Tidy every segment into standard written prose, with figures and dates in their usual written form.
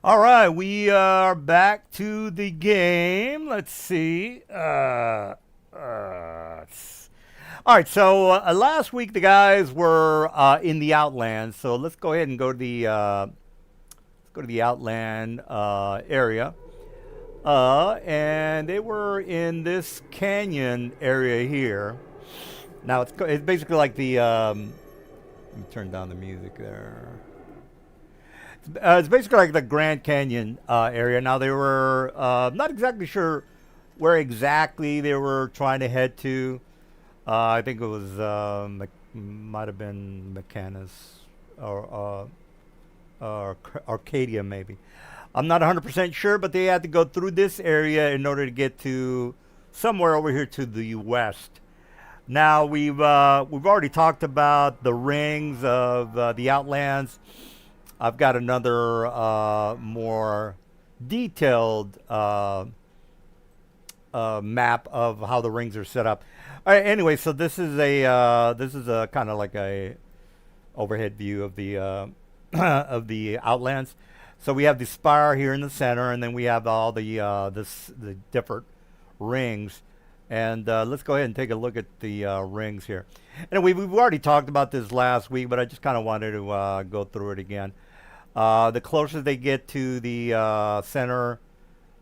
All right, we are back to the game. Let's see. All right, so last week the guys were in the Outlands, so let's go ahead and go to the Outland area. And they were in this canyon area here. Now it's basically like the. Let me turn down the music there. It's basically like the Grand Canyon area. Now they were not exactly sure where exactly they were trying to head to. I think it was might have been McCannis or Arcadia maybe. I'm not 100% sure, but they had to go through this area in order to get to somewhere over here to the west. Now we've already talked about the rings of the Outlands. I've got another more detailed map of how the rings are set up. All right, anyway, so this is a kind of like a overhead view of the of the Outlands. So we have the spire here in the center, and then we have all the different rings. And let's go ahead and take a look at the rings here. And we've already talked about this last week, but I just kind of wanted to go through it again. The closer they get to the center,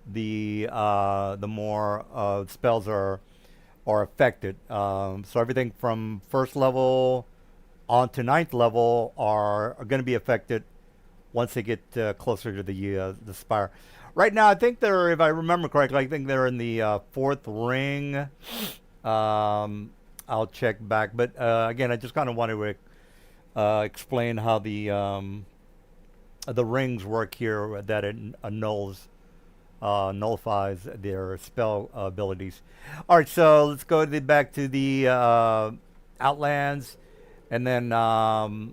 the more spells are affected. So everything from first level on to ninth level are going to be affected once they get closer to the spire. Right now, I think they're, if I remember correctly, I think they're in the fourth ring. I'll check back, but again, I just kind of wanted to explain how the rings work here. That it nullifies their spell abilities. All right, so let's go back to the Outlands, and then well,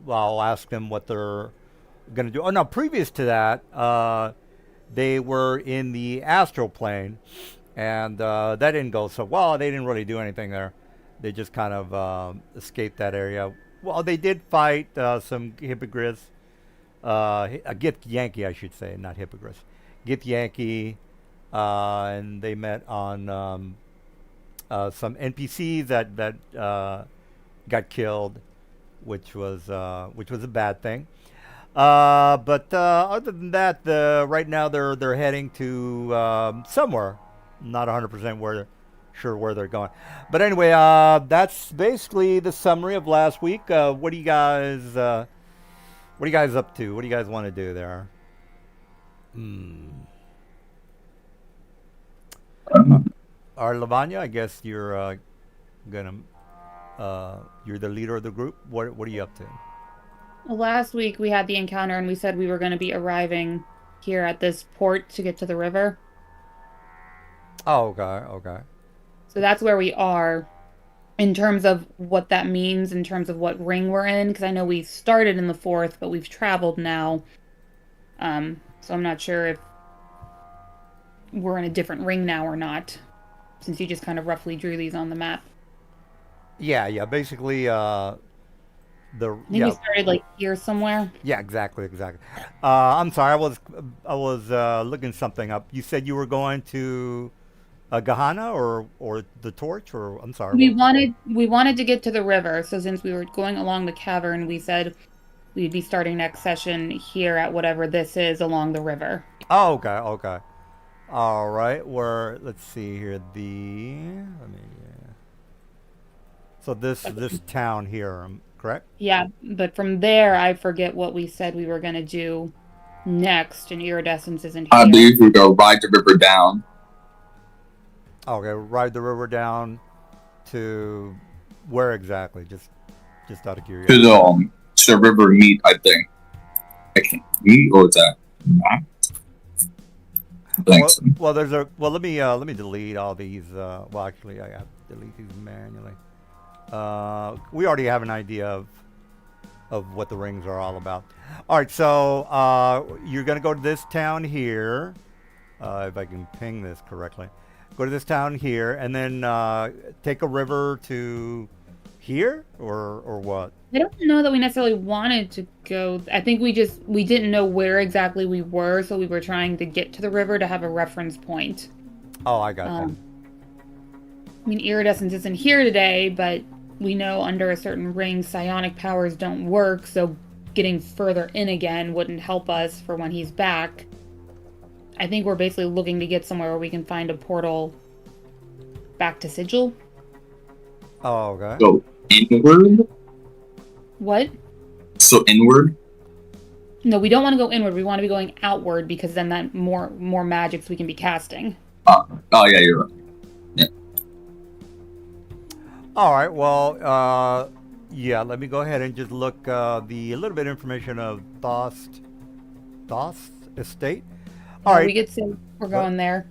I'll ask them what they're going to do. Oh no, previous to that, they were in the astral plane, and that didn't go so well. They didn't really do anything there. They just kind of escaped that area. Well, they did fight some hippogriffs, a Gith Yankee, I should say, not hippogriffs. Gith Yankee, and they met on some NPCs that got killed, which was a bad thing. But other than that, right now they're heading to somewhere. Not 100% sure where they're going. But anyway, that's basically the summary of last week. What are you guys up to? What do you guys want to do there? Hmm. Uh, Our Lavanya, I guess you're gonna you're the leader of the group. What are you up to? Well, last week we had the encounter and we said we were going to be arriving here at this port to get to the river. Oh, okay, okay. So that's where we are in terms of what that means, in terms of what ring we're in, because I know we started in the fourth, but we've traveled now. So I'm not sure if we're in a different ring now or not, since you just kind of roughly drew these on the map. Yeah, yeah. Basically, the I think we yeah, started like here somewhere. yeah, exactly, exactly. I'm sorry, I was looking something up. You said you were going to Gahana or the Torch, or I'm sorry. We wanted to get to the river, so since we were going along the cavern, we said we'd be starting next session here at whatever this is along the river. Oh, okay, okay. All right. Let's see here. Let me. So this town here, correct? Yeah, but from there, I forget what we said we were going to do next, and iridescence isn't I here. believe we go ride the river down Okay, ride the river down to where exactly? Just out of to curiosity. the river meet. I think I can't meet or is that? I think Well, so. let me delete all these. Well, actually, I have to delete these manually. We already have an idea of what the rings are all about. All right, so you're gonna go to this town here, if I can ping this correctly. Go to this town here, and then take a river to here or what? I don't know that we necessarily wanted to go. I think we didn't know where exactly we were, so we were trying to get to the river to have a reference point. Oh, I got you. Um, I mean, iridescence isn't here today, but we know under a certain ring, psionic powers don't work, so getting further in again wouldn't help us for when he's back. I think we're basically looking to get somewhere where we can find a portal back to Sigil. Oh, okay. So inward. What? So inward. No, we don't want to go inward. We want to be going outward because then that more magics we can be casting. Oh yeah, you're right. Yeah. All right. Well, yeah. Let me go ahead and just look the a little bit of information of Thost estate. All right. We could say we're going there.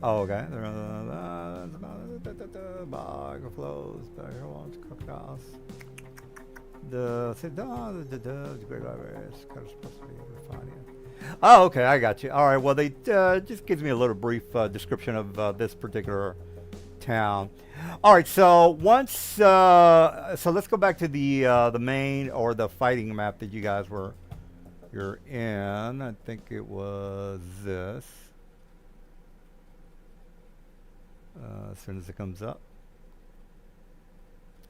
Oh, okay. Bog flows, crocodiles. The great libraries kind of supposed to be refining. Oh, okay. I got you. All right. Well, they just gives me a little brief description of this particular town. All right. So once, so let's go back to the main or the fighting map that you're in. I think it was this. As soon as it comes up.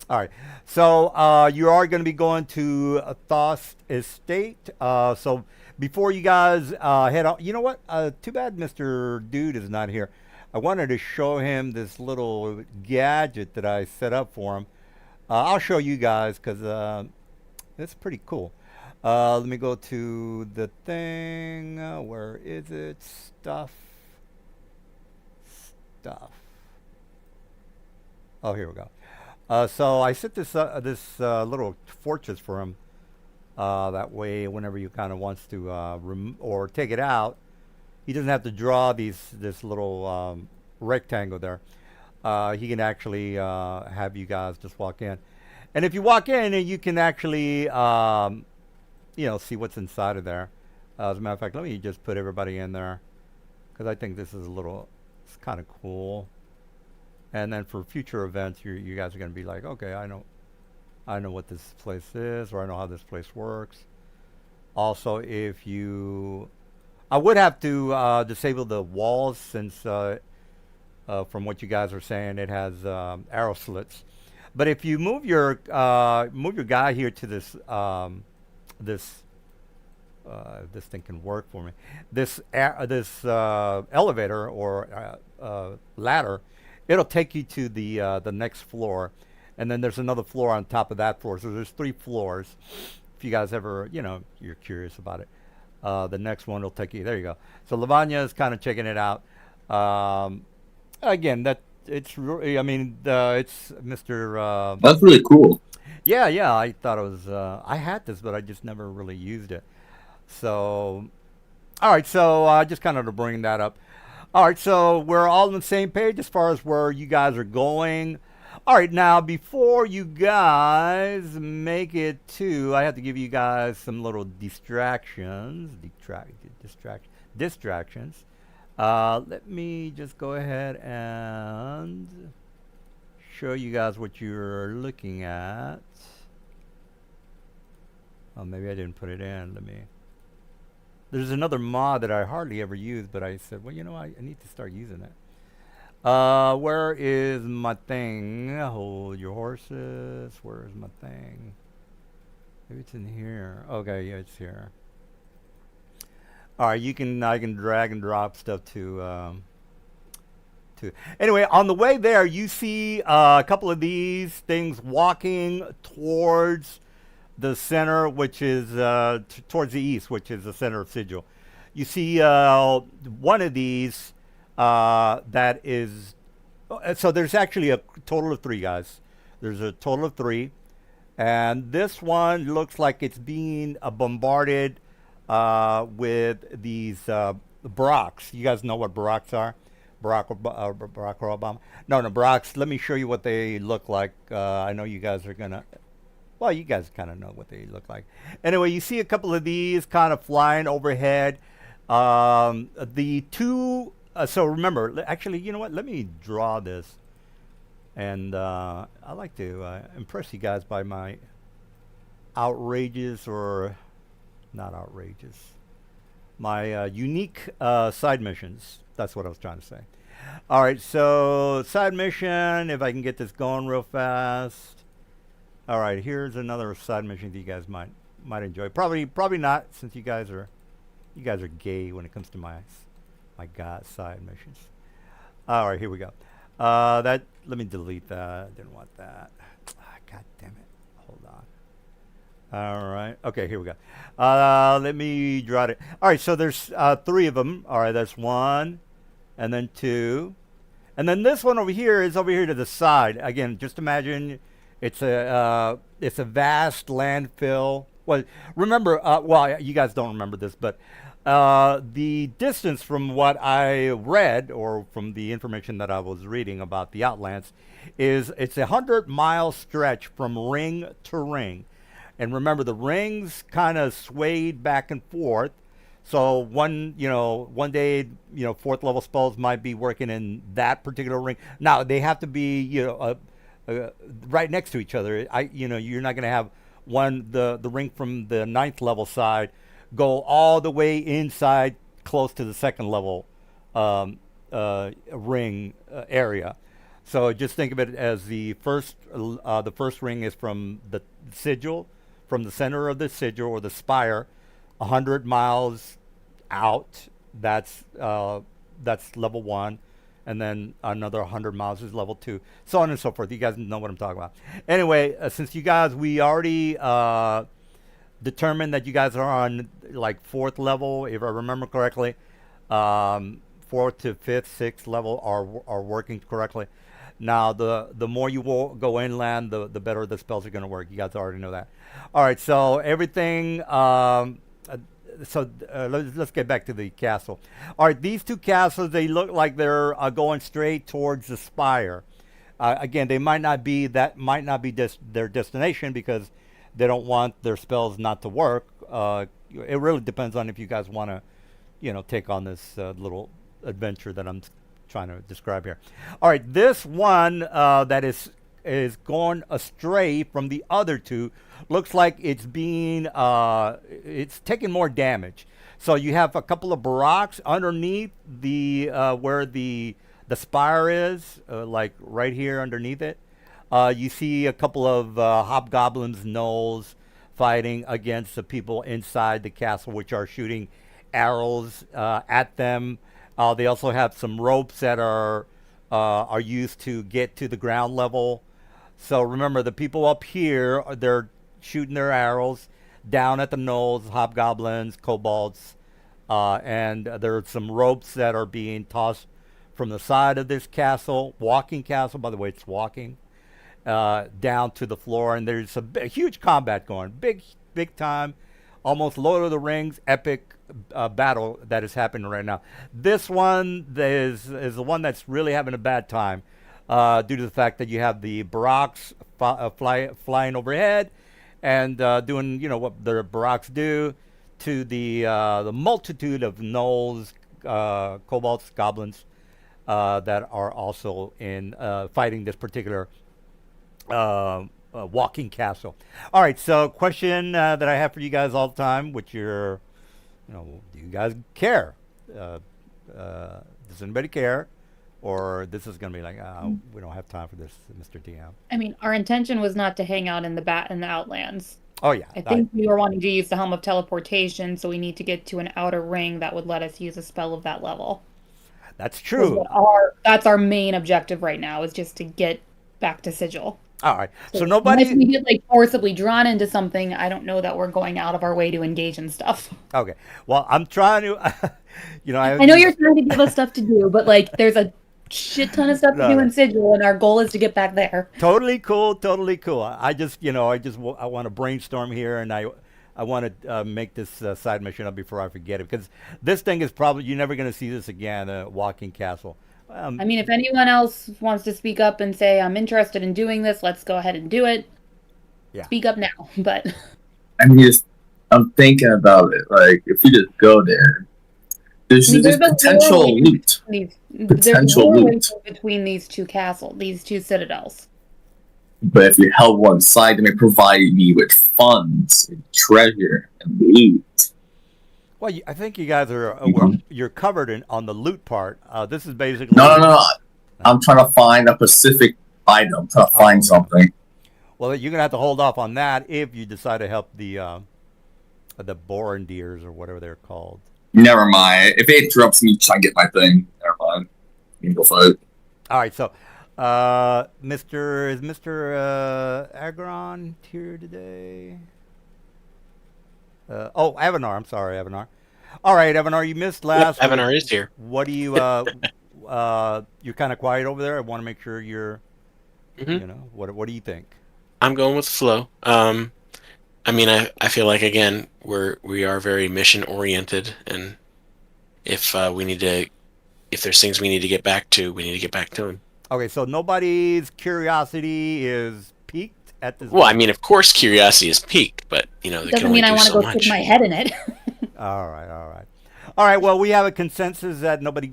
All right. So you are going to be going to Thost Estate. So before you guys head out, you know what? Too bad Mr. Dude is not here. I wanted to show him this little gadget that I set up for him. I'll show you guys because it's pretty cool. Let me go to the thing. Where is it? Stuff. Oh, here we go. So I set this little fortress for him. That way, whenever you kind of wants to or take it out, he doesn't have to draw this little rectangle there. He can actually have you guys just walk in, and if you walk in, you can actually see what's inside of there. As a matter of fact, let me just put everybody in there because I think this is it's kind of cool. And then for future events, you guys are going to be like, okay, I know what this place is, or I know how this place works. Also, I would have to disable the walls since, from what you guys are saying, it has arrow slits. But if you move your guy here to this this thing can work for me. This elevator or ladder. It'll take you to the next floor, and then there's another floor on top of that floor. So there's 3 floors. If you guys ever, you're curious about it, the next one will take you. There you go. So Lavanya is kind of checking it out. Again, it's really, it's Mr. That's really cool. Yeah. I thought it was. I had this, but I just never really used it. So, all right. So just kind of to bring that up. All right, so we're all on the same page as far as where you guys are going. All right, now before you guys make it I have to give you guys some little distractions. Distractions. Let me just go ahead and show you guys what you're looking at. Oh, maybe I didn't put it in. There's another mod that I hardly ever use, but I said, well, I need to start using it. Where is my thing? Hold your horses. Where is my thing? Maybe it's in here. Okay, yeah, it's here. All right, I can drag and drop stuff to. Anyway, on the way there, you see a couple of these things walking towards the center, which is towards the east, which is the center of Sigil. You see one of these that is. So there's actually a total of 3 guys. There's a total of 3, and this one looks like it's being bombarded with these Baracks. You guys know what Baracks are? Barack Obama. No, Baracks. Let me show you what they look like. I know you guys are gonna. Well, you guys kind of know what they look like. Anyway, you see a couple of these kind of flying overhead. The 2. So remember, actually, you know what? Let me draw this. And I like to impress you guys by my outrageous or not outrageous, my unique side missions. That's what I was trying to say. All right, so side mission. If I can get this going real fast. All right, here's another side mission that you guys might enjoy. Probably not, since you guys are gay when it comes to my god side missions. All right, here we go. That let me delete that. Didn't want that. God damn it. Hold on. All right. Okay, here we go. Let me draw it. All right, so there's three of them. All right, that's one, and then two, and then this one over here is over here to the side. Again, just imagine it's a vast landfill. Well, remember, well, you guys don't remember this, but the distance from what I read or from the information that I was reading about the Outlands is it's 100-mile stretch from ring to ring. And remember, the rings kind of swayed back and forth. So one day, fourth level spells might be working in that particular ring. Now they have to be, right next to each other. You're not going to have the ring from the ninth level side go all the way inside close to the second level ring area. So just think of it as the first ring is from the sigil, from the center of the sigil or the spire, 100 miles out. That's level one, and then another 100 miles is level two, so on and so forth. You guys know what I'm talking about. Anyway, since we already determined that you guys are on like fourth level, if I remember correctly. Fourth to fifth, sixth level are working correctly. Now, the more you will go inland, the better the spells are going to work. You guys already know that. All right, so everything. Let's get back to the castle. All right, these two castles, they look like they're going straight towards the spire. Again, they might not be their destination because they don't want their spells not to work. It really depends on if you guys want to, take on this little adventure that I'm trying to describe here. All right, this one that is going astray from the other two looks like it's taking more damage. So you have a couple of barracks underneath the where the spire is, like right here underneath it. You see a couple of hobgoblins, gnolls, fighting against the people inside the castle, which are shooting arrows at them. They also have some ropes that are used to get to the ground level. So remember, the people up here, they're shooting their arrows down at the gnolls, hobgoblins, kobolds, and there are some ropes that are being tossed from the side of this castle, walking castle, by the way, it's walking, down to the floor, and there's a huge combat going, big time, almost Lord of the Rings epic battle that is happening right now. This one is the one that's really having a bad time due to the fact that you have the barracks flying overhead and doing what the barracks do to the multitude of gnolls, kobolds, goblins that are also in fighting this particular walking castle. All right, so question that I have for you guys all the time, which do you guys care? Does anybody care? Or this is going to be like, we don't have time for this, Mr. DM. I mean, our intention was not to hang out in the Outlands. Oh, yeah. I think we were wanting to use the Helm of Teleportation, so we need to get to an outer ring that would let us use a spell of that level. That's true. That's our main objective right now, is just to get back to Sigil. All right. So nobody... Unless we get forcibly drawn into something, I don't know that we're going out of our way to engage in stuff. Okay. Well, I'm trying to... I know you're trying to give us stuff to do, but there's a shit ton of stuff to do in Sigil, and our goal is to get back there. Totally cool. I want to brainstorm here, and I want to make this side mission up before I forget it, because this thing is probably, you're never going to see this again, walking castle. I mean, if anyone else wants to speak up and say, I'm interested in doing this, let's go ahead and do it. Yeah. Speak up now, but... I'm thinking about it, if we just go there, There's, I mean, there's there's a potential doorway loot. there's a Potential doorway loot. between these two these two citadels. But if you held one side, they may provide me with funds, and treasure, and loot. Well, I think you guys are Mhm. you're covered on the loot part. This is No, no, basically. no. I'm trying to find a specific item. I'm trying to Oh, find okay. something. Well, you're gonna have to hold off on that if you decide to help the Borendeers or whatever they're called. Never mind. If it interrupts me trying to get my thing, never mind. You can go for it. All right, so Mr. Agron here today? Oh, Avanar. I'm sorry, Avanar. All right, Avanar, you missed Yep, last week. Avanar is here. What do you you're kind of quiet over there. I want to make sure you're, Hmm. what do you think? I'm going with the flow. I mean, I feel like again we are very mission oriented, and if if there's things we need to get back to, we need to get back to them. Okay, so nobody's curiosity is piqued at this Well, I moment. mean, of course, curiosity is piqued, but they can Doesn't only mean I do want to so go stick much. my head in it. All right, all right, all right. Well, we have a consensus that nobody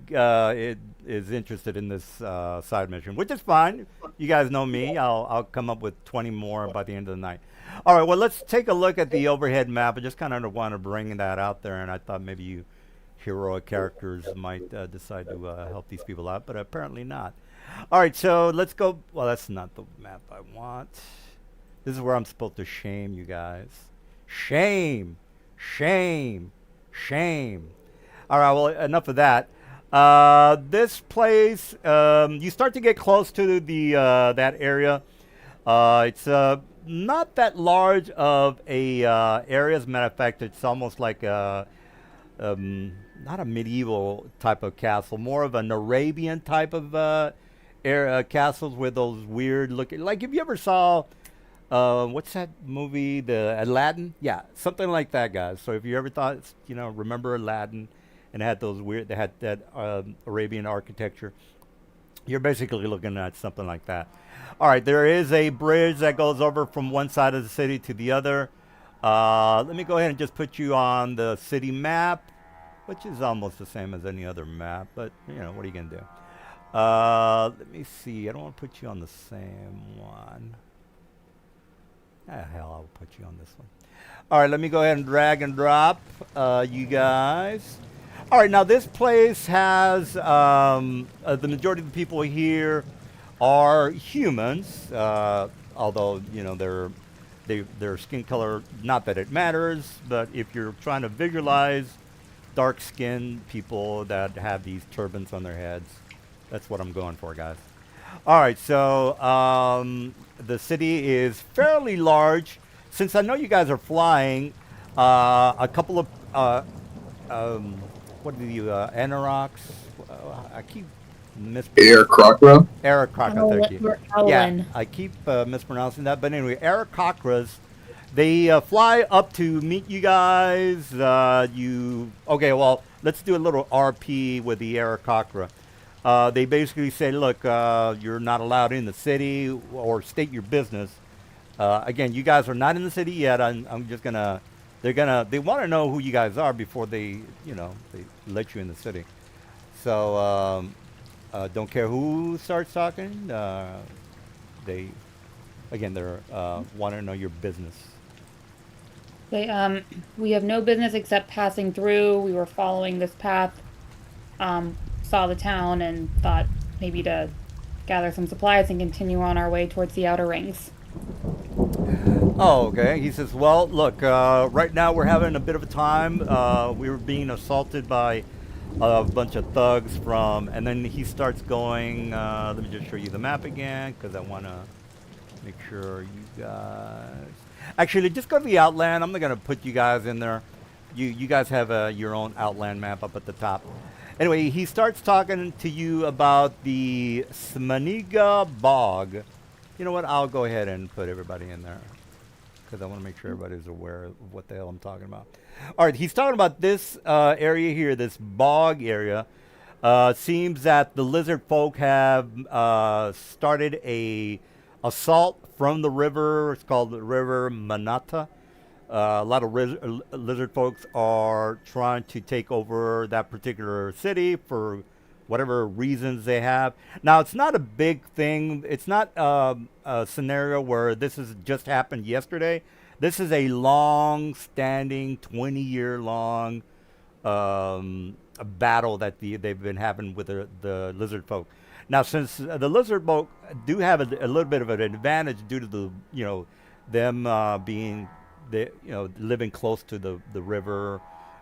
is interested in this side mission, which is fine. You guys know me. I'll come up with 20 more by the end of the night. All right. Well, let's take a look at the overhead map. I just kind of want to bring that out there, and I thought maybe you heroic characters might decide to help these people out, but apparently not. All right. So let's go. Well, that's not the map I want. This is where I'm supposed to shame you guys. Shame. Shame, shame. All right, well, enough of that. This place, you start to get close to the that area. It's not that large of a area. As a matter of fact, it's almost like not a medieval type of castle, more of an Arabian type of castles with those weird looking. Like if you ever saw what's that movie? The Aladdin? Yeah, something like that, guys. So if you ever thought, remember Aladdin, and it had those weird, they had that Arabian architecture. You're basically looking at something like that. All right, there is a bridge that goes over from one side of the city to the other. Let me go ahead and just put you on the city map, which is almost the same as any other map, but what are you gonna do? Let me see. I don't want to put you on the same one. Ah, hell, I'll put you on this one. All right, let me go ahead and drag and drop you guys. All right, now this place has the majority of the people here are humans, although their skin color. Not that it matters, but if you're trying to visualize dark-skinned people that have these turbans on their heads, that's what I'm going for, guys. All right, so the city is fairly large. Since I know you guys are flying, a couple of what do you Anorax? I keep Air mispronouncing. Crocra? Aarakocra, thank you. We're Yeah, Owlin. I keep mispronouncing that. But anyway, Aarakocras, they fly up to meet you guys. Okay? Well, let's do a little RP with the Aarakocra. They basically say, look, you're not allowed in the city or state your business. Again, you guys are not in the city yet. I'm just gonna. They want to know who you guys are before they let you in the city. So don't care who starts talking. They they're want to know your business. We have no business except passing through. We were following this path, saw the town, and thought maybe to gather some supplies and continue on our way towards the outer rings. Oh, okay. He says, well, look, right now we're having a bit of a time. We were being assaulted by a bunch of thugs and then he starts going, let me just show you the map again, because I want to make sure you guys... Actually, just go to the Outland. I'm not going to put you guys in there. You guys have your own Outland map up at the top. Anyway, he starts talking to you about the Smaniga Bog. You know what? I'll go ahead and put everybody in there because I want to make sure everybody's aware of what the hell I'm talking about. All right, he's talking about this area here, this bog area. Seems that the lizard folk have started a assault from the river. It's called the River Manata. A lot of lizard folks are trying to take over that particular city for whatever reasons they have. Now, it's not a big thing. It's not a scenario where this has just happened yesterday. This is a long-standing, 20-year-long a battle that they've been having with the lizard folk. Now, since the lizard folk do have a little bit of an advantage due to the them being living close to the river,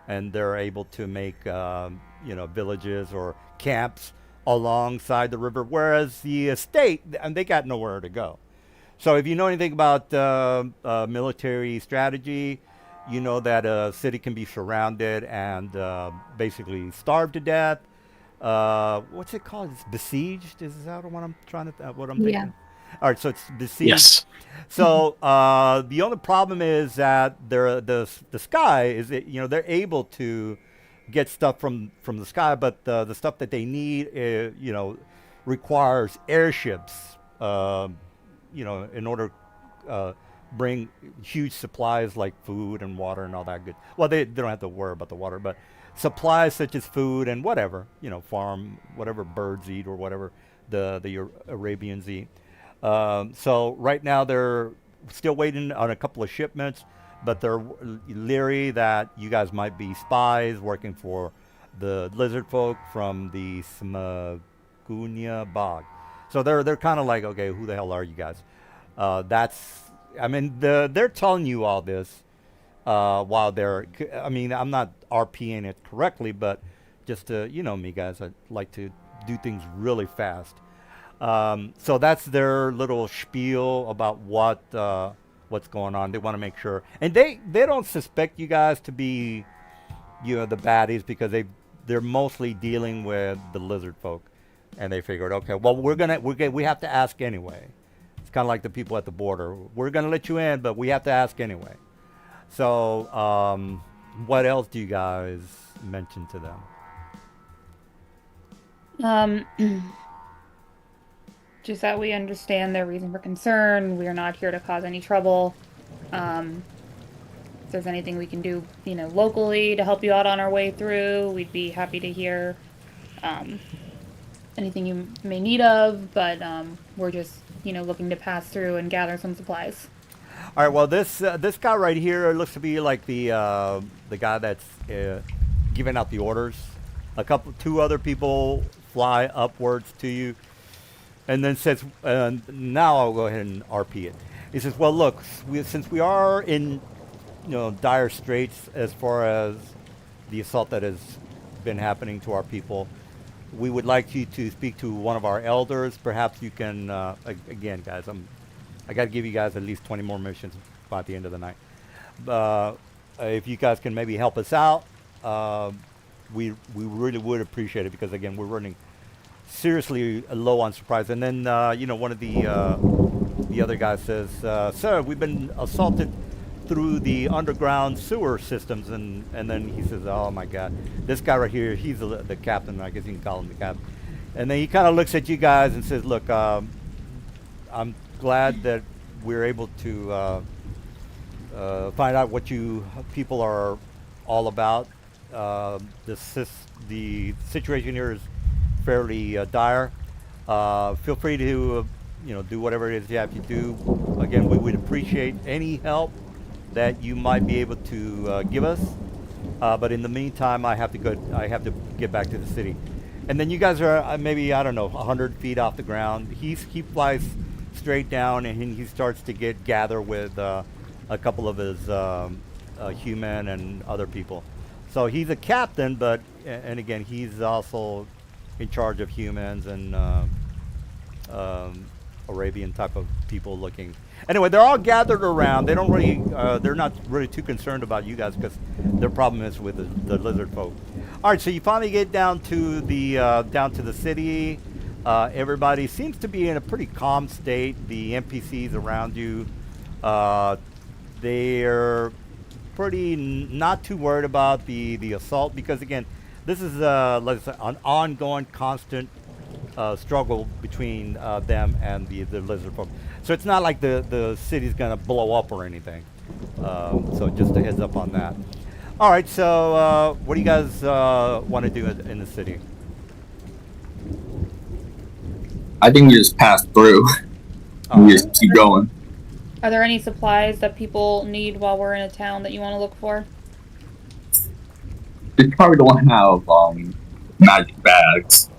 and they're able to make villages or camps alongside the river, whereas the estate and they got nowhere to go. So if you know anything about military strategy, you know that a city can be surrounded and basically starved to death. What's it called? It's besieged. Is that what I'm trying to? What I'm Yeah. thinking? All right, so it's besieged. Yes. So the only problem is that the sky is they're able to get stuff from the sky, but the stuff that they need requires airships. In order bring huge supplies like food and water and all that good. Well, they don't have to worry about the water, but supplies such as food and whatever, farm, whatever birds eat or whatever the Arabians eat. So right now they're still waiting on a couple of shipments, but they're leery that you guys might be spies working for the lizard folk from the Smagunya Bog. So they're kind of like, okay, who the hell are you guys? They're telling you all this while I'm not RPing it correctly, but just to, me guys, I like to do things really fast. So that's their little spiel about what's going on. They want to make sure, and they don't suspect you guys to be, the baddies, because they're mostly dealing with the lizard folk, and they figured, okay, well we have to ask anyway. It's kind of like the people at the border. We're gonna let you in, but we have to ask anyway. So, what else do you guys mention to them? Just that we understand their reason for concern. We are not here to cause any trouble. If there's anything we can do, locally to help you out on our way through, we'd be happy to hear anything you may need of. But we're just, looking to pass through and gather some supplies. All right. Well, this guy right here looks to be like the guy that's giving out the orders. Two other people fly upwards to you, and then says, "Now I'll go ahead and RP it." He says, "Well, look, since we are in dire straits as far as the assault that has been happening to our people, we would like you to speak to one of our elders. Perhaps you can, again, guys, I got to give you guys at least 20 more missions by the end of the night. If you guys can maybe help us out, we really would appreciate it, because again, we're running seriously low on supplies." And then one of the other guys says, "Sir, we've been assaulted through the underground sewer systems," and then he says, "Oh my God, this guy right here, he's the captain. I guess you can call him the captain." And then he kind of looks at you guys and says, "Look, I'm glad that we're able to find out what you people are all about. The situation here is fairly dire. Feel free to do whatever it is you have to do. Again, we would appreciate any help that you might be able to give us. But in the meantime, I have to get back to the city." And then you guys are maybe, I don't know, 100 feet off the ground. He flies straight down, and he starts to gather with a couple of his human and other people. So he's a captain, and again, he's also in charge of humans and Arabian type of people looking. Anyway, they're all gathered around. They're not really too concerned about you guys, because their problem is with the lizard folk. All right, so you finally get down to the city. Everybody seems to be in a pretty calm state. The NPCs around you, they're pretty not too worried about the assault, because again, this is like an ongoing, constant struggle between them and the lizard folk. So it's not like the city's gonna blow up or anything. So just a heads up on that. All right. So what do you guys want to do in the city? I think we just pass through. We just keep going. Are there any supplies that people need while we're in a town that you want to look for? They probably don't have magic bags.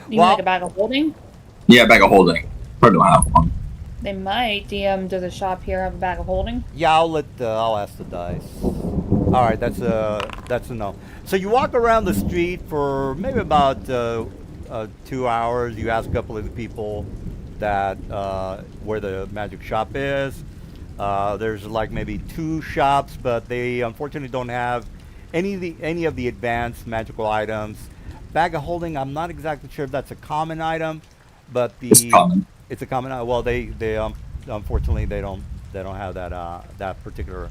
You mean like a bag of holding? Yeah, bag of holding. Probably don't have one. They might. DM, does a shop here have a bag of holding? Yeah, I'll ask the dice. All right, that's a no. So you walk around the street for maybe about 2 hours. You ask a couple of the people that where the magic shop is. There's like maybe 2 shops, but they unfortunately don't have any of the advanced magical items. Bag of holding, I'm not exactly sure if that's a common item, but It's common. it's a common item. Well, they unfortunately they don't have that particular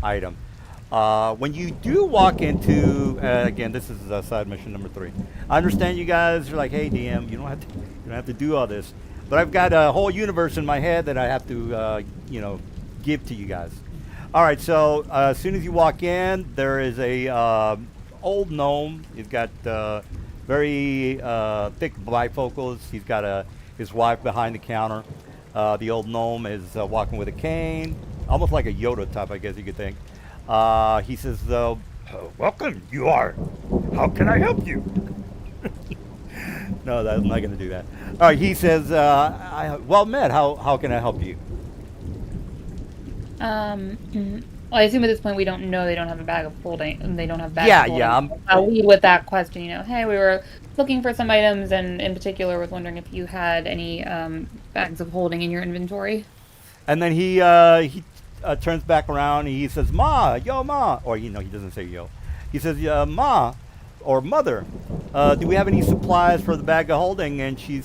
item. When you do walk into again, this is side mission number 3. I understand you guys are like, hey DM, you don't have to do all this, but I've got a whole universe in my head that I have to give to you guys. All right, so as soon as you walk in, there is a old gnome. He's got very thick bifocals. He's got his wife behind the counter. The old gnome is walking with a cane, almost like a Yoda type, I guess you could think. He says, "Welcome, you are. How can I help you?" No, I'm not going to do that. All right, he says, "Well met. How can I help you?" Well, I assume at this point we don't know they don't have a bag of holding, and they don't have bags Yeah, of holding. yeah. I'll lead with that question. Hey, we were looking for some items, and in particular, was wondering if you had any bags of holding in your inventory. And then he turns back around and he says, "Ma, yo, ma," or he doesn't say yo. He says, "Ma, or mother, do we have any supplies for the bag of holding?" And she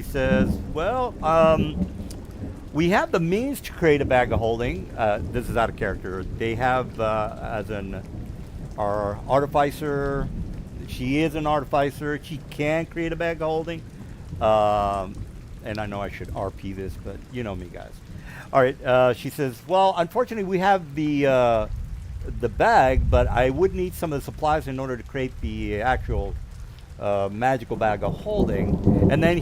says, "Well, we have the means to create a bag of holding." This is out of character. They have, as in our artificer. She is an artificer. She can create a bag of holding. And I know I should RP this, but you know me, guys. All right. She says, "Well, unfortunately, we have the bag, but I would need some of the supplies in order to create the actual magical bag of holding." And then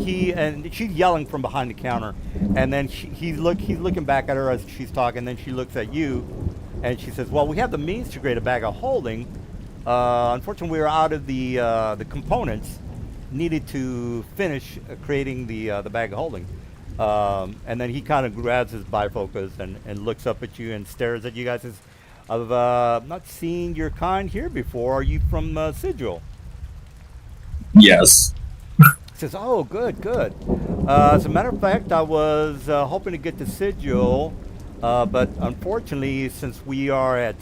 she's yelling from behind the counter, and then he's looking back at her as she's talking. And then she looks at you, and she says, "Well, we have the means to create a bag of holding. Unfortunately, we're out of the components needed to finish creating the bag of holding." And then he kind of grabs his bifocus and looks up at you and stares at you guys. Says, "I've not seen your kind here before. Are you from Sigil?" Yes. Says, "Oh, good. As a matter of fact, I was hoping to get to Sigil, but unfortunately, since we are at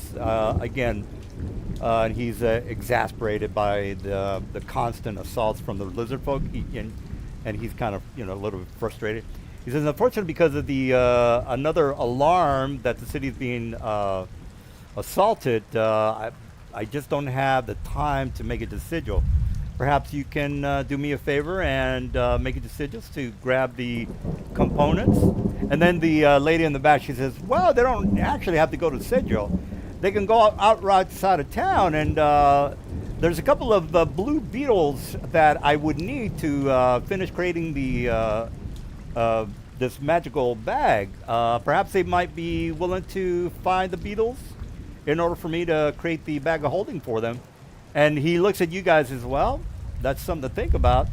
again." And he's exasperated by the constant assaults from the lizard folk, and he's kind of a little bit frustrated. He says, "Unfortunately, because of the another alarm that the city is being assaulted, I just don't have the time to make it to Sigil. Perhaps you can do me a favor and make it to Sigil to grab the components." And then the lady in the back, she says, "Well, they don't actually have to go to Sigil. They can go out right outside of town, and there's a couple of blue beetles that I would need to finish creating the this magical bag. Perhaps they might be willing to find the beetles in order for me to create the bag of holding for them." And he looks at you guys as well. That's something to think about.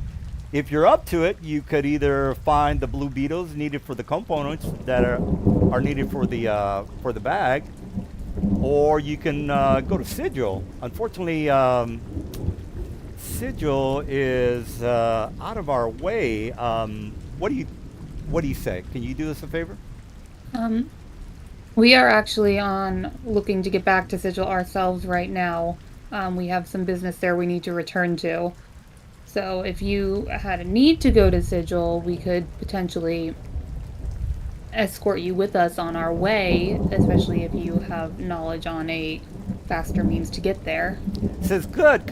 If you're up to it, you could either find the blue beetles needed for the components that are needed for the bag, or you can go to Sigil. Unfortunately, Sigil is out of our way. What do you say? Can you do us a favor? We are actually on looking to get back to Sigil ourselves right now. We have some business there we need to return to. So if you had a need to go to Sigil, we could potentially escort you with us on our way, especially if you have knowledge on a faster means to get there. Says, good.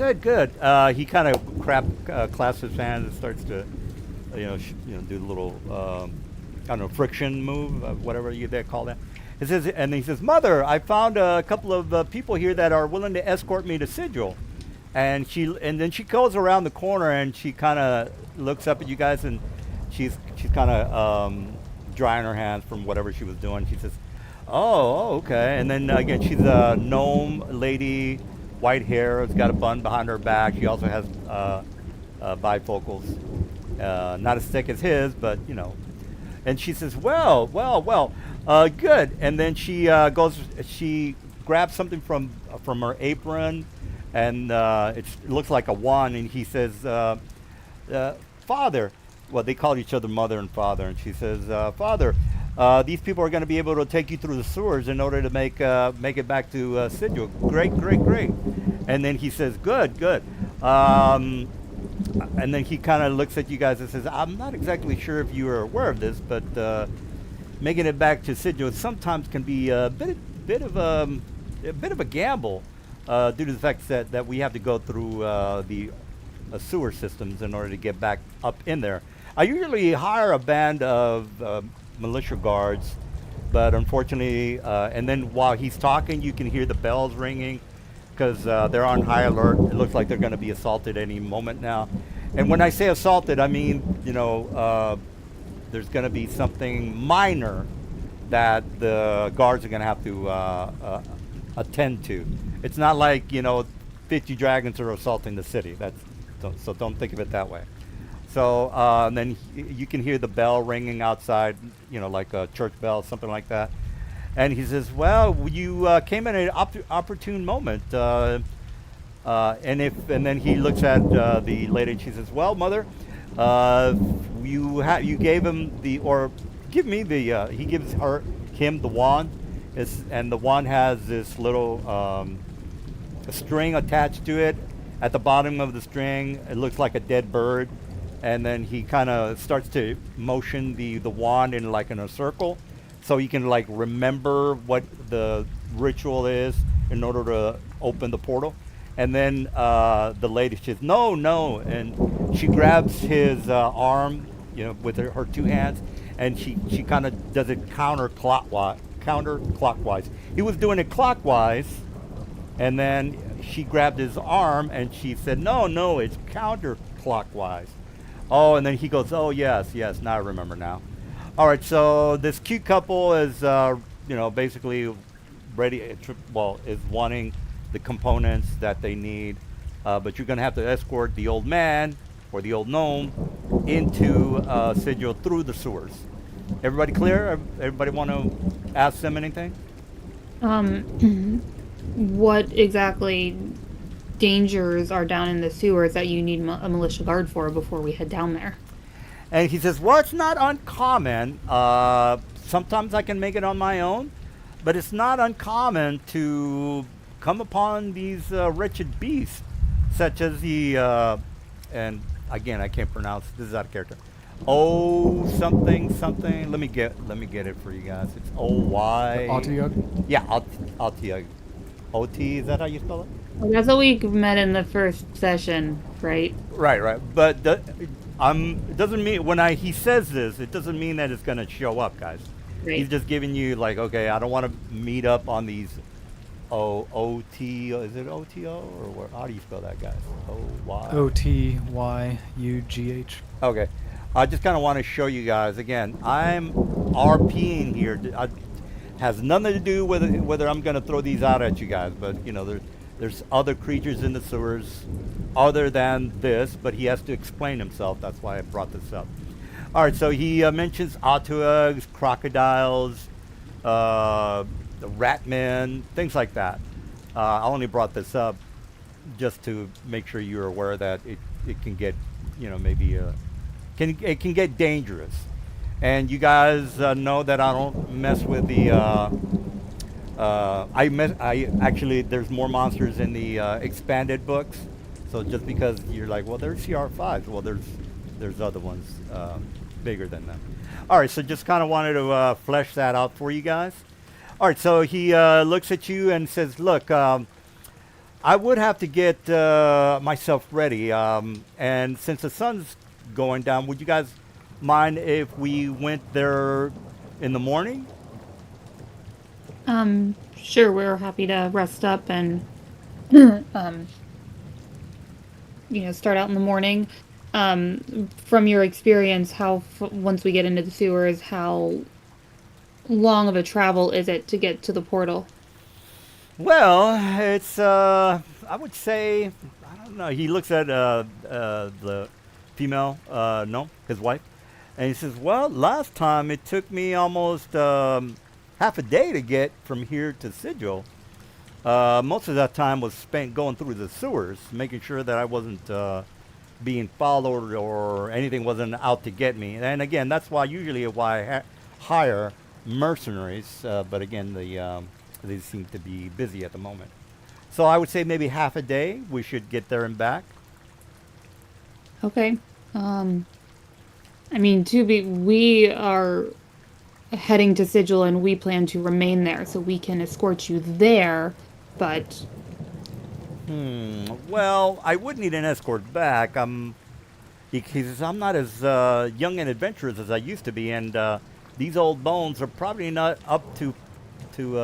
He kind of clasps his hands and starts to, do the little, I don't know, friction move, whatever they call that. It says, and he says, "Mother, I found a couple of people here that are willing to escort me to Sigil." And then she goes around the corner and she kind of looks up at you guys, and she's kind of drying her hands from whatever she was doing. She says, "Oh, okay." And then again, she's a gnome lady, white hair, has got a bun behind her back. She also has bifocals, not as thick as his, but you know. And she says, "Well, good." And then she she grabs something from her apron, and it looks like a wand. And he says, "Father," well, they call each other mother and father. And she says, "Father, these people are going to be able to take you through the sewers in order to make it back to Sigil. Great, great, great." And then he says, "Good, good." And then he kind of looks at you guys and says, "I'm not exactly sure if you are aware of this, but making it back to Sigil sometimes can be a bit of a gamble due to the fact that we have to go through the sewer systems in order to get back up in there. I usually hire a band of militia guards, but unfortunately, and then while he's talking, you can hear the bells ringing because they're on high alert. It looks like they're going to be assaulted any moment now. And when I say assaulted, I mean, you know, there's going to be something minor that the guards are going to have to attend to. It's not like, you know, 50 dragons are assaulting the city. So don't think of it that way. So then you can hear the bell ringing outside, you know, like a church bell, something like that. And he says, "Well, you came in an opportune moment." And then he looks at the lady and she says, "Well, mother, you gave him give me the." He gives him the wand, and the wand has this little a string attached to it. At the bottom of the string, it looks like a dead bird. And then he kind of starts to motion the wand in a circle, so you can like remember what the ritual is in order to open the portal. And then the lady says, "No," and she grabs his arm, you know, with her two hands, and she kind of does it counterclockwise. He was doing it clockwise, and then she grabbed his arm and she said, "No, it's counterclockwise." Oh, and then he goes, "Oh, yes, now I remember now." All right, so this cute couple is, you know, basically ready, is wanting the components that they need, but you're going to have to escort the old man or the old gnome into Sigil through the sewers. Everybody clear? Everybody want to ask them anything? What exactly dangers are down in the sewers that you need a militia guard for before we head down there? And he says, "Well, it's not uncommon. Sometimes I can make it on my own, but it's not uncommon to come upon these wretched beasts, such as the and again I can't pronounce. This is out of character. Oh, something. Let me get it for you guys. It's O-Y. Altiug? Yeah, Altiug. O-T. Is that how you spell it? Well, that's what we met in the first session, right? Right. But it doesn't mean he says this, it doesn't mean that it's going to show up, guys. Right. He's just giving you like, okay, I don't want to meet up on these O-T. Is it O-T-O or where? How do you spell that, guys? O-Y. Otyugh. Okay. I just kind of want to show you guys again. I'm RPing here. Has nothing to do with whether I'm going to throw these out at you guys, but you know, there's other creatures in the sewers other than this, but he has to explain himself. That's why I brought this up. All right, so he mentions Otugs, crocodiles, the ratmen, things like that. I only brought this up just to make sure you're aware that it can get, you know, maybe it can get dangerous. And you guys know that I don't mess with the. I actually, there's more monsters in the expanded books. So just because you're like, well, there's CR5s. Well, there's other ones bigger than them. All right, so just kind of wanted to flesh that out for you guys. All right, so he looks at you and says, "Look, I would have to get myself ready. And since the sun's going down, would you guys mind if we went there in the morning?" Sure, we're happy to rest up and, um, start out in the morning. From your experience, once we get into the sewers, how long of a travel is it to get to the portal? Well, it's I would say I don't know. He looks at the female no, his wife, and he says, "Well, last time it took me almost half a day to get from here to Sigil. Most of that time was spent going through the sewers, making sure that I wasn't being followed or anything wasn't out to get me. And again, that's why I hire mercenaries. But again, they seem to be busy at the moment. So I would say maybe half a day. We should get there and back. Okay. Um, I mean, we are heading to Sigil and we plan to remain there, so we can escort you there. But Well, I would need an escort back. He says I'm not as young and adventurous as I used to be, and these old bones are probably not up to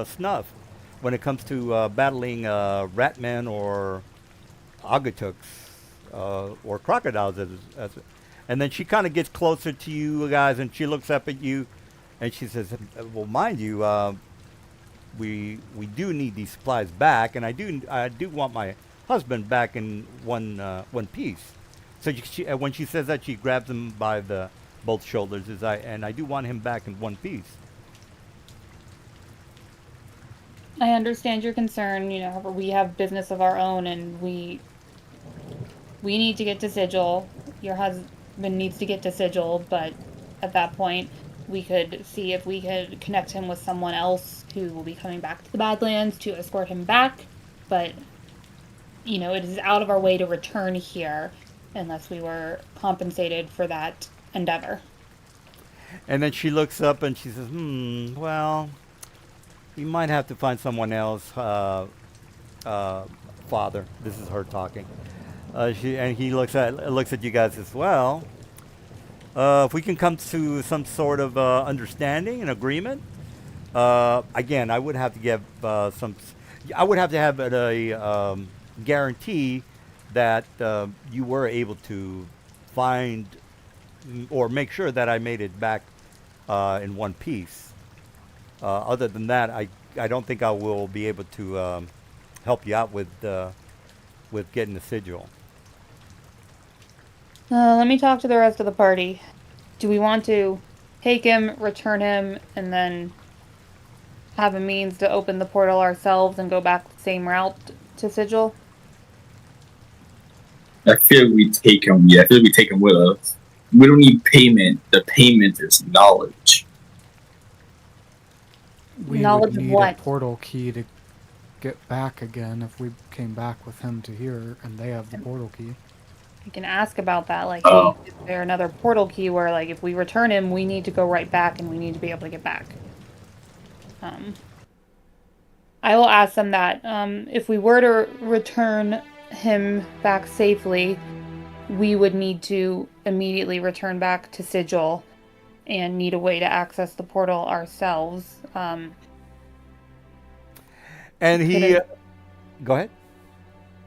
snuff when it comes to battling ratmen or agatuks or crocodiles. And then she kind of gets closer to you guys, and she looks up at you, and she says, "Well, mind you, we do need these supplies back, and I do want my husband back in one piece." So when she says that, she grabs him by the both shoulders, and I do want him back in one piece. I understand your concern. We have business of our own, and we need to get to Sigil. Your husband needs to get to Sigil, but at that point, we could see if we could connect him with someone else who will be coming back to the Badlands to escort him back. But, it is out of our way to return here unless we were compensated for that endeavor. And then she looks up and she says, well, we might have to find someone else, uh, Father." This is her talking. He looks at you guys as well. If we can come to some sort of understanding and agreement, again, I would have to give I would have to have a guarantee that you were able to find or make sure that I made it back in one piece. Other than that, I don't think I will be able to help you out with getting the sigil. Let me talk to the rest of the party. Do we want to take him, return him, and then have a means to open the portal ourselves and go back the same route to Sigil? I feel we take him. Yeah, I feel we take him with us. We don't need payment. The payment is knowledge. We Knowledge would of need what? a portal key to get back again if we came back with him to here and they have the portal key. We can ask about that. Like, Oh. hey, is there another portal key where, like, if we return him, we need to go right back and we need to be able to get back? I will ask them that. If we were to return him back safely, we would need to immediately return back to Sigil and need a way to access the portal ourselves. And he, Couldn't- go ahead.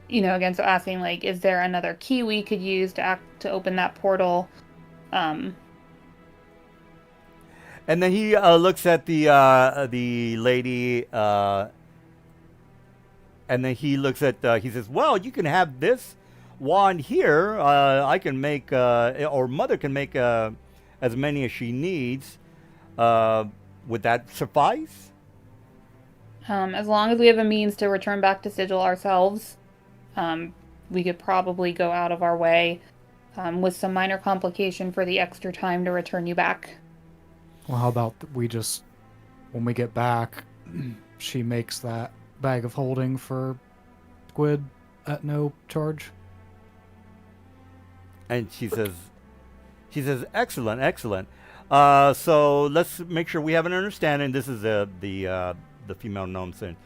Again, so asking, like, is there another key we could use to open that portal? And then he looks at the lady, and then he looks at. He says, "Well, you can have this wand here. I can make, or Mother can make as many as she needs. Would that suffice?" As long as we have a means to return back to Sigil ourselves, we could probably go out of our way with some minor complication for the extra time to return you back. Well, how about we just, when we get back, she makes that bag of holding for Squid at no charge? And she says, "Excellent, excellent. So let's make sure we have an understanding." This is the female gnome saying,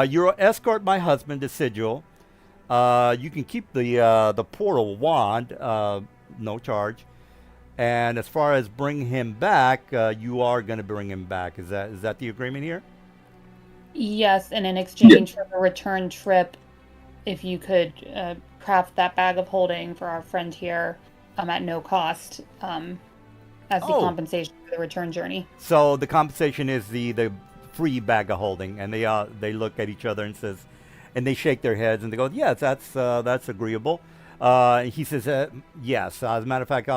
"You'll escort my husband to Sigil. You can keep the portal wand, no charge. And as far as bringing him back, you are going to bring him back. Is that the agreement here?" Yes, and in exchange for the return trip, if you could craft that bag of holding for our friend here at no cost as the Oh, compensation for the return journey. so the compensation is the free bag of holding, and they look at each other and says, and they shake their heads and they go, yes, that's agreeable. He says, yes. As a matter of fact,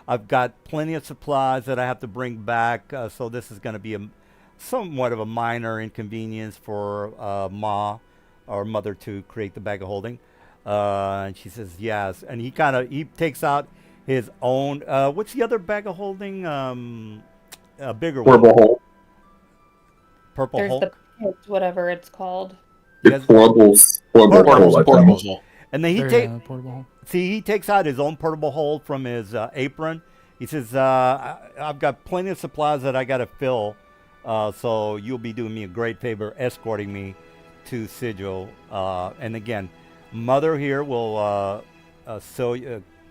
I've got plenty of supplies that I have to bring back, so this is going to be somewhat of a minor inconvenience for Ma or mother to create the bag of holding. And she says yes, and he takes out his own. What's the other bag of holding? A bigger one. Portable hole. Purple There's the Hulk. pit, whatever it's called. Yes. Portable Portable. hole. I Portable think. hole. And then Portable hole. he takes out his own portable hold from his apron. He says, I've got plenty of supplies that I got to fill, so you'll be doing me a great favor escorting me to Sigil. And again, mother here will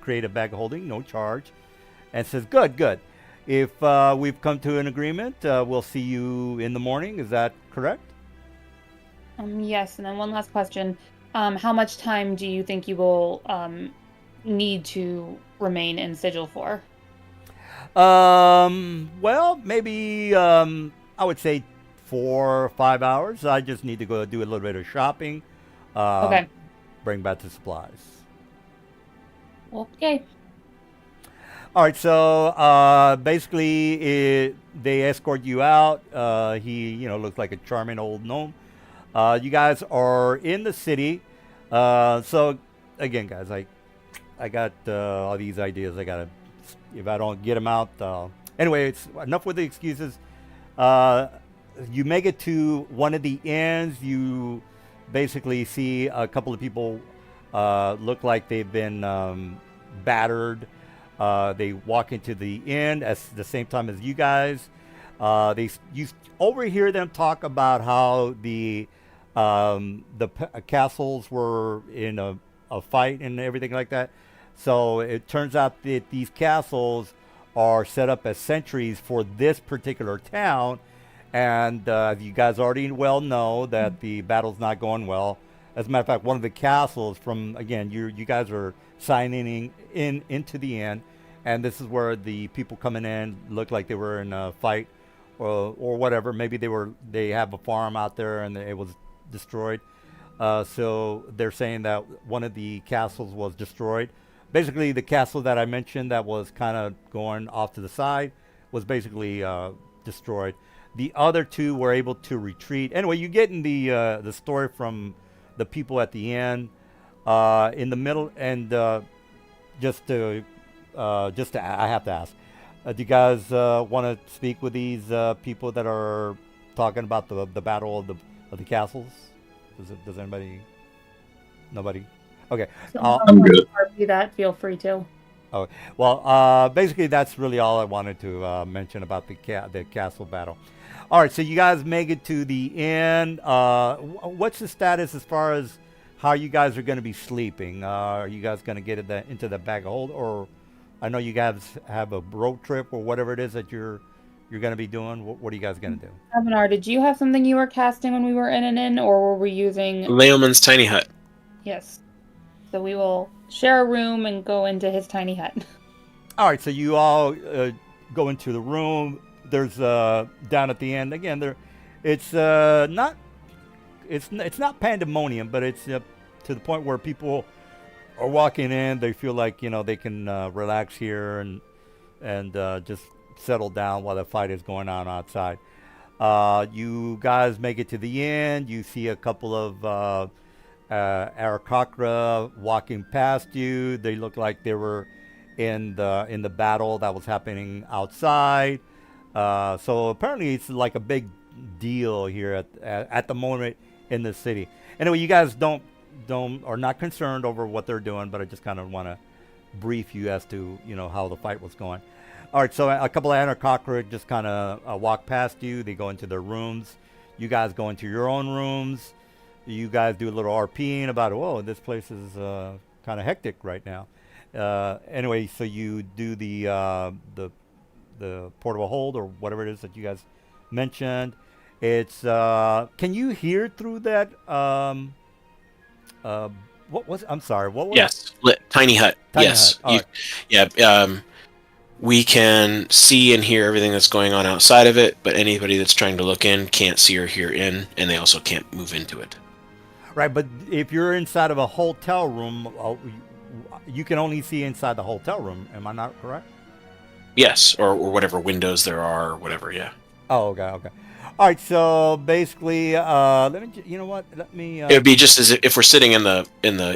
create a bag of holding, no charge, and says, good. If we've come to an agreement, we'll see you in the morning. Is that correct? Yes, and then one last question. How much time do you think you will need to remain in Sigil for? Well, maybe I would say 4 or 5 hours. I just need to go do a little bit of shopping. Okay. Bring back the supplies. Okay. All right, so basically, they escort you out. He, looks like a charming old gnome. You guys are in the city. So again, guys, I got all these ideas. If I don't get them out. Anyway, it's enough with the excuses. You make it to one of the inns. You basically see a couple of people look like they've been battered. They walk into the inn at the same time as you guys. You overhear them talk about how the castles were in a fight and everything like that. So it turns out that these castles are set up as sentries for this particular town, and you guys already well know that the battle's not going well. As a matter of fact, one of the castles from, again, you guys are signing into the inn, and this is where the people coming in look like they were in a fight or whatever. Maybe they have a farm out there and it was destroyed. So they're saying that one of the castles was destroyed. Basically, the castle that I mentioned that was kind of going off to the side was basically destroyed. The other two were able to retreat. Anyway, you get in the story from the people at the end, in the middle, and just to I have to ask, do you guys want to speak with these people that are talking about the battle of the castles? Does anybody? Nobody. Okay. So I'm good. do that. Feel free to. Oh, well, basically that's really all I wanted to mention about the castle battle. All right, so you guys make it to the inn. What's the status as far as how you guys are going to be sleeping? Are you guys going to get into the bag of hold, or I know you guys have a road trip or whatever it is that you're going to be doing. What are you guys going to do? Avanar, did you have something you were casting when we were in an inn, or were we using? Leoman's tiny hut. Yes. So we will share a room and go into his tiny hut. All right, so you all go into the room. There's down at the end again. It's not pandemonium, but it's to the point where people are walking in. They feel like they can relax here and just settle down while the fight is going on outside. You guys make it to the end. You see a couple of Arakakra walking past you. They look like they were in the battle that was happening outside. So apparently it's like a big deal here at the moment in the city. Anyway, you guys are not concerned over what they're doing, but I just kind of want to brief you as to how the fight was going. All right, so a couple of Arakakra just kind of walk past you. They go into their rooms. You guys go into your own rooms. You guys do a little RPing about, whoa, this place is kind of hectic right now. Anyway, so you do the portable hold or whatever it is that you guys mentioned, It's can you hear through that? What was? I'm sorry. What was? Yes, tiny hut. Tiny Yes, hut. All right. yeah. We can see and hear everything that's going on outside of it, but anybody that's trying to look in can't see or hear in, and they also can't move into it. Right, but if you're inside of a hotel room, you can only see inside the hotel room. Am I not correct? Yes, or whatever windows there are, or whatever. Yeah. Oh, okay, okay. All right, so basically, let me. You know what? Let me. It would be just as if we're sitting in the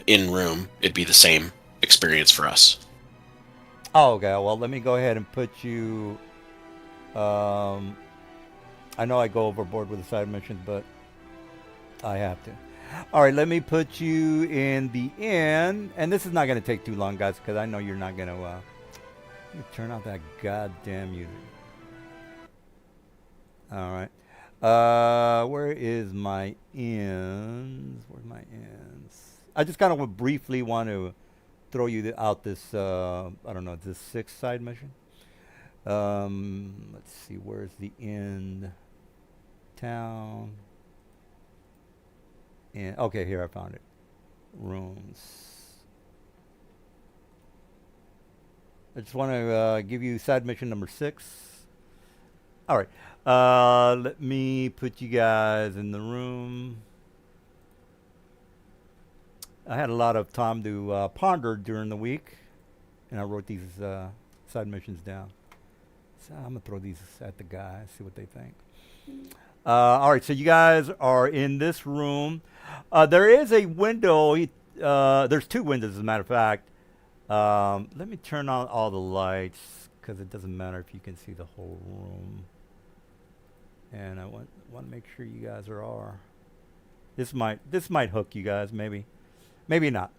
in room. It'd be the same experience for us. Oh, okay. Well, let me go ahead and put you. I know I go overboard with the side missions, but I have to. All right, let me put you in the inn, and this is not going to take too long, guys, because I know you're not going to. Let me turn off that goddamn music. All right. Where is my inns? Where's my inns? I just kind of briefly want to throw you out this. I don't know, this 6th side mission. Let's see. Where's the inn? Town. And okay, here I found it. Rooms. I just want to give you side mission number 6. All right. Let me put you guys in the room. I had a lot of time to ponder during the week, and I wrote these side missions down. So I'm gonna throw these at the guys, see what they think. All right, so you guys are in this room. There is a window. There's 2 windows, as a matter of fact. Let me turn on all the lights because it doesn't matter if you can see the whole room. And I want to make sure you guys are. This might hook you guys, maybe not.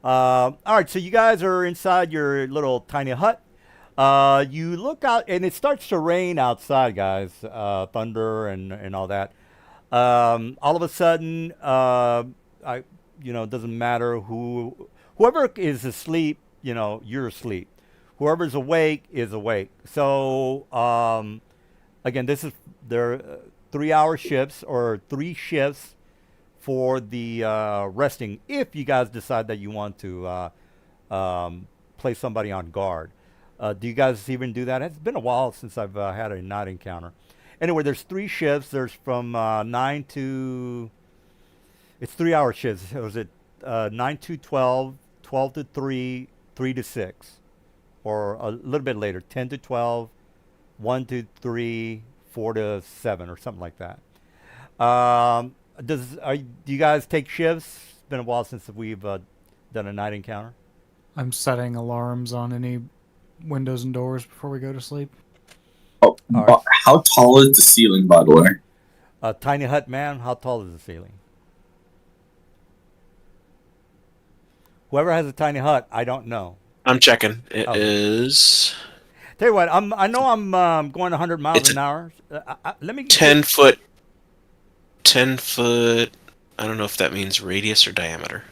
All right, so you guys are inside your little tiny hut. You look out, and it starts to rain outside, guys. Thunder and all that. All of a sudden, it doesn't matter whoever is asleep. You're asleep. Whoever's awake is awake. So again, this is their 3-hour shifts or 3 shifts for the resting. If you guys decide that you want to place somebody on guard. Do you guys even do that? It's been a while since I've had a night encounter. Anyway, there's 3 shifts. There's from 9 to... It's 3-hour shifts. Was it 9 to 12, 12 to 3, 3 to 6? Or a little bit later, 10 to 12, 1 to 3, 4 to 7, or something like that. Do you guys take shifts? It's been a while since we've done a night encounter. I'm setting alarms on any windows and doors before we go to sleep. Oh, Alright. how tall is the ceiling, by the way? Tiny hut man, how tall is the ceiling? Whoever has a tiny hut, I don't know. I'm checking. It Oh. is Tell you what, I know I'm going 100 miles It's an hour. Let me 10 foot. 10 foot. I don't know if that means radius or diameter.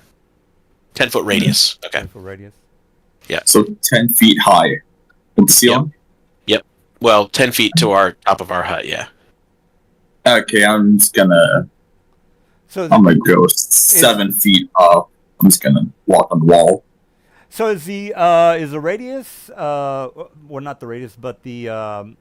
10-foot radius. Okay. for radius. So 10 feet high with the ceiling? Well, 10 feet to our top of our hut. Yeah. Okay, I'm gonna go 7 feet up. I'm just gonna walk on the wall. So is the radius? Well, not the radius, but the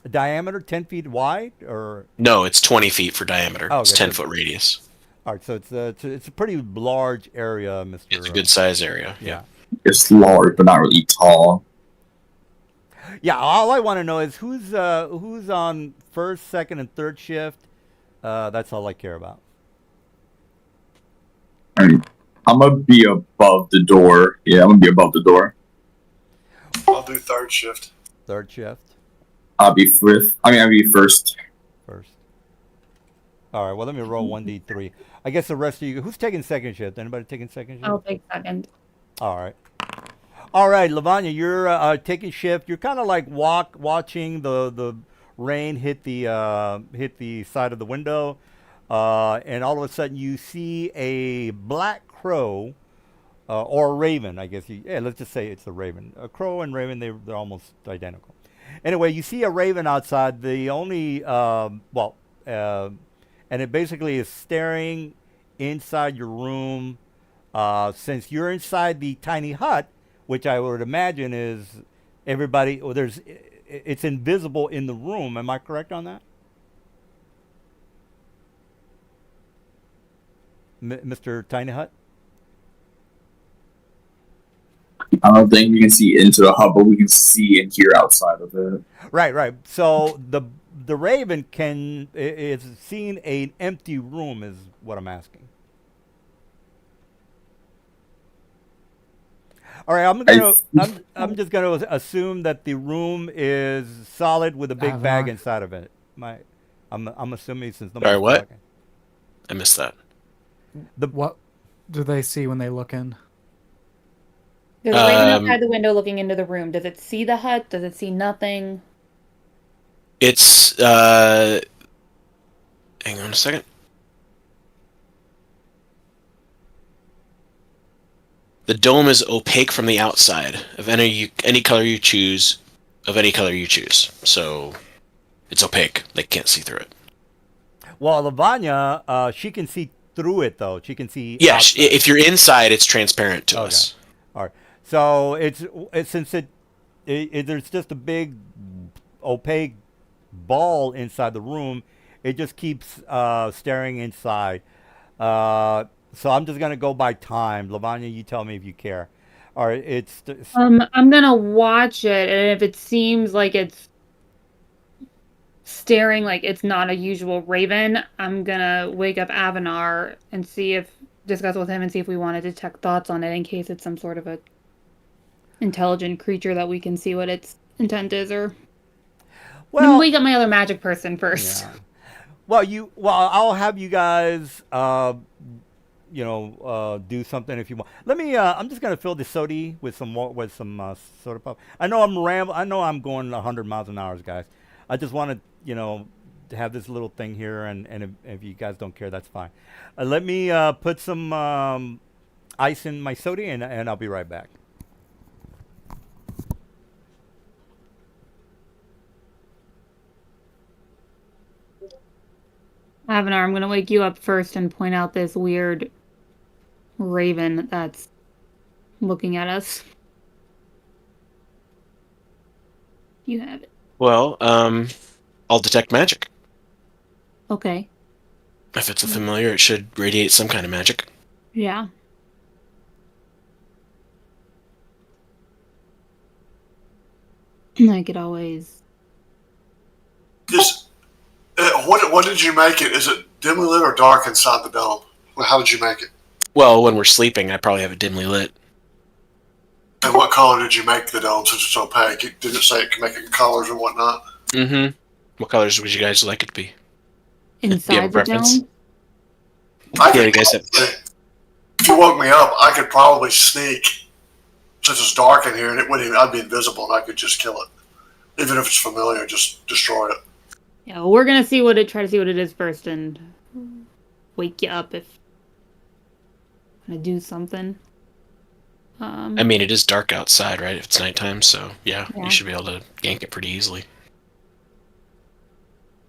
diameter 10 feet wide, or? No, it's 20 feet for diameter. Oh, It's okay. 10-foot radius. All right, so it's a pretty large area, Mr. It's a good size area. Yeah. It's large, but not really tall. Yeah, all I want to know is who's on first, second, and third shift. That's all I care about. I mean, I'm gonna be above the door. Yeah, I'm gonna be above the door. I'll do 3rd shift. Third shift, I'll be fifth. I'll be first. first. All right. Well, let me roll 1d3. I guess the rest of you. Who's taking second shift? Anybody taking second shift? I'll take second. All right. All right, Lavanya, you're taking shift. You're kind of like watching the rain hit the side of the window, and all of a sudden you see a black crow or a raven. I guess let's just say it's a raven. A crow and raven, they're almost identical. Anyway, you see a raven outside. The only and it basically is staring inside your room. Since you're inside the tiny hut, which I would imagine is everybody, or it's invisible in the room. Am I correct on that, Mr. Tiny Hut? I don't think we can see into the hub, but we can see and hear outside of it. Right, right. So the Raven is seeing an empty room, is what I'm asking. All right, I'm just gonna assume that the room is solid with a big bag Avanar. inside of it. I'm assuming since Sorry, nobody's what? talking. I missed that. What do they see when they look in? There's a raven outside the window looking into the room. Does it see the hut? Does it see nothing? It's hang on a second. The dome is opaque from the outside of any color you choose, So it's opaque. They can't see through it. Well, Lavanya, she can see through it though. She can see. Yeah, outside. if you're inside, it's transparent to us. All right. So it's since there's just a big opaque ball inside the room. It just keeps staring inside. So I'm just gonna go by time. Lavanya, you tell me if you care. All right. I'm gonna watch it, and if it seems like it's staring like it's not a usual raven, I'm gonna wake up Avanar and discuss with him and see if we want to detect thoughts on it in case it's some sort of a intelligent creature that we can see what its intent is, or Well, wake up my other magic person first. yeah. Well, I'll have you guys, do something if you want. Let me. I'm just gonna fill the soda with some soda pop. I know I know I'm going 100 miles an hour, guys. I just want to, to have this little thing here, and if you guys don't care, that's fine. Let me put some ice in my soda, and I'll be right back. Avanar, I'm gonna wake you up first and point out this weird raven that's looking at us. You have it. Well, I'll detect magic. Okay. If it's a familiar, it should radiate some kind of magic. Yeah. I could always. What did you make it? Is it dimly lit or dark inside the dome? How did you make it? Well, when we're sleeping, I probably have it dimly lit. And what color did you make the dome since it's opaque? It didn't say it can make it in colors and whatnot. Mm-hmm. What colors would you guys like it to be? Inside the dome? If you woke me up, I could probably sneak, since it's dark in here, and I'd be invisible, and I could just kill it. Even if it's familiar, just destroy it. Yeah, well, we're gonna try to see what it is first, and wake you up if I'm gonna do something. I mean, it is dark outside, right? If it's nighttime, so yeah, you should be able to yank it pretty easily.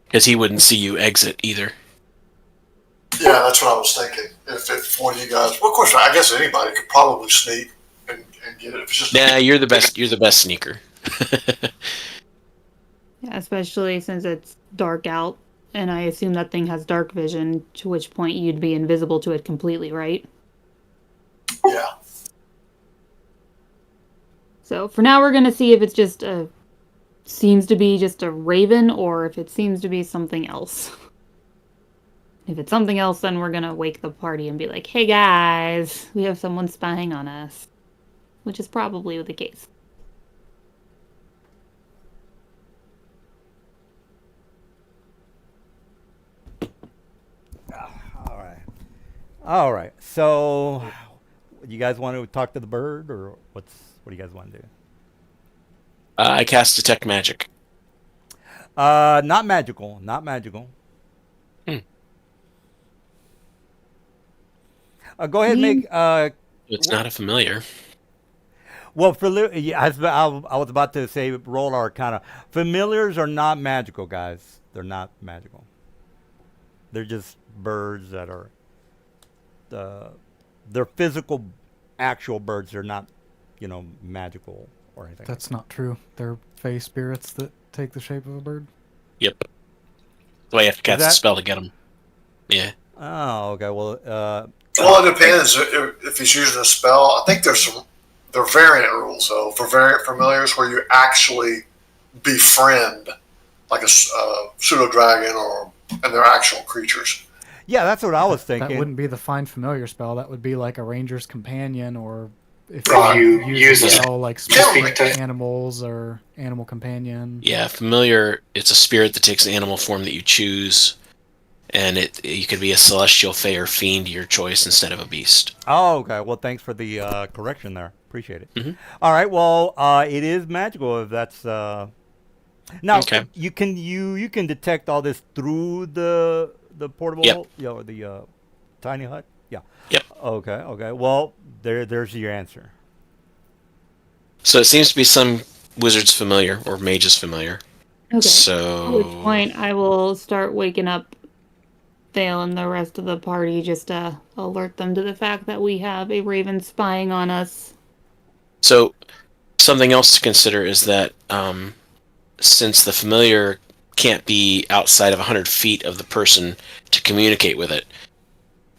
Because he wouldn't see you exit either. Yeah, that's what I was thinking. If one of you guys, well, of course, I guess anybody could probably sneak and get it. If it's just you're the best. You're the best sneaker. Yeah, especially since it's dark out, and I assume that thing has dark vision, to which point you'd be invisible to it completely, right? Yeah. So for now, we're gonna see if it's seems to be just a raven, or if it seems to be something else. If it's something else, then we're gonna wake the party and be like, "Hey guys, we have someone spying on us," which is probably the case. All right. So, you guys want to talk to the bird, or what do you guys want to do? I cast detect magic. Not magical. Not magical. Go ahead and make. It's not a familiar. Well, I was about to say roll Arcana. Familiars are not magical, guys. They're not magical. They're just birds that are they're physical, actual birds. They're not, magical or anything. That's not true. They're fey spirits that take the shape of a bird. Yep. That's why you have to cast a that- spell to get them. Yeah. Oh, okay. Well, Well, it depends if he's using a spell. I think there are variant rules though for variant familiars where you actually befriend like a pseudo dragon and they're actual creatures. yeah, that's what I was thinking. That wouldn't be the find familiar spell. That would be like a ranger's companion, or if Right. you You use a use a- spell like Speak speak to- animals or animal companion. Yeah, familiar. It's a spirit that takes the animal form that you choose, and you could be a celestial, fey, or fiend, your choice, instead of a beast. Oh, okay. Well, thanks for the correction there. Appreciate it. Mhm. All right. Well, it is magical if that's. Now Okay. you can detect all this through the portable, Yep. the tiny hut. Yeah. Yep. Okay. Okay. Well, there's your answer. So it seems to be some wizard's familiar or mage's familiar. Okay. So At which point I will start waking up Thale and the rest of the party just to alert them to the fact that we have a raven spying on us. So something else to consider is that since the familiar can't be outside of 100 feet of the person to communicate with it,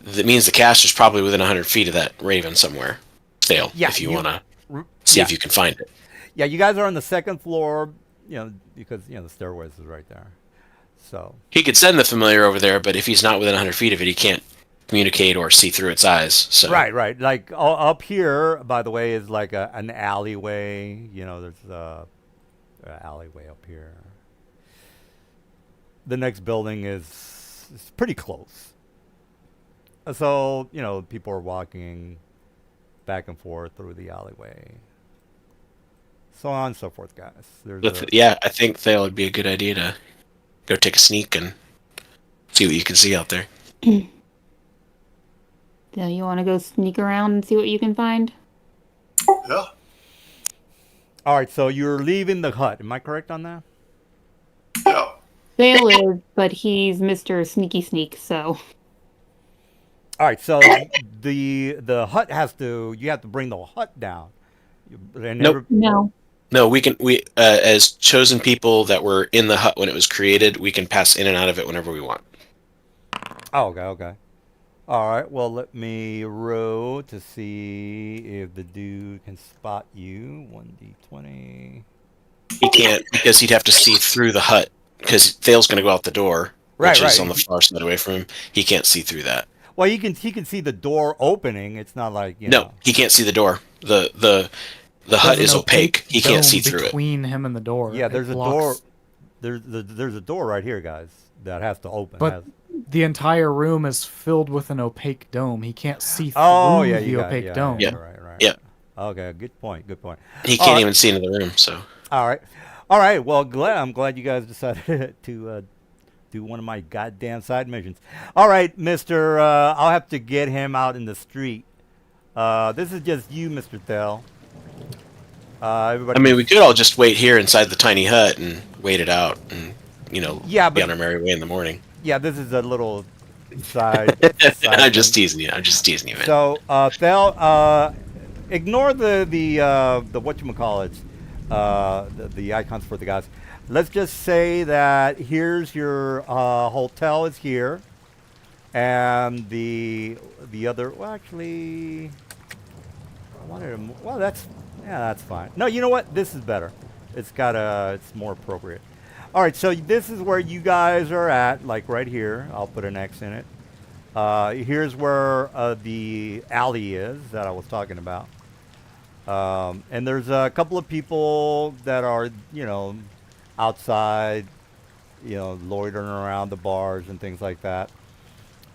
that means the caster's probably within 100 feet of that raven somewhere. Thale, Yeah, if you you- want to see yeah. if you can find it. Yeah, you guys are on the second floor. Because the stairways is right there. So. He could send the familiar over there, but if he's not within 100 feet of it, he can't communicate or see through its eyes. So Right. Like up here, by the way, is like an alleyway. There's an alleyway up here. The next building is pretty close. So, people are walking back and forth through the alleyway. So on and so forth, guys. Yeah, I think Thale would be a good idea to go take a sneak and see what you can see out there. So you want to go sneak around and see what you can find? Yeah. All right, so you're leaving the hut. Am I correct on that? Yeah. Thale is, but he's Mr. Sneaky Sneak, so. All right, so the hut you have to bring the hut down. Nope. No. No, we as chosen people that were in the hut when it was created, we can pass in and out of it whenever we want. Oh, okay. All right, well, let me roll to see if the dude can spot you. 1d20. He can't because he'd have to see through the hut because Thale's going to go out the door, Right, which is right. on the far side away from him. He can't see through that. Well, he can see the door opening. It's not like, No, he can't see the door. The hut There's is an opaque. He can't dome see through it. between him and the door. Yeah, It there's a blocks- door. There's a door right here, guys, that has to open. But the entire room is filled with an opaque dome. He can't see through yeah, the you got it. opaque Yeah, dome. Yeah. Right. Yeah. Okay, good point. He All can't right. even see into the room. So All right. Well, I'm glad you guys decided to do one of my goddamn side missions. All right, Mister. I'll have to get him out in the street. This is just you, Mr. Thel. Everybody. I mean, we could all just wait here inside the tiny hut and wait it out, and Yeah, be but- on our merry way in the morning. Yeah, this is a little side. I'm just thing. teasing you. I'm just teasing you, man. So, Thel, ignore the whatchamacallits, the icons for the gods. Let's just say that here's your hotel is here, and the other. Well, actually, I wanted to. Well, that's fine. No, you know what? This is better. It's more appropriate. All right, so this is where you guys are at, like right here. I'll put an X in it. Here's where the alley is that I was talking about. And there's a couple of people that are, outside, loitering around the bars and things like that.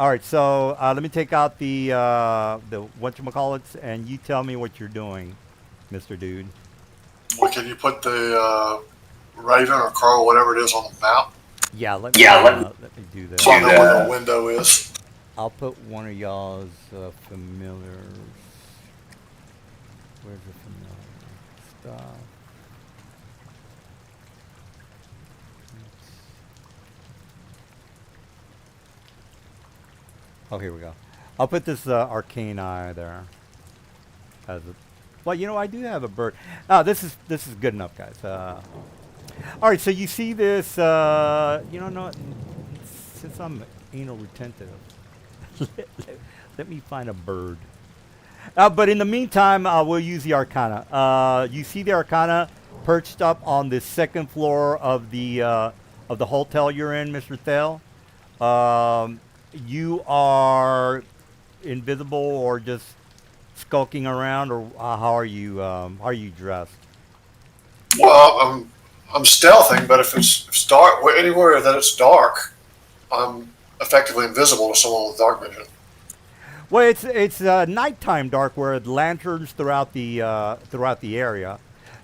All right, so let me take out the whatchamacallits, and you tell me what you're doing, Mr. Dude. Well, can you put the raven or crow, whatever it is, on the map? Yeah, let me do that. So I know where the window is. I'll put one of y'all's familiars. Where's the familiar stuff? Oh, here we go. I'll put this arcane eye there. As a, well, you know, I do have a bird. This is good enough, guys. All right, so you see this. You know, no, since I'm anal retentive, let me find a bird. But in the meantime, we'll use the Arcana. You see the Arcana perched up on the second floor of the hotel you're in, Mr. Thale. You are invisible or just skulking around, or how are you dressed? Well, I'm stealthing, but if it's dark, anywhere that it's dark, I'm effectively invisible to someone with dark vision. Well, it's nighttime dark where lanterns throughout the area.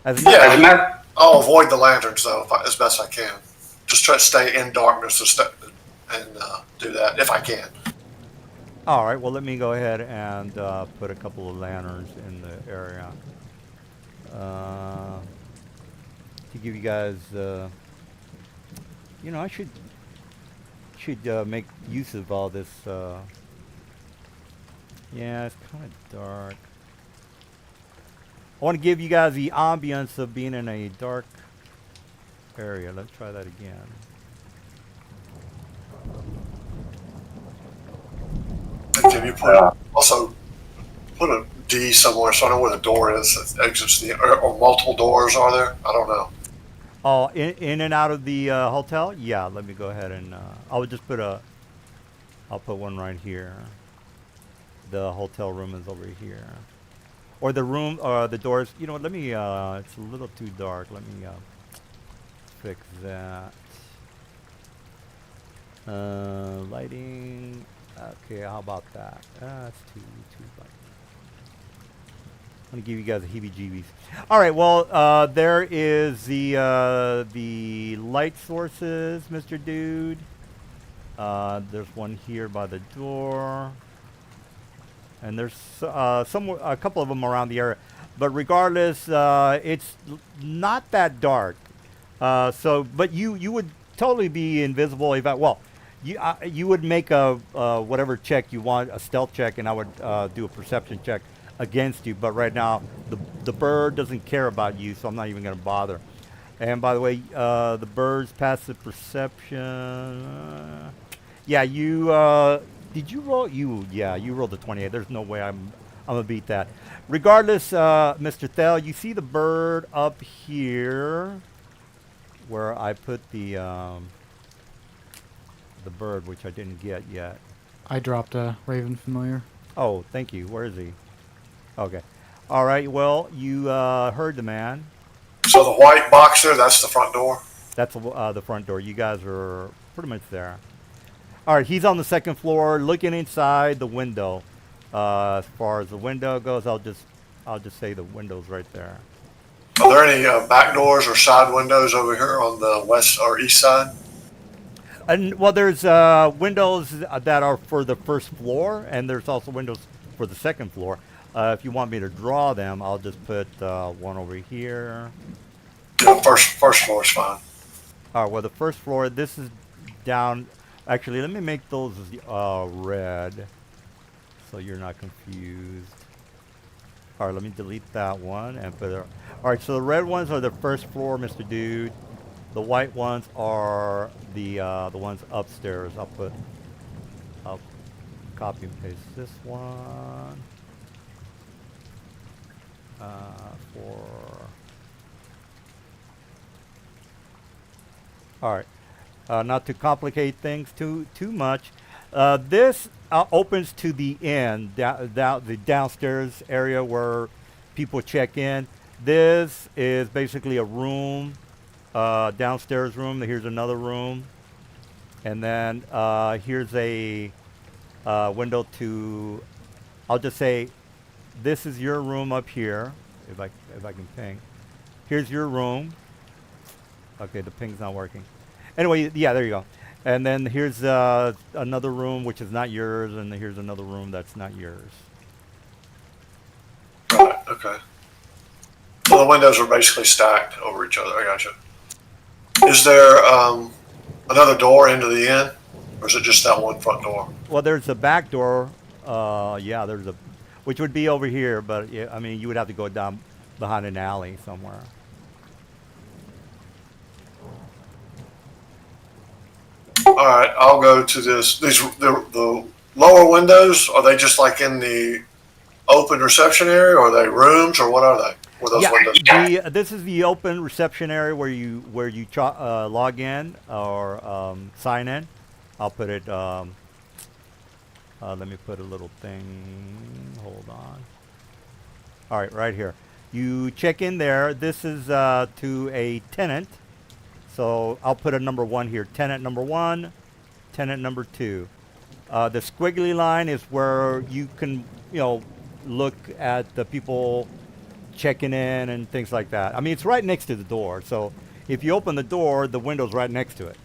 Yeah, I'll avoid the lanterns though as best I can. Just try to stay in darkness and do that if I can. All right. Well, let me go ahead and put a couple of lanterns in the area to give you guys. You know, I should make use of all this. Yeah, it's kind of dark. I want to give you guys the ambience of being in a dark area. Let's try that again. Can you also put a D somewhere so I know where the door is that exits the, or multiple doors are there? I don't know. Oh, in and out of the hotel? Yeah, let me go ahead and I'll put one right here. The hotel room is over here. Or the room, the doors, you know what, let me, it's a little too dark. Let me fix that. Lighting, okay, how about that? That's too bright. I'm gonna give you guys the heebie-jeebies. All right, well, there is the light sources, Mr. Dude. There's one here by the door, and there's a couple of them around the area. But regardless, it's not that dark. But you would totally be invisible if you would make a whatever check you want, a stealth check, and I would do a perception check against you. But right now, the bird doesn't care about you, so I'm not even going to bother. And by the way, the bird's passive perception. Yeah, you did you roll? You rolled a 28. There's no way I'm gonna beat that. Regardless, Mr. Thel, you see the bird up here, where I put the bird, which I didn't get yet. I dropped a Raven Familiar. Oh, thank you. Where is he? Okay. All right. Well, you heard the man. So the white box there, that's the front door? That's the front door. You guys are pretty much there. All right. He's on the second floor, looking inside the window. As far as the window goes, I'll just say the window's right there. Are there any back doors or side windows over here on the west or east side? And well, there's windows that are for the first floor, and there's also windows for the second floor. If you want me to draw them, I'll just put one over here. Yeah, first floor is fine. All right. Well, the first floor. This is down. Actually, let me make those red, so you're not confused. All right. Let me delete that one and put it. All right. So the red ones are the first floor, Mr. Dude. The white ones are the ones upstairs. I'll copy and paste this one. All right. Not to complicate things too much. This opens to the inn, the downstairs area where people check in. This is basically a room. Downstairs room. Here's another room, and then here's a window to. I'll just say, this is your room up here. If I can ping. Here's your room. Okay, the ping's not working. Anyway, yeah, there you go. And then here's another room which is not yours, and here's another room that's not yours. Right. Okay. So the windows are basically stacked over each other. I gotcha. Is there another door into the inn? or is it just that one front door? Well, there's a back door. Yeah, there's a, which would be over here, but yeah, I mean, you would have to go down behind an alley somewhere. All right, I'll go to this. The lower windows, are they just like in the open reception area, or are they rooms, or what are they? Where those windows? This is the open reception area where you log in or sign in. I'll put it. Let me put a little thing. Hold on. All right, right here. You check in there. This is to a tenant. So I'll put a number 1 here. Tenant number 1, tenant number 2. The squiggly line is where you can, look at the people checking in and things like that. I mean, it's right next to the door. So if you open the door, the window's right next to it.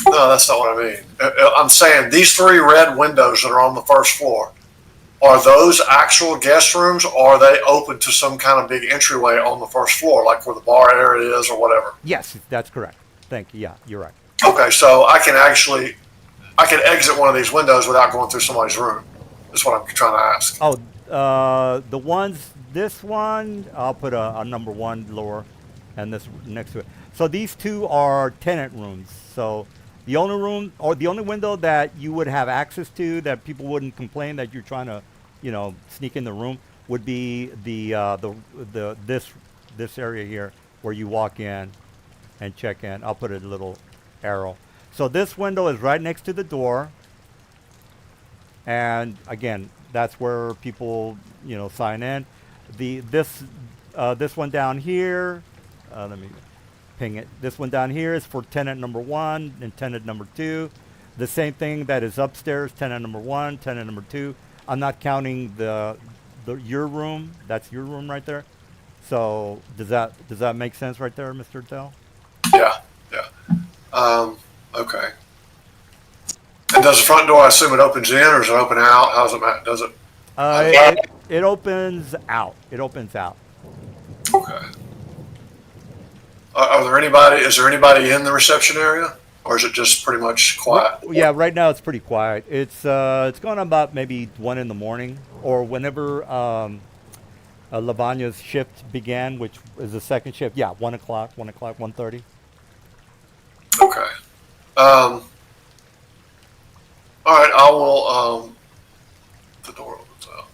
No, that's not what I mean. I'm saying these 3 red windows that are on the first floor, are those actual guest rooms, or are they open to some kind of big entryway on the first floor, like where the bar area is or whatever? Yes, that's correct. Thank you. Yeah, you're right. Okay, so I can exit one of these windows without going through somebody's room. That's what I'm trying to ask. Oh, this one, I'll put a number 1 lower and this next to it. So these 2 are tenant rooms. So the only room or the only window that you would have access to that people wouldn't complain that you're trying to, sneak in the room would be this area here where you walk in and check in. I'll put a little arrow. So this window is right next to the door. And again, that's where people, sign in. This one down here, let me ping it. This one down here is for tenant number 1 and tenant number 2. The same thing that is upstairs, tenant number 1, tenant number 2. I'm not counting your room. That's your room right there. So does that make sense right there, Mr. Tell? Yeah. Okay. And does the front door, I assume it opens in, or does it open out? How's it? Does it? It opens out. It opens out. Okay. Is there anybody in the reception area, or is it just pretty much quiet? Yeah, right now it's pretty quiet. It's going on about maybe 1 in the morning, or whenever Lavagna's shift began, which is the second shift. Yeah, 1 o'clock, 1:30. Okay. All right, I will. The door opens up.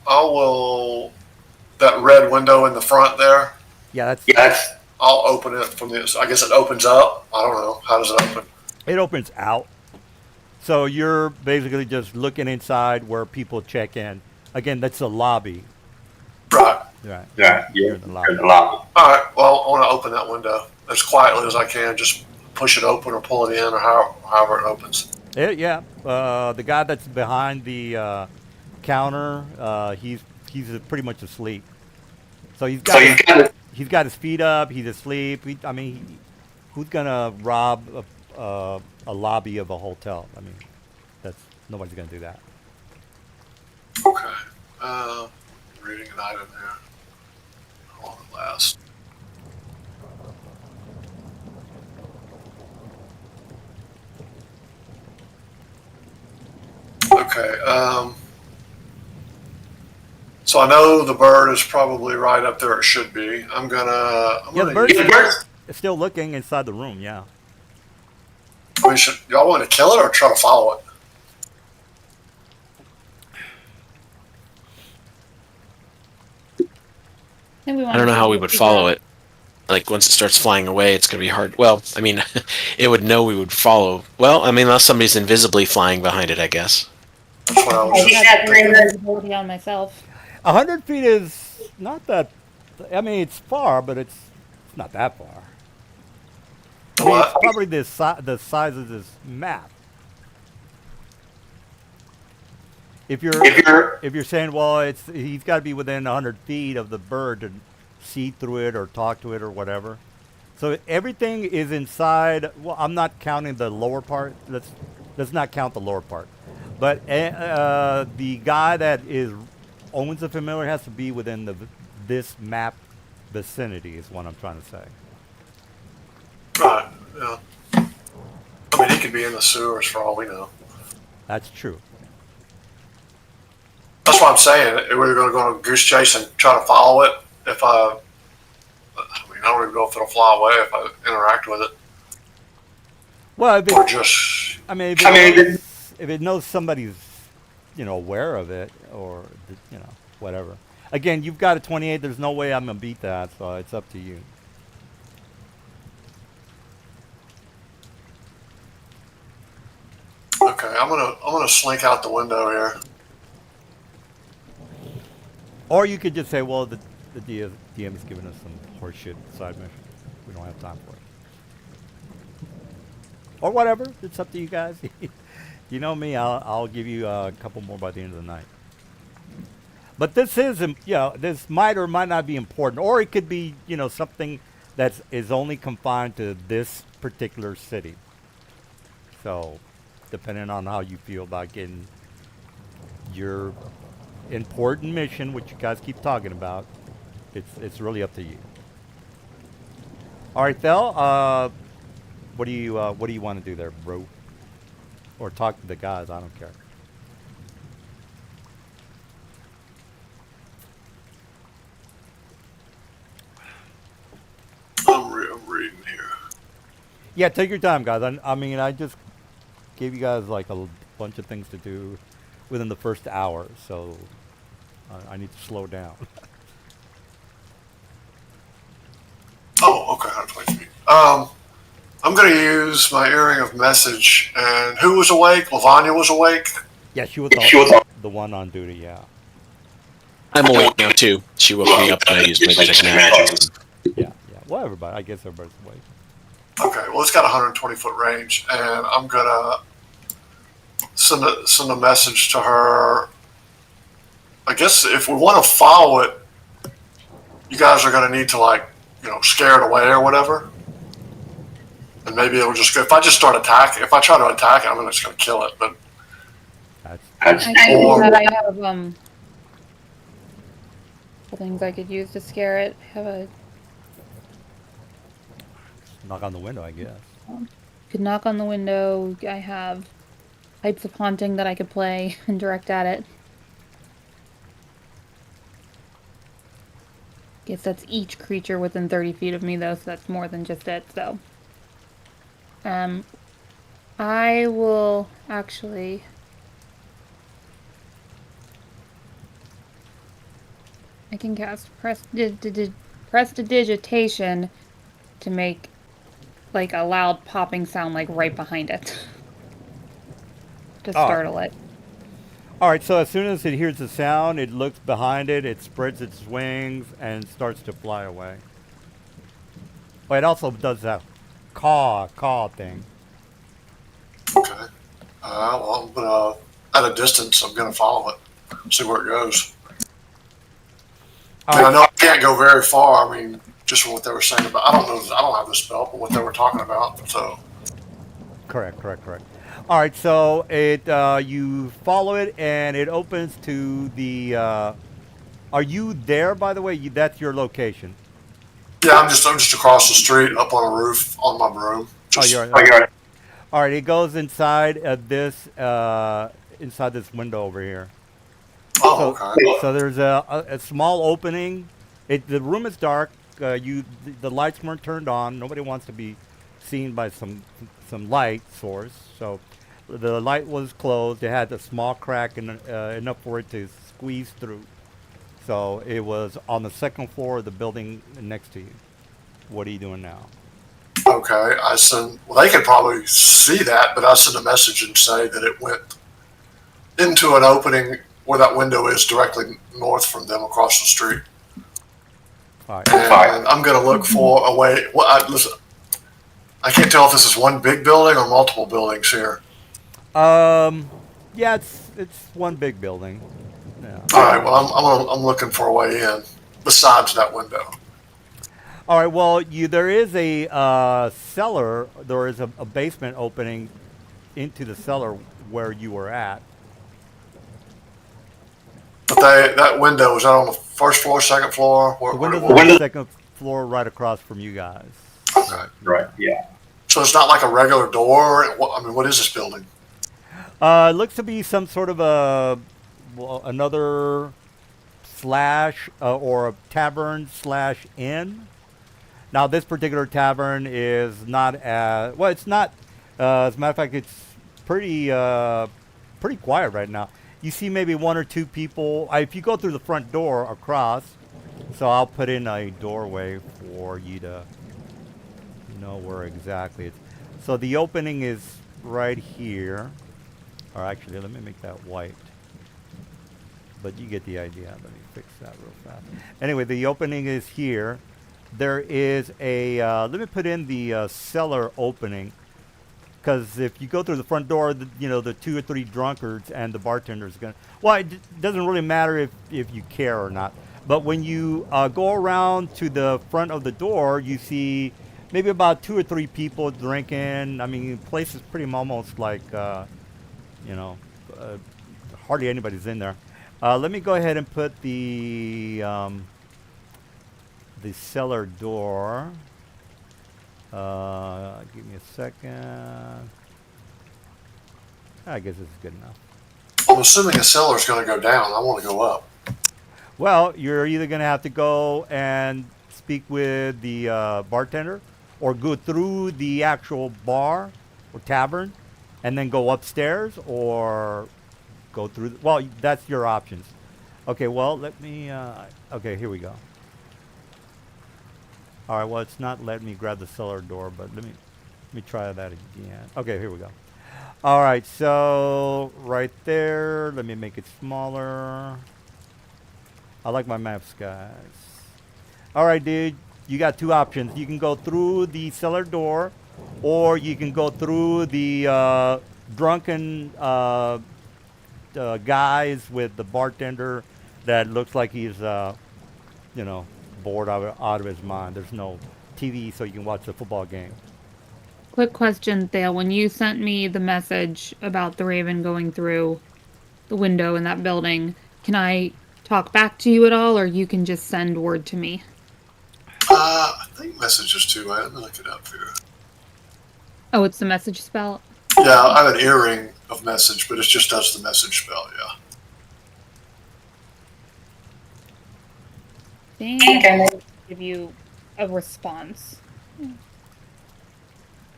That red window in the front there. Yeah, that's. I'll open it from this. I guess it opens up. I don't know. How does it open? It opens out. So you're basically just looking inside where people check in. Again, that's the lobby. Right. Right. Yeah, You're in the lobby. All right. Well, I want to open that window as quietly as I can. Just push it open or pull it in, or however it opens. Yeah. The guy that's behind the counter, he's pretty much asleep. So he's got his feet up. He's asleep. Who's gonna rob a lobby of a hotel? I mean, nobody's gonna do that. Okay. Reading an item there. How long it lasts? Okay. So I know the bird is probably right up there. It should be. The bird's still looking inside the room. Yeah. Y'all want to kill it or try to follow it? I don't know how we would follow it. Like, once it starts flying away, it's going to be hard. Well, I mean, it would know we would follow. Well, I mean, unless somebody's invisibly flying behind it, I guess. That's what I was I have great visibility on myself. 100 feet is not that. I mean, it's far, but it's not that far. I mean, it's probably the size of this map. If you're saying, well, he's got to be within 100 feet of the bird to see through it or talk to it or whatever. So everything is inside. Well, I'm not counting the lower part. Let's not count the lower part. But the guy that owns the familiar has to be within this map vicinity is what I'm trying to say. Right. Yeah. I mean, he could be in the sewers for all we know. That's true. That's what I'm saying. We're going to go on a goose chase and try to follow it. I don't even know if it'll fly away if I interact with it. Well, if Or it, just, I mean, if it knows somebody's, aware of it, or whatever. Again, you've got a 28. There's no way I'm gonna beat that, so it's up to you. okay, I'm gonna slink out the window here. Or you could just say, well, the DM is giving us some horseshit side mission. We don't have time for it. Or whatever. It's up to you guys. You know me. I'll give you a couple more by the end of the night. But this is, this might or might not be important, or it could be, something that is only confined to this particular city. So, depending on how you feel about getting your important mission, which you guys keep talking about, it's really up to you. All right, Thel. What do you want to do there, bro? Or talk to the guys? I don't care. I'm reading here. Yeah, take your time, guys. I mean, I just gave you guys like a bunch of things to do within the first hour, so I need to slow down. Oh, okay, 120 feet. I'm going to use my earring of message. And who was awake? Lavanya was awake. Yeah, she was the one on duty. Yeah. I'm awake now too. She woke me up and I used my detect magic. Yeah. Well, everybody. I guess everybody's awake. Okay, well, it's got 120 foot range, and I'm going to send a message to her. I guess if we want to follow it, you guys are going to need to, scare it away or whatever. And maybe it'll just go. If I just start attacking, if I try to attack it, I'm just going to kill it. But I have things I could use to scare it. Have a knock on the window, I guess. Could knock on the window. I have types of haunting that I could play and direct at it. Guess that's each creature within 30 feet of me, though, so that's more than just it. So, I will actually. I can cast prestidigitation to make like a loud popping sound like right behind it to startle it. All right, so as soon as it hears the sound, it looks behind it, it spreads its wings, and starts to fly away. But it also does that caw thing. okay. Well, I'm gonna at a distance. I'm gonna follow it, see where it goes. I know I can't go very far. I mean, just from what they were saying about. I don't know. I don't have the spell, but what they were talking about. So. Correct. All right, so it you follow it, and it opens to the. Are you there, by the way? That's your location. Yeah, I'm just across the street, up on a roof, on my broom. You're right. All right, it goes inside this window over here. Oh, okay. So there's a small opening. The room is dark. The lights weren't turned on. Nobody wants to be seen by some light source. So the light was closed. It had a small crack enough for it to squeeze through. So it was on the second floor of the building next to you. What are you doing now? Okay, they could probably see that, but I send a message and say that it went into an opening where that window is directly north from them across the street. All right. And I'm going to look for a way. Listen, I can't tell if this is one big building or multiple buildings here. Yeah, it's one big building. Yeah. All right. Well, I'm looking for a way in besides that window. All right. Well, there is a cellar. There is a basement opening into the cellar where you were at. But that window is that on the first floor, second floor? The window's on the second floor, right across from you guys. Okay. Right. Yeah. So it's not like a regular door. I mean, what is this building? It looks to be some sort of another slash or a tavern slash inn. Now, this particular tavern is not as well. It's not. As a matter of fact, it's pretty quiet right now. You see maybe one or two people. If you go through the front door across, so I'll put in a doorway for you to know where exactly it's. So the opening is right here. Or actually, let me make that white. But you get the idea. Let me fix that real fast. Anyway, the opening is here. There is a, let me put in the cellar opening. Because if you go through the front door, the 2 or 3 drunkards and the bartender's going to, well, it doesn't really matter if you care or not. But when you go around to the front of the door, you see maybe about 2 or 3 people drinking. I mean, the place is pretty almost like, hardly anybody's in there. Let me go ahead and put the cellar door. Give me a second. I guess this is good enough. I'm assuming a cellar's going to go down. I want to go up. Well, you're either going to have to go and speak with the bartender or go through the actual bar or tavern and then go upstairs or go through. Well, that's your options. Okay, well, let me. Okay, here we go. All right, well, it's not letting me grab the cellar door, but let me try that again. Okay, here we go. All right, so right there, let me make it smaller. I like my maps, guys. All right, dude, you got 2 options. You can go through the cellar door, or you can go through the drunken guys with the bartender that looks like he's, bored out of his mind. There's no TV, so you can watch the football game. Quick question, Thale. When you sent me the message about the Raven going through the window in that building, can I talk back to you at all, or you can just send word to me? I think message is 2 way. Let me look it up here. Oh, it's the message spell? Yeah, I have an earring of message, but it just does the message spell, yeah. I think I will give you a response.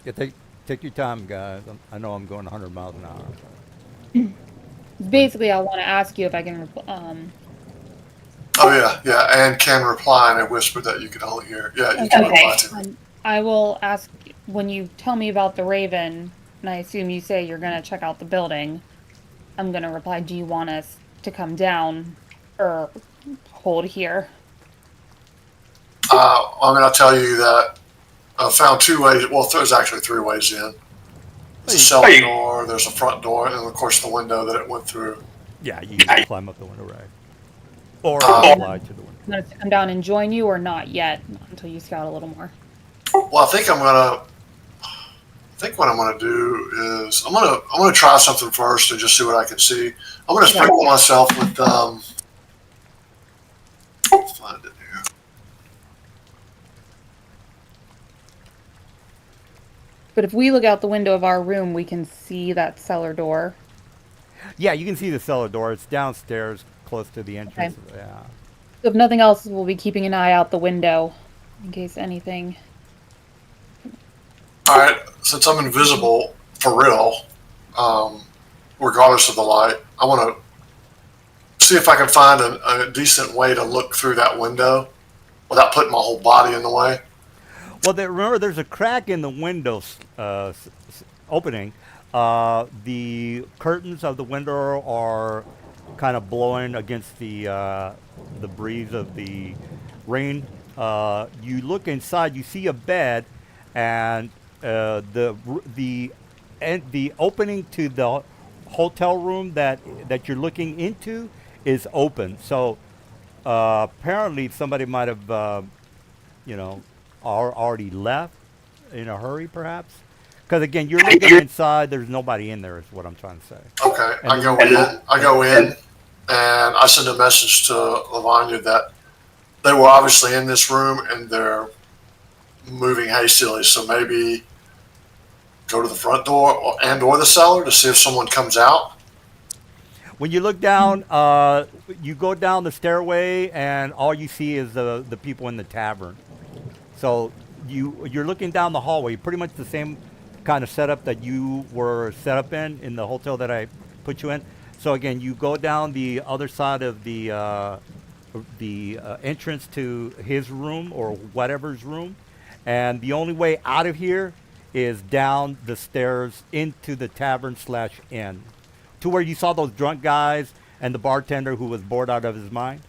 Yeah, take your time, guys. I know I'm going 100 miles an hour. Basically, I want to ask you if I can. Oh, yeah, and can reply in a whisper that you can only hear. Yeah, you can reply to me. I will ask when you tell me about the Raven, and I assume you say you're going to check out the building. I'm going to reply, do you want us to come down or hold here? I'll tell you that I found 2 ways. Well, there's actually 3 ways in. There's a cellar door, there's a front door, and of course the window that it went through. Yeah, you can climb up the window, right? Or fly to the window. You want us to come down and join you, or not yet, not until you scout a little more? Well, I think what I'm gonna do is I'm gonna try something first and just see what I can see. I'm gonna sprinkle myself with find it here. But if we look out the window of our room, we can see that cellar door. Yeah, you can see the cellar door. It's downstairs, close to the entrance. Okay. Yeah. So if nothing else, we'll be keeping an eye out the window in case anything. All right, since I'm invisible for real, regardless of the light, I want to see if I can find a decent way to look through that window without putting my whole body in the way. Well, remember, there's a crack in the window opening. The curtains of the window are kind of blowing against the breeze of the rain. You look inside, you see a bed, and the opening to the hotel room that you're looking into is open. So apparently somebody might have already left in a hurry, perhaps. Because again, you're looking inside. There's nobody in there. Is what I'm trying to say. Okay, I go in, and I send a message to Lavanya that they were obviously in this room and they're moving hastily. So maybe go to the front door or the cellar to see if someone comes out? When you look down, you go down the stairway, and all you see is the people in the tavern. So you're looking down the hallway, pretty much the same kind of setup that you were set up in the hotel that I put you in. So again, you go down the other side of the entrance to his room or whatever's room, and the only way out of here is down the stairs into the tavern slash inn, to where you saw those drunk guys and the bartender who was bored out of his mind.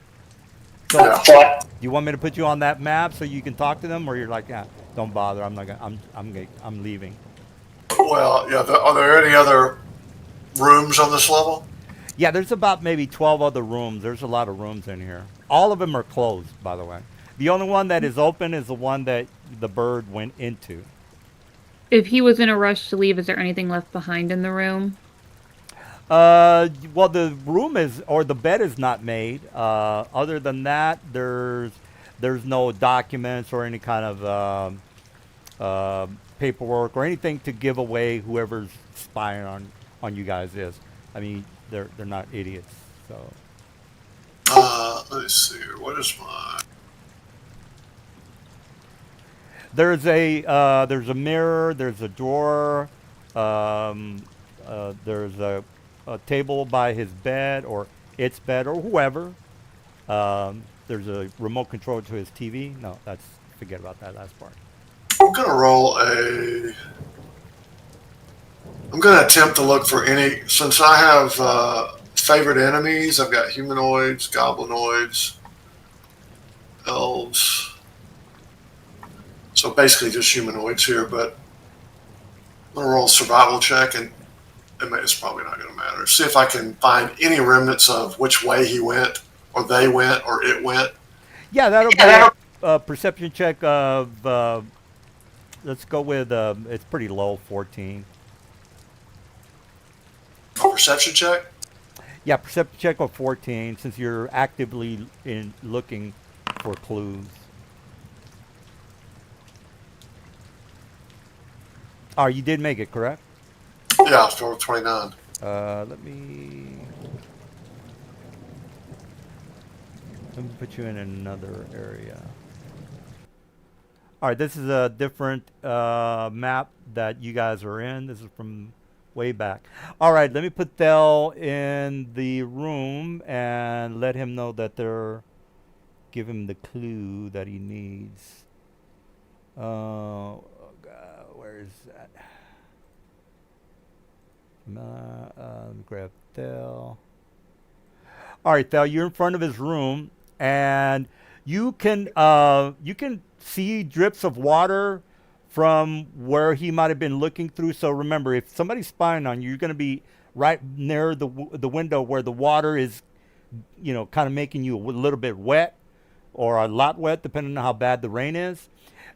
So, Yeah. do you want me to put you on that map so you can talk to them, or you're like, yeah, don't bother, I'm not gonna, I'm leaving. Well, yeah. Are there any other rooms on this level? Yeah, there's about maybe 12 other rooms. There's a lot of rooms in here. All of them are closed, by the way. The only one that is open is the one that the bird went into. If he was in a rush to leave, is there anything left behind in the room? Well, the room is, or the bed is not made. Other than that, there's no documents or any kind of paperwork or anything to give away whoever's spying on you guys is. I mean, they're not idiots. So Let's see here. What is my? there's a mirror, there's a drawer, there's a table by his bed or its bed or whoever. There's a remote control to his TV. No, forget about that last part. I'm gonna roll a. I'm gonna attempt to look for any. Since I have favorite enemies, I've got humanoids, goblinoids, elves. So basically just humanoids here, but I'm gonna roll a survival check, and it's probably not gonna matter. See if I can find any remnants of which way he went, or they went, or it went. Yeah, that'll be a perception check of. Let's go with it's pretty low, 14. A perception check. Yeah, perception check of 14, since you're actively looking for clues. Oh, you did make it, correct? Yeah, I rolled 29. Let me put you in another area. All right, this is a different map that you guys are in. This is from way back. All right, let me put Thel in the room and let him know that give him the clue that he needs. Oh, God, where is that? Let me grab Thel. All right, Thel, you're in front of his room, and you can see drips of water from where he might have been looking through. So remember, if somebody's spying on you, you're going to be right near the window where the water is, kind of making you a little bit wet or a lot wet, depending on how bad the rain is.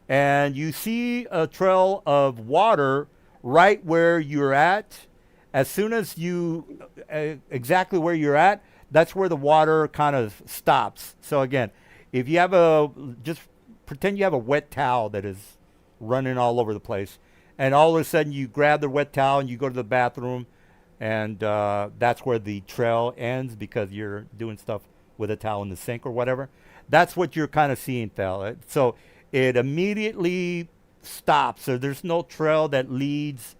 And you see a trail of water right where you're at. As soon as you, exactly where you're at, that's where the water kind of stops. So again, if you have just pretend you have a wet towel that is running all over the place, and all of a sudden you grab the wet towel and you go to the bathroom, and that's where the trail ends because you're doing stuff with a towel in the sink or whatever. That's what you're kind of seeing, Thel. So it immediately stops. So there's no trail that leads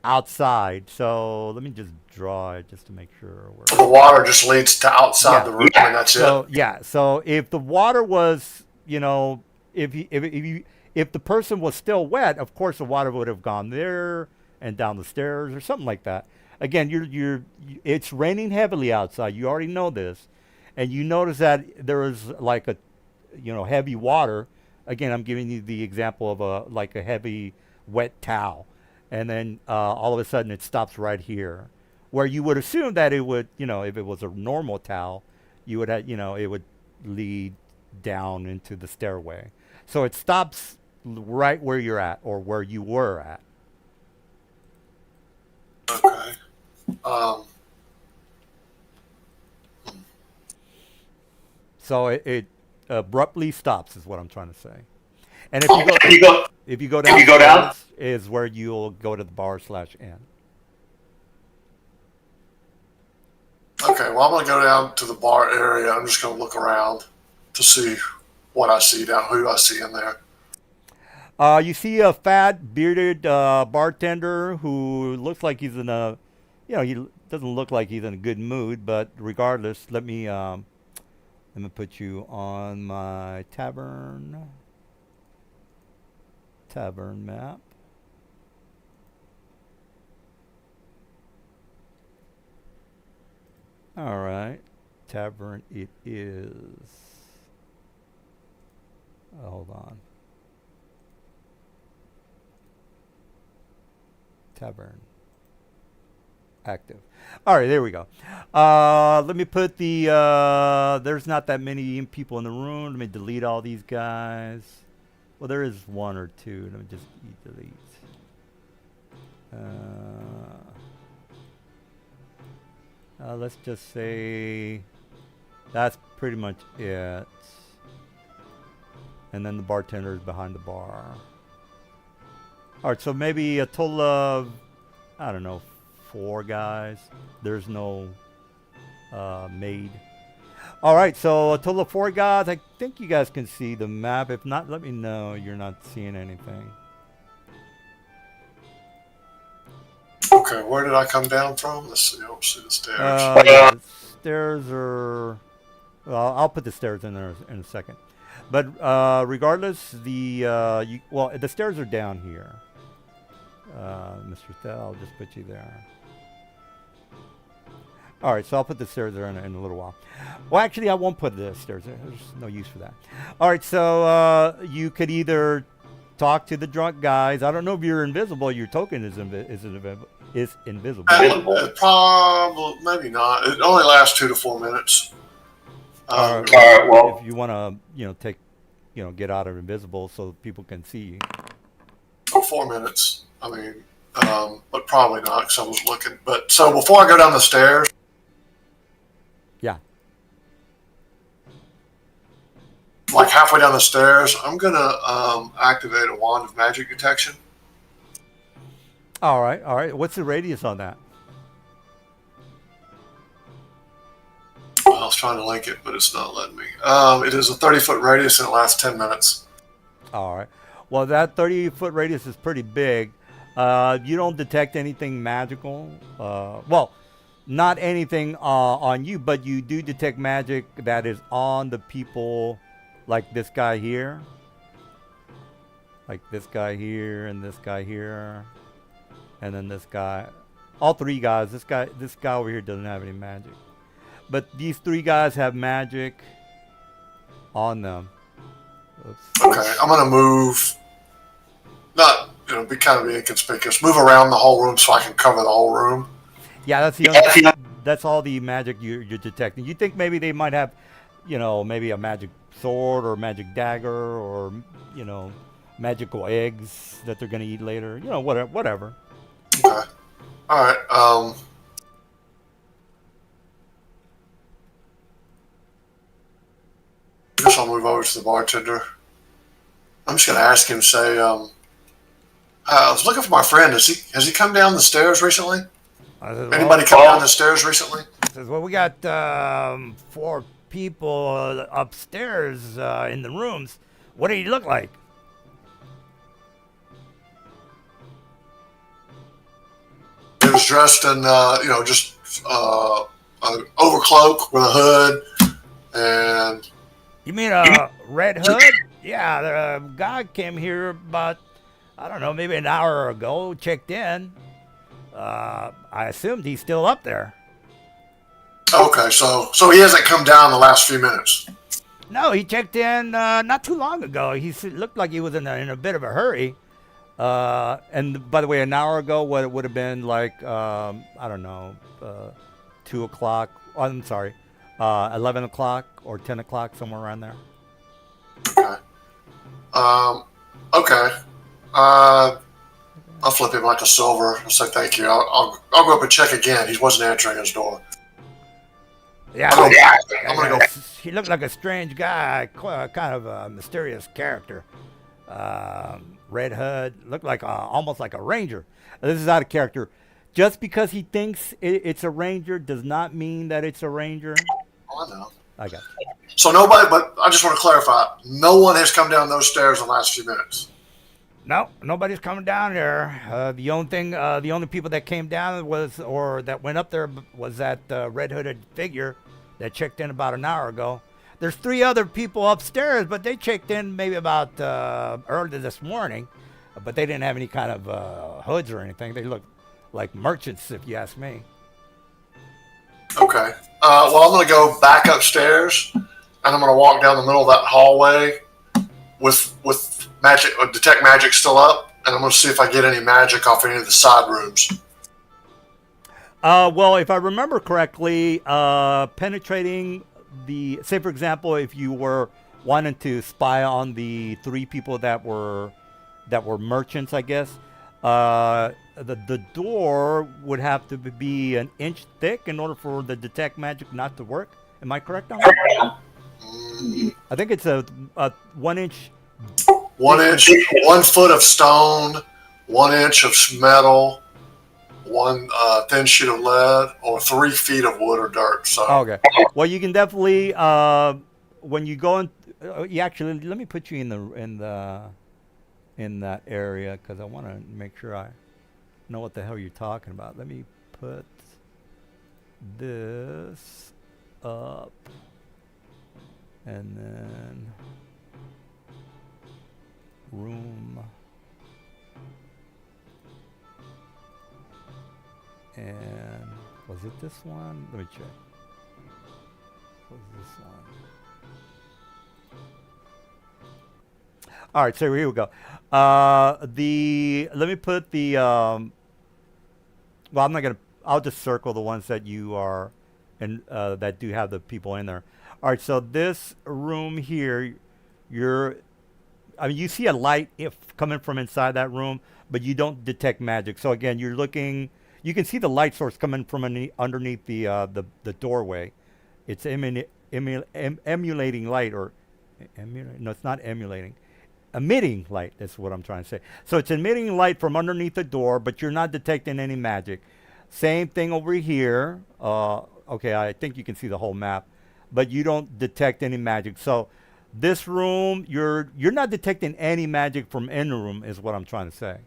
outside. So let me just draw it just to make sure. The water just leads to outside the room, and that's it. Yeah. So if the water was, if the person was still wet, of course the water would have gone there and down the stairs or something like that. Again, it's raining heavily outside. You already know this, and you notice that there is like a, heavy water. Again, I'm giving you the example of a heavy wet towel. And then all of a sudden it stops right here, where you would assume that it would, if it was a normal towel, you would have, it would lead down into the stairway. So it stops right where you're at, or where you were at. Okay. So it abruptly stops, is what I'm trying to say. And if you go, If you go down, is where you'll go to the bar/inn. Okay, well, I'm going to go down to the bar area. I'm just going to look around to see what I see down, who I see in there. You see a fat, bearded bartender who looks like he's in a, he doesn't look like he's in a good mood. But regardless, let me put you on my tavern map. All right, tavern it is. Hold on. Tavern. Active. All right, there we go. Let me put the, there's not that many people in the room. Let me delete all these guys. Well, there is one or two. Let me just delete. Let's just say that's pretty much it. And then the bartender is behind the bar. All right, so maybe a total of, I don't know, 4 guys. There's no maid. All right, so a total of 4 guys. I think you guys can see the map. If not, let me know you're not seeing anything. Okay, where did I come down from? Let's see. I don't see the stairs. Yeah, the stairs are. Well, I'll put the stairs in there in a second. But regardless, the the stairs are down here. Mr. Thel, I'll just put you there. All right, so I'll put the stairs there in a little while. Well, actually, I won't put the stairs there. There's no use for that. All right, so you could either talk to the drunk guys. I don't know if you're invisible. Your token is invisible. Probably, maybe not. It only lasts 2 to 4 minutes. All right, well, if you want to, take, get out of invisible so people can see you. 4 minutes. I mean, but probably not because I was looking. But so before I go down the stairs. Yeah. Like halfway down the stairs, I'm going to activate a wand of magic detection. All right. What's the radius on that? I was trying to link it, but it's not letting me. It is a 30-foot radius and it lasts 10 minutes. All right. Well, that 30-foot radius is pretty big. You don't detect anything magical. Well, not anything on you, but you do detect magic that is on the people, like this guy here. Like this guy here and this guy here. And then this guy. All 3 guys. This guy over here doesn't have any magic. But these 3 guys have magic on them. Oops. Okay, I'm gonna move. Not, be kind of inconspicuous. Move around the whole room so I can cover the whole room. Yeah, that's all the magic you're detecting. You think maybe they might have, maybe a magic sword or magic dagger or, magical eggs that they're gonna eat later. Whatever. Okay. All right. I guess I'll move over to the bartender. I'm just going to ask him, say, I was looking for my friend. Has he come down the stairs recently? Anybody come down the stairs recently? Says, well, we got 4 people upstairs in the rooms. What did he look like? He was dressed in, just an overcloak with a hood and... You mean a red hood? Yeah, the guy came here about, I don't know, maybe an hour ago, checked in. I assumed he's still up there. Okay, so he hasn't come down the last few minutes. No, he checked in not too long ago. He looked like he was in a bit of a hurry. And by the way, an hour ago, what it would have been like, I don't know, 2 o'clock. Oh, I'm sorry. 11 o'clock or 10 o'clock, somewhere around there. Okay. Okay. I'll flip him like a silver and say thank you. I'll go up and check again. He wasn't answering his door. Yeah, I'm gonna go. He looked like a strange guy, kind of a mysterious character. red hood, looked like almost like a ranger. This is out of character. Just because he thinks it's a ranger does not mean that it's a ranger. Oh, I know. I got you. So nobody, but I just want to clarify, no one has come down those stairs in the last few minutes. No, nobody's coming down there. The only people that came down or that went up there was that red hooded figure that checked in about an hour ago. There's 3 other people upstairs, but they checked in maybe about early this morning, but they didn't have any kind of hoods or anything. They looked like merchants, if you ask me. Okay. Well, I'm going to go back upstairs, and I'm going to walk down the middle of that hallway with magic, detect magic still up, and I'm going to see if I get any magic off any of the side rooms. Well, if I remember correctly, penetrating say for example, if you were wanting to spy on the 3 people that were merchants, I guess, the door would have to be an inch thick in order for the detect magic not to work. Am I correct on that? I think it's a 1 inch. 1 inch, 1 foot of stone, 1 inch of metal, 1 thin sheet of lead, or 3 feet of wood or dirt. So okay. Well, you can definitely when you go in. Actually, let me put you in that area because I want to make sure I know what the hell you're talking about. Let me put this up, and then room, and was it this one? Let me check. Was this one? All right, so here we go. Let me put the well, I'm not gonna. I'll just circle the ones that you are, and that do have the people in there. All right, so this room here, you see a light coming from inside that room, but you don't detect magic. So again, you're looking. You can see the light source coming from underneath the doorway. It's emulating light, or no, it's not emulating. Emitting light, that's what I'm trying to say. So it's emitting light from underneath the door, but you're not detecting any magic. Same thing over here. Okay, I think you can see the whole map, but you don't detect any magic. So this room, you're not detecting any magic from in the room, is what I'm trying to say.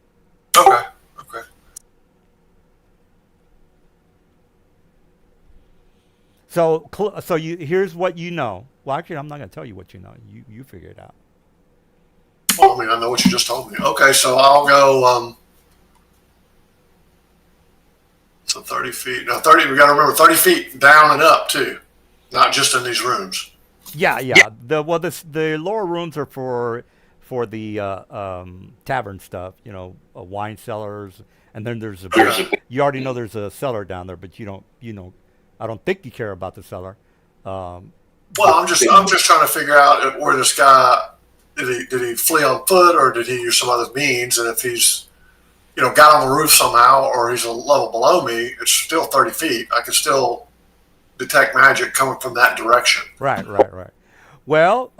okay. So here's what you know. Well, actually, I'm not going to tell you what you know. You figure it out. Well, I mean, I know what you just told me. Okay, so I'll go. So 30 feet. No, 30. We got to remember 30 feet down and up too, not just in these rooms. Yeah. The lower rooms are for the tavern stuff. Wine cellars, and then there's you already know there's a cellar down there, but you don't. I don't think you care about the cellar. Well, I'm just trying to figure out where this guy did he flee on foot or did he use some other means, and if he's got on the roof somehow or he's a level below me, it's still 30 feet. I can still detect magic coming from that direction. Right. Well,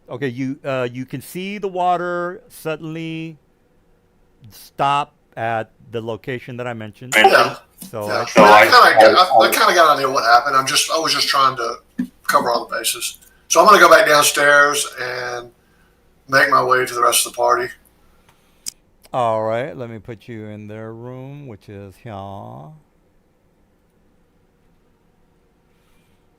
okay. You can see the water suddenly stop at the location that I mentioned. Yeah. So I kind of got an idea what happened. I was just trying to cover all the bases. So I'm going to go back downstairs and make my way to the rest of the party. All right, let me put you in their room, which is here. All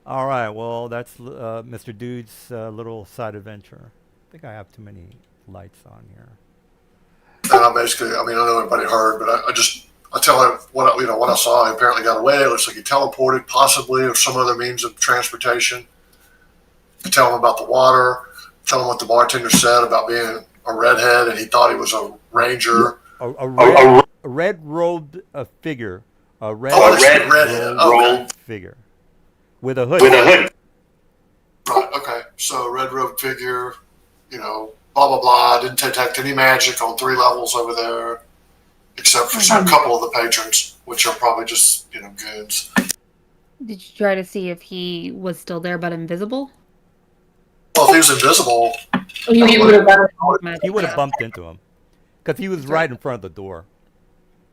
right, well, that's Mr. Dude's little side adventure. I think I have too many lights on here. Basically, I know everybody heard, but I tell her what I saw. He apparently got away. It looks like he teleported, possibly, or some other means of transportation. I tell him about the water. Tell him what the bartender said about being a redhead, and he thought he was a ranger. A red-robed figure. A red-robed figure. With a hood. Right, okay. So, red-robed figure, blah, blah, blah. Didn't detect any magic on 3 levels over there, except for a couple of the patrons, which are probably just, goons. Did you try to see if he was still there but invisible? Well, if he was invisible, He would have He would have bumped into him because he was right in front of the door.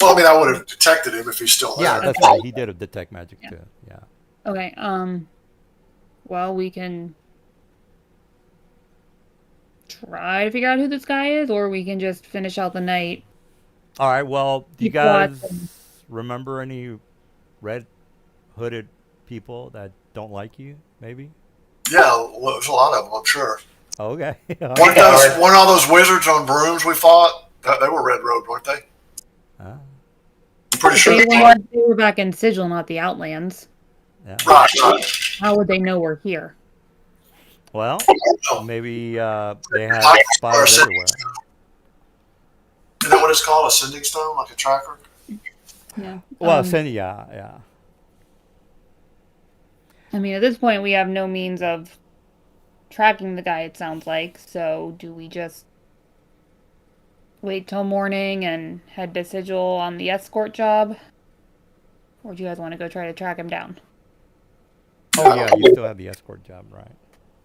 well, I mean, I would have detected him if he's still there. Yeah, that's right. He did a detect magic too. Yeah. Okay. Well, we can try to figure out who this guy is, or we can just finish out the night. All right. Well, do you Keep guys watching. remember any red hooded people that don't like you? Maybe. Yeah, well, there's a lot of them, I'm sure. Okay. Weren't all those wizards on brooms we fought? They were red robed, weren't they? Ah, I'm pretty sure. They were back in Sigil, not the Outlands. yeah. Right. How would they know we're here? Well, Oh, maybe they have Like spies our everywhere. Isn't that what it's called? A sending stone, like a tracker? Yeah. Well, yeah. I mean, at this point, we have no means of tracking the guy, it sounds like. So, do we just wait till morning and head to Sigil on the escort job? Or do you guys want to go try to track him down? Oh yeah, you still have the escort job, right?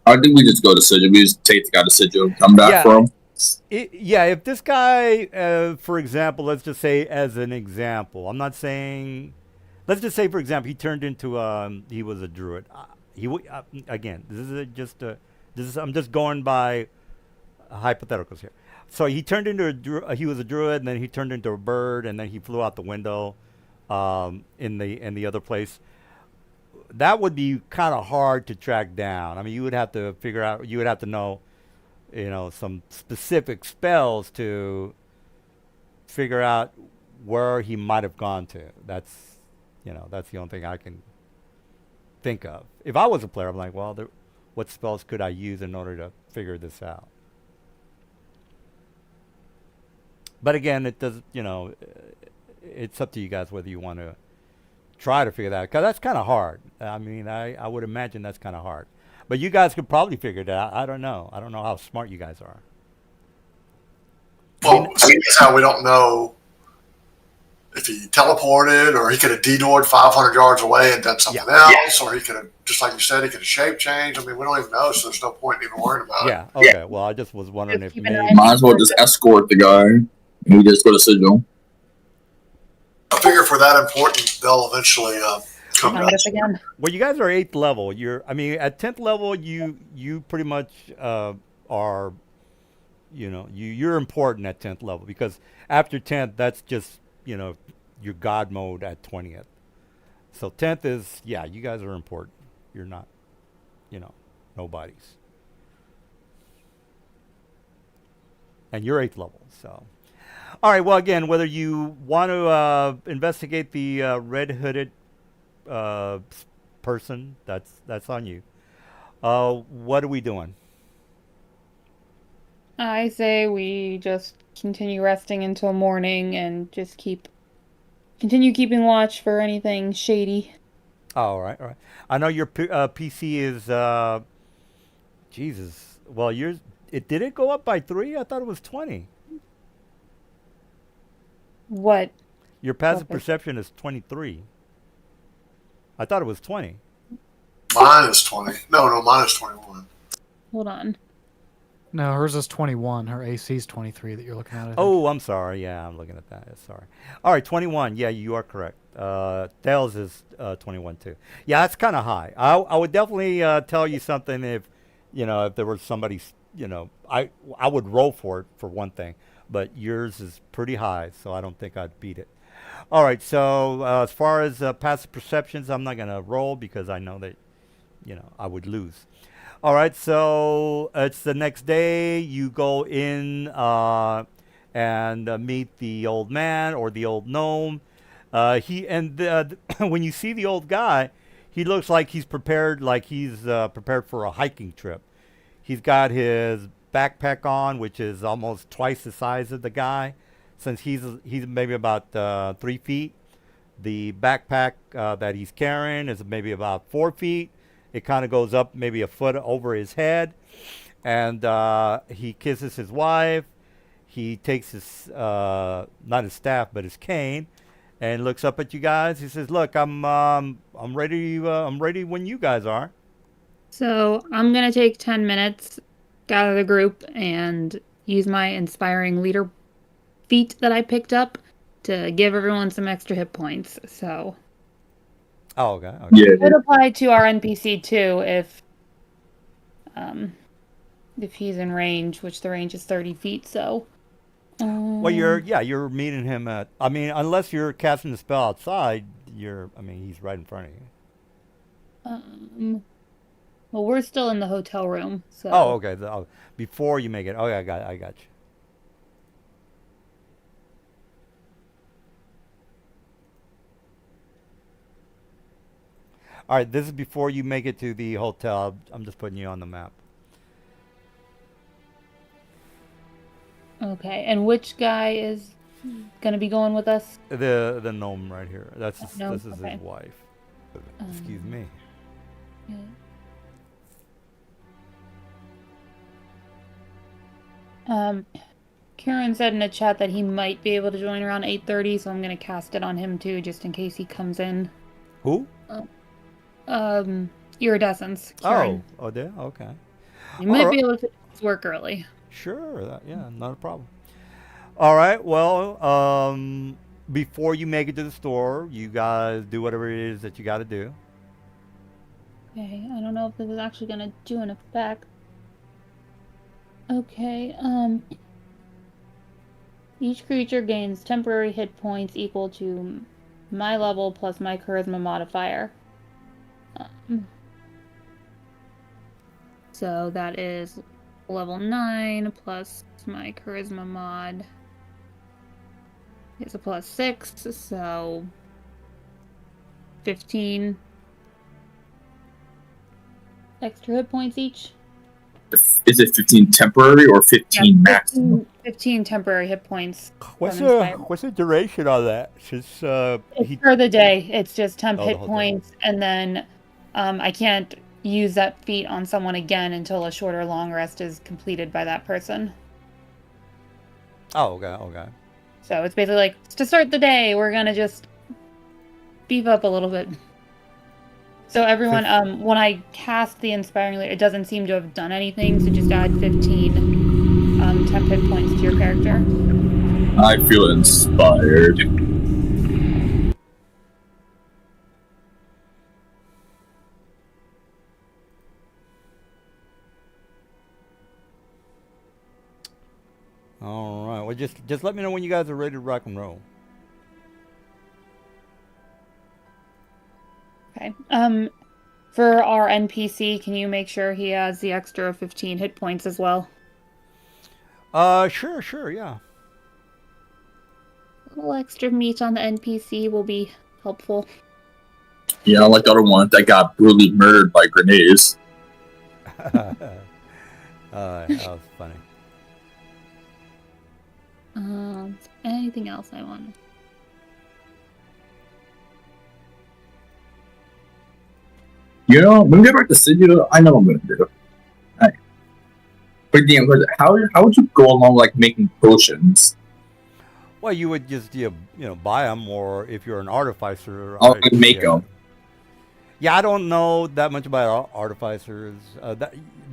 I think we just go to Sigil. We just take the guy to Sigil and come back Yeah. for him. Yeah, if this guy, for example, let's just say as an example, I'm not saying, let's just say for example, he turned into he was a druid. Again, I'm just going by hypotheticals here. So he turned into he was a druid, and then he turned into a bird, and then he flew out the window, in the other place. That would be kind of hard to track down. I mean, you would have to figure out, you would have to know, some specific spells to figure out where he might have gone to. That's the only thing I can think of. If I was a player, I'm like, well, what spells could I use in order to figure this out? But again, it does, it's up to you guys whether you want to try to figure that out, because that's kind of hard. I mean, I would imagine that's kind of hard. But you guys could probably figure it out. I don't know. I don't know how smart you guys are. Well, seeing as how we don't know if he teleported or he could have detoured 500 yards away and done something else, or he could have, just like you said, he could have shape changed. I mean, we don't even know, so there's no point in even worrying about it. Yeah. Okay. Well, I just was wondering if Just keep an maybe. eye Might as well just escort the guy. And we just go to Sigil. I figure if we're that important, they'll eventually come Find down. us again. Well, you guys are 8th level. At 10th level, you pretty much are, you're important at 10th level, because after 10th, that's just, your god mode at 20th. So 10th is, you guys are important. You're not, nobodies. And you're 8th level, so. All right, well, again, whether you want to investigate the red hooded person, that's on you. What are we doing? I say we just continue resting until morning and just continue keeping watch for anything shady. Oh, all right. I know your PC is Jesus. Well, yours did it go up by 3? I thought it was 20. What? Your passive Okay. perception is 23. I thought it was 20. Mine is 20. No, mine is 21. Hold on. No, hers is 21. Her AC is 23 that you're looking at. I think. Oh, I'm sorry. Yeah, I'm looking at that. Sorry. All right, 21. Yeah, you are correct. Dale's is 21 too. Yeah, that's kind of high. I would definitely tell you something if there was somebody, I would roll for it for one thing, but yours is pretty high, so I don't think I'd beat it. All right, so as far as passive perceptions, I'm not going to roll because I know that, I would lose. All right, so it's the next day. You go in and meet the old man or the old gnome. When you see the old guy, he looks like he's prepared, prepared for a hiking trip. He's got his backpack on, which is almost twice the size of the guy, since he's maybe about 3 feet. The backpack that he's carrying is maybe about 4 feet. It kind of goes up maybe a foot over his head, and he kisses his wife. He takes his not his staff but his cane, and looks up at you guys. He says, "Look, I'm ready. I'm ready when you guys are." So I'm gonna take 10 minutes, gather the group, and use my inspiring leader feat that I picked up to give everyone some extra hit points. So Oh, okay. Okay. Yeah. it would apply to our NPC too if he's in range, which the range is 30 feet. So Well, you're meeting him at. I mean, unless you're casting the spell outside, I mean, he's right in front of you. well, we're still in the hotel room. So Oh, okay. Before you make it. Okay, I got you. All right, this is before you make it to the hotel. I'm just putting you on the map. Okay, and which guy is gonna be going with us? The gnome right here. Gnome, This is okay. his wife. Excuse me. Kieran said in a chat that he might be able to join around 8:30, so I'm gonna cast it on him too, just in case he comes in. Who? Iridescence. Kieran. Oh, there. Okay. He might Alright. be able to finish work early. Sure. Yeah, not a problem. All right. Well, before you make it to the store, you guys do whatever it is that you got to do. Okay, I don't know if this is actually gonna do an effect. Okay, each creature gains temporary hit points equal to my level plus my charisma modifier. So that is level 9 plus my charisma mod. It's a plus 6, so 15 extra hit points each. Is it 15 temporary or 15 maximum? 15 temporary hit points. What's Inspire. what's the duration on that? Since It's for the day. It's just temp Oh, the hit whole day. points, and then I can't use that feat on someone again until a short or long rest is completed by that person. Oh, okay. So it's basically like, to start the day, we're gonna just beef up a little bit. So everyone, when I cast the Inspiring Leader, it doesn't seem to have done anything, so just add 15 temp hit points to your character. I feel inspired. All right. Well, just let me know when you guys are ready to rock and roll. Okay. For our NPC, can you make sure he has the extra 15 hit points as well? Sure, yeah. A little extra meat on the NPC will be helpful. Yeah, like the other one that got brutally murdered by grenades. That was funny. Anything else I want? You know, when we get back to Sigil, I know what I'm gonna do. Right. But the how would you go along like making potions? Well, you would just buy them, or if you're an artificer, I'll make them. Yeah, I don't know that much about artificers.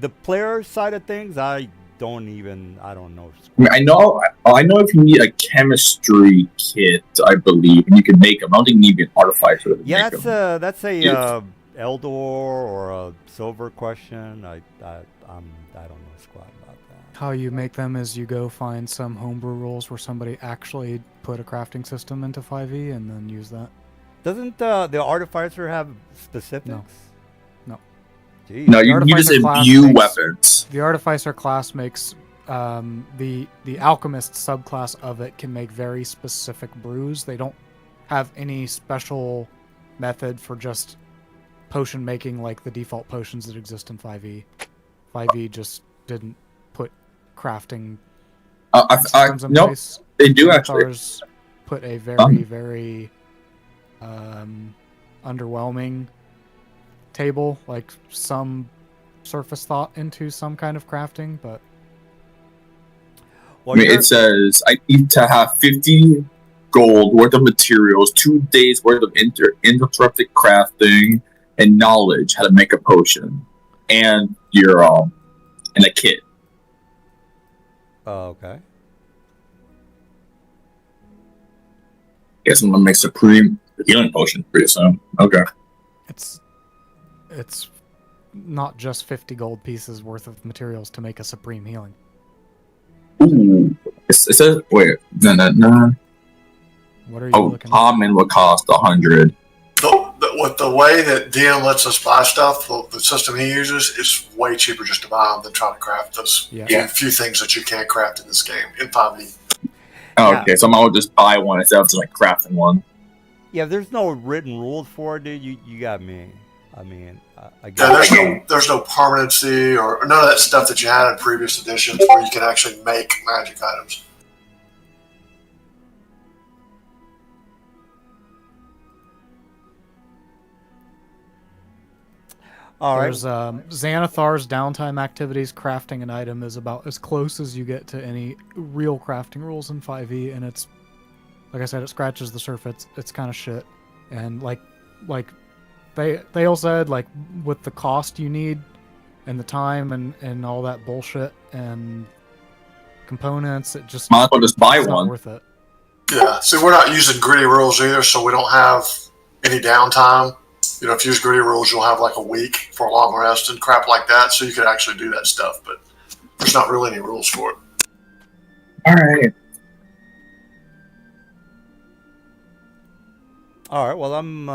The player side of things, I don't know. I mean, I know if you need a chemistry kit, I believe, and you can make them. I don't think you need an artificer. Yeah, that's a Eldor or a Silver question. I don't know squat about that. How you make them is you go find some homebrew rules where somebody actually put a crafting system into 5e and then use that. Doesn't the artificer have specifics? No. Jeez. No, you just imbue weapons. The artificer class makes the alchemist subclass of it can make very specific brews. They don't have any special method for just potion making like the default potions that exist in 5e. 5e just didn't put crafting systems in place. They do actually. Ours put a very underwhelming table, like some surface thought into some kind of crafting, but I mean, it says I need to have 50 gold worth of materials, 2 days worth of uninterrupted crafting, and knowledge how to make a potion. and your and a kit. Oh, okay. Guess I'm gonna make Supreme healing potion pretty soon. Okay. It's not just 50 gold pieces worth of materials to make a supreme healing. Ooh. It says wait, no. What are you Oh, looking at? common would cost 100. With the way that DM lets us buy stuff, the system he uses, it's way cheaper just to buy them than trying to craft those few things that you can't craft in this game in 5e. Oh, Yeah. okay, so I would just buy one instead of just like crafting one. Yeah, there's no written rules for it, dude. You got me. I mean, I Yeah, guess. there's no permanency or none of that stuff that you had in previous editions where you can actually make magic items. All right. There's Xanathar's downtime activities. Crafting an item is about as close as you get to any real crafting rules in 5e, and it's like I said, it scratches the surface. It's kind of shit, and like they all said, like with the cost you need and the time and all that bullshit and components, it just Might as well just buy it's not one. worth it. Yeah, see, we're not using gritty rules either, so we don't have any downtime. You know, if you use gritty rules, you'll have like a week for a long rest and crap like that, so you could actually do that stuff, but there's not really any rules for it. Alright. All right. Well, I'm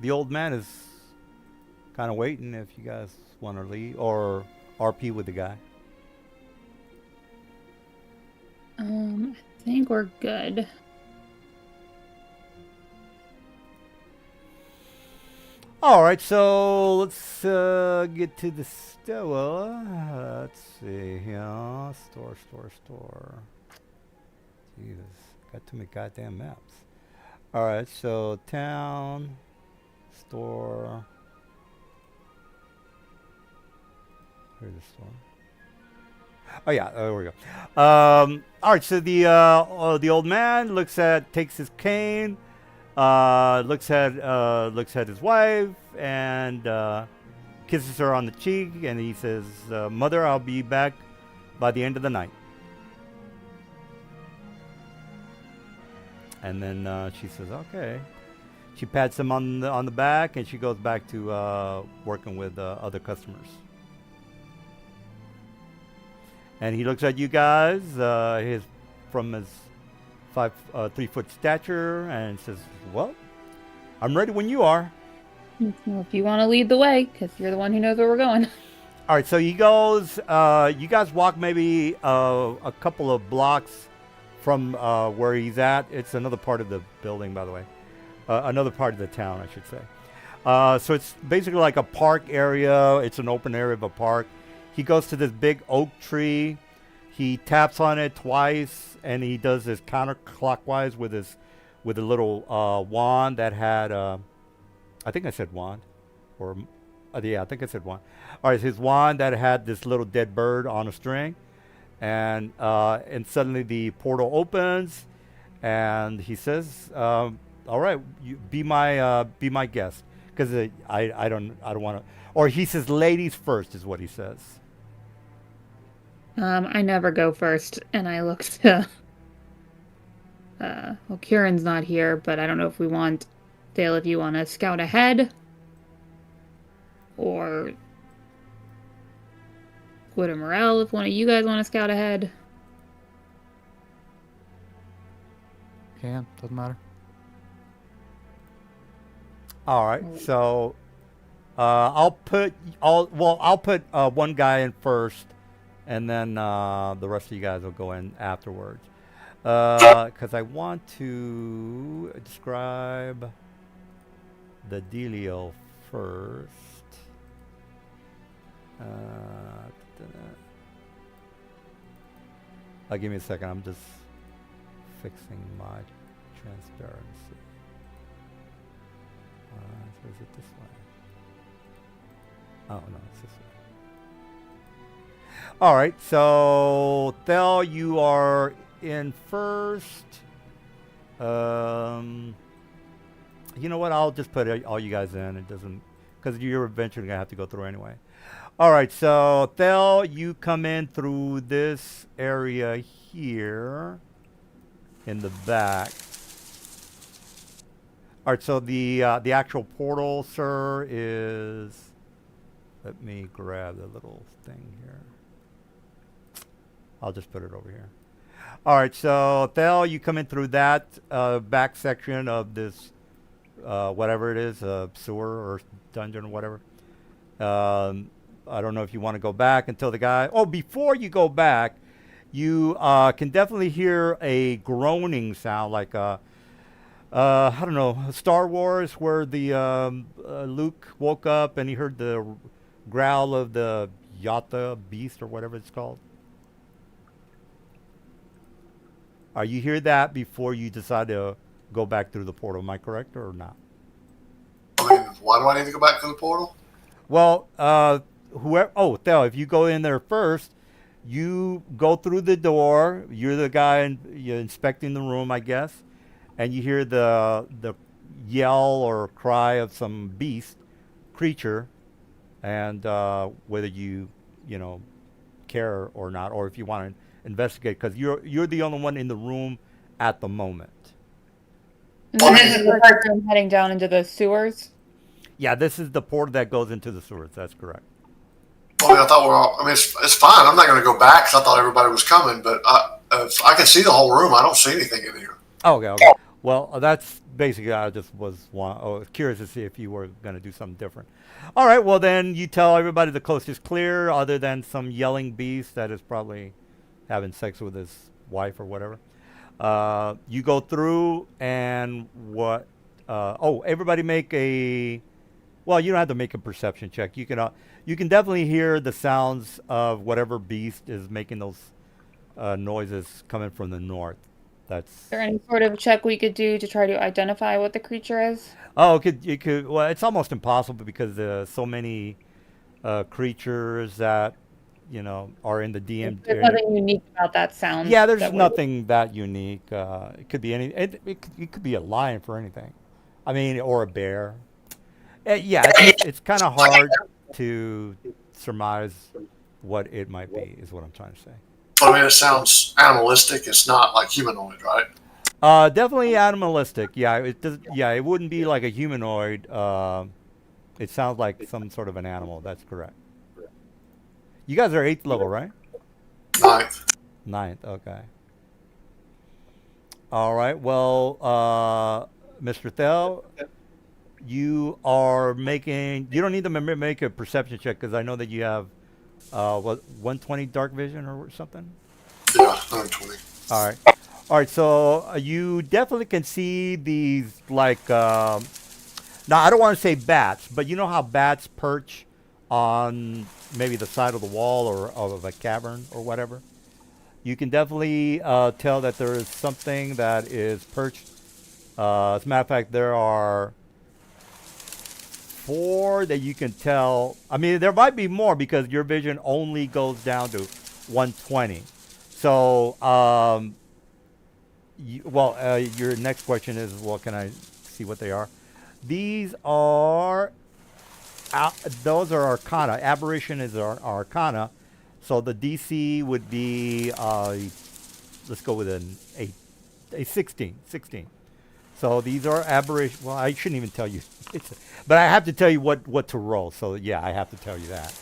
the old man is kind of waiting if you guys want to leave or RP with the guy. I think we're good. All right. So let's get to the store. Let's see here. Store. Jesus, got too many goddamn maps. All right. So town, store. Here's the store. Oh yeah, there we go. All right, so the old man takes his cane, looks at his wife, and kisses her on the cheek, and he says, "Mother, I'll be back by the end of the night." And then she says, "Okay." She pats him on the back, and she goes back to working with other customers. And he looks at you guys, from his 3-foot stature, and says, "Well, I'm ready when you are." Well, if you want to lead the way, because you're the one who knows where we're going. All right, so he goes. You guys walk maybe a couple of blocks from where he's at. It's another part of the building, by the way. Another part of the town, I should say. So it's basically like a park area. It's an open area of a park. He goes to this big oak tree. He taps on it twice, and he does this counterclockwise with a little wand that had. I think I said wand, or yeah, I think I said wand. All right, his wand that had this little dead bird on a string, and suddenly the portal opens, and he says, "All right, you be my guest," because I don't want to. Or he says, "Ladies first," is what he says. I never go first, and I look to. Well, Kieran's not here, but I don't know if we want Dale. If you want to scout ahead, or Wood or Morel, if one of you guys want to scout ahead. Doesn't matter. All right, so I'll put one guy in first, and then the rest of you guys will go in afterwards. Because I want to describe the dealio first. Give me a second. I'm just fixing my transparency. So is it this way? Oh, no, it's this way. All right, so Thel, you are in first. You know what? I'll just put all you guys in. It doesn't because you're eventually gonna have to go through anyway. All right, so Thel, you come in through this area here in the back. All right, so the actual portal, sir, is. Let me grab the little thing here. I'll just put it over here. All right, so Thel, you come in through that back section of this, whatever it is, sewer or dungeon or whatever. I don't know if you want to go back until the guy. Oh, before you go back, you can definitely hear a groaning sound, like I don't know, Star Wars, where the Luke woke up and he heard the growl of the Yata beast or whatever it's called. You hear that before you decide to go back through the portal. Am I correct or not? I mean, why do I need to go back to the portal? Well, whoever. Oh, Theo, if you go in there first, you go through the door. You're the guy you're inspecting the room, I guess, and you hear the yell or cry of some beast creature, and whether you care or not, or if you want to investigate, because you're the only one in the room at the moment. And then this is the person heading down into the sewers. Yeah, this is the portal that goes into the sewers. That's correct. Well, I thought we're all. I mean, it's fine. I'm not going to go back because I thought everybody was coming. But if I can see the whole room, I don't see anything in here. Okay. Well, that's basically. I just was curious to see if you were going to do something different. All right. Well, then you tell everybody the coast is clear, other than some yelling beast that is probably having sex with his wife or whatever. You go through and what? Everybody make a. Well, you don't have to make a perception check. You can definitely hear the sounds of whatever beast is making those noises coming from the north. Is there any sort of check we could do to try to identify what the creature is? Oh, it could. Well, it's almost impossible because there's so many creatures that are in the DM. There's nothing unique about that sound. Yeah, there's nothing that unique. It could be any. It could be a lion for anything. I mean, or a bear. It's kind of hard to surmise what it might be, is what I'm trying to say. I mean, it sounds animalistic. It's not like humanoid, right? Definitely animalistic. Yeah, it does. Yeah, it wouldn't be like a humanoid. It sounds like some sort of an animal. That's correct. You guys are 8th level, right? 9th. 9th. Okay. All right. Well, Mr. Thel, you are making. You don't need to make a perception check because I know that you have, 120 dark vision or something. Yeah, 120. All right. All right. So you definitely can see these like. Now I don't want to say bats, but you know how bats perch on maybe the side of the wall or of a cavern or whatever. You can definitely tell that there is something that is perched. As a matter of fact, there are 4 that you can tell. I mean, there might be more because your vision only goes down to 120. So, your next question is, well, can I see what they are? These are, those are Arcana. Aberration is Arcana. So the DC would be, let's go with a 16. So these are aberration. Well, I shouldn't even tell you. But I have to tell you what to roll. So yeah, I have to tell you that.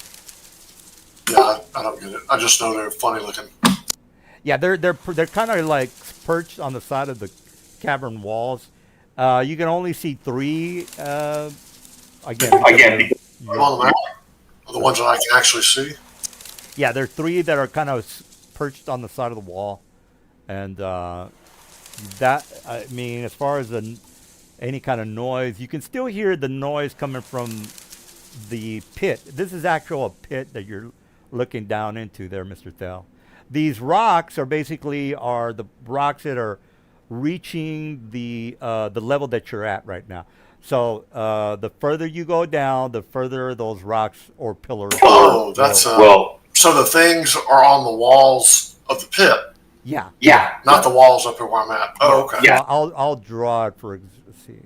Yeah, I don't get it. I just know they're funny looking. Yeah, they're kind of like perched on the side of the cavern walls. You can only see 3. Again. On the map, the ones that I can actually see. Yeah, there are 3 that are kind of perched on the side of the wall, and that, I mean, as far as any kind of noise, you can still hear the noise coming from the pit. This is actual pit that you're looking down into there, Mr. Thel. These rocks are basically the rocks that are reaching the level that you're at right now. So the further you go down, the further those rocks or pillars. Oh, that's so the things are on the walls of the pit. Yeah. Not the walls up here where I'm at. Oh, okay. Yeah. So I'll draw it for. Let's see.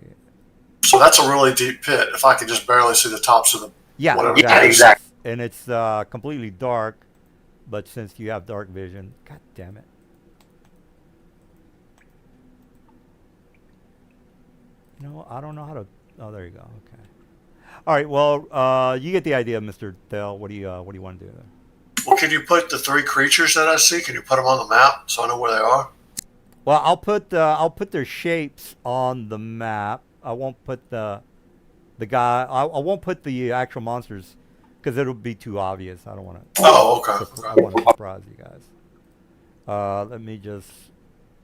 So that's a really deep pit. If I could just barely see the tops of the Yeah, whatever. exactly. And it's completely dark, but since you have dark vision, god damn it. You know, I don't know how to. Oh, there you go. Okay. All right. Well, you get the idea, Mr. Dell. What do you want to do there? Well, can you put the 3 creatures that I see? Can you put them on the map so I know where they are? Well, I'll put their shapes on the map. I won't put the guy. I won't put the actual monsters because it'll be too obvious. I don't want to. Oh, okay. I want to surprise you guys. Let me just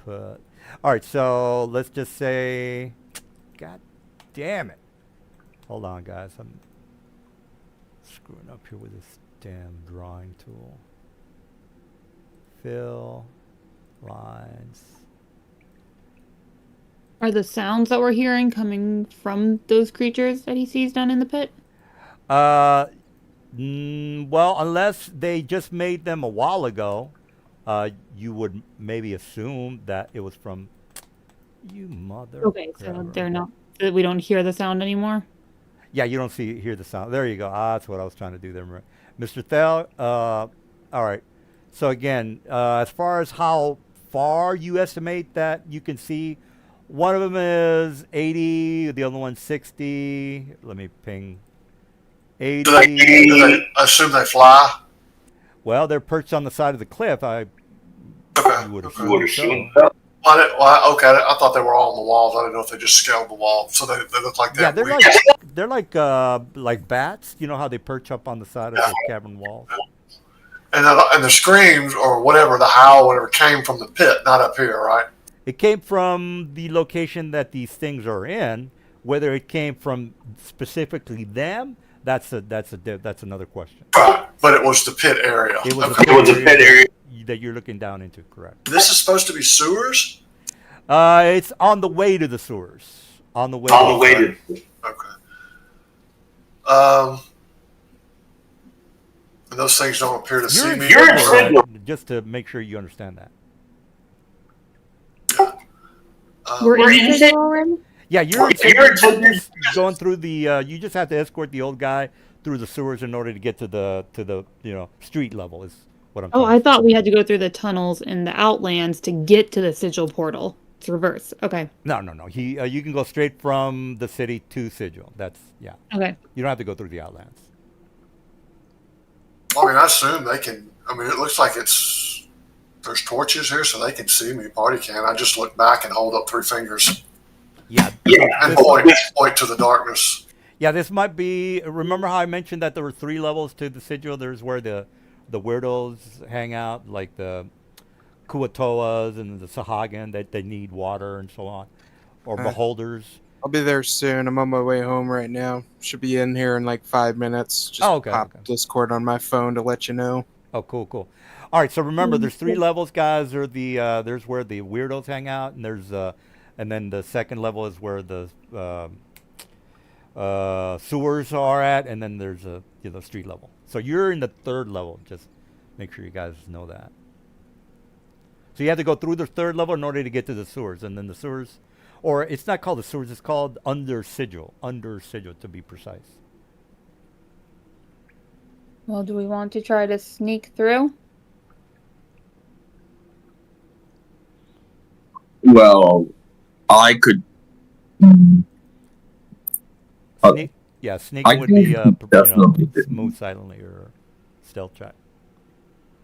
put. All right. So let's just say. God damn it! Hold on, guys. I'm screwing up here with this damn drawing tool. Fill lines. Are the sounds that we're hearing coming from those creatures that he sees down in the pit? Well, unless they just made them a while ago, you would maybe assume that it was from you mother. Okay, so they're not. We don't hear the sound anymore. Yeah, you don't hear the sound. There you go. That's what I was trying to do there, Mr. Thel. All right. So again, as far as how far you estimate that you can see, one of them is 80, the other one's 60. Let me ping. 80. Do they assume they fly? Well, they're perched on the side of the cliff. Okay. You would assume so. Okay, I thought they were all on the walls. I didn't know if they just scaled the wall. So they look like Yeah, that. they're like bats. You know how they perch up on the side of the cavern walls. And the screams or whatever, the howl, whatever, came from the pit, not up here, right? It came from the location that these things are in. Whether it came from specifically them, that's another question. Right, but it was the pit area. It was Okay. a pit area that you're looking down into, correct? This is supposed to be sewers? It's on the way to the sewers. On the way to. Okay. And those things don't appear to see me. You're in Sigil. Just to make sure you understand that. We're in Sigil already? Yeah, you're just going through the. You just have to escort the old guy through the sewers in order to get to the street level. Is what I'm. Oh, trying I to thought say. we had to go through the tunnels in the Outlands to get to the Sigil portal. It's reverse. Okay. No. You can go straight from the city to Sigil. That's Okay. You don't have to go through the Outlands. I mean, I assume they can. I mean, it looks like there's torches here, so they can see me. Party can. I just look back and hold up 3 fingers. Yeah. And point to the darkness. Yeah, this might be. Remember how I mentioned that there were 3 levels to the Sigil? There's where the weirdos hang out, like the Kuatoas and the Sahagin, that they need water and so on, or beholders. I'll be there soon. I'm on my way home right now. Should be in here in like 5 minutes. Just pop Discord on my phone to let you know. Oh, cool. All right, so remember, there's 3 levels, guys. There's where the weirdos hang out, and and then the second level is where the sewers are at, and then there's a street level. So you're in the 3rd level. Just make sure you guys know that. So you have to go through the 3rd level in order to get to the sewers, and then the sewers, or it's not called the sewers, it's called under Sigil to be precise. Well, do we want to try to sneak through? Well, I could. Sneaking would be definitely move silently or stealth check.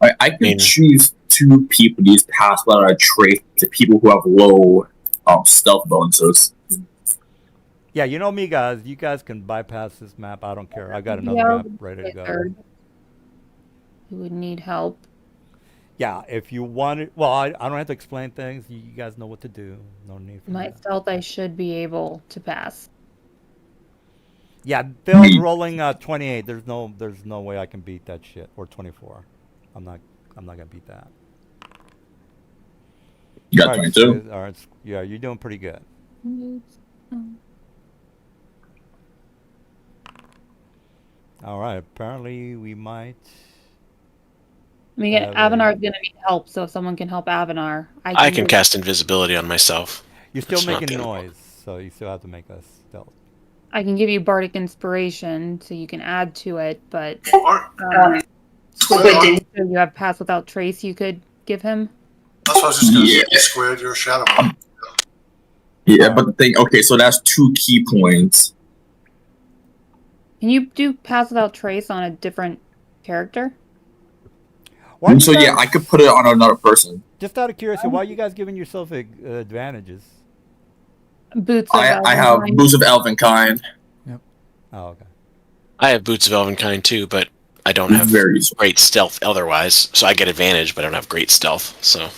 I can choose 2 people to use pass without a trace to people who have low stealth bonuses. Yeah, you know me, guys. You guys can bypass this map. I don't care. I got another map ready to go. You would need help. Yeah, if you want it. Well, I don't have to explain things. You guys know what to do. No need for My that. stealth, I should be able to pass. Yeah, Bill's rolling 28. There's no way I can beat that shit. Or 24. I'm not gonna beat that. You got 22? All right, yeah, you're doing pretty good. All right, apparently we might. I mean, Avanar's gonna need help, so if someone can help Avanar, I can cast invisibility on myself. You're still It's not making the- noise, so you still have to make a stealth I can give you bardic inspiration so you can add to it, but Squid, so you have pass without trace you could give him. that's what I was just going to say. Squid, you're a shadow. Yeah, but the thing, okay, so that's 2 key points. Can you do pass without trace on a different character? So yeah, I could put it on another person. Just out of curiosity, why are you guys giving yourself advantages? Boots of I have Elvenkind. Boots of Elvenkind. Yep. Oh, okay. I have Boots of Elvenkind too, but I don't have great stealth otherwise, so I get advantage, but I don't have great stealth, so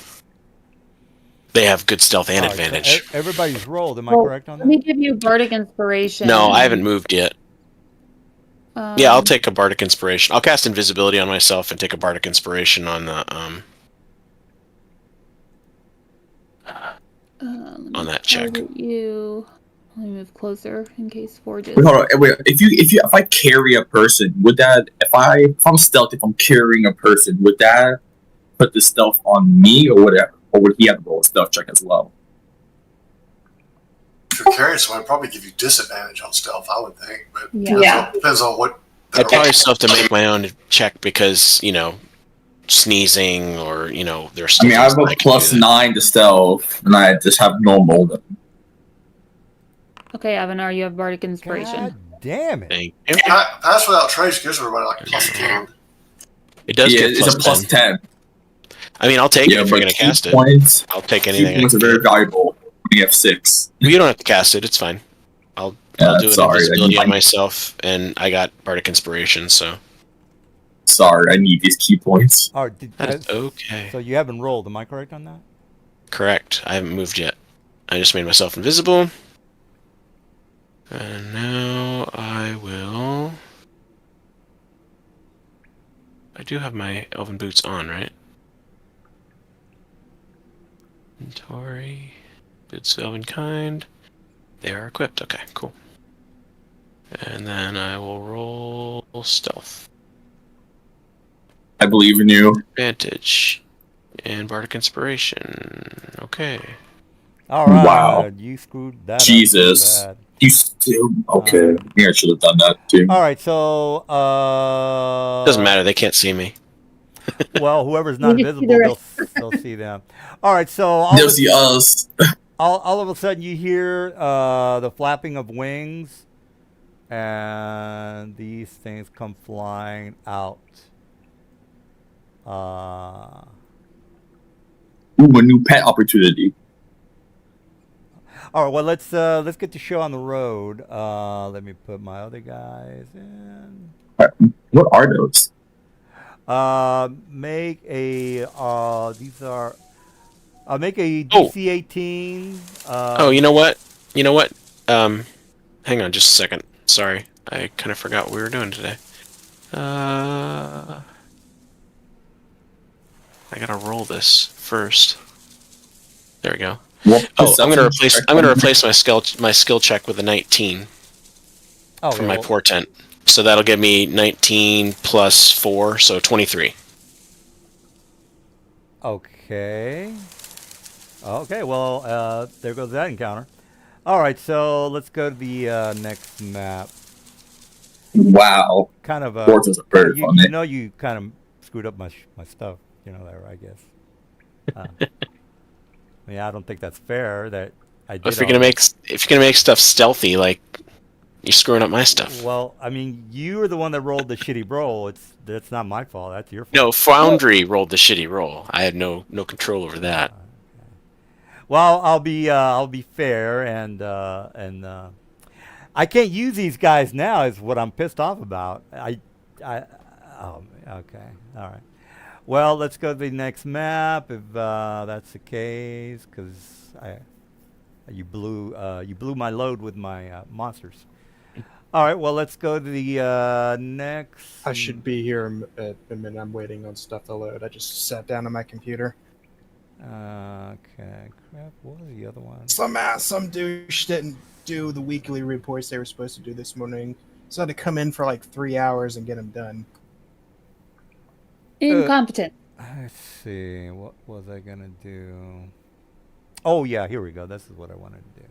they have good stealth and advantage. So everybody's rolled, am I correct on that? Let me give you bardic inspiration. No, I haven't moved yet. Yeah, I'll take a bardic inspiration. I'll cast invisibility on myself and take a bardic inspiration on the on that check. You. Let me move closer in case Forges. Wait, hold on. Wait, if I carry a person, would that if I'm stealth, if I'm carrying a person, would that put the stealth on me or whatever, or would he have to roll a stealth check as well? If you're carrying someone, I'd probably give you disadvantage on stealth, I would think. But depends on what. I'd probably still have to make my own check because, sneezing or, there's. I mean, I have a +9 to stealth, and I just have normal. Okay, Avanar, you have bardic inspiration. God damn it! Thank you. Pass without trace gives everybody like +10. It does get it's a +10. I mean, I'll take it if you're going to cast points, it. I'll take anything. Key points are very valuable when you have 6. Well, you don't have to cast it. It's fine. I'll do an invisibility on myself, and I got bardic inspiration, so. Sorry, I need these key points. Oh, that's okay. So you haven't rolled, am I correct on that? Correct. I haven't moved yet. I just made myself invisible. And now I will... I do have my elven boots on, right? Inventory. Boots of Elvenkind. They are equipped. Okay, cool. And then I will roll stealth. I believe in you. Advantage. And bardic inspiration. Okay. All right. Wow. You screwed that Jesus. up. You still okay? Yeah, I should have done that too. All right, so doesn't matter. They can't see me. Well, whoever's not invisible, they'll see them. All right, so they'll see us. All of a sudden, you hear the flapping of wings, and these things come flying out. Ooh, a new pet opportunity. All right, well, let's get the show on the road. Let me put my other guys in. What are those? Make a make a DC 18. Oh, you know what? Hang on just a second. Sorry, I kind of forgot what we were doing today. I gotta roll this first. There we go. I'm gonna replace my skill check with a 19 for my portent. So that'll give me 19 plus 4, so 23. Okay. Okay. Well, there goes that encounter. All right. So let's go to the next map. Wow. Kind of you know you kind of screwed up my stuff. You know that, I guess. I mean, I don't think that's fair that I did. If you're gonna make stuff stealthy, like you're screwing up my stuff. Well, I mean, you were the one that rolled the shitty roll. That's not my fault. That's your fault. No, Foundry rolled the shitty roll. I had no control over that. Okay. Well, I'll be fair and I can't use these guys now. Is what I'm pissed off about. Okay, all right. Well, let's go to the next map if that's the case, because you blew my load with my monsters. All right, well, let's go to the next. I should be here in a minute. I'm waiting on stuff to load. I just sat down on my computer. Okay, crap. What was the other one? Some douche didn't do the weekly reports they were supposed to do this morning, so I had to come in for like 3 hours and get them done. Incompetent. Let's see. What was I gonna do? Oh yeah, here we go. This is what I wanted to do.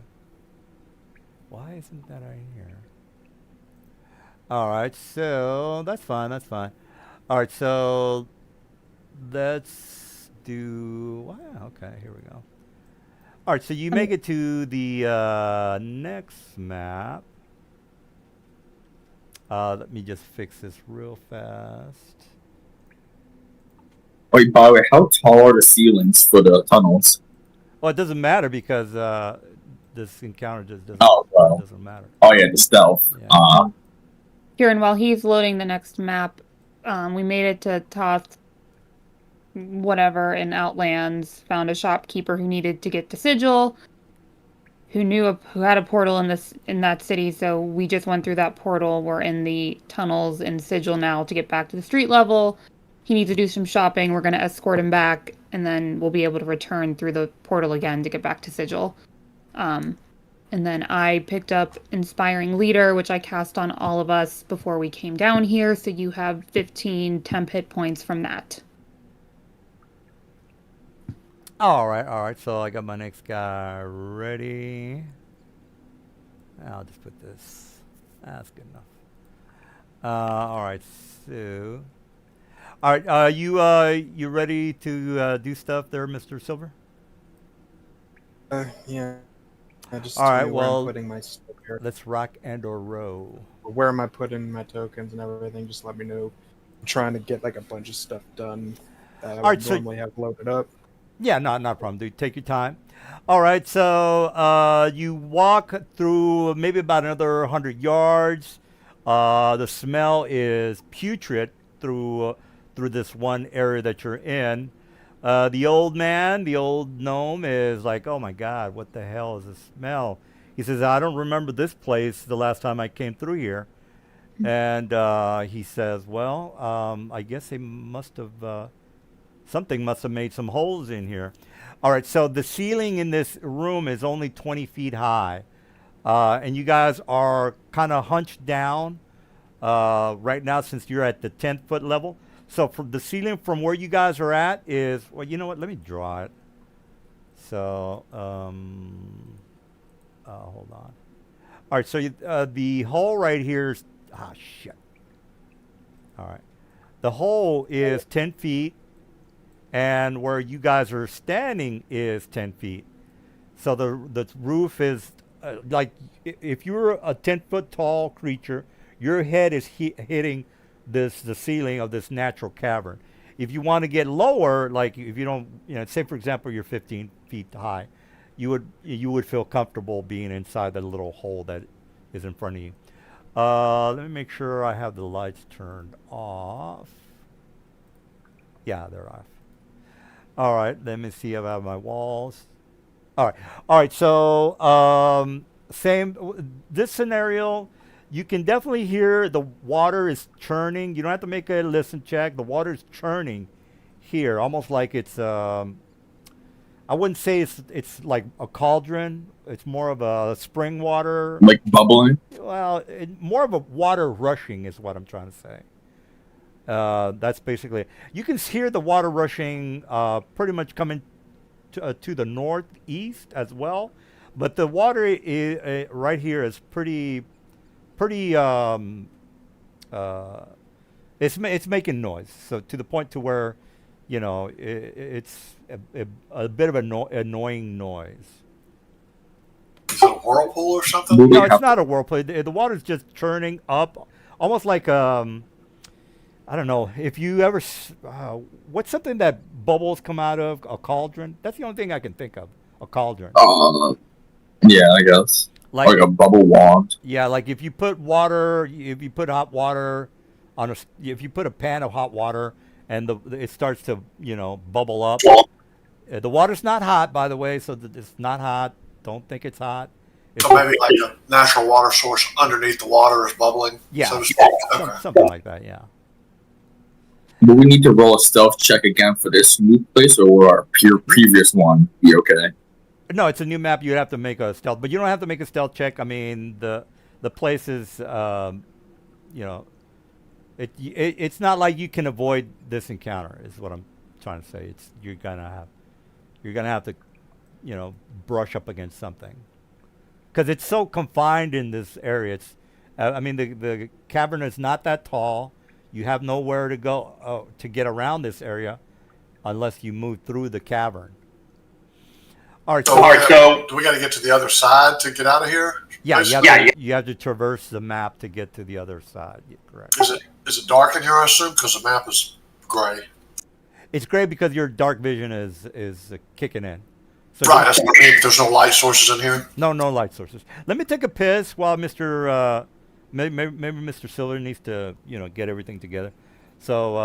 Why isn't that right here? All right, so that's fine. That's fine. All right, so let's do. Wow, okay, here we go. All right, so you make it to the next map. Let me just fix this real fast. Wait, by the way, how tall are the ceilings for the tunnels? Well, it doesn't matter because this encounter just doesn't. Oh, well. It doesn't matter. Oh yeah, the stealth. Yeah. Kieran, while he's loading the next map, we made it to Toth, whatever, in Outlands. Found a shopkeeper who needed to get to Sigil, who had a portal in that city. So we just went through that portal. We're in the tunnels in Sigil now to get back to the street level. He needs to do some shopping. We're going to escort him back, and then we'll be able to return through the portal again to get back to Sigil. And then I picked up Inspiring Leader, which I cast on all of us before we came down here. So you have 15 temp hit points from that. All right. So I got my next guy ready. I'll just put this. That's good enough. All right. So, all right. You ready to do stuff there, Mr. Silver? Yeah. Just all right. where Well, I'm putting my stuff here. Let's rock and or row. Where am I putting my tokens and everything? Just let me know. I'm trying to get like a bunch of stuff done that I would normally have loaded up. Yeah, not a problem, dude. Take your time. All right, so you walk through maybe about another 100 yards. The smell is putrid through this one area that you're in. The old man, the old gnome, is like, "Oh my God, what the hell is this smell?" He says, "I don't remember this place the last time I came through here." And he says, "Well, I guess they must have." Something must have made some holes in here. All right, so the ceiling in this room is only 20 feet high. And you guys are kind of hunched down right now since you're at the 10-foot level. So from the ceiling from where you guys are at is, well, you know what? Let me draw it. So, hold on. All right, so the hole right here is, shit. All right. The hole is 10 feet. And where you guys are standing is 10 feet. So the roof is like if you're a 10-foot tall creature, your head is hitting the ceiling of this natural cavern. If you want to get lower, like if you don't, say for example you're 15 feet high, you would feel comfortable being inside the little hole that is in front of you. Let me make sure I have the lights turned off. Yeah, they're off. All right, let me see if I have my walls. All right. So this scenario, you can definitely hear the water is churning. You don't have to make a listen check. The water is churning here, almost like it's. I wouldn't say it's like a cauldron. It's more of a spring water. Like bubbling. Well, more of a water rushing is what I'm trying to say. That's basically it. You can hear the water rushing pretty much coming to the northeast as well, but the water right here is pretty it's making noise, so to the point to where it's a bit of an annoying noise. Is it a whirlpool or something? No, it's not a whirlpool. The water's just churning up, almost like I don't know if you ever. What's something that bubbles come out of? A cauldron? That's the only thing I can think of. A cauldron. Yeah, I guess. Like a bubble wand. Yeah, like if you put hot water if you put a pan of hot water and it starts to bubble up. The water's not hot, by the way, so it's not hot. Don't think it's hot. So maybe like a natural water source underneath the water is bubbling. Yeah, so to speak. Something like that. Yeah. Do we need to roll a stealth check again for this new place, or will our previous one be okay? No, it's a new map. You'd have to make a stealth, but you don't have to make a stealth check. I mean, the place is, it's not like you can avoid this encounter. Is what I'm trying to say. You're gonna have to, brush up against something, because it's so confined in this area. I mean, the cavern is not that tall. You have nowhere to go to get around this area unless you move through the cavern. All right, so do we got to get to the other side to get out of here? Yeah, you have to traverse the map to get to the other side. Yeah, correct. Is it dark in here, I assume, because the map is gray? It's gray because your dark vision is kicking in. So right, that's what I mean. There's no light sources in here? No light sources. Let me take a piss while maybe Mr. Silver needs to, get everything together. So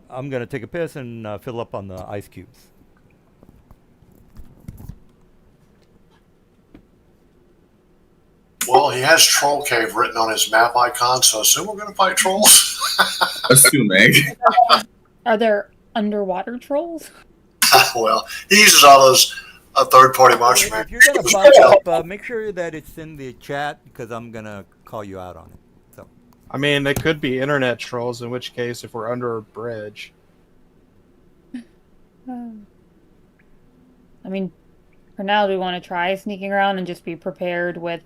I'm going to take a piss and fill up on the ice cubes. Well, he has Troll Cave written on his map icon, so I assume we're going to fight trolls. Assuming. Are there underwater trolls? Well, he uses all those third-party monster If you're going to bump up, make sure that it's in the chat because I'm going to call you out on it. So, I mean, they could be internet trolls, in which case, if we're under a bridge. I mean, for now, do we want to try sneaking around and just be prepared with,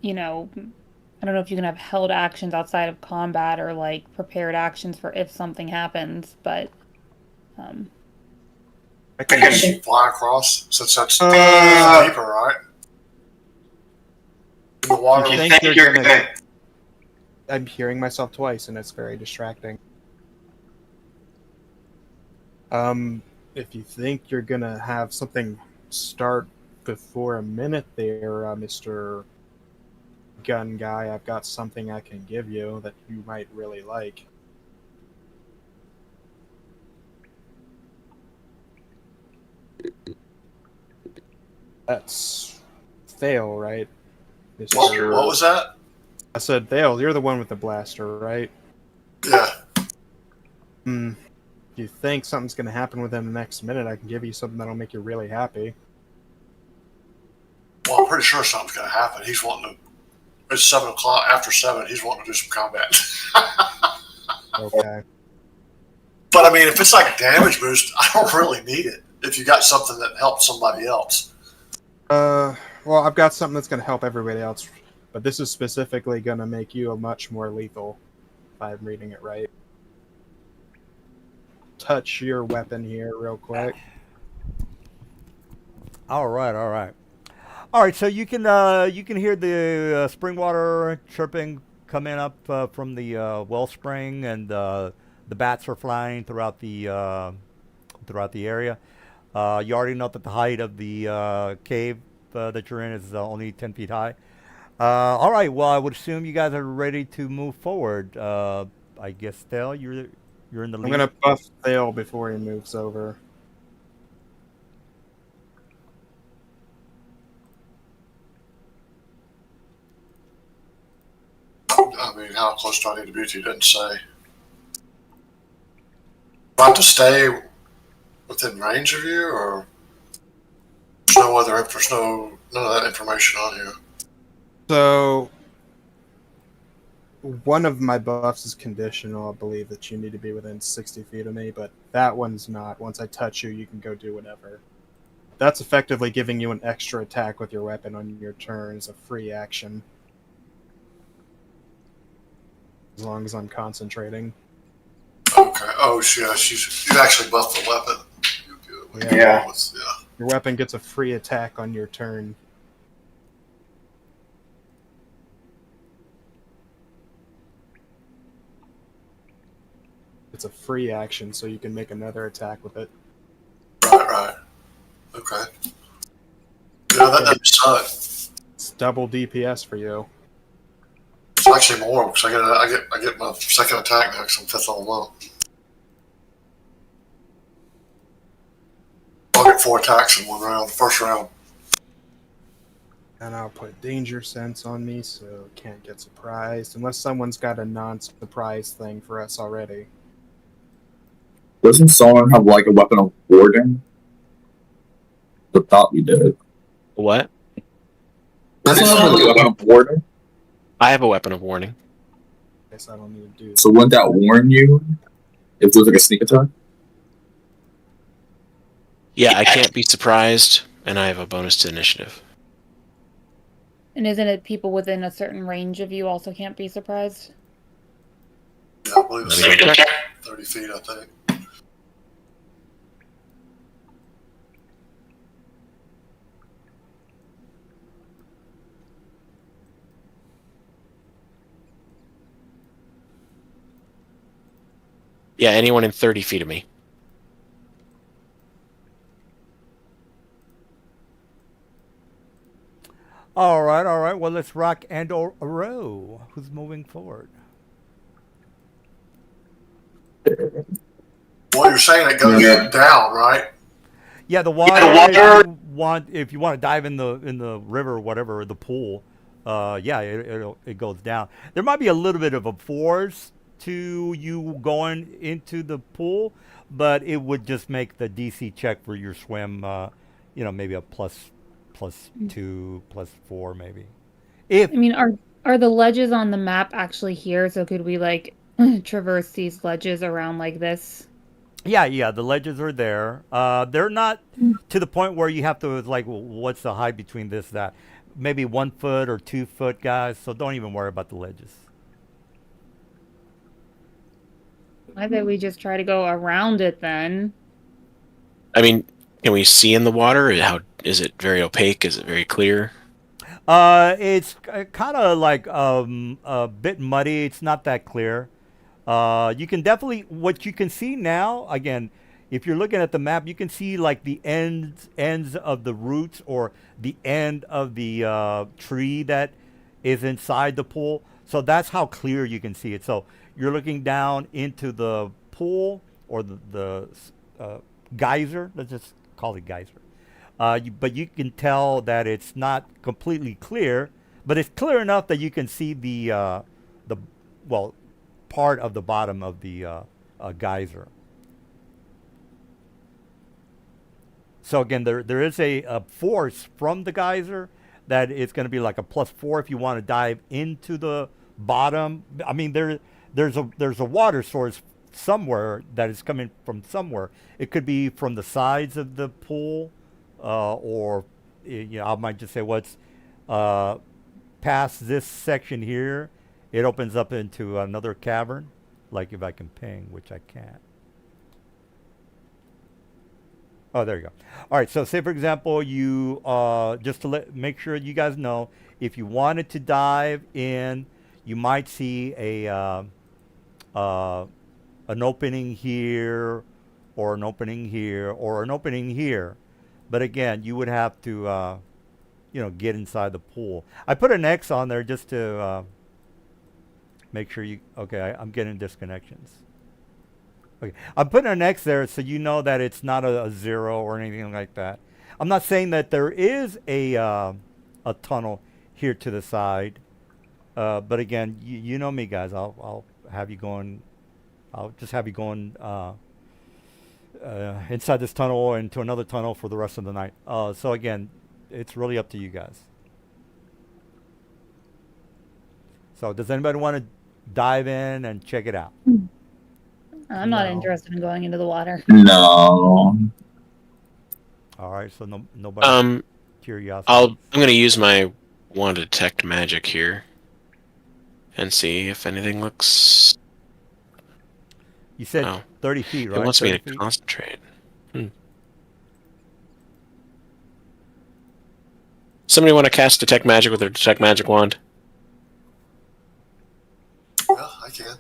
I don't know if you can have held actions outside of combat or, like, prepared actions for if something happens, but, I can just fly across, since that's deeper, right? In the water. You think you're gonna... I'm hearing myself twice, and it's very distracting. If you think you're gonna have something start before a minute there, Mr. Gun Guy, I've got something I can give you that you might really like. That's Thale, right? What was that? I said, Thale, you're the one with the blaster, right? Yeah. If you think something's going to happen within the next minute, I can give you something that'll make you really happy. Well, I'm pretty sure something's going to happen. He's wanting to... It's 7 o'clock. After 7, he's wanting to do some combat. Okay. But, I mean, if it's like damage boost, I don't really need it. If you got something that helps somebody else. Well, I've got something that's going to help everybody else, but this is specifically going to make you a much more lethal, if I'm reading it right. Touch your weapon here real quick. All right. So you can hear the spring water chirping coming up from the wellspring, and the bats are flying throughout the area. You already know that the height of the cave that you're in is only 10 feet high. All right. Well, I would assume you guys are ready to move forward. I guess, Thale, you're in the lead. I'm gonna buff Thale before he moves over. I mean, how close do I need to be to you? Didn't say. Do I have to stay within range of you, or there's none of that information on here? So, one of my buffs is conditional. I believe that you need to be within 60 feet of me, but that one's not. Once I touch you, you can go do whatever. That's effectively giving you an extra attack with your weapon on your turn as a free action. As long as I'm concentrating. Okay. Oh, yeah. You actually buffed the weapon. Yeah. Your weapon gets a free attack on your turn. It's a free action, so you can make another attack with it. Right. Okay. Yeah, that doesn't suck. It's double DPS for you. It's actually more because I get my second attack now because I'm 5th on the level. I'll get 4 attacks in one round, the first round. And I'll put danger sense on me, so can't get surprised unless someone's got a non-surprise thing for us already. Doesn't someone have like a weapon of warding? I thought we did. What? Doesn't someone have a weapon of warding? I have a weapon of warning. Guess I don't need to do. So wouldn't that warn you if there's like a sneak attack? Yeah, I can't be surprised, and I have a bonus to initiative. And isn't it people within a certain range of you also can't be surprised? Yeah, I believe it's Let me double check. 30 feet, I think. Yeah, anyone in 30 feet of me. All right, all right. Well, let's rock and or row. Who's moving forward? Well, you're saying it goes down, right? Yeah, the water. If you want to dive in the river, or whatever, the pool, yeah, it goes down. There might be a little bit of a force to you going into the pool, but it would just make the DC check for your swim, maybe a plus 2, plus 4, maybe. If I mean, are the ledges on the map actually here? So could we like traverse these ledges around like this? Yeah, the ledges are there. They're not to the point where you have to like, well, what's the height between this that? Maybe 1 foot or 2 foot, guys. So don't even worry about the ledges. I bet we just try to go around it then. I mean, can we see in the water? How is it very opaque? Is it very clear? It's kind of like a bit muddy. It's not that clear. You can definitely what you can see now. Again, if you're looking at the map, you can see like the ends of the roots or the end of the tree that is inside the pool. So that's how clear you can see it. So you're looking down into the pool or the geyser. Let's just call it geyser. But you can tell that it's not completely clear, but it's clear enough that you can see the well part of the bottom of the geyser. So again, there is a force from the geyser that it's going to be like a plus 4 if you want to dive into the bottom. I mean, there's a water source somewhere that is coming from somewhere. It could be from the sides of the pool, or I might just say what's past this section here. It opens up into another cavern, like if I can ping, which I can't. Oh, there you go. All right, so say for example, you just to make sure you guys know, if you wanted to dive in, you might see an opening here, or an opening here, or an opening here. But again, you would have to, get inside the pool. I put an X on there just to make sure you. Okay, I'm getting disconnections. Okay, I'm putting an X there so you know that it's not a 0 or anything like that. I'm not saying that there is a tunnel here to the side, but again, you know me, guys. I'll have you going. I'll just have you going inside this tunnel or into another tunnel for the rest of the night. So again, it's really up to you guys. So does anybody want to dive in and check it out? I'm not interested in going into the water. No. All right, so nobody. Curiosity. I'm going to use my wand to detect magic here and see if anything looks. You said 30 feet, right? It wants me to 30 feet? concentrate. Somebody want to cast detect magic with their detect magic wand? Well, I can.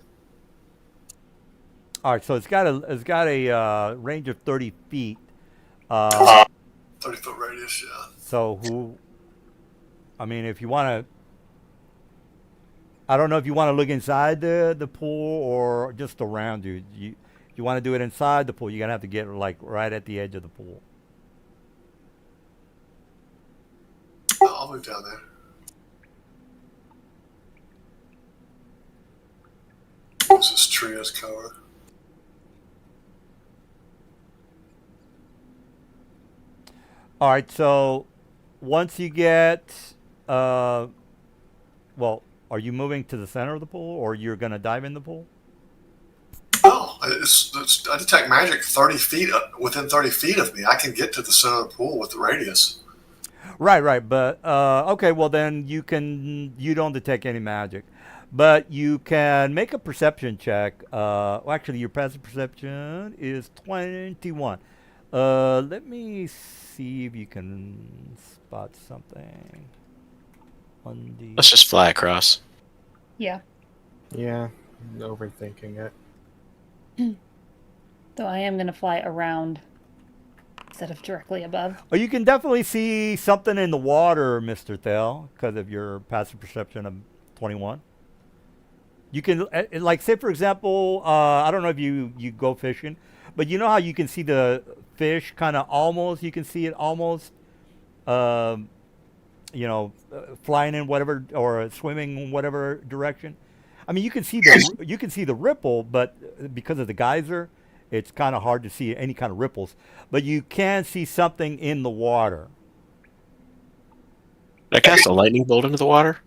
All right, so it's got a range of 30 feet. 30-foot radius, yeah. So if you want to, I don't know if you want to look inside the pool or just around you. You want to do it inside the pool, you're going to have to get like right at the edge of the pool. I'll move down there. Use this tree as cover. All right, so once you get, are you moving to the center of the pool, or you're going to dive in the pool? No, I detect magic 30 feet, within 30 feet of me. I can get to the center of the pool with the radius. Right. But okay, well then you don't detect any magic, but you can make a perception check. Well, actually, your passive perception is 21. Let me see if you can spot something. 1d. Let's just fly across. Yeah. Yeah, overthinking it. Though I am gonna fly around instead of directly above. Oh, you can definitely see something in the water, Mr. Thel, because of your passive perception of 21. You can, like, say for example, I don't know if you go fishing, but you know how you can see the fish kind of almost, you can see it almost, um, flying in whatever or swimming in whatever direction. I mean, you can see the ripple, but because of the geyser, it's kind of hard to see any kind of ripples. But you can see something in the water Did I cast a lightning bolt into the water?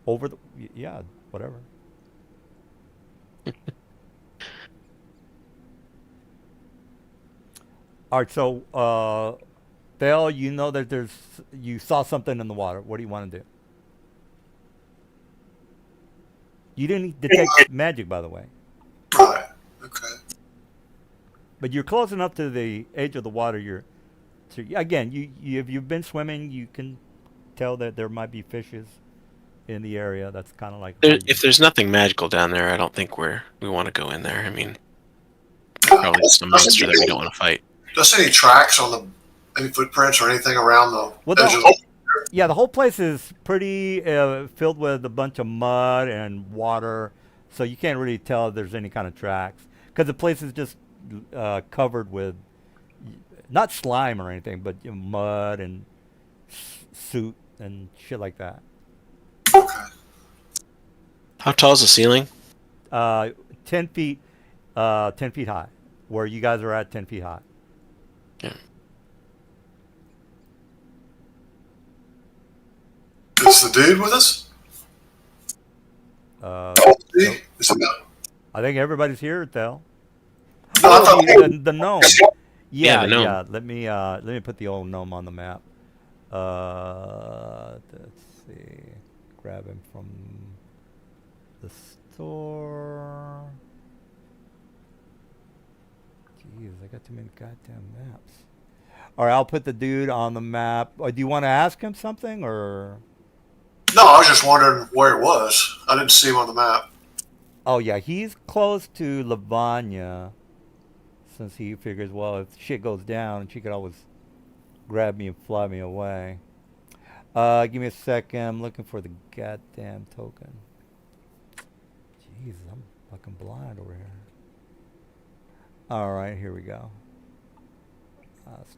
over the, yeah, whatever. All right, so Thale, you know that you saw something in the water. What do you want to do? You didn't detect magic, by the way, Right. Okay. but you're close enough to the edge of the water. Again, if you've been swimming, you can tell that there might be fishes in the area. That's kind of like If there's nothing magical down there, I don't think we want to go in there. I mean, probably Does, some does monster that we any, don't want to fight. does any tracks on any footprints or anything around the Well, edge of the yeah, the whole place is pretty filled with a bunch of mud and water, so you can't really tell if there's any kind of tracks because the place is just covered with not slime or anything, but mud and soot and shit like that. Okay. How tall is the ceiling? Uh, 10 feet, 10 feet high, where you guys are at 10 feet high. Yeah. Is the dude with us? Uh, Oh, is nope. he? Is it not? I think everybody's here, Thel. No, I Oh, thought the gnome. Yeah, the gnome. Let me put the old gnome on the map. Let's see. Grab him from the store. Jeez, I got too many goddamn maps. All right, I'll put the dude on the map. Do you want to ask him something or? no, I was just wondering where it was. I didn't see him on the map. Oh yeah, he's close to Lavanya. Since he figures, well, if shit goes down, she could always grab me and fly me away. Give me a second. I'm looking for the goddamn token. Jeez, I'm fucking blind over here. All right, here we go.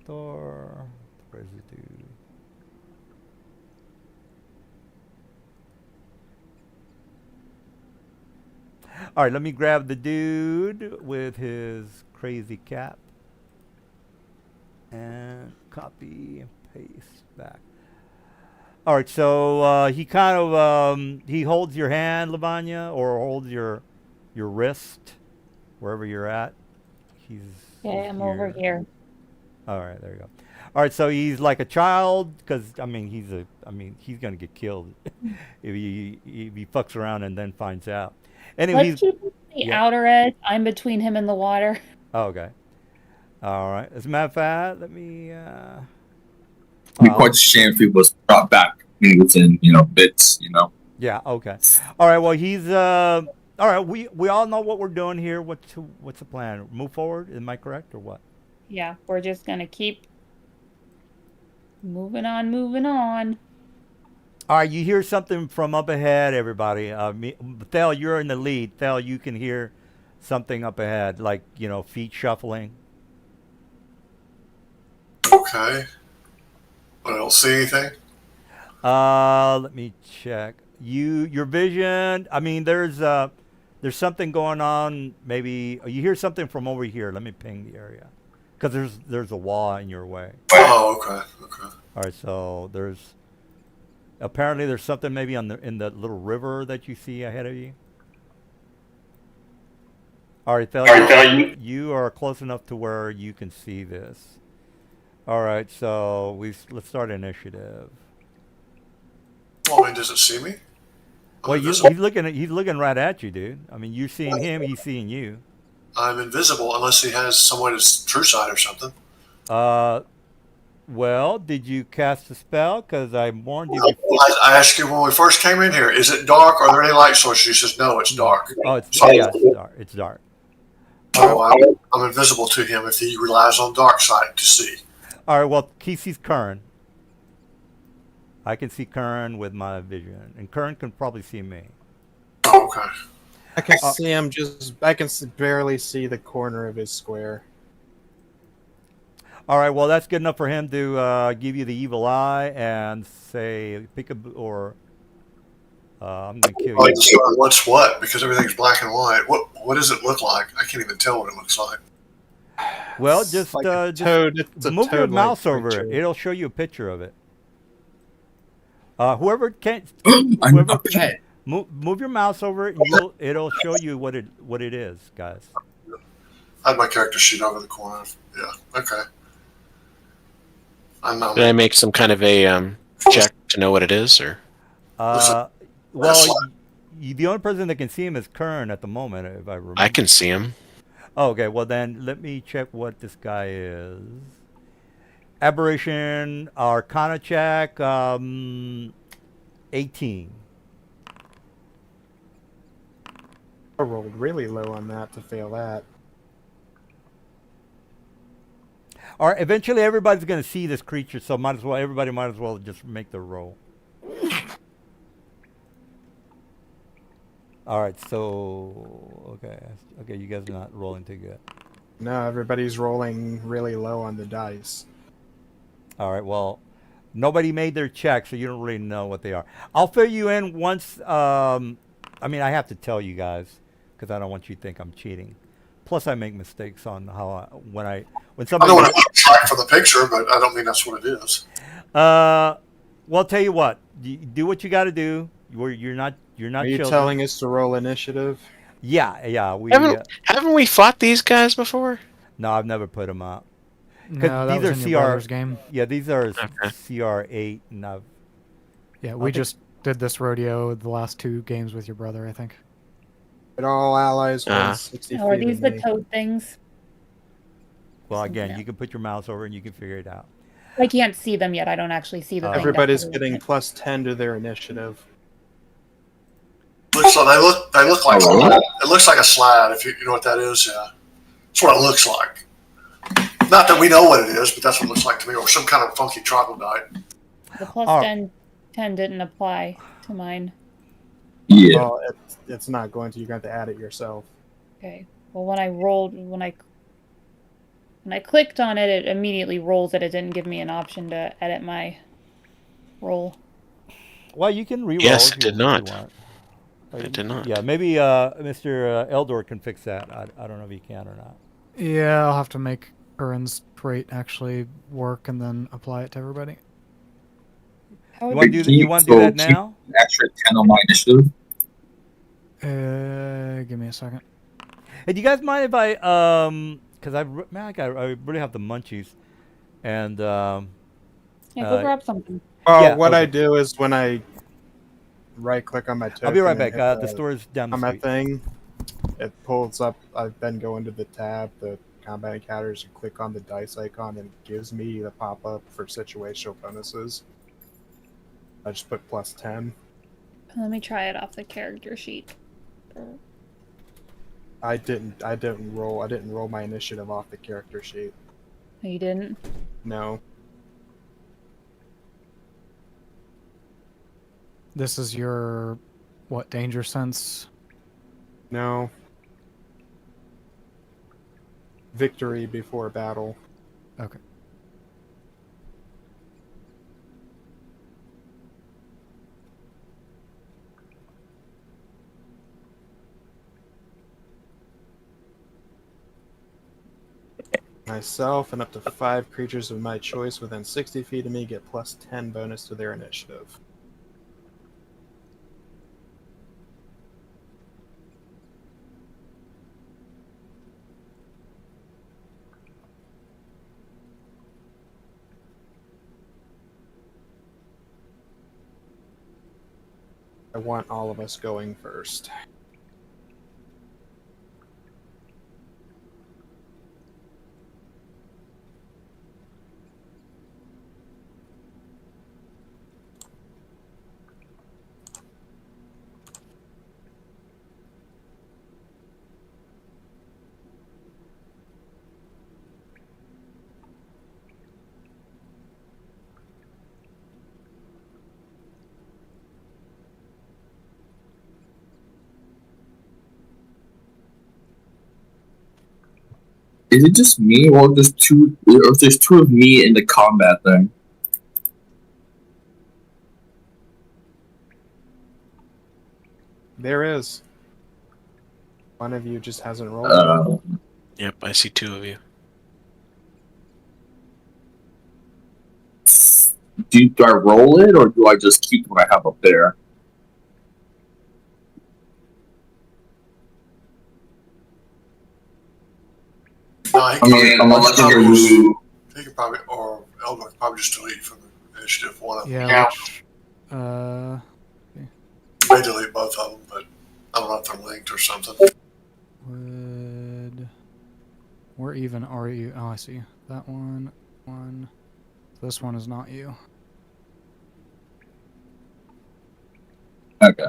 Store. Where's the dude? All right, let me grab the dude with his crazy cap and copy and paste back. All right, so he kind of he holds your hand, Lavanya, or holds your wrist wherever you're at. He's Okay, I'm over here. All right, there you go. All right, so he's like a child because I mean he's gonna get killed if he fucks around and then finds out. Anyway, Let's keep him to the yeah. outer edge. I'm between him and the water. Oh, okay. All right. As a matter of fact, let me. It'd be quite a shame if he was brought back when he was in, bits, Yeah. Okay. All right. Well, he's. All right. We all know what we're doing here. What's the plan? Move forward. Am I correct or what? Yeah, we're just gonna keep moving on, moving on. All right. You hear something from up ahead, everybody. Thel, you're in the lead. Thel, you can hear something up ahead, like feet shuffling. Okay. But I don't see anything. Let me check. Your vision. I mean, there's something going on. Maybe you hear something from over here. Let me ping the area, because there's a wall in your way. Oh, okay. Okay. All right, so apparently there's something maybe in the little river that you see ahead of you. All right, Thel, you are close enough to where you can see this. All right, so let's start initiative. Well, I mean, does it see me? I'm Well, invisible. he's looking right at you, dude. I mean, you're seeing him, he's seeing you. I'm invisible unless he has someone his true sight or something. Uh, well, did you cast a spell? Because I warned you before. I asked you when we first came in here, is it dark? Are there any light sources? He says, no, it's dark. Oh, it's So, yeah, it's dark. It's dark. so I'm invisible to him if he relies on dark sight to see. All right, well, he sees Curran. I can see Curran with my vision, and Curran can probably see me. Oh, okay. I can see him I can barely see the corner of his square. All right, well, that's good enough for him to give you the evil eye and say, or I'm going to kill Like, you. what's what? Because everything's black and white. What does it look like? I can't even tell what it looks like. Well, It's just, like a just toad. It's a move your toad-like mouse over it. creature. It'll show you a picture of it. Whoever can't, I'm whoever, a pet. move your mouse over it, and it'll show you what it is, guys. I had my character sheet over the corner. Yeah. Okay. Did I make some kind of a check to know what it is, or? Well, the only person that can see him is Kern at the moment, if I remember. I can see him. Oh, okay, well then let me check what this guy is. Aberration, Arcana check, 18. I rolled really low on that to fail that. All right, eventually everybody's going to see this creature, so everybody might as well just make the roll. All right, so okay, you guys are not rolling too good. No, everybody's rolling really low on the dice. All right, well, nobody made their check, so you don't really know what they are. I'll fill you in once. I mean, I have to tell you guys because I don't want you to think I'm cheating. Plus, I make mistakes on when I somebody. know what it looks like from the picture, but I don't mean that's what it is. Well, I'll tell you what. Do what you got to do. You're not. Are you children. telling us to roll initiative? Yeah. Haven't we fought these guys before? No, I've never put them out. No, that these was are in CR your brother's game. Yeah, these are Okay. CR8, and Yeah, we just did this rodeo the last 2 games with your brother, I think. But all allies within 60 Oh, are feet these of the me. toad things? well, again, No. you can put your mouse over and you can figure it out. I can't see them yet. I don't actually see the thing. Everybody's that getting plus 10 to their initiative. Looks like they look like it looks like a slide. If you know what that is, yeah, that's what it looks like. Not that we know what it is, but that's what it looks like to me, or some kind of funky troglodyte. The plus Oh. 10 didn't apply to mine. Yeah. Well, it's not going to. You're going to have to add it yourself. Okay. Well, when I clicked on it, it immediately rolls it. It didn't give me an option to edit my roll. Well, you can reroll. Yes, if it you did not. want. It did not. Yeah, maybe Mr. Eldor can fix that. I don't know if he can or not. Yeah, I'll have to make Curran's trait actually work and then apply it to everybody. How You would want to do that now? An extra 10 on my initiative. Give me a second. Hey, do you guys mind if I because I really have the munchies, and yeah, go grab something. Well, Yeah, what okay. I do is when I right-click on my token, I'll be right and back. hit The store's down the on my street. thing, it pulls up. I then go into the tab, the combat encounters, and click on the dice icon, and it gives me the pop-up for situational bonuses. I just put plus 10. Let me try it off the character sheet. I didn't roll my initiative off the character sheet. No, you didn't? No. This is your, what, danger sense? No. Victory before battle. Okay. Myself and up to 5 creatures of my choice within 60 feet of me get plus 10 bonus to their initiative. I want all of us going first. Is it just me, or there's two? Or if there's two of me in the combat thing? There is. One of you just hasn't rolled yet. Yep, I see 2 of you. Do I roll it, or do I just keep what I have up there? No, I mean, unless you. he could probably, or Elder could probably just delete from the initiative one of them. Yeah. You may delete both of them, but I don't know if they're linked or something. Where even are you? Oh, I see. That one. This one is not you. Okay.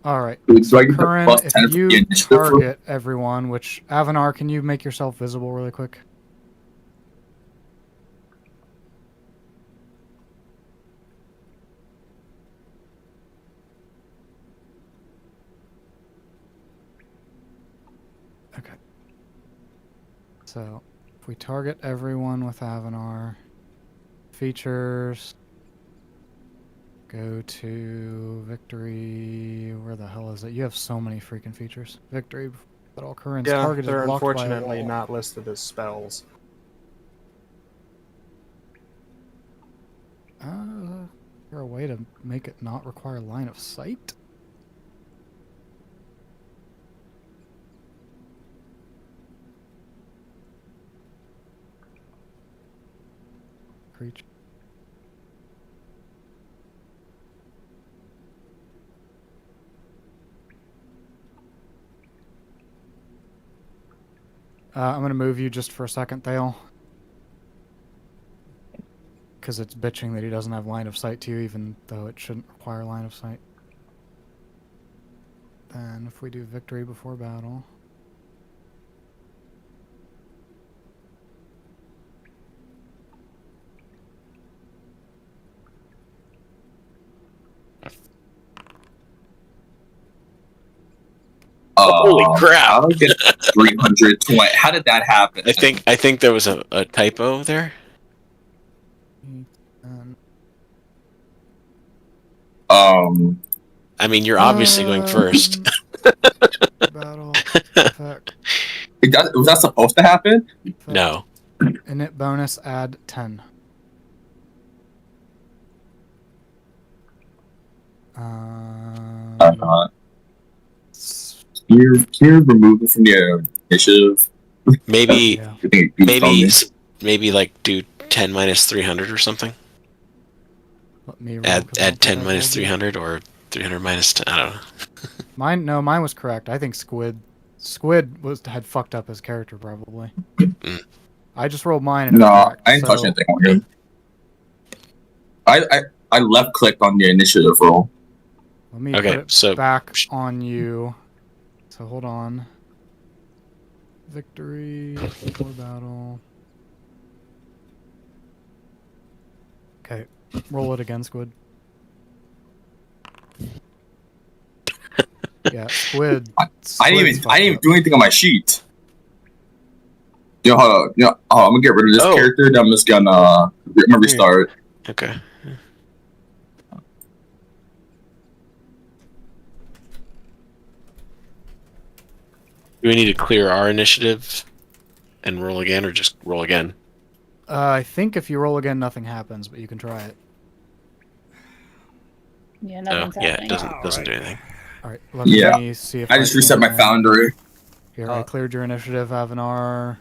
Alright. Do So I get the Curran, plus if 10 for the you initiative? target everyone, which Avanar, can you make yourself visible really quick? Okay. So, if we target everyone with Avanar, features, go to victory. Where the hell is it? You have so many freaking features. Victory, but all Curran's Yeah, target is they're blocked by a unfortunately wall. not listed as spells. Is there a way to make it not require line of sight? Creature. I'm going to move you just for a second, Thale. Because it's bitching that he doesn't have line of sight to you, even though it shouldn't require line of sight. Then if we do victory before battle... Holy crap! How did I get 320? How did that happen? I think there was a typo there. I mean, you're obviously going first. Battle effect. Was that supposed to happen? No. Init bonus, add 10. Can you remove it from the initiative? Maybe Yeah. maybe like do 10 minus 300 or something. Let me roll, 'cause I don't Add think 10 I've minus rolled 300 or 300 minus 10. I don't know. Mine was correct. I think Squid had fucked up his character probably. I just rolled mine and it was correct. I didn't touch anything on here. I left clicked on the initiative roll. Let me put it back on you. So hold on. Victory before battle. Okay, roll it again, Squid. Yeah, Squid. I didn't even do anything on my sheet. I'm gonna get rid of this character. Then I'm just gonna restart. Okay. Do we need to clear our initiative and roll again, or just roll again? I think if you roll again, nothing happens, but you can try it. Yeah, nothing's happening. It doesn't do anything. All right, let me see if I just reset my Foundry. Here, I cleared your initiative, Avanar.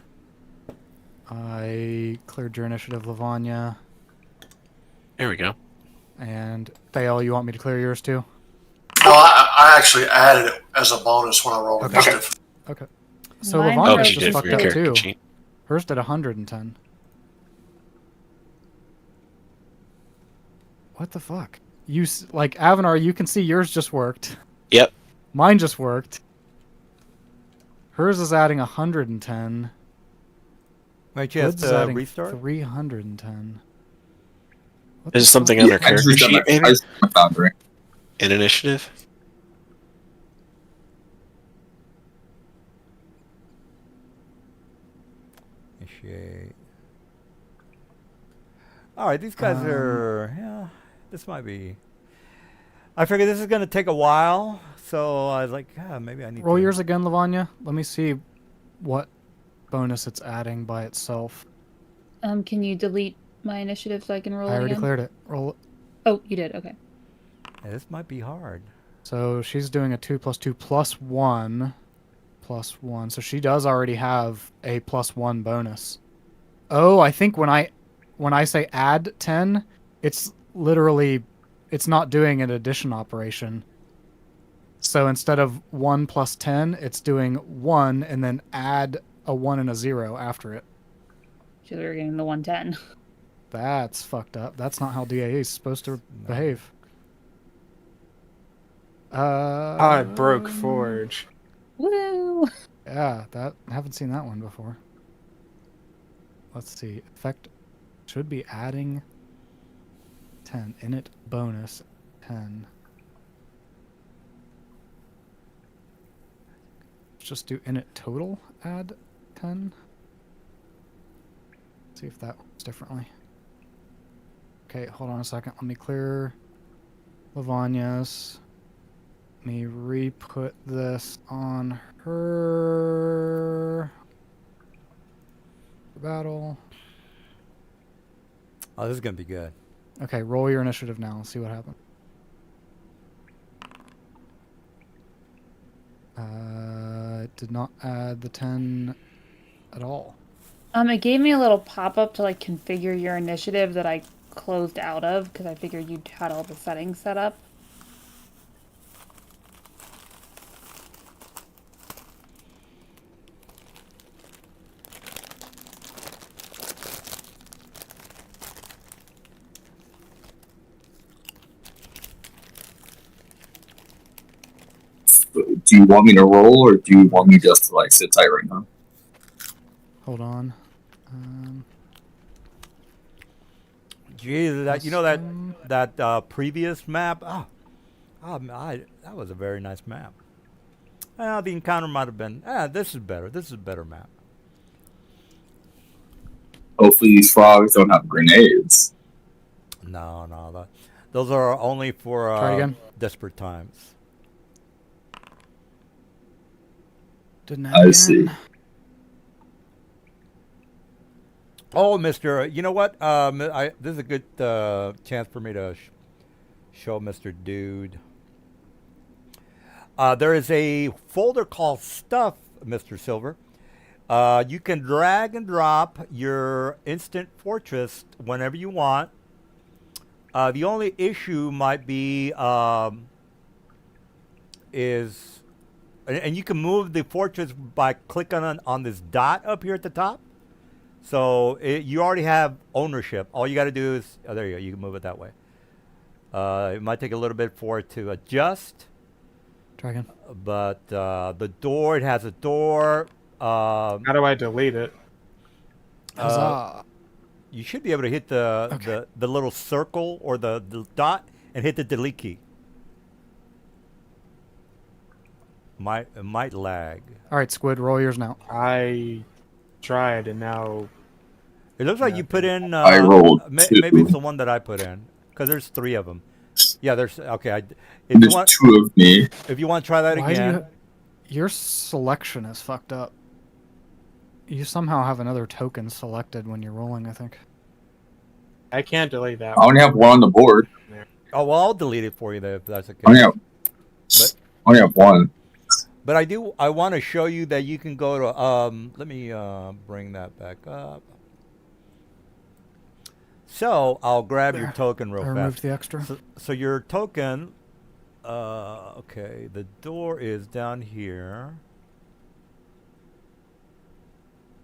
I cleared your initiative, Lavanya. There we go. And Thale, you want me to clear yours too? No, I actually added it as a bonus when I rolled Okay. initiative. Okay. So Mine Oh, Lavanya because says you just did it for fucked your up character too. sheet. Hers did 110. What the fuck? Like Avanar, you can see yours just worked. Yep. Mine just worked. Hers is adding 110. Might you have Hood's is to adding restart? 310. What Is the it something fuck? on her I just character reached out sheet, my, I maybe? just my foundry. In initiative? Initiate. All right, these guys are. Yeah, this might be. I figured this is going to take a while, so I was like, maybe I need Roll to. yours again, Lavanya. Let me see what bonus it's adding by itself. Can you delete my initiative so I can roll I already again? cleared it. Roll it. Oh, you did. Okay. Yeah, this might be hard. So she's doing a 2 + 2 + 1 + 1. So she does already have a +1 bonus. Oh, I think when I say add 10, it's literally it's not doing an addition operation. So instead of 1 + 10, it's doing 1 and then add a 1 and a 0 after it. So we're getting the 110. That's fucked up. That's not how DAE is supposed to behave. I broke Forge. Woo! Yeah, I haven't seen that one before. Let's see. Effect should be adding 10. Init bonus 10. Let's just do init total add 10. See if that works differently. Okay, hold on a second. Let me clear Lavanya's. Let me re-put this on her battle. Oh, this is going to be good. Okay, roll your initiative now. Let's see what happens. It did not add the 10 at all. It gave me a little pop-up to like configure your initiative that I closed out of because I figured you had all the settings set up. Do you want me to roll, or do you want me just to like sit tight right now? Hold on. Geez, that you know that Awesome. that previous map. That was a very nice map. The encounter might have been. This is better. This is a better map. Hopefully, these frogs don't have grenades. No, those are only for Try again. desperate times. Didn't add I again. see. Oh, Mister, you know what? This is a good chance for me to show Mister Dude. There is a folder called Stuff, Mister Silver. You can drag and drop your instant fortress whenever you want. The only issue might be and you can move the fortress by clicking on this dot up here at the top. So you already have ownership. All you got to do is, there you go. You can move it that way. It might take a little bit for it to adjust. Try again. But the door, it has a door. How do I delete it? Huzzah. You should be able to hit the little circle or the dot and hit the delete key. It might lag. All right, Squid, roll yours now. I tried, and now It looks like you put in. I rolled two. Maybe it's the one that I put in because there's 3 of them. Yeah, there's okay. If you There's want, 2 of me. if you want to try that Why do again, your selection is fucked up. You somehow have another token selected when you're rolling, I think. I can't delete that I one. only have 1 on the board. oh well, I'll delete it for you then if that's the I only case. have, only have 1. But I want to show you that you can go to let me bring that back up. So I'll grab your There. token real I fast. removed the extra. So your token, okay, the door is down here.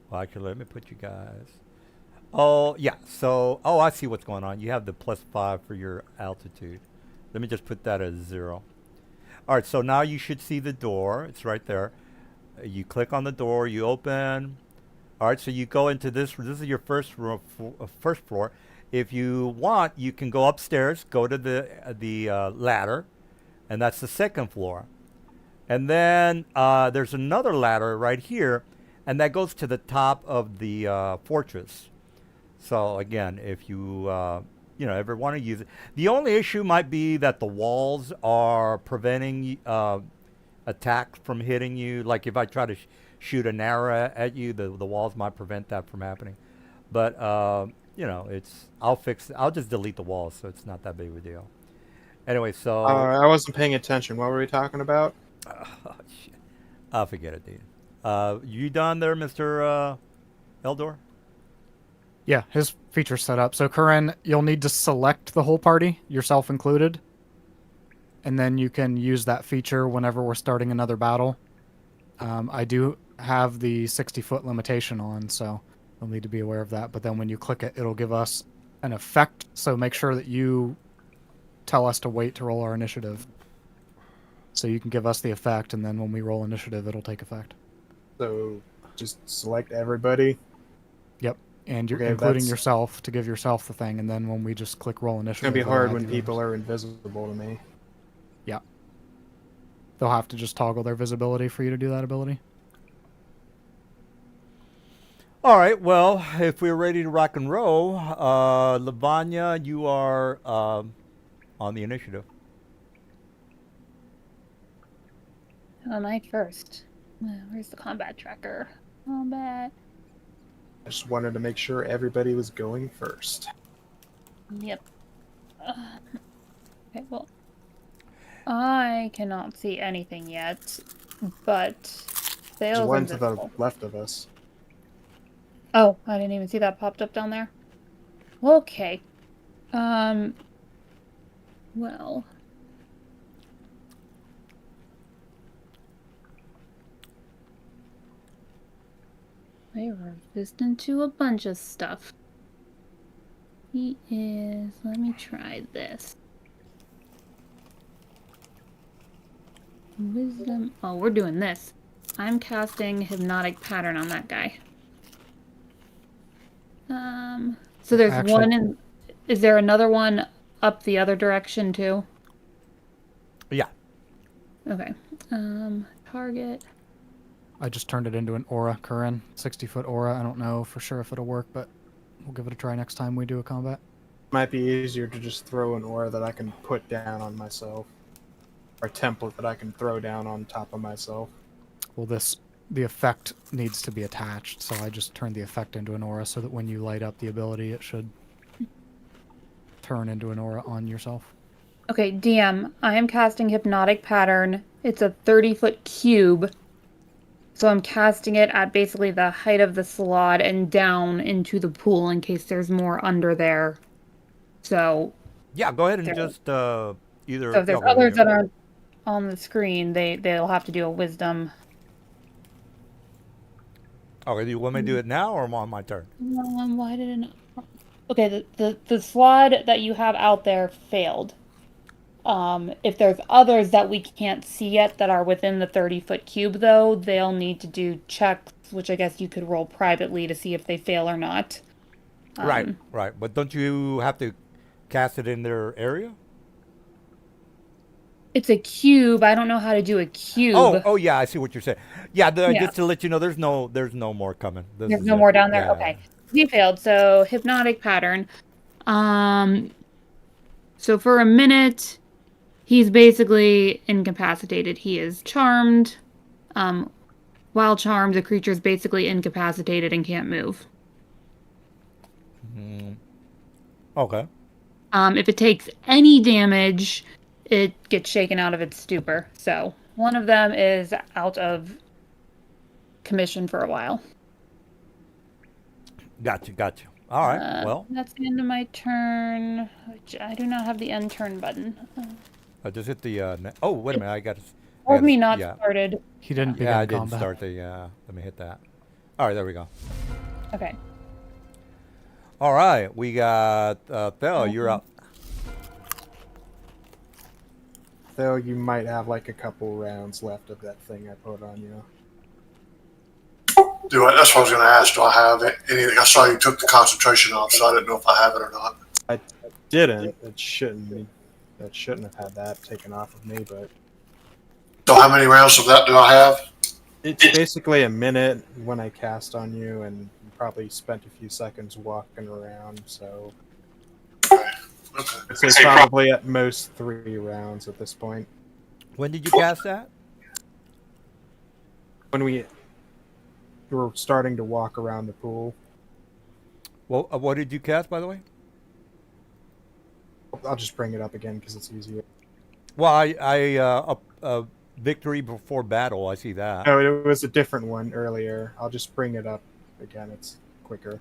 Well, actually, let me put you guys. Oh, yeah. So, I see what's going on. You have the +5 for your altitude. Let me just put that as 0. All right, so now you should see the door. It's right there. You click on the door, you open. All right, so you go into this. This is your first floor. If you want, you can go upstairs, go to the ladder, and that's the second floor. And then there's another ladder right here, and that goes to the top of the fortress. So again, if you ever want to use it, the only issue might be that the walls are preventing attack from hitting you. Like if I try to shoot an arrow at you, the walls might prevent that from happening. But I'll fix it. I'll just delete the walls, so it's not that big of a deal. Anyway, so I wasn't paying attention. What were we talking about? shit. I'll forget it, dude. You done there, Mr. Eldor? Yeah, his feature's set up. So, Corinne, you'll need to select the whole party, yourself included. And then you can use that feature whenever we're starting another battle. I do have the 60-foot limitation on, so you'll need to be aware of that. But then when you click it, it'll give us an effect. So make sure that you tell us to wait to roll our initiative. So you can give us the effect, and then when we roll initiative, it'll take effect. So just select everybody. Yep. And you're Okay, including that's- yourself to give yourself the thing, and then when we just click roll It's initiative, gonna be it'll hard add when the people others. are invisible to me. They'll have to just toggle their visibility for you to do that ability. All right. Well, if we're ready to rock and roll, Lavanya, you are on the initiative. Who am I first? Where's the combat tracker? Combat. I just wanted to make sure everybody was going first. Yep. Okay, well, I cannot see anything yet, but There's Sales one to the invisible. left of us. Oh, I didn't even see that popped up down there. Okay. Well. They were resistant to a bunch of stuff. He is. Let me try this. Wisdom. Oh, we're doing this. I'm casting Hypnotic Pattern on that guy. So there's Actually- one in. Is there another one up the other direction too? Yeah. Okay. Target. I just turned it into an aura, Corinne. 60-foot aura. I don't know for sure if it'll work, but we'll give it a try next time we do a combat. Might be easier to just throw an aura that I can put down on myself. Or a template that I can throw down on top of myself. Well, the effect needs to be attached, so I just turned the effect into an aura so that when you light up the ability, it should turn into an aura on yourself. Okay, DM. I am casting Hypnotic Pattern. It's a 30-foot cube. So I'm casting it at basically the height of the slot and down into the pool in case there's more under there. So, Yeah. Go ahead and There- just either. so if there's yeah, go others ahead. that aren't on the screen, they'll have to do a wisdom. Okay. Do you want me to do it now or on my turn? Why did it not? Okay, the slot that you have out there failed. If there's others that we can't see yet that are within the 30-foot cube, though, they'll need to do checks, which I guess you could roll privately to see if they fail or not. Right. Right. But don't you have to cast it in their area? It's a cube. I don't know how to do a cube. Oh, yeah. I see what you're saying. Yeah. Yeah. Just to let you know, there's no more coming. This There's is no it. more down there? Yeah. Okay. He failed, so Hypnotic Pattern. So for a minute, he's basically incapacitated. He is charmed. While charmed, the creature is basically incapacitated and can't move. Okay. If it takes any damage, it gets shaken out of its stupor. So one of them is out of commission for a while. Gotcha. All right. Well, That's the end of my turn, which I do not have the end turn button. I just hit the. Oh, wait a minute. I got. Or me not Yeah. started. He didn't begin Yeah, I didn't combat. start the. Let me hit that. All right, there we go. Okay. All right, we got Phil. You're up. Though you might have like a couple rounds left of that thing I put on you. That's what I was going to ask. Do I have anything? I saw you took the concentration off, so I didn't know if I have it or not. I didn't. It shouldn't be. That shouldn't have had that taken off of me, but So how many rounds of that do I have? it's basically a minute when I cast on you, and you probably spent a few seconds walking around. So Okay. I'd say probably at most 3 rounds at this point. When did you cast that? When we were starting to walk around the pool, Well, what did you cast, by the way? I'll just bring it up again because it's easier. Well, victory before battle. I see that. No, it was a different one earlier. I'll just bring it up again. It's quicker.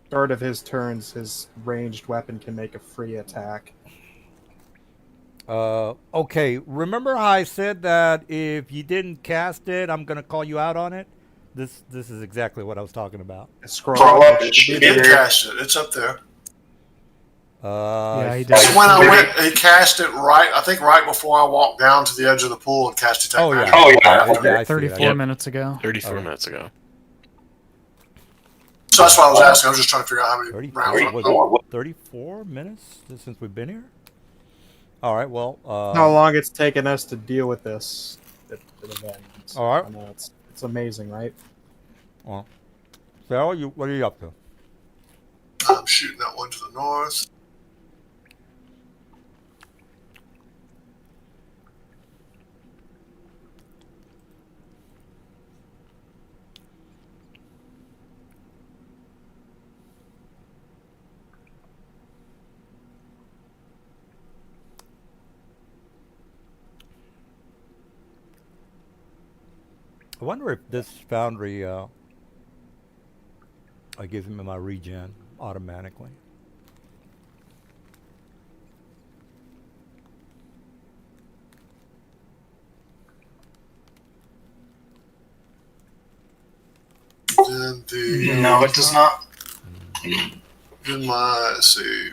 Start of his turns, his ranged weapon can make a free attack. Okay. Remember how I said that if you didn't cast it, I'm gonna call you out on it. This is exactly what I was talking about. Scroll up. It He should be did there. cast it. It's up there. Yeah, he did. That's when I went. He cast it right. I think right before I walked down to the edge of the pool and cast attack. Oh, yeah. magic. Oh, yeah. I see 34 that. minutes ago. 34 Okay. minutes ago. So that's why I was asking. I was just trying to figure out how many 34, rounds. was it 34 minutes since we've been here? All right. Well. How long it's taken us to deal with this event. All right. I know it's amazing, right? Well, Sarah, what are you up to? I'm shooting that one to the north. I wonder if this foundry gives me my regen automatically. Then No, it does not. Then let's see,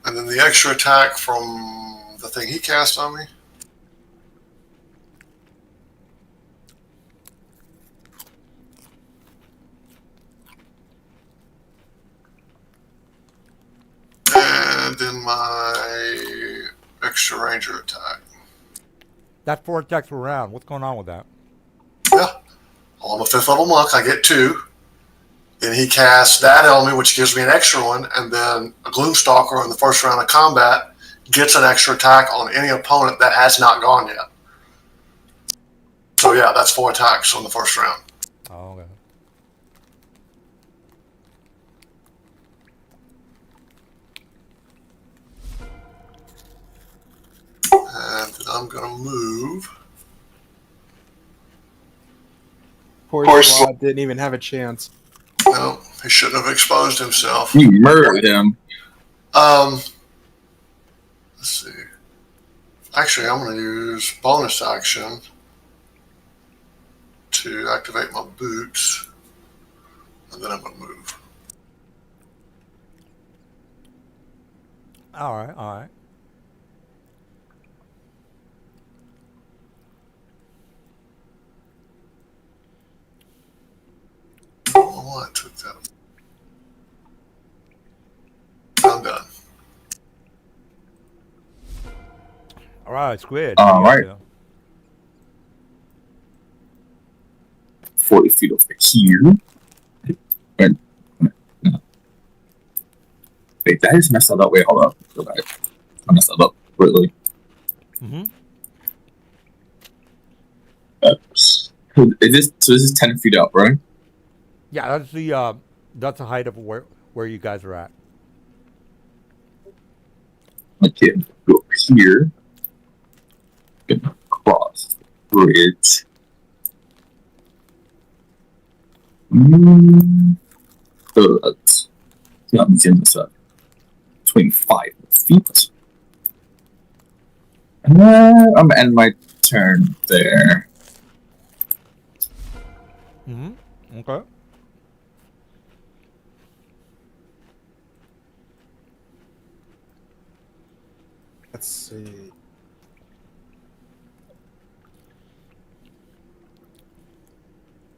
and then the extra attack from the thing he cast on me. And then my extra ranger attack. That's 4 attacks per round. What's going on with that? Yeah. I'm a 5th level monk. I get 2. Then he casts that on me, which gives me an extra one. And then a Gloomstalker in the first round of combat gets an extra attack on any opponent that has not gone yet. So, yeah, that's 4 attacks on the first round. Oh, okay. And then I'm going to move. Poor Slot didn't even have a chance. No, he shouldn't have exposed himself. You murdered him. Let's see. Actually, I'm going to use bonus action to activate my boots, and then I'm going to move. All right. All right. Oh, I took that. I'm done. All right, Squid. All what do you right. up to? 40 feet over here. And, no. Wait, that is messed that up. Wait, hold up. Go back. I messed that up. Really. Mm-hmm. Oops. This is 10 feet up, right? Yeah, that's the height of where you guys are at. Okay, go up here. Gonna cross the bridge. But yeah, between 5 feet. I'm gonna end my turn there. Okay. Let's see.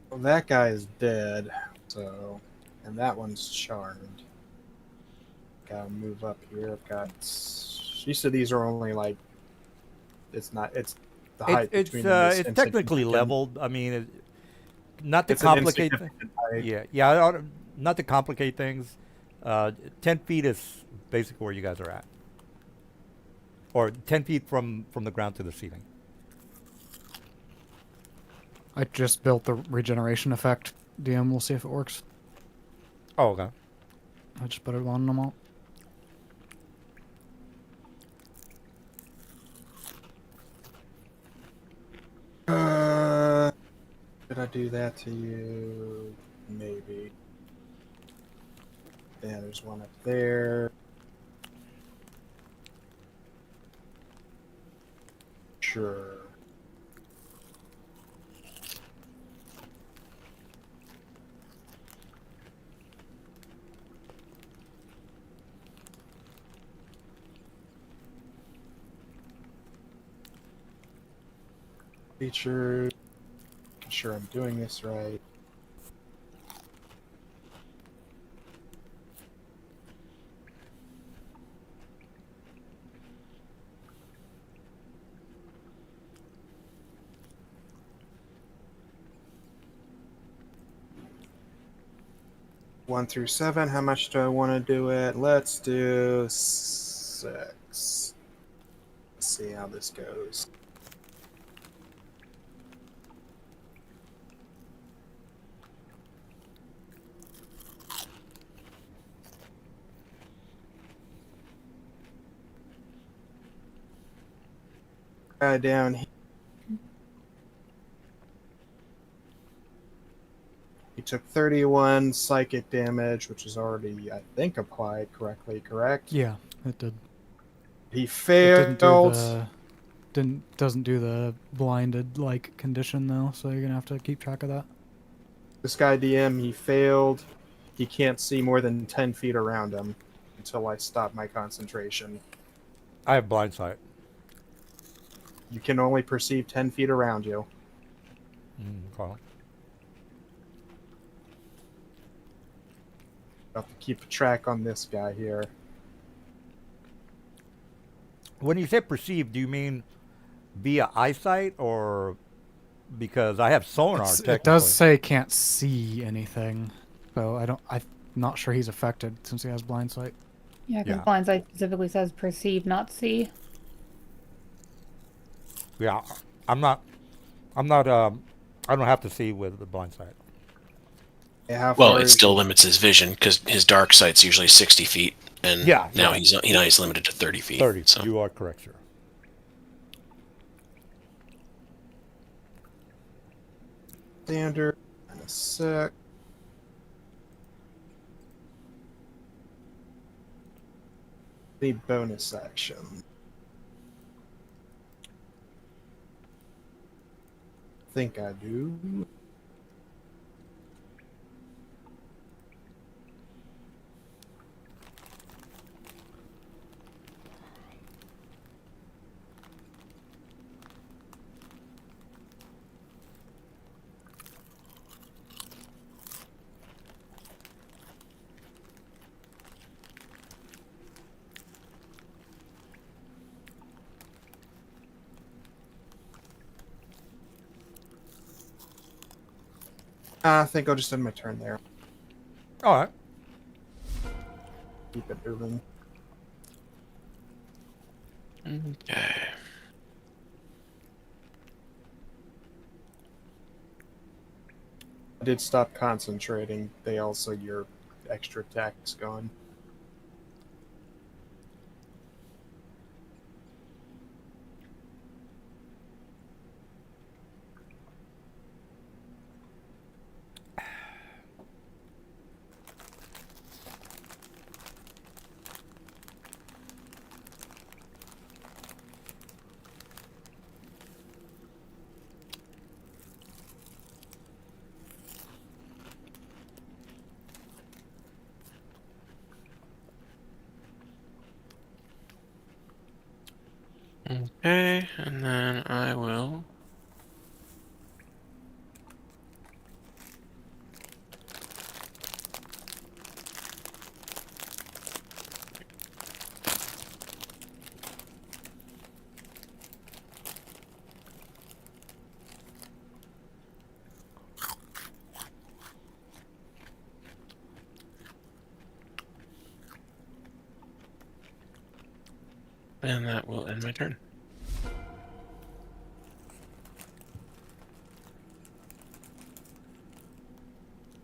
Well, that guy is dead, so, and that one's charmed. Gotta move up here. I've got. You said these are only like. It's not. It's the height between them is It's technically insignificant. leveled. I mean, not to It's an complicate. insignificant height. Yeah. Not to complicate things. 10 feet is basically where you guys are at, or 10 feet from the ground to the ceiling. I just built the regeneration effect. DM, we'll see if it works. Oh, okay. I just put it on them all. Did I do that to you? Maybe. Yeah, there's one up there. Sure. Feature. I'm sure I'm doing this right. One through 7. How much do I want to do it? Let's do 6. Let's see how this goes. Down here. He took 31 psychic damage, which is already, I think, applied correctly, correct? Yeah, it did. He It failed. doesn't do the blinded like condition though, so you're gonna have to keep track of that. This guy DM, he failed. He can't see more than 10 feet around him until I stop my concentration. I have blind sight. You can only perceive 10 feet around you. Okay. I'll have to keep track on this guy here. When you say perceive, do you mean via eyesight or because I have sonar? Technically, It does say can't see anything, so I'm not sure he's affected since he has blind sight. Yeah, because Yeah. blind sight specifically says perceive, not see. Yeah, I'm not. I don't have to see with the blind sight. Yeah, how Well, far it is still he? limits his vision because his dark sight's usually 60 feet, and Yeah, now yeah. he's limited to 30 feet. 30. So You are correct, sir. Standard. In a sec. The bonus action. Think I do. I think I'll just end my turn there. All right. Keep it moving. okay. I did stop concentrating. They also, your extra attack is gone. Okay, and then I will. And that will end my turn.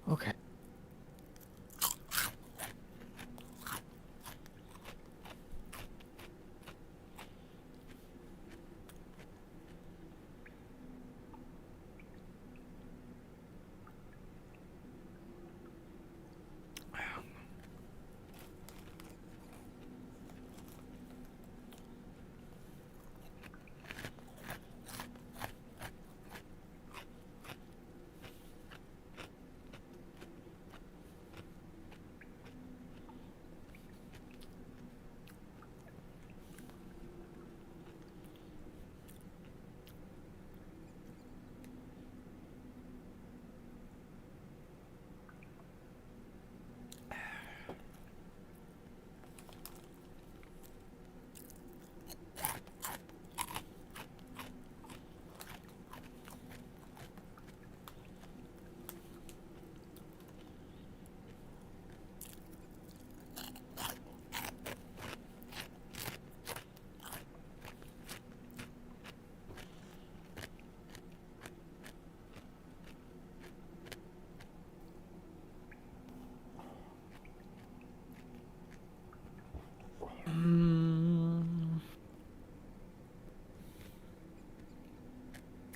Okay.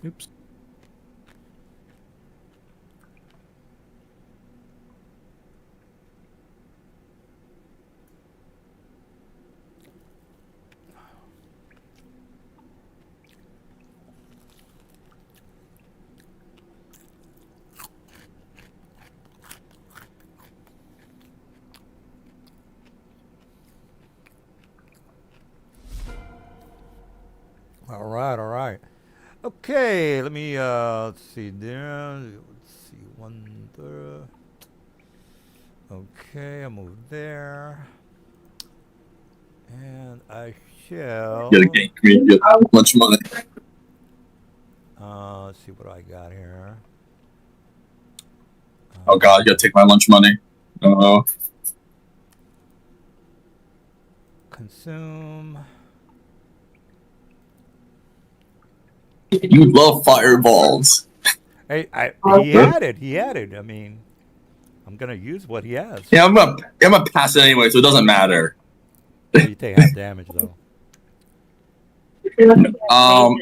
Oops. All right, all right. Okay, let me let's see there. Let's see one there. Okay, I'll move there. And I shall Get a game. Get lunch money. let's see what I got here. Oh god, you gotta take my lunch money. Consume. You love fireballs. Hey, he had it. He had it. I mean, I'm gonna use what he has. Yeah, I'm gonna pass it anyway, so it doesn't matter. You take half damage though.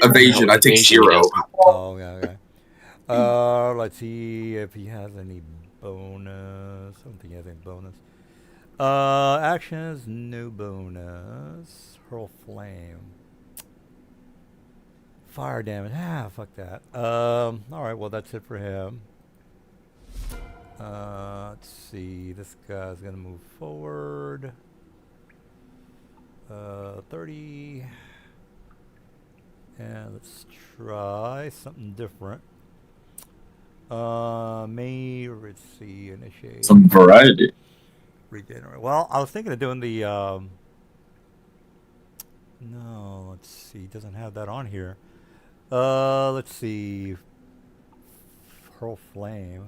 Evasion. I take 0. Oh, yeah, okay. Let's see if he has any bonus. I don't think he has any bonus. Actions, no bonus. Hurl flame. Fire damage. Fuck that. Alright, well, that's it for him. Let's see. This guy's gonna move forward. 30. And let's try something different. Let's see, initiate. Some variety. Regenerate. Well, I was thinking of doing the, no, let's see, it doesn't have that on here. Let's see. Hurl flame.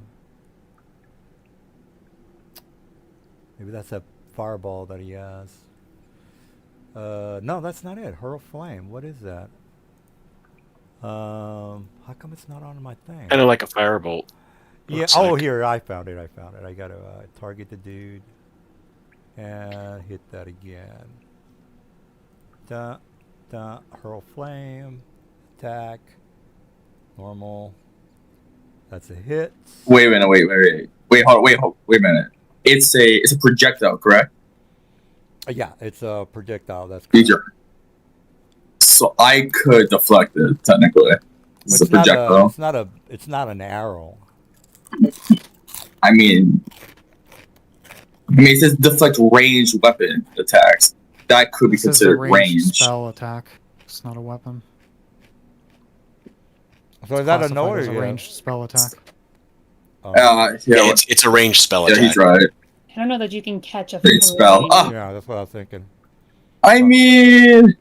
Maybe that's a fireball that he has. No, that's not it. Hurl flame. What is that? How come it's not on my thing? Kind of like a firebolt. Yeah. Looks Oh, like. here I found it. I got to target the dude and hit that again. Hurl flame, attack, normal. That's a hit. Wait a minute. Wait a minute. It's a projectile, correct? Yeah, it's a projectile. That's correct. These are. So I could deflect it technically. It's a projectile. It's not an arrow. I mean, it says deflect ranged weapon attacks. That could be This is a considered ranged range. spell attack. It's not a weapon. So is that a Classified no or as a yes? ranged spell attack. Oh. Yeah, It's a ranged spell yeah, attack. he's right. I don't know that you can catch a Great spell. flame. Ah. Yeah, that's what I was thinking. I mean,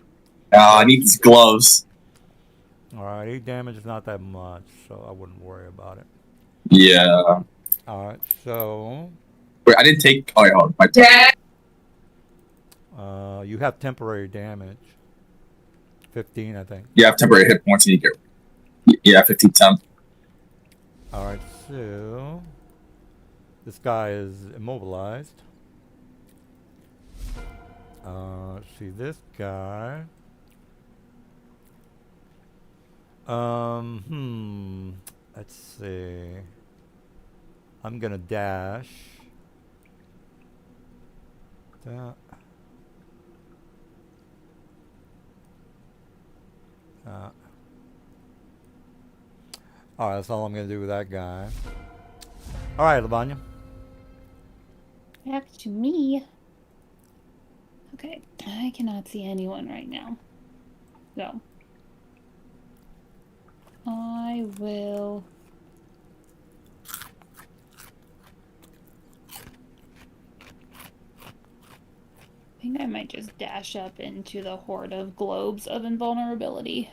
I need these gloves. Alright, 8 damage is not that much, so I wouldn't worry about it. Yeah. Alright, so Wait, I didn't take. Oh, yeah, my turn. you have temporary damage. 15, I think. You have temporary hit points and you get. Yeah, 15 temp. Alright, so this guy is immobilized. Let's see this guy. Let's see. I'm gonna dash. That. Alright, that's all I'm gonna do with that guy. Alright, Lavanya. Back to me. Okay, I cannot see anyone right now. So I will I think I might just dash up into the horde of globes of invulnerability.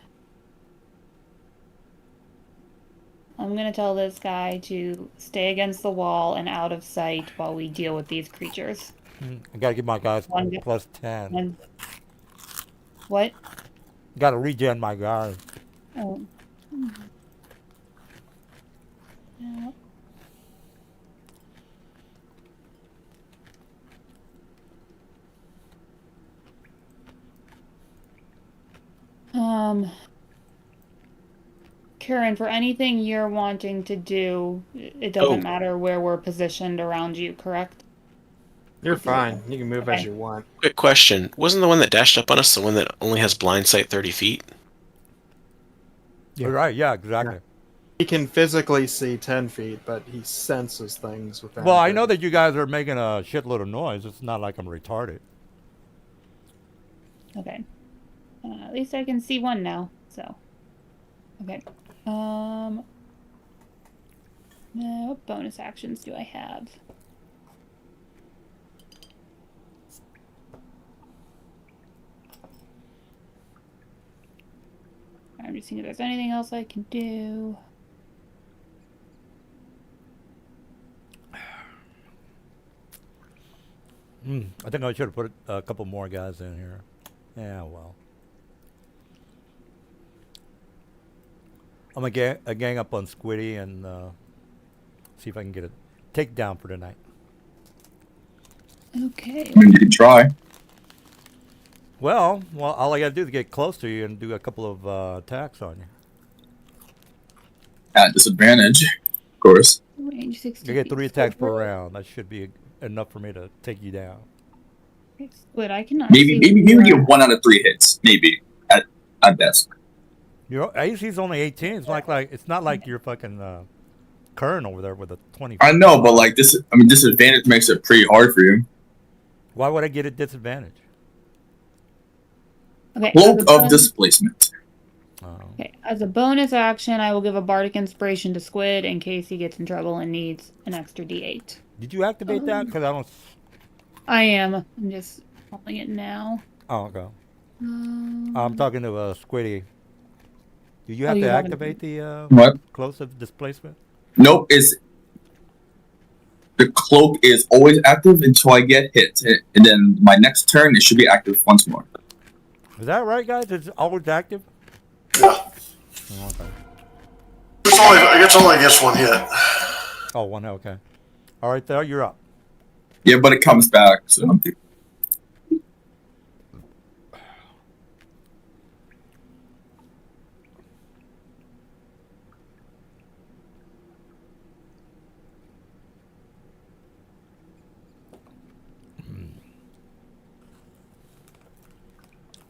I'm gonna tell this guy to stay against the wall and out of sight while we deal with these creatures. I gotta give my guys One- plus 10. And what? Gotta regen my guys. Oh. Yeah. Karen, for anything you're wanting to do, it doesn't matter where we're positioned around you, correct? You're fine. You can move as you want. Quick question: wasn't the one that dashed up on us the one that only has blind sight 30 feet? Yeah. Right, yeah, exactly. He can physically see 10 feet, but he senses things with that. Well, I know that you guys are making a shitload of noise. It's not like I'm retarded. Okay. At least I can see one now, so. Okay. Now, what bonus actions do I have? I'm just seeing if there's anything else I can do. I think I should have put a couple more guys in here. Yeah, well. I'm gonna gang up on Squiddy and see if I can get a takedown for tonight. Okay. I mean, you can try. Well, all I gotta do is get close to you and do a couple of attacks on you. At disadvantage, of course. Range 60 You get feet. 3 attacks per round. That should be enough for me to take you down. Squid, I cannot Maybe see we where- get 1 out of 3 hits. Maybe at best. Your AC's only 18. It's it's not like you're fucking Kern over there with a 20. I know, but like this, I mean, disadvantage makes it pretty hard for you. Why would I get a disadvantage? Okay, Cloak as a of bonus- displacement. Okay, as a bonus action, I will give a bardic inspiration to Squid in case he gets in trouble and needs an extra D8. Did you activate that? Because I don't. I am. I'm just calling it now. Oh, okay. I'm talking to Squiddy. Do you Oh, have you to haven't- activate the What? close of displacement? Nope. The cloak is always active until I get hit, and then my next turn it should be active once more. Is that right, guys? It's always active? Yeah. Oh, okay. It's only against one hit. Oh, one. Okay. All right, there. You're up. Yeah, but it comes back. So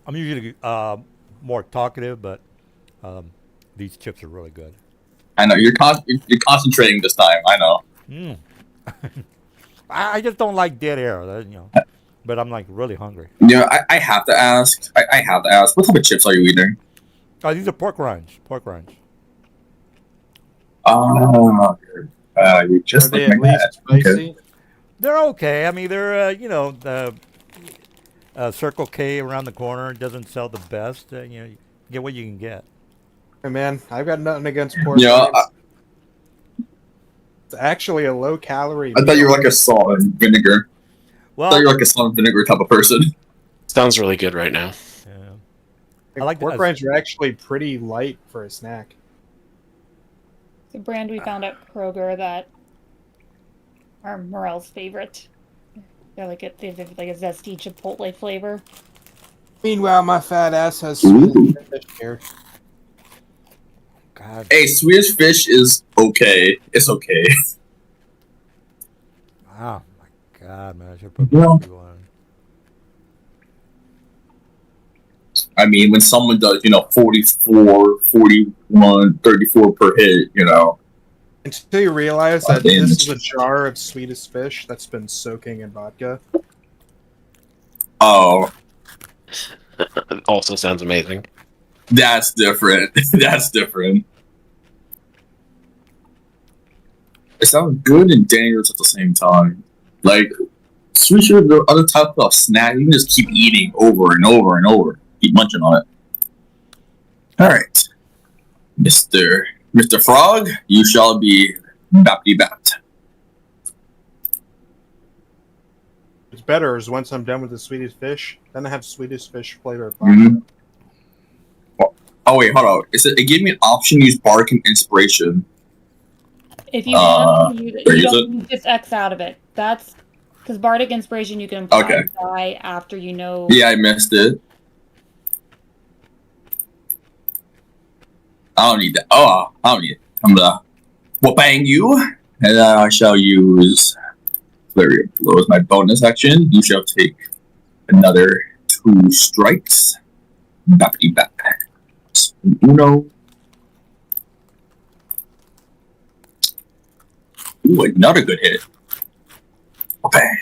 I'm usually more talkative, but these chips are really good. I know you're concentrating this time. I know. I just don't like dead air. but I'm like really hungry. I have to ask. I have to ask. What type of chips are you eating? Oh, these are pork rinds. Pork rinds. Oh, you're Are just they like my at least dad. Okay. spicy? They're okay. I mean, they're the Circle K around the corner doesn't sell the best. You get what you can get. Hey man, I've got nothing against pork You know, rinds. It's actually a low-calorie I thought you meal. were like a salt and vinegar. I thought Well, you were like a salt and vinegar type of person. Sounds really good right now. yeah. Like, I like pork the- rinds are actually pretty light for a snack. It's a brand we found at Kroger that are Morel's favorite. They have like a zesty chipotle flavor. Meanwhile, my fat ass has Ooh. Swedish fish here. God. Hey, Swedish fish is okay. It's okay. Oh my God, man! I should put Yeah. barbecue on. I mean, when someone does, 44, 41, 34 per hit, Until you realize Oh, that this damage. is a jar of Swedish fish that's been soaking in vodka. Oh, It also sounds amazing. that's different. That's different. It sounds good and dangerous at the same time. Like, Swedish are the other type of snack you can just keep eating over and over and over. Keep munching on it. Alright. Mr. Frog, you shall be bappity-bapped. What's better is once I'm done with the Swedish fish, then I have Swedish fish flavored vodka. Mhm. Oh wait, hold on. It gave me an option to use Bardic Inspiration. If you want to use it, or you use don't you just X out of it. That's because Bardic Inspiration you can apply Okay. die after you know. Yeah, I missed it. I don't need that. Oh, I don't need it. I'm gonna bang you, and then I shall use Flurry of Blows, my bonus action. You shall take another 2 strikes. Bappity bap. Uno. Ooh, another good hit. Bang.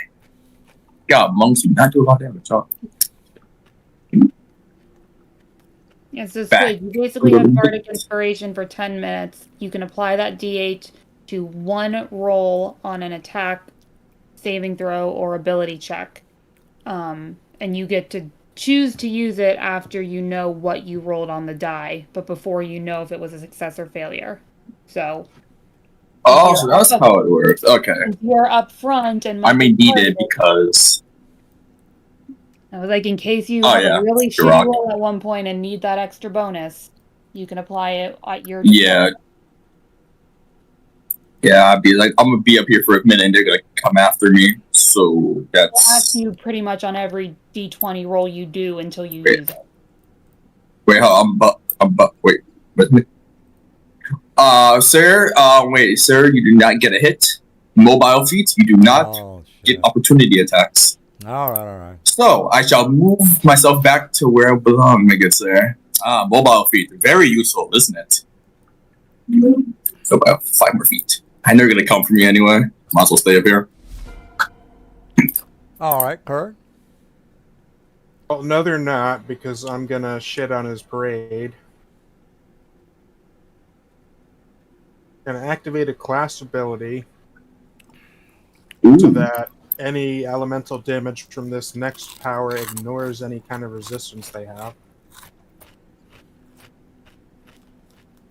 God, monks do not do a lot of damage. Oh. Yeah, so it's Back. good. You basically have Bardic Inspiration for 10 minutes. You can apply that D8 to one roll on an attack, saving throw, or ability check. And you get to choose to use it after you know what you rolled on the die, but before you know if it was a success or failure. So Oh, so that's how it works. Okay. if you're up front and I may Michael's need part it of it, because. I was like, in case you Oh, have yeah. a really You're shitty right. roll at one point and need that extra bonus, you can apply it at your Yeah. Yeah, I'd be like, I'm gonna be up here for a minute and they're gonna come after me. So That's that's. you pretty much on every D20 roll you do until you Wait. use it. Wait, wait. With me? Sir, wait, sir, you do not get a hit. Mobile feats, you do not Oh, get shit. opportunity attacks. All right. So, I shall move myself back to where I belong, my good sir. Mobile feet, very useful, isn't it? So, about 5 more feet. I know you're gonna come for me anyway. Might as well stay up here. All right, Kurt. Well, no, they're not, because I'm gonna shit on his parade. Gonna activate a class ability so that any elemental damage from this next power ignores any kind of resistance they have.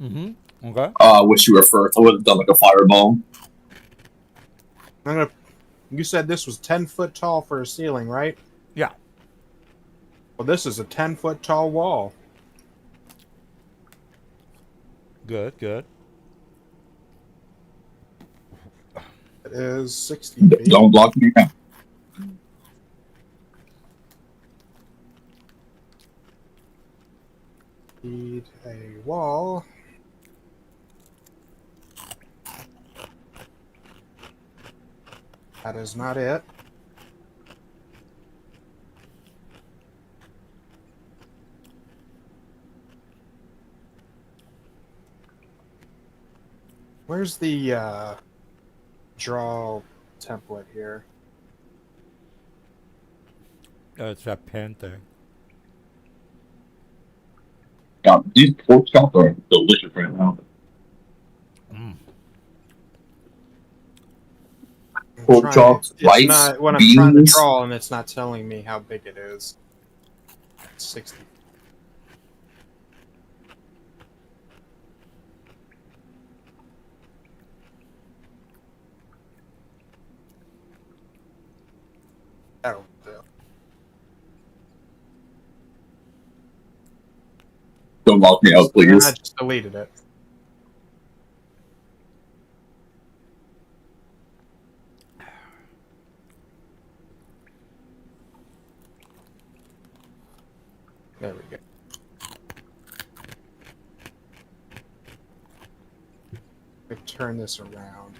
Mm-hmm. Okay. Wish you were first. I would have done like a fireball. You said this was 10 foot tall for a ceiling, right? Yeah. Well, this is a 10-foot tall wall. Good. It is 60 feet. Don't block me now. Need a wall. That is not it. Where's the draw template here? It's that pen thing. God, these pork chops are delicious right now. Mm. I'm Pork chops, it's rice, not when I'm trying to beans. draw and it's not telling me how big it is. 60. That'll do. Don't lock me out, So then I please. just deleted it. There we go. Let me turn this around.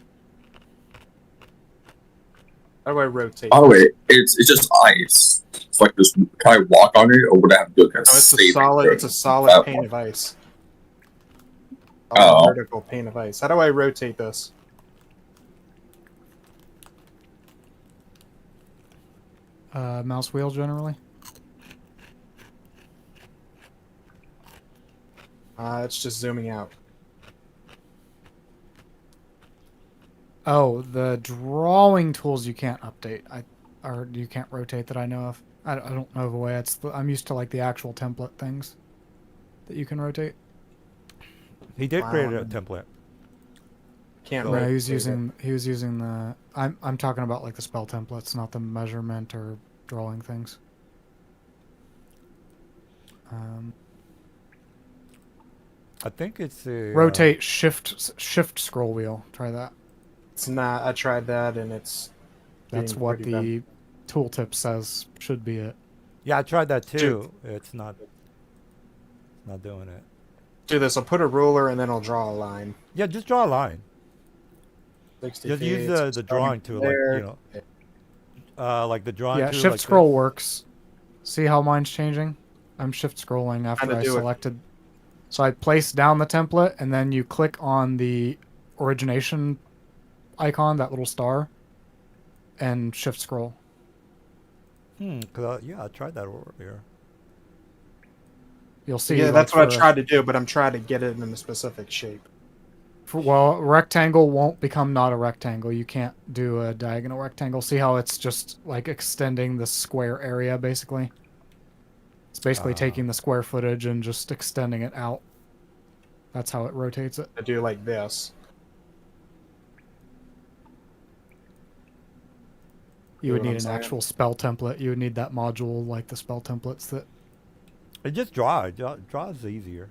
How do I rotate? By the this? way, it's just ice. It's like this. Can I walk on it, or would I have to do a kind of No, it's a saving solid. throw? It's a solid That pane one. of ice. Oh. Solid vertical pane of ice. How do I rotate this? Mouse wheel generally. It's just zooming out. Oh, the drawing tools you can't update. Or you can't rotate that I know of. I don't know of a way. I'm used to like the actual template things that you can rotate. He did Wow. create a template. Can't No, No, rotate he was using the. I'm talking about like the spell templates, not the measurement or drawing things. I think it's a Rotate shift scroll wheel. Try that. It's not. I tried that and it's. That's being what pretty the bad. tooltip says should be it. Yeah, I tried that too. Dude. It's not doing it. Do this. I'll put a ruler and then I'll draw a line. Yeah, just draw a line. 60 Just feet. use the drawing tool, like there. like the drawing Yeah, tool. shift like scroll this. works. See how mine's changing? I'm shift scrolling after Trying I to do it. selected. So I place down the template and then you click on the origination icon, that little star, and shift scroll. Yeah, I tried that earlier. You'll see. Yeah, like, that's what I for a- tried to do, but I'm trying to get it in a specific shape. Well, rectangle won't become not a rectangle. You can't do a diagonal rectangle. See how it's just like extending the square area, basically? It's basically taking the square footage and just extending it out. That's how it rotates it. I do like this. You See would what need I'm an saying? actual spell template. You would need that module like the spell templates that. It just draw. Draw is easier.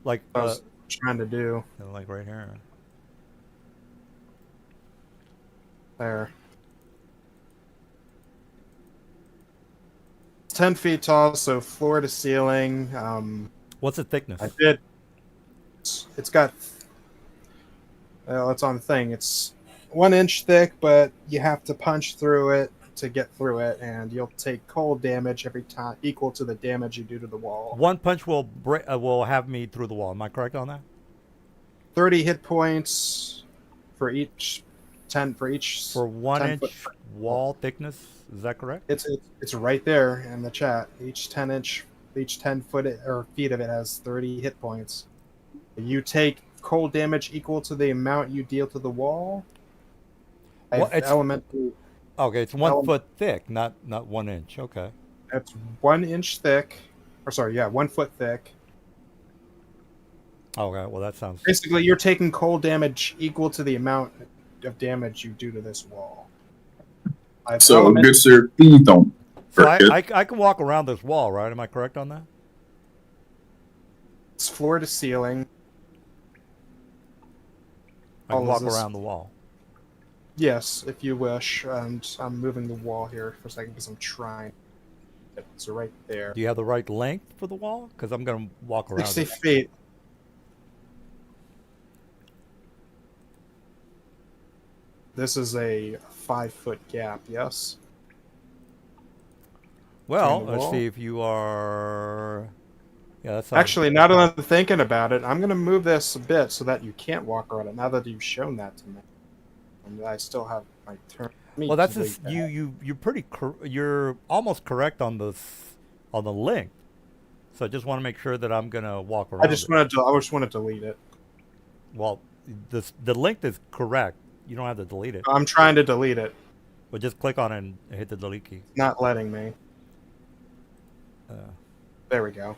Like I was trying to do like right here. there. It's 10 feet tall, so floor to ceiling. What's the thickness? I did. It's got. Well, it's on the thing. It's 1 inch thick, but you have to punch through it to get through it, and you'll take cold damage every time, equal to the damage you do to the wall. One punch will will have me through the wall. Am I correct on that? 30 hit points for each 10 for each For 1 10 inch foot. wall thickness, is that correct? It's right there in the chat. Each 10 foot or feet of it has 30 hit points. You take cold damage equal to the amount you deal to the wall. Well, it's- Elemental. Okay, it's 1 foot thick, not 1 inch. Okay. That's 1 inch thick. Or sorry, yeah, 1 foot thick. Okay, well that sounds. Basically, you're taking cold damage equal to the amount of damage you do to this wall. So, good sir, please don't. So hurt it. I can walk around this wall, right? Am I correct on that? It's floor to ceiling. I can All walk is this- around the wall. Yes, if you wish. And I'm moving the wall here for a second because I'm trying. It's right there. Do you have the right length for the wall? Because I'm going to walk around 60 it. feet. This is a 5 foot gap, yes? Well, between the let's wall. see if you are. Yeah, that's Actually, now that I'm thinking about it, I'm going to move this a bit so that you can't walk around it now that you've shown that to me. And I still have my turn. Let me Well, that's delete just that. you're pretty you're almost correct on on the link. So I just want to make sure that I'm gonna walk I around just it. want to delete it. Well, the link is correct. You don't have to delete it. I'm trying to delete it. But just click on it and hit the delete key. Not letting me. Uh, There we go.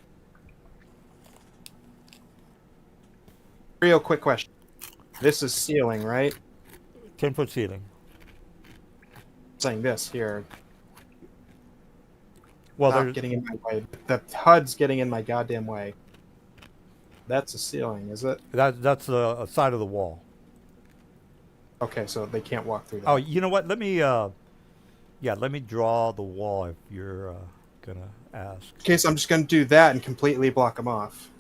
Real quick question. This is ceiling, right? 10-foot ceiling. Saying this here. Well, Stop there's getting in my way. The HUD's getting in my goddamn way. That's a ceiling, is it? that's a side of the wall. Okay, so they can't walk through that. Oh, you know what? Let me let me draw the wall if you're gonna ask. Okay, so I'm just going to do that and completely block them off.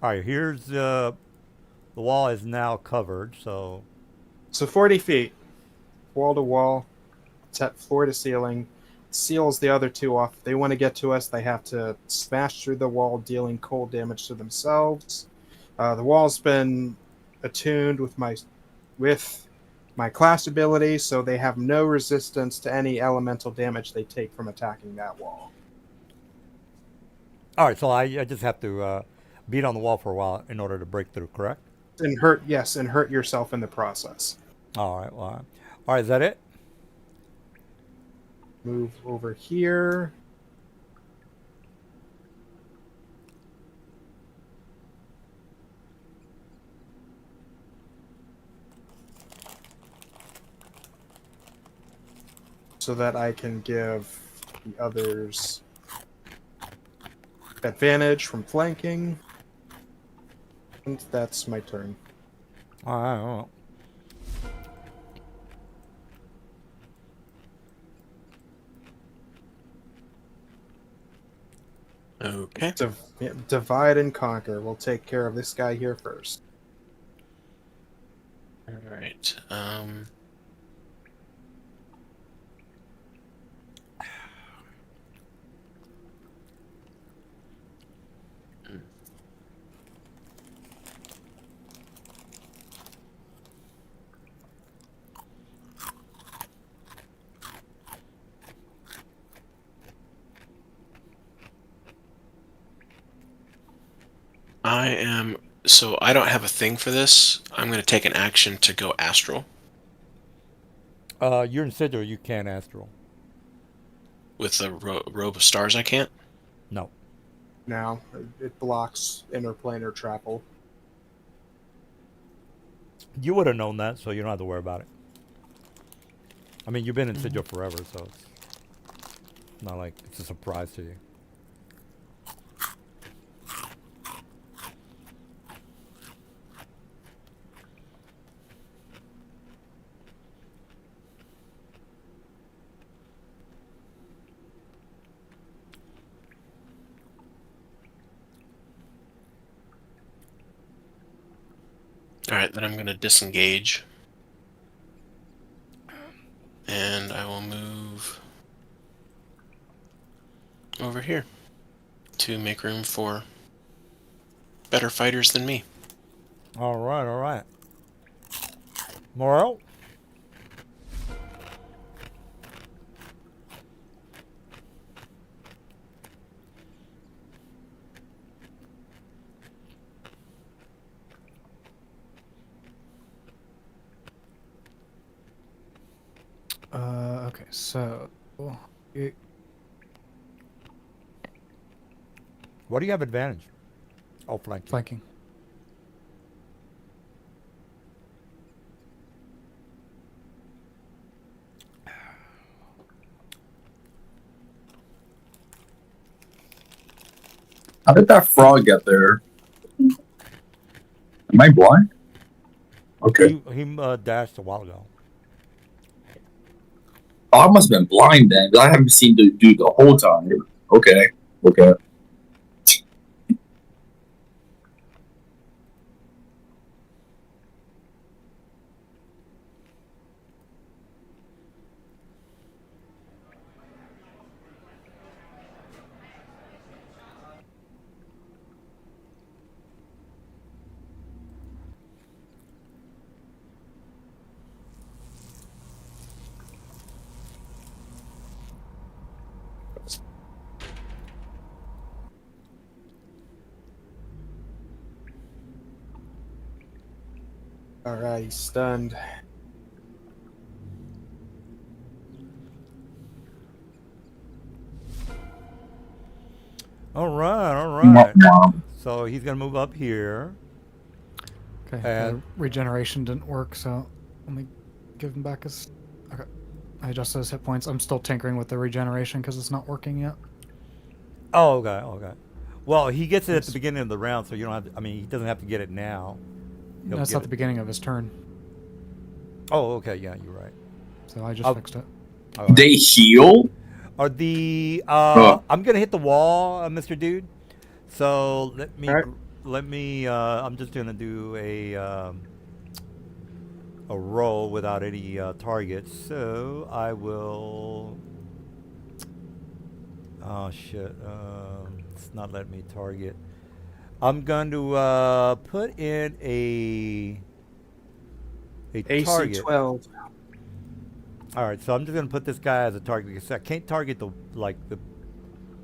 All right, here's the wall is now covered. So So 40 feet, wall to wall, floor to ceiling, seals the other two off. If they want to get to us, they have to smash through the wall, dealing cold damage to themselves. The wall's been attuned with my class ability, so they have no resistance to any elemental damage they take from attacking that wall. all right, so I just have to beat on the wall for a while in order to break through. Correct? And hurt yourself in the process. All right. Well, all right. Is that it? Move over here. So that I can give the others advantage from flanking. And that's my turn. All right. All right. Okay. Divide and conquer. We'll take care of this guy here first. All right. So I don't have a thing for this. I'm going to take an action to go astral You're in Sigil. You can't astral. with the robe of stars. I can't. No. Now, it blocks interplanar travel. You would have known that, so you don't have to worry about it. I mean, you've been in Sigil forever, so it's not like it's a surprise to you. All right, then I'm going to disengage. And I will move over here to make room for better fighters than me. All right. All right. Morel? Okay, so it, What do you have advantage? Oh, flanking. flanking. How did that frog get there? Am I blind? Okay. He dashed a while ago. Oh, I must have been blind then. 'Cause I haven't seen the dude the whole time. Okay. Okay. Alright, he's stunned. All right, all Mwah, right. mwah. So he's gonna move up here. Okay, And- the regeneration didn't work, so let me give him back his. Okay, I adjusted his hit points. I'm still tinkering with the regeneration because it's not working yet. Oh, okay, okay. Well, he gets it at the Yes. beginning of the round, so you don't have to, I mean, he doesn't have to get it now. He'll That's get at the it. beginning of his turn, Oh, okay, yeah, you're right. so I just Oh. fixed it. All right. They heal? Are the Oh. I'm gonna hit the wall, Mr. Dude. So let me Alright. I'm just gonna do a roll without any targets. So I will. Oh shit! It's not letting me target. I'm going to put in a AC target. 12. All right, so I'm just gonna put this guy as a target because I can't target the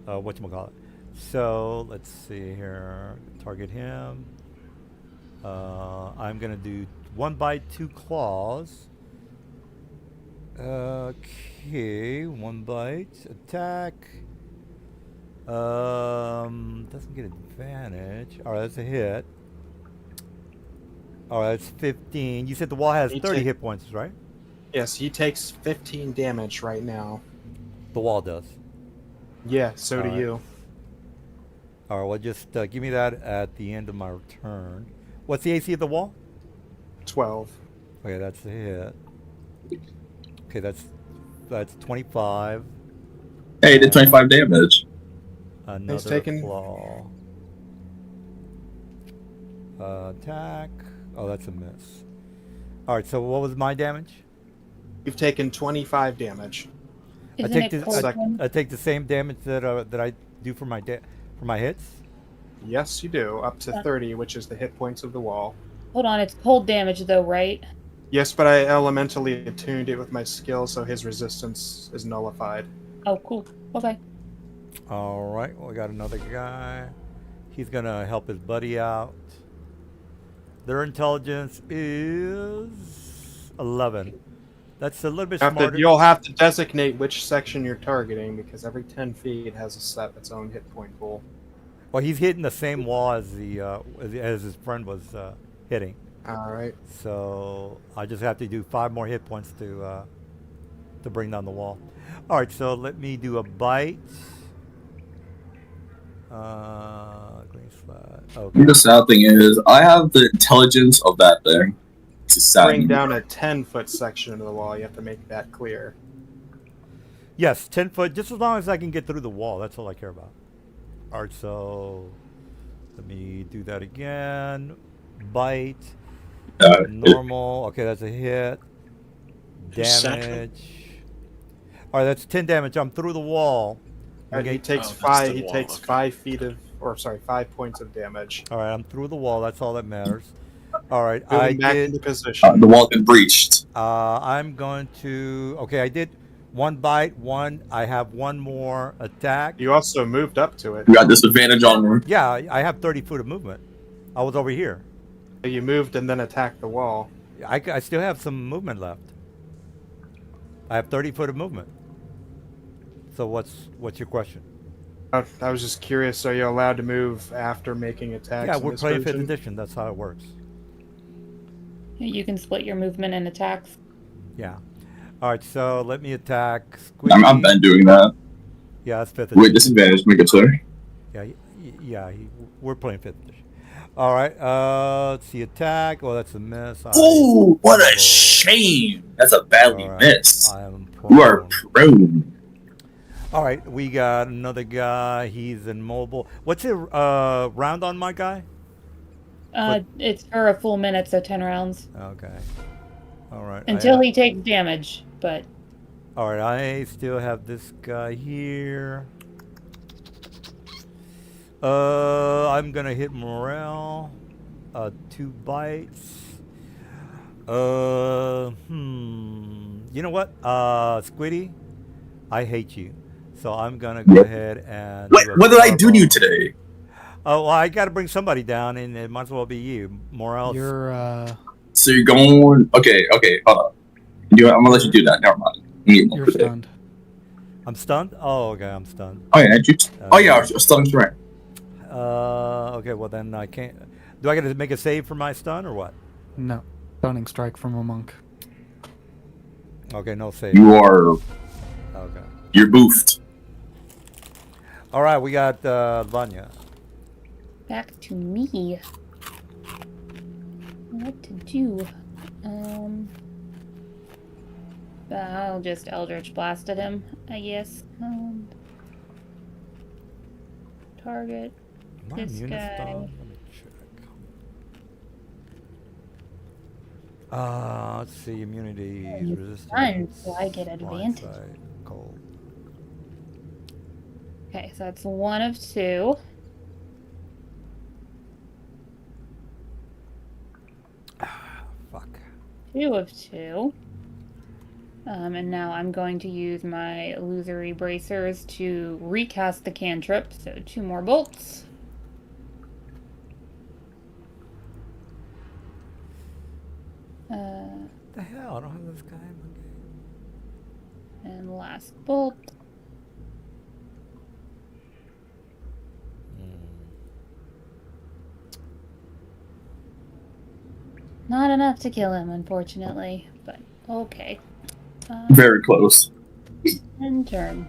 whatchamacallit. So let's see here. Target him. I'm gonna do 1 bite, 2 claws. Okay, 1 bite, attack. Doesn't get advantage. All right, that's a hit. All right, it's 15. You said the wall has You 30 take- hit points, right? Yes, he takes 15 damage right now. The wall does. Yeah, so do Alright. you. All right, well, just give me that at the end of my turn. What's the AC of the wall? 12. Okay, that's a hit. Okay, that's 25. Hey, he did 25 damage. Another taken- claw. Attack. Oh, that's a miss. All right, so what was my damage? You've taken 25 damage. Isn't take it the- cold? I take the same damage that I do for my for my hits. Yes, you do. Up to 30, which is the hit points of the wall. Hold on, it's cold damage though, right? Yes, but I elementally attuned it with my skill, so his resistance is nullified. Oh, cool. Okay. All right, well, we got another guy. He's gonna help his buddy out. Their intelligence is 11. That's a little bit smarter. You'll have to designate which section you're targeting, because every 10 feet has its own hit point pool. Well, he's hitting the same wall as as his friend was hitting. Alright. So I just have to do 5 more hit points to bring down the wall. All right, so let me do a bite. Green slide. Okay. The sad thing is, I have the intelligence of that thing. To Bring down a 10-foot section of the wall. You have to make that clear. Yes, 10 foot. Just as long as I can get through the wall. That's all I care about. All right, so let me do that again. Bite. Normal. Okay, that's a hit. Who's second? Damage. All right, that's 10 damage. I'm through the wall. He Okay. takes Oh, that's five. the He wall, takes okay. 5 feet of, 5 points of damage. All right, I'm through the wall. That's all that matters. All right, Move I him back did. into position. the wall got breached. I'm going to. Okay, I did 1 bite. I have 1 more attack. You also moved up to it. You got disadvantage on me. Yeah, I have 30 foot of movement. I was over here. You moved and then attacked the wall. I still have some movement left. I have 30 foot of movement. So what's your question? I was just curious. Are you allowed to move after making attacks? Yeah, in we're this playing 5th version? edition. That's how it works. You can split your movement and attacks. Yeah. All right, so let me attack Squiddy. I'm been doing that. Yeah, that's 5th With edition. disadvantage, make it sir. Yeah, we're playing 5th edition. All right, let's see, attack. Oh, that's a miss. Ooh, what a shame! That's a badly All right, missed. I am You are prone. prone. All right, we got another guy. He's immobile. What's it round on my guy? It's for a full minute, so 10 rounds. Okay. All right. Until he takes damage, but All right, I still have this guy here. I'm gonna hit Morel. 2 bites. You know what? Squiddy, I hate you. So I'm gonna go ahead and. What did I do to you today? Oh, well, I got to bring somebody down, and it might as well be you, Morel. You're So you're going. Okay, hold on. I'm gonna let you do that. Never mind. You're stunned. I'm stunned? Oh, okay, I'm stunned. Oh yeah, stunning right. Okay, well then I can't. Do I get to make a save for my stun or what? No. Stunning strike from a monk. Okay, no save. You are. Okay. You're boofed. All right, we got Vanya. Back to me. What to do? I'll just Eldritch Blast at him, I guess. Target Am I this immune to guy. stun? Let me check. Let's see. Immunities, resistance. So I get advantage. Blindside, cold. Okay, so that's 1 of 2. Fuck. 2 of 2. And now I'm going to use my illusory bracers to recast the cantrip. So 2 more bolts. The hell? I don't have this guy in my game. And last bolt. Not enough to kill him, unfortunately, but okay. Very close. End turn.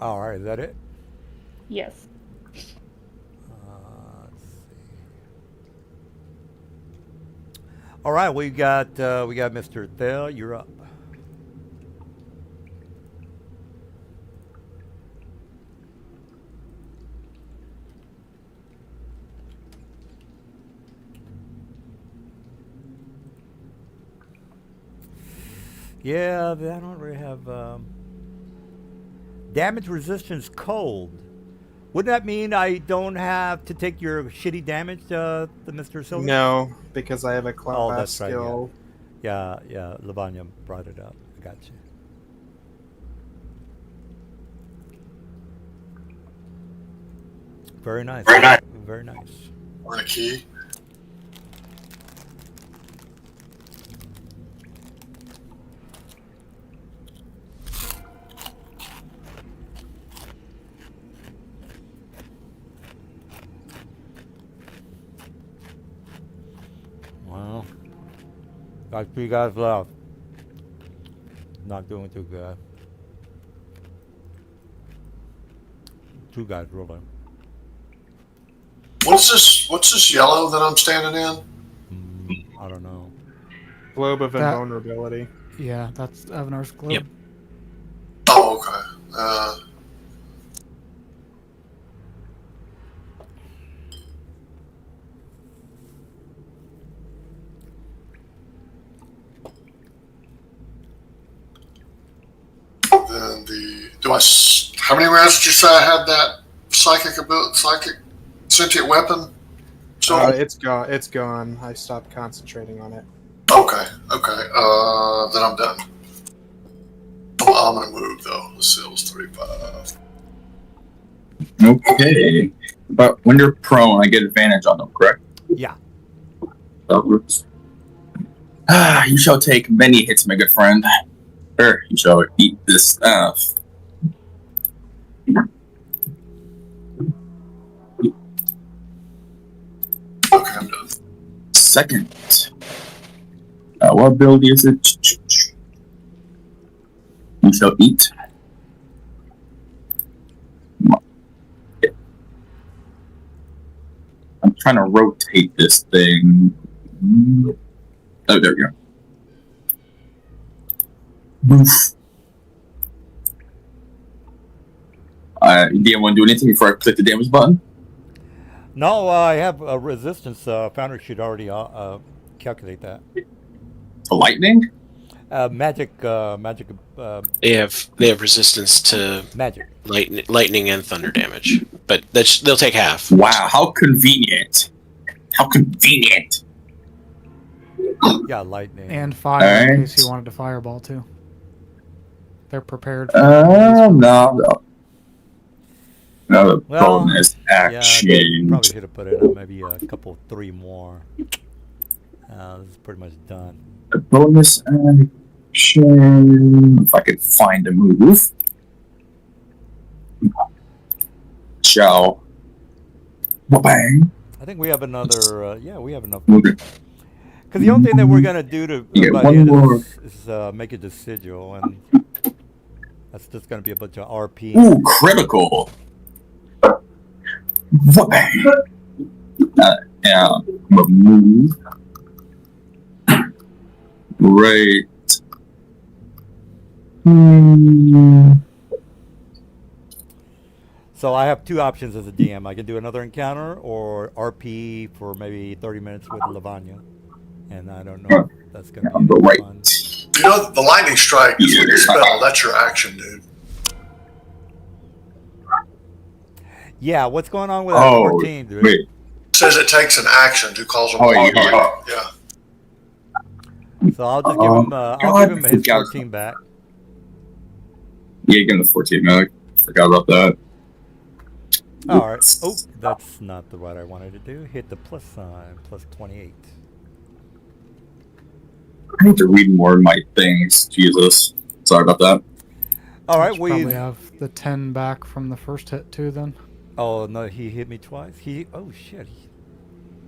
All right, is that it? Yes. Let's see. All right, we got Mr. Thel. You're up. Yeah, I don't really have damage resistance cold. Wouldn't that mean I don't have to take your shitty damage, Mr. Silver? No, because I have a class Oh, that's right, yeah. skill. Yeah, Lavanya brought it up. I got you. Very nice. Very nice. Very nice. Earn a key. Well, got 3 guys left. Not doing too good. 2 guys rolling. What's this yellow that I'm standing in? I don't know. Globe of That- invulnerability. Yeah, that's Avenar's globe. Yep. Oh, okay. Then how many rounds did you say I had that psychic sentient weapon? So It's gone. It's gone. I stopped concentrating on it. okay. Then I'm done. I'm gonna move though. The seal's 35. Okay. But when you're prone, I get advantage on them, correct? Yeah. That works. You shall take many hits, my good friend. Or you shall eat this stuff. Okay, I'm done. Second. What ability is it? You shall eat. I'm trying to rotate this thing. Oh, there we go. Boof. Do you want to do anything before I click the damage button? No, I have a resistance. Founder should already calculate that. To lightning? Magic. They have resistance to Magic. lightning and thunder damage, but they'll take half. Wow, how convenient. How convenient. Yeah, lightning. And fire in Alright. case you wanted to fireball too. They're prepared. No. Another Well, bonus yeah, I action. probably should have put in maybe a couple, three more. This is pretty much done. A bonus action. If I could find a move. Shall. Bang. I think we have another. Yeah, we have enough. Okay. Because the only thing that we're gonna do to You get by the one end of more. this is make it to Sigil, and that's just gonna be a bunch of RP. Ooh, critical. Bang. Yeah, I'm gonna move. Right. So I have two options as a DM. I can do another encounter or RP for maybe 30 minutes with Lavanya, and I don't know if that's gonna be On the any right. fun. You know, the lightning strike is like a spell. That's your action, dude. Yeah, what's going on with that Oh, 14, dude? wait. It says it takes an action to cause a Oh, block. yeah. Yeah. So I'll just give him. I'll give him his God. 14 back. Yeah, give him the 14 back. Forgot about that. All right. Oh, that's not the what I wanted to do. Hit the plus sign, plus 28. I need to read more of my things. Jesus. Sorry about that. All I right, should we. probably have the 10 back from the first hit too. Then Oh no, he hit me twice. Oh shit.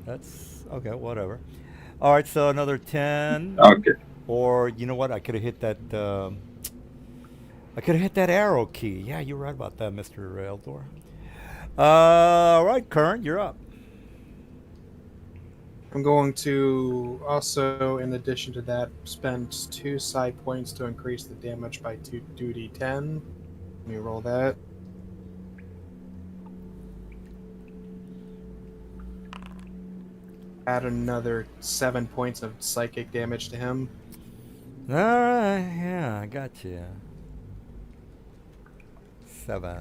That's okay. Whatever. All right, so another 10. Okay. Or you know what? I could have hit that. I could have hit that arrow key. Yeah, you're right about that, Mr. Eldor. All right, Current, you're up. I'm going to also, in addition to that, spend 2 side points to increase the damage by 2d10. Let me roll that. Add another 7 points of psychic damage to him. All right, yeah, I got you. 7.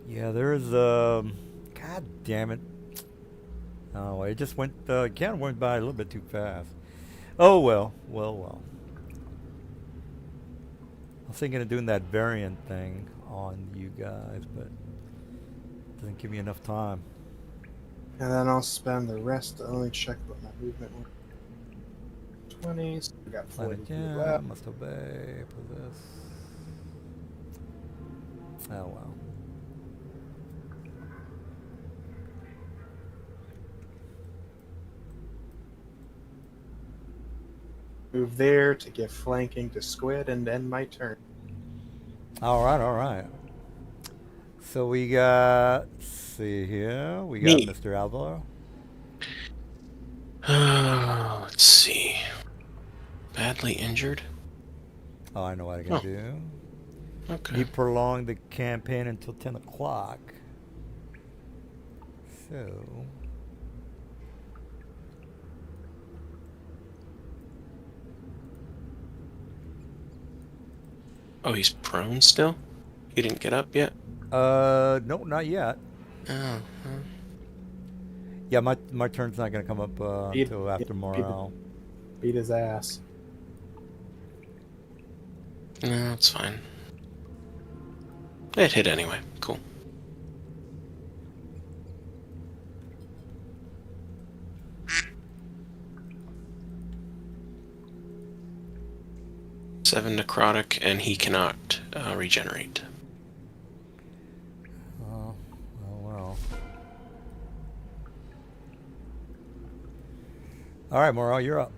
Yeah, there's God damn it. Oh, it just went. Count went by a little bit too fast. Oh well, well. I was thinking of doing that variant thing on you guys, but it doesn't give me enough time. And then I'll spend the rest to only check what my movement was. 20, so we got 40 Planet feet Jam, left. must obey, possess. Oh well. Move there to give flanking to Squid and end my turn. All right. So we got. Let's see here. We got Me. Mr. Alvaro. Let's see. Badly injured. Oh, I know what I can Oh. do. Okay. You prolong the campaign until 10 o'clock. So. Oh, he's prone still? He didn't get up yet? No, not yet. Oh. Yeah, my turn's not gonna come up until after morale. Beat his ass. No, it's fine. It hit anyway. Cool. Seven necrotic, and he cannot regenerate. Oh, well. All right, Morale, you're up.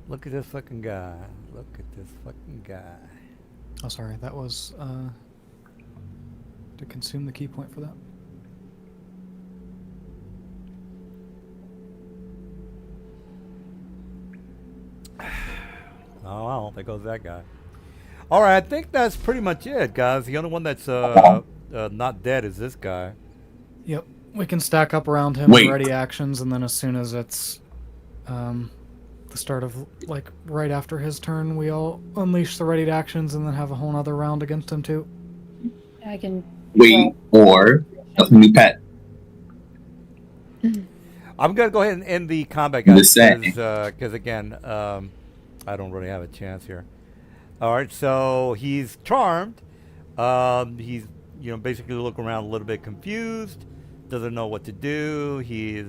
Look at this fucking guy. Look at this fucking guy. Oh, sorry. That was to consume the key point for that. Oh, well, there goes that guy. All right, I think that's pretty much it, guys. The only one that's not dead is this guy. Yep. We can stack up around him Wait. with ready actions, and then as soon as it's the start of, like, right after his turn, we all unleash the ready actions and then have a whole nother round against him, too. I can. Wait, or a new pet. I'm gonna go ahead and end the combat, I'm guys, just saying. because again, I don't really have a chance here. All right, so he's charmed. He's basically looking around a little bit confused, doesn't know what to do. He's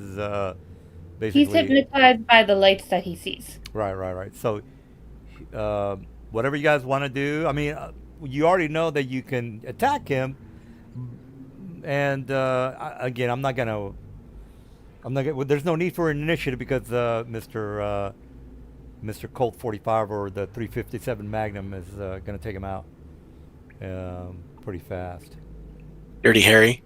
basically He's hypnotized by the lights that he sees. right. So whatever you guys want to do. I mean, you already know that you can attack him, and again, I'm not gonna. There's no need for an initiative because Mr. Colt 45 or the 357 Magnum is going to take him out pretty fast. Dirty Harry.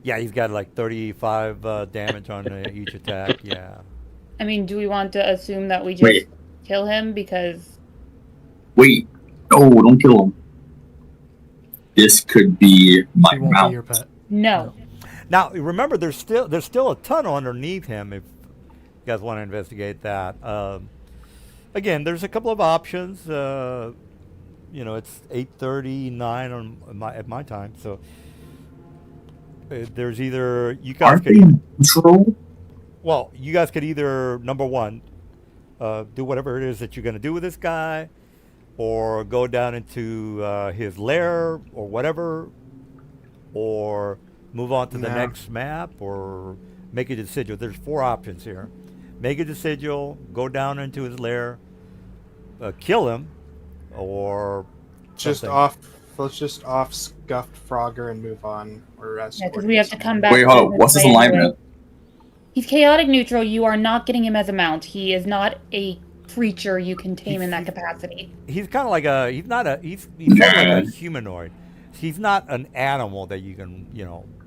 Yeah, he's got like 35 damage on each attack. Yeah. I mean, do we want to assume that we just Wait. kill him because Wait. No, don't kill him. This could be my He won't mount. be your pet. no? Now remember, there's still a tunnel underneath him. If you guys want to investigate that. Again, there's a couple of options. It's 8:39 at my time, so there's either you guys Aren't they could neutral? you guys could either number one do whatever it is that you're going to do with this guy, or go down into his lair or whatever, or move on to the No. next map, or make a decision. There's 4 options here. Make a decision, go down into his lair, kill him, or Just something. off. Let's just off Scuffed Frogger and move on. Or Yeah, because we have to come back. Wait, hold on. What's his way anyway. alignment? He's chaotic neutral. You are not getting him as a mount. He is not a creature you can tame in that capacity. He's kind of like he's not like a humanoid. He's not an animal that you can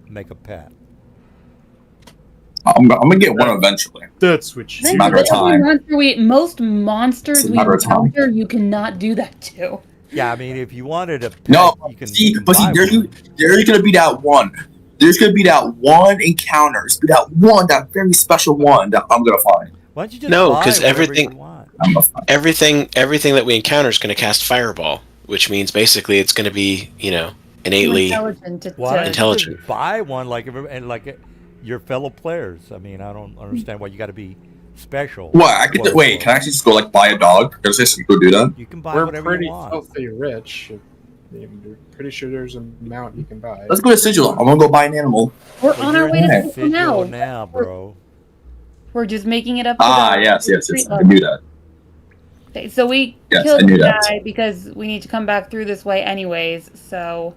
make a pet. I'm gonna get one eventually. That's what she It's a matter of time. Most monsters It's a we matter of time. encounter, you cannot do that to. Yeah, I mean, if you wanted a pet, No, you can. see, you can but see, buy there's one. gonna be that one. There's gonna be that one encounter. It's that very special one that I'm gonna find. Why don't you just No, buy 'cause whatever everything- you want? I'm gonna find. Everything that we encounter is going to cast Fireball, which means basically it's going to be innately. Intelligent to- Why don't you Intelligent. just buy one your fellow players? I mean, I don't understand why you got to be special. What? I could quote, wait. unquote. Can I actually just go buy a dog? Can I just go do that? You can buy We're whatever pretty you want. filthy rich. I mean, we're pretty sure there's a mount you can buy. Let's go to Sigil. I'm gonna go buy an animal. We're Well, on our you're way in to that Sigil Sigil now. now, bro. We're just making it up. To Ah, the yes. street I level. knew that. Okay, so we Yes, killed I knew the that. guy because we need to come back through this way anyways. So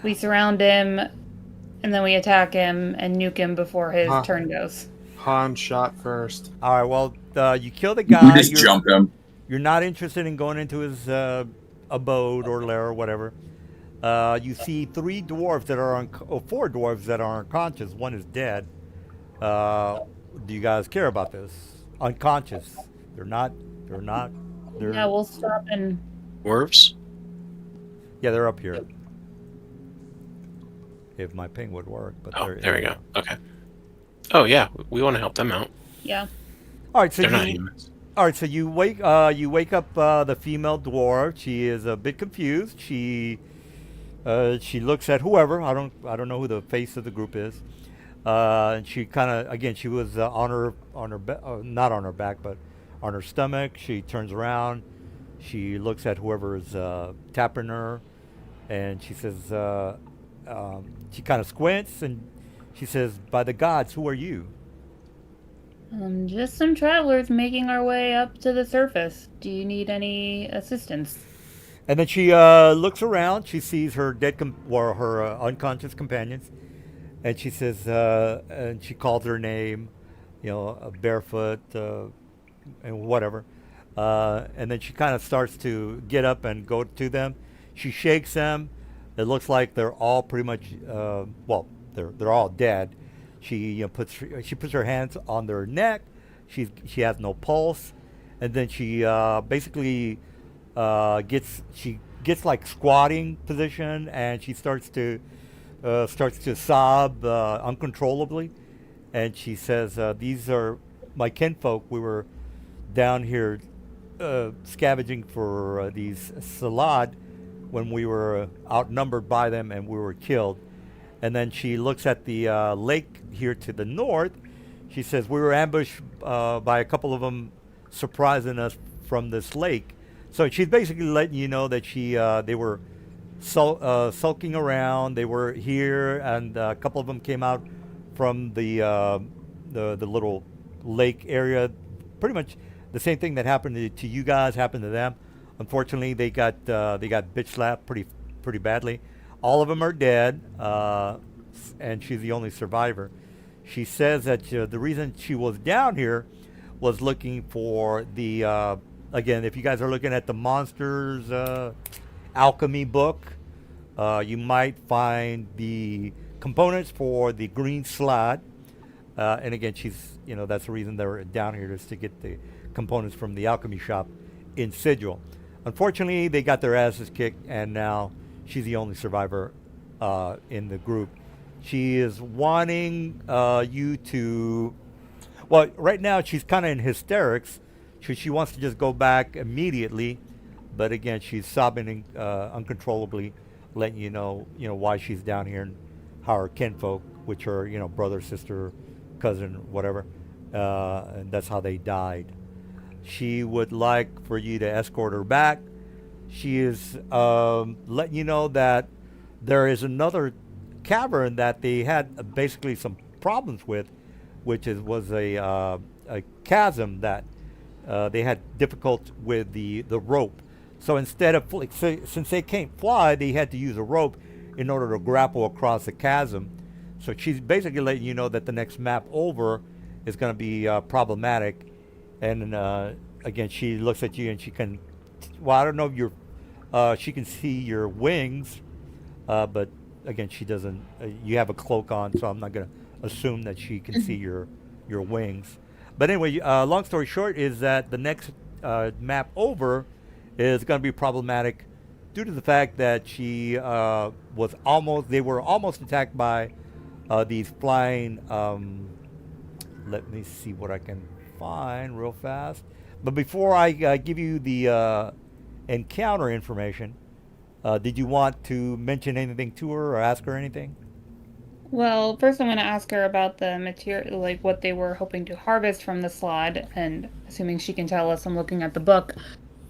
we surround him, and then we attack him and nuke him before his Huh. turn goes. Han shot first. All right. Well, you kill the We guy. just jump him. You're not interested in going into his abode or lair or whatever. You see 3 dwarves that are 4 dwarves that are unconscious. One is dead. Do you guys care about this? Unconscious. They're not. They're, Yeah, we'll stop and Dwarves? yeah, they're up here. If my ping would work, but Oh, there we go. Okay. Oh yeah, we want to help them out. yeah. All right, so They're not you, humans. all right, so you wake up the female dwarf. She is a bit confused. She looks at whoever. I don't know who the face of the group is. And she kind of, again, she was not on her back, but on her stomach. She turns around. She looks at whoever is tapping her, and she says, she kind of squints, and she says, "By the gods, who are you?" Just some travelers making our way up to the surface. Do you need any assistance? And then she looks around. She sees her her unconscious companions, and she says, and she calls her name, barefoot, and whatever. And then she kind of starts to get up and go to them. She shakes them. It looks like they're all pretty much well, they're all dead. She puts her hands on their neck. She has no pulse, and then she basically gets like squatting position, and she starts to sob uncontrollably, and she says, "These are my kinfolk. We were down here scavenging for these salad when we were outnumbered by them and we were killed." And then she looks at the lake here to the north. She says, "We were ambushed by a couple of them surprising us from this lake." So she's basically letting you know that they were sulking around. They were here, and a couple of them came out from the little lake area. Pretty much the same thing that happened to you guys happened to them. Unfortunately, they got bitch slapped pretty badly. All of them are dead, and she's the only survivor. She says that the reason she was down here was looking for the again. If you guys are looking at the monsters alchemy book, you might find the components for the green slot. And again, that's the reason they're down here, is to get the components from the alchemy shop in Sigil. Unfortunately, they got their asses kicked, and now she's the only survivor in the group. She is wanting you to. Well, right now she's kind of in hysterics. She wants to just go back immediately, but again, she's sobbing uncontrollably, letting you know why she's down here and how her kinfolk, which are brother, sister, cousin, whatever, and that's how they died. She would like for you to escort her back. She is letting you know that there is another cavern that they had basically some problems with, which was a chasm that they had difficult with the rope. So instead of since they can't fly, they had to use a rope in order to grapple across the chasm. So she's basically letting you know that the next map over is going to be problematic. And again, she looks at you and she can. Well, I don't know if she can see your wings, but again, she doesn't. You have a cloak on, so I'm not going to assume that she can see your wings. But anyway, long story short is that the next map over is going to be problematic due to the fact that they were almost attacked by these flying. Let me see what I can find real fast. But before I give you the encounter information, did you want to mention anything to her or ask her anything? Well, first I'm going to ask her about the material, like what they were hoping to harvest from the slod, and assuming she can tell us, I'm looking at the book.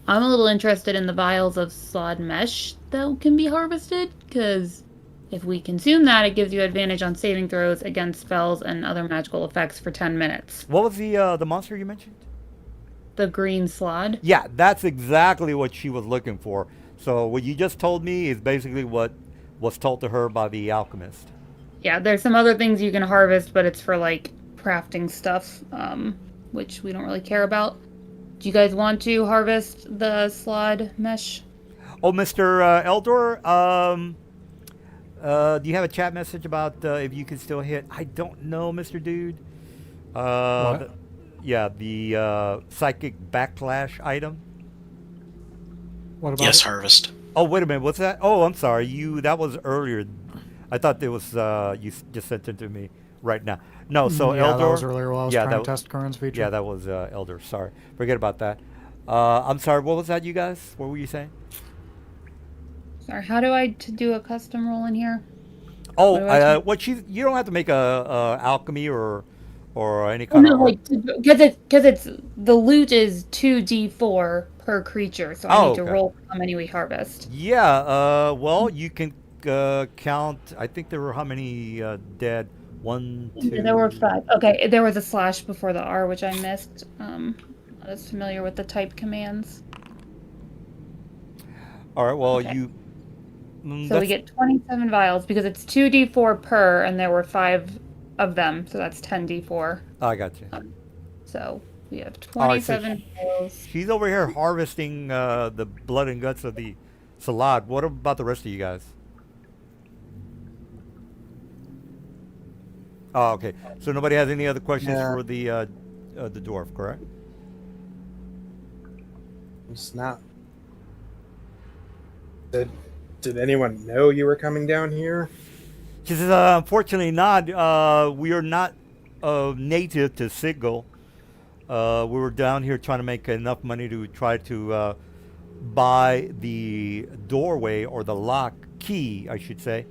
I'm a little interested in the vials of slod mesh that can be harvested, because if we consume that, it gives you advantage on saving throws against spells and other magical effects for 10 minutes. What was the monster you mentioned? The green slod? Yeah, that's exactly what she was looking for. So what you just told me is basically what was told to her by the alchemist. Yeah, there's some other things you can harvest, but it's for like crafting stuff, which we don't really care about. Do you guys want to harvest the slod mesh? Oh, Mr. Eldor, do you have a chat message about if you can still hit? I don't know, Mr. Dude. What? The psychic backlash item. What about Yes, it? harvest. Oh, wait a minute. What's that? Oh, I'm sorry. That was earlier. I thought it was you just sent it to me right now. No, so Yeah, Eldor. that was earlier while I was Yeah, trying that to test Curran's feature. Yeah, that was Elder. Sorry. Forget about that. I'm sorry. What was that, you guys? What were you saying? Sorry, how do I do a custom roll in here? Oh, What do I do? you don't have to make a alchemy or any Oh, kind no, of. like, because it's, the loot is 2d4 per creature, so I Oh, need to okay. roll how many we harvest. Yeah. Well, you can count. I think there were how many dead? 1, 2. There were 5. Okay, there was a slash before the R, which I missed. Not as familiar with the type commands. All right. Well, Okay. you. So we get 27 vials because it's 2d4 per, and there were 5 of them, so that's 10d4. I got you. So We have All right, so 27 bills. she's over here harvesting the blood and guts of the salad. What about the rest of you guys? Oh, okay. So nobody has any other questions Yeah. for the dwarf, correct? It's not. Did anyone know you were coming down here? She says, unfortunately not. We are not native to Sigil. We were down here trying to make enough money to try to buy the doorway or the lock key, I should say,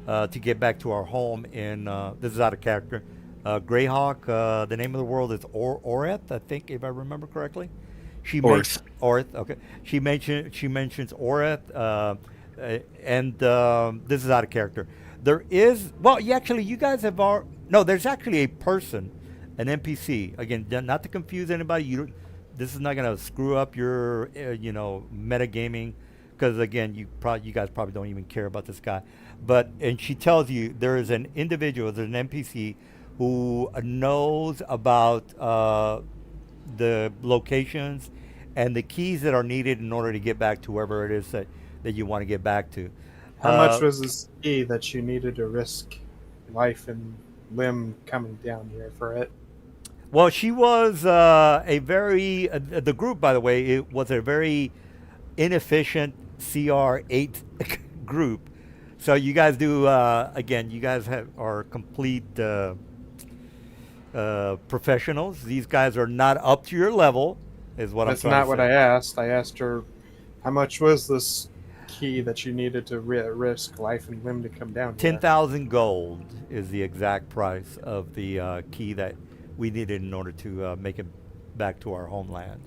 to get back to our home in, this is out of character, Greyhawk. The name of the world is Oreth, I think, if I remember correctly. Orth. Orth, okay. She mentions Oreth, and this is out of character. There is, well, you guys have no, there's actually a person, an NPC. Again, not to confuse anybody. This is not going to screw up your, metagaming, because again, you guys probably don't even care about this guy. And she tells you there is an individual, there's an NPC who knows about the locations and the keys that are needed in order to get back to wherever it is that you want to get back to. How much was this key that you needed to risk life and limb coming down here for it? Well, she was the group, by the way, it was a very inefficient CR8 group. So you guys do, again, you guys are complete professionals. These guys are not up to your level, is what That's I'm trying not to what say. I asked. I asked her, how much was this key that you needed to risk life and limb to come down here? 10,000 gold is the exact price of the key that we needed in order to make it back to our homeland.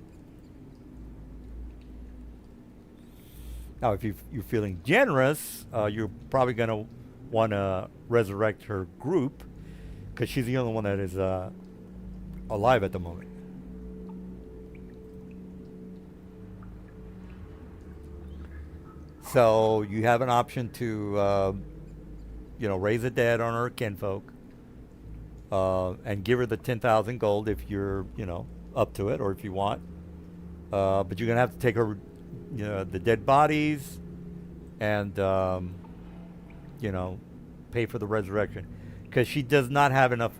Now, if you're feeling generous, you're probably going to want to resurrect her group, because she's the only one that is alive at the moment. So you have an option to, raise the dead on her kinfolk, and give her the 10,000 gold if you're, up to it, or if you want. But you're gonna have to take her, the dead bodies, and pay for the resurrection, because she does not have enough.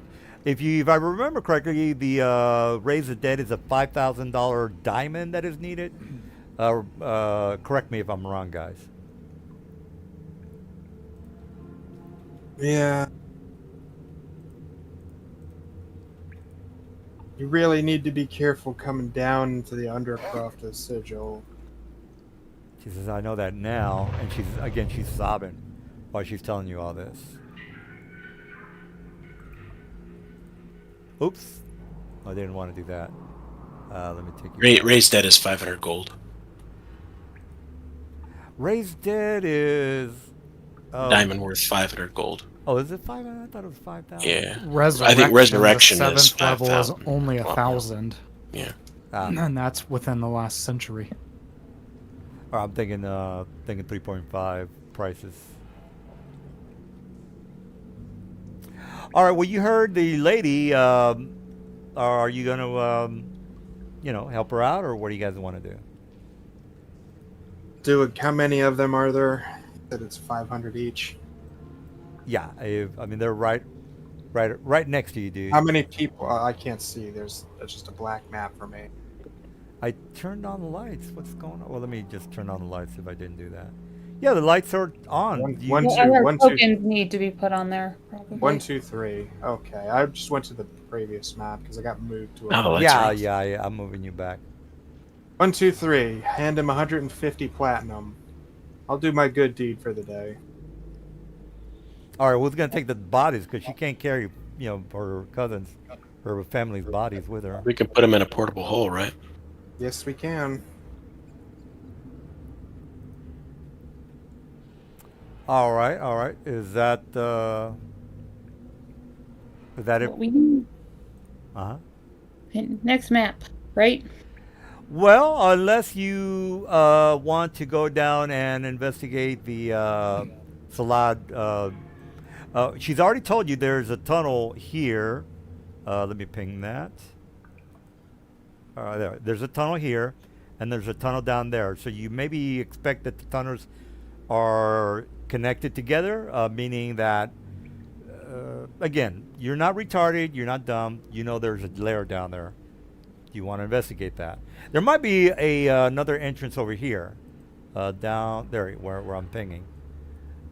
If I remember correctly, the raise the dead is a $5,000 diamond that is needed. Correct me if I'm wrong, guys. Yeah. You really need to be careful coming down into the undercroft of Sigil. She says, I know that now. And she's sobbing while she's telling you all this. Oops. I didn't want to do that. Let me take you. Raised dead is 500 gold. Raised dead is Diamond worth 500 gold. Oh, is it 500? I thought it was 5,000. Yeah. Resurrection, I think resurrection the is 7th level is 5,000. only Well, 1,000, Yeah. and that's within the last century. Or I'm thinking 3.5 prices. All right. Well, you heard the lady. Are you going to, help her out, or what do you guys want to do? How many of them are there? That it's 500 each. Yeah. They're right next to you, dude. How many people? I can't see. There's just a black map for me. I turned on the lights. What's going on? Well, let me just turn on the lights if I didn't do that. Yeah, the lights are on. One, You- one, Well, two, other one, two, tokens need to be put on there, probably. 1, 2, 3. Okay, I just went to the previous map because I got moved to Oh, a. that's yeah, right. yeah. I'm moving you back. 1, 2, 3. Hand him 150 platinum. I'll do my good deed for the day. All right, who's gonna take the bodies? Because she can't carry, her cousins, her family's bodies with her. We can put them in a portable hole, right? Yes, we can. All right. Is that What it? we need. Uh huh. Next map, right? Well, unless you want to go down and investigate the Salad. She's already told you there's a tunnel here. Let me ping that. There's a tunnel here, and there's a tunnel down there. So you maybe expect that the tunnels are connected together, meaning that, again, you're not retarded, you're not dumb. You know there's a lair down there. You want to investigate that. There might be another entrance over here, down there where I'm pinging.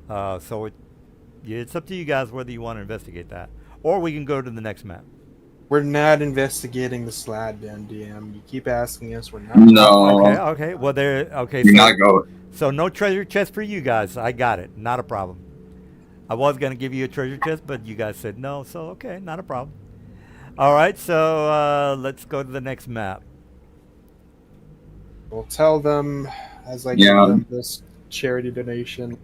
So it's up to you guys whether you want to investigate that, or we can go to the next map. We're not investigating the slad den, DM. You keep asking us. We're not. No, Okay. Well, there. Okay. you're not going. So no treasure chest for you guys. I got it. Not a problem. I was gonna give you a treasure chest, but you guys said no. So okay, not a problem. All right. So let's go to the next map. We'll tell them as I give them this charity donation.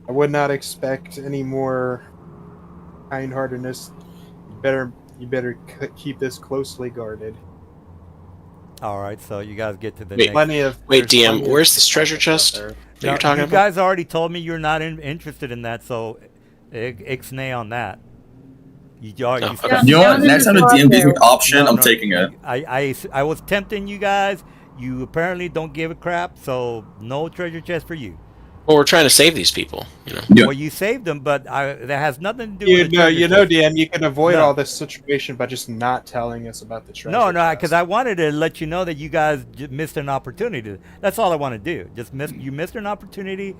I would not expect any more kind-heartedness. You better keep this closely guarded. All right. So you guys get to the Wait, next. Wait, DM, where's this treasure chest that you're talking you about? guys already told me you're not interested in that, so ixnay on that. You okay. You know what? Next time the DM gives me an option, I'm No, taking it. I was tempting you guys. You apparently don't give a crap, so no treasure chest for you. Well, we're trying to save these people, you know. Yeah. Well, you saved them, but that has nothing to do with the You treasure know, chest. DM, you can avoid No. all this situation by just not telling us about the treasure. No, chest. because I wanted to let you know that you guys missed an opportunity. That's all I want to do. You missed an opportunity,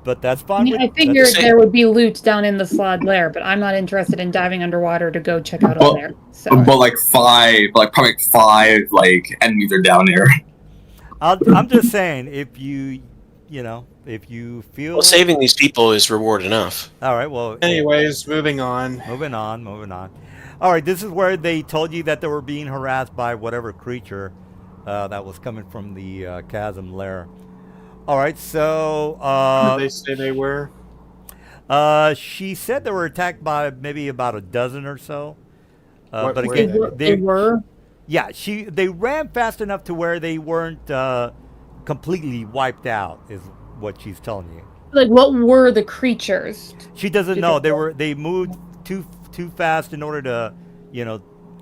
but that's fine. I figured there would be loot down in the slod lair, but I'm not interested in diving underwater to go check out on there. So. But probably five enemies are down there. I'm just saying, if you feel. Well, saving these people is reward enough. All right. Well. Anyways, moving on. Moving on. All right. This is where they told you that they were being harassed by whatever creature that was coming from the chasm lair. All right. So. What did they say they were? She said they were attacked by maybe about a dozen or so. What but were again, they were. Yeah, they ran fast enough to where they weren't completely wiped out, is what she's telling you. Like, what were the creatures? She doesn't know. They moved too fast in order to,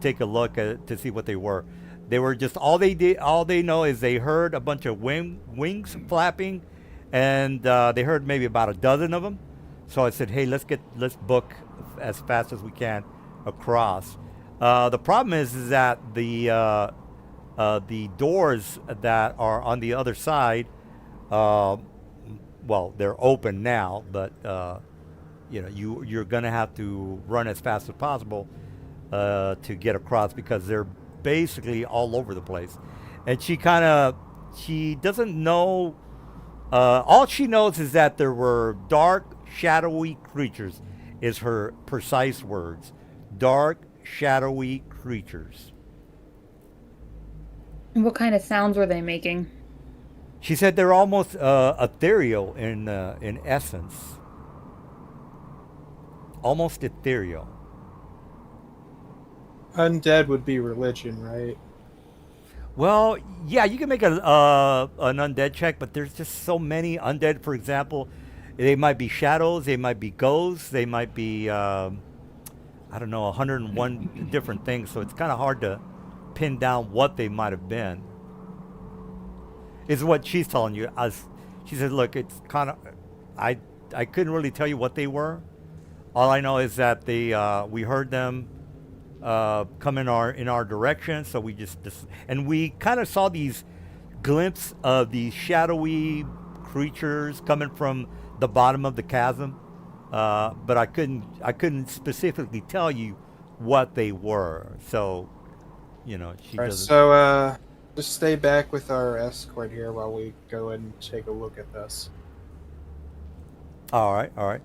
take a look to see what they were. They were just all they know is they heard a bunch of wings flapping, and they heard maybe about a dozen of them. So I said, hey, let's book as fast as we can across. The problem is that the doors that are on the other side, well, they're open now, but you're gonna have to run as fast as possible to get across because they're basically all over the place. And she doesn't know. All she knows is that there were dark, shadowy creatures. Is her precise words. Dark, shadowy creatures. And what kind of sounds were they making? She said they're almost ethereal in essence. Almost ethereal. Undead would be religion, right? Well, yeah, you can make an undead check, but there's just so many undead. For example, they might be shadows, they might be ghosts, they might be I don't know, 101 different things. So it's kind of hard to pin down what they might have been. Is what she's telling you. She said, look, it's kind of, I couldn't really tell you what they were. All I know is that we heard them come in our direction. So we just and we kind of saw these glimpses of these shadowy creatures coming from the bottom of the chasm. But I couldn't specifically tell you what they were. So, she doesn't. So, just stay back with our escort here while we go and take a look at this. All right.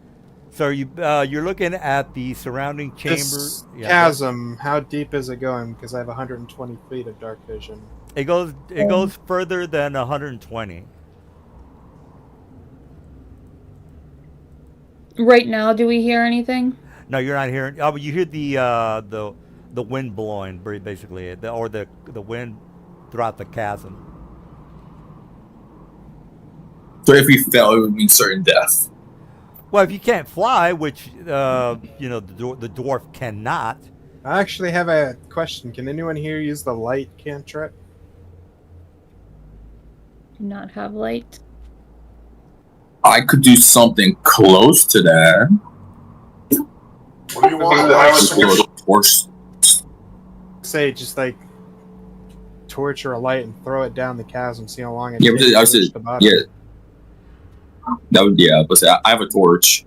So you're looking at the surrounding chamber. This chasm, how deep is it going? Because I have 120 feet of dark vision. It goes further than 120. Right now, do we hear anything? No, you're not hearing. Oh, but you hear the wind blowing, basically, or the wind throughout the chasm. So if we fell, it would mean certain death. Well, if you can't fly, which the dwarf cannot, I actually have a question. Can anyone here use the light cantrip? Do not have light. I could do something close to that. What do you want? I would blow a torch. Say, just like torch or a light and throw it down the chasm, see how long it Yeah, takes I to said, reach the bottom. yeah. That would, yeah, but I have a torch.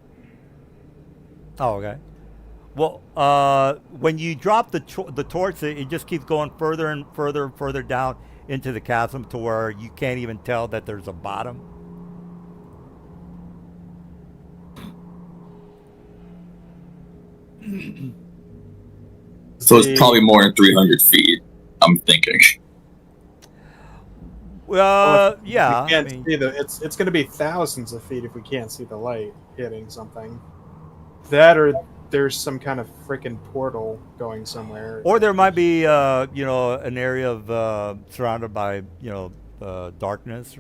Oh, okay. Well, when you drop the torch, it just keeps going further and further and further down into the chasm to where you can't even tell that there's a bottom. So it's probably more than 300 feet, I'm thinking. Well, yeah. We can't see it's going to be thousands of feet if we can't see the light hitting something. That or there's some kind of freaking portal going somewhere. Or there might be, an area of surrounded by, darkness,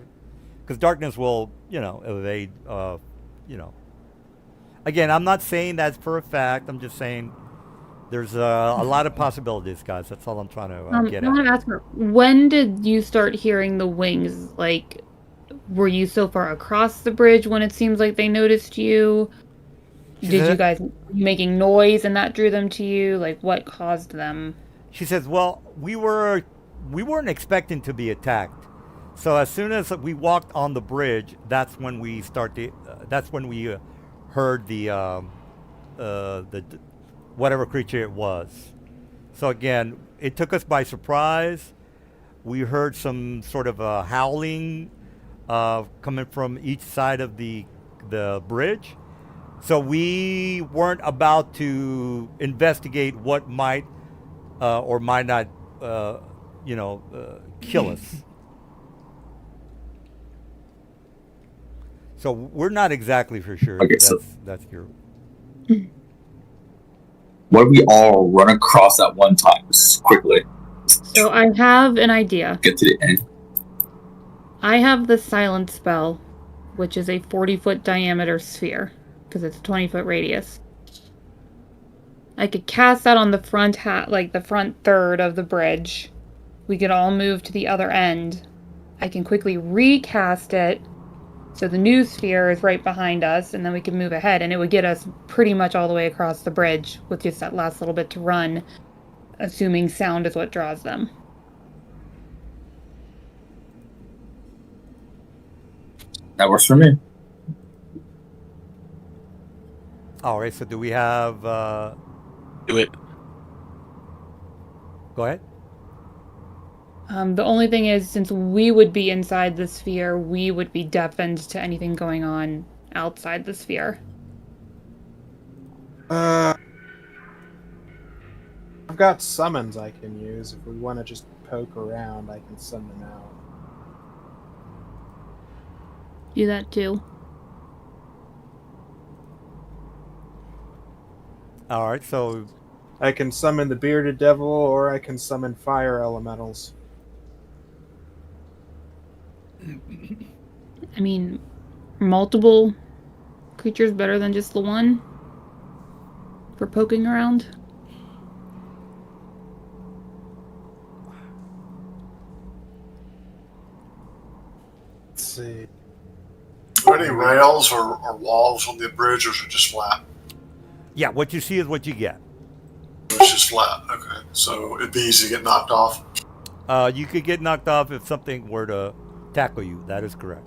because darkness will, evade, Again, I'm not saying that's for a fact. I'm just saying there's a lot of possibilities, guys. That's all I'm trying to get I want at. to ask her, when did you start hearing the wings? Like, were you so far across the bridge when it seems like they noticed you? Did you guys making noise and that drew them to you? Like, what caused them? She says, "Well, we weren't expecting to be attacked. So as soon as we walked on the bridge, that's when we heard the whatever creature it was. So again, it took us by surprise. We heard some sort of a howling coming from each side of the bridge. So we weren't about to investigate what might or might not, kill us. So we're not exactly for sure. Okay, so that's your. what if we all run across at one time, just quickly? So I have an idea. Get to the end. I have the silence spell, which is a 40-foot diameter sphere, because it's a 20-foot radius. I could cast that on the front the front third of the bridge. We could all move to the other end. I can quickly recast it, so the new sphere is right behind us, and then we can move ahead, and it would get us pretty much all the way across the bridge with just that last little bit to run, assuming sound is what draws them. That works for me. All right. So do we have? Do it. Go ahead. The only thing is, since we would be inside the sphere, we would be deafened to anything going on outside the sphere. I've got summons I can use. If we want to just poke around, I can send them out. Do that too. All right. So I can summon the bearded devil, or I can summon fire elementals. I mean, multiple creatures better than just the one for poking around. Let's see. Are there any rails or walls on the bridge, or is it just flat? yeah, what you see is what you get. It's just flat. Okay, so it'd be easy to get knocked off. You could get knocked off if something were to tackle you. That is correct.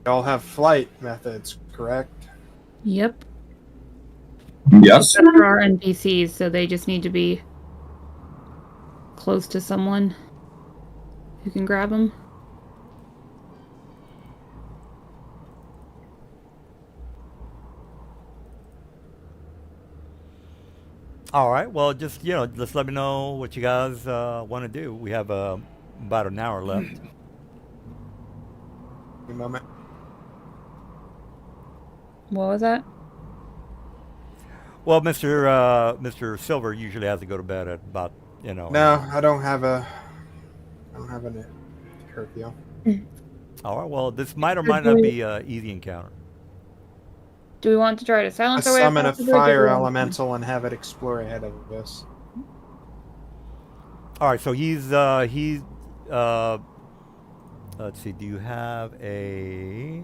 Y'all have flight methods, correct? Yep. Yes. There are NPCs, so they just need to be close to someone who can grab them. All right. Well, just just let me know what you guys want to do. We have about an hour left. A moment. What was that? Well, Mr. Silver usually has to go to bed at about No, I don't have a curfew. All right. Well, this might or might not be an easy encounter. Do we want to try to I silence our way summon a across the bridge, or do fire we want- elemental and have it explore ahead of us. All right. So he's let's see. Do you have a?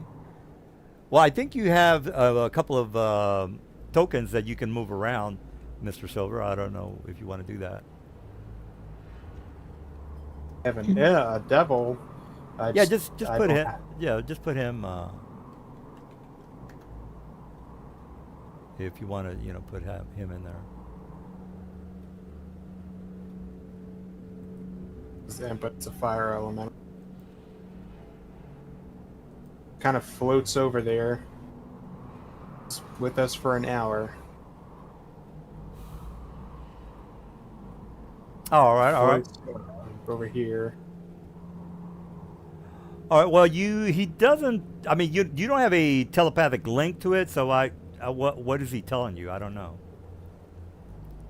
Well, I think you have a couple of tokens that you can move around, Mr. Silver. I don't know if you want to do that. A devil. Yeah, just I put don't him. have- Yeah, just put him. If you want to, put him in there. But it's a fire element. Kind of floats over there. It's with us for an hour. All right. All right. Floats over here. All right. Well, he doesn't. I mean, you don't have a telepathic link to it, so what is he telling you? I don't know.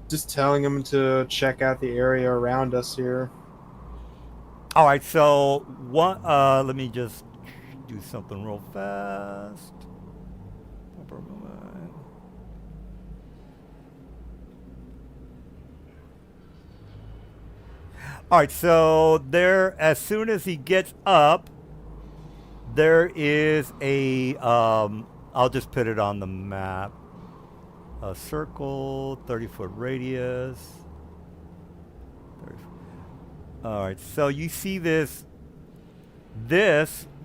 Just telling him to check out the area around us here. All right. So what? Let me just do something real fast. All right. So as soon as he gets up, there is a. I'll just put it on the map. A circle, 30-foot radius. All right, so you see this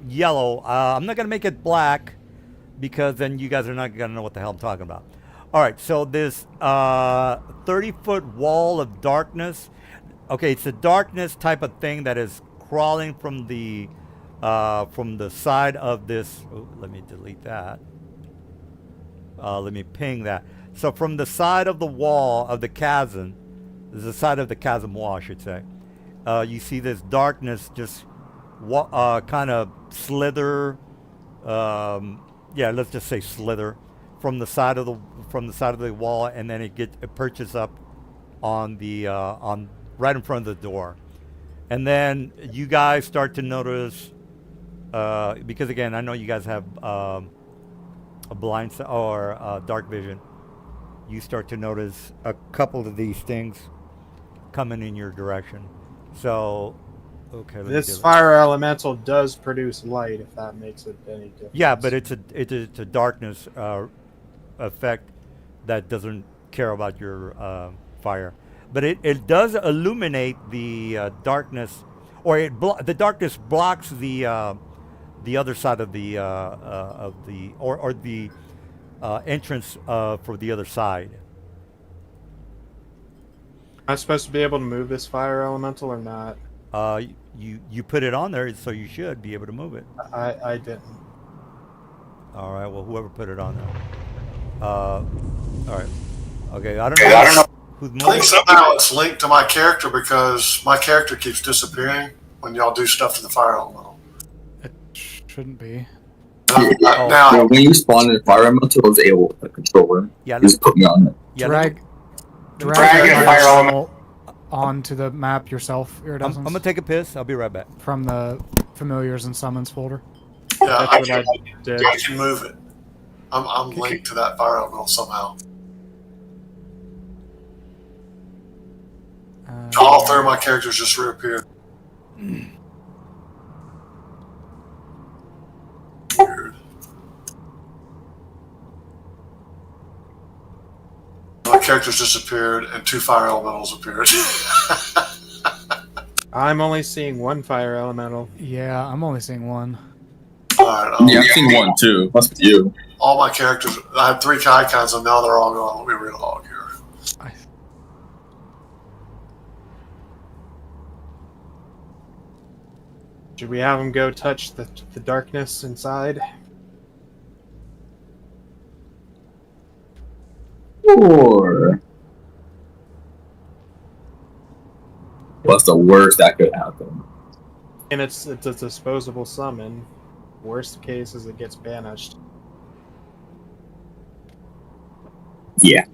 yellow. I'm not gonna make it black because then you guys are not gonna know what the hell I'm talking about. All right, so this 30-foot wall of darkness. Okay, it's a darkness type of thing that is crawling from the side of this. Oh, let me delete that. Let me ping that. So from the side of the wall of the chasm, the side of the chasm wall, I should say, you see this darkness just kind of slither. Yeah, let's just say slither from the side of the wall, and then it perches up on the on right in front of the door, and then you guys start to notice because again, I know you guys have a blind or dark vision. You start to notice a couple of these things coming in your direction. So, okay. This fire elemental does produce light, if that makes it any difference. Yeah, but it's a darkness effect that doesn't care about your fire, but it does illuminate the darkness, or the darkness blocks the other side of the entrance for the other side. Am I supposed to be able to move this fire elemental or not? You put it on there, so you should be able to move it. I didn't. All right. Well, whoever put it on there. All right. Okay. I don't know. Who's I think moving? somehow it's linked to my character because my character keeps disappearing when y'all do stuff to the fire elemental. It shouldn't be. Now, when you spawn in a fire elemental, I was able to control it. Yeah. Just put me on it. Yeah. Drag Drag the it, fire fire elemental onto the map yourself, I'm Iridescence, gonna take a piss. I'll be right back. from the familiars and summons folder. yeah, That's what I did. I can move it. I'm linked to that fire elemental somehow. All three of my characters just reappeared. Weird. My characters disappeared and two fire elementals appeared. I'm only seeing one fire elemental. Yeah, I'm only seeing one. Alright, Yeah, I've seen one too. Must be you. all my characters, I had three icons and now they're all gone. Let me relog here. Should we have him go touch the darkness inside? Or what's the worst that could happen? And it's a disposable summon. Worst case is it gets banished. Yeah.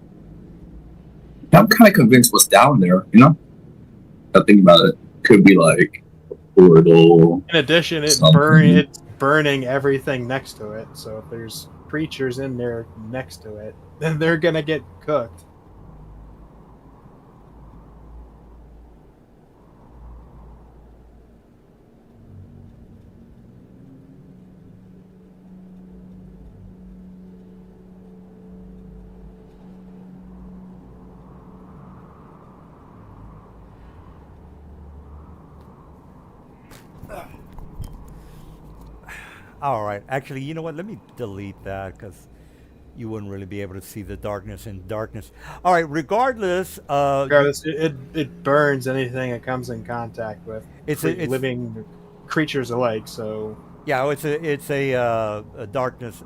I'm kind of convinced what's down there, you know? I think about it. Could be like portal. In addition, Something. it's burning everything next to it. So if there's creatures in there next to it, then they're gonna get cooked. All right. Actually, you know what? Let me delete that because you wouldn't really be able to see the darkness in darkness. All right. Regardless, Regardless, it burns anything it comes in contact with, it's living creatures alike. So yeah, it's a darkness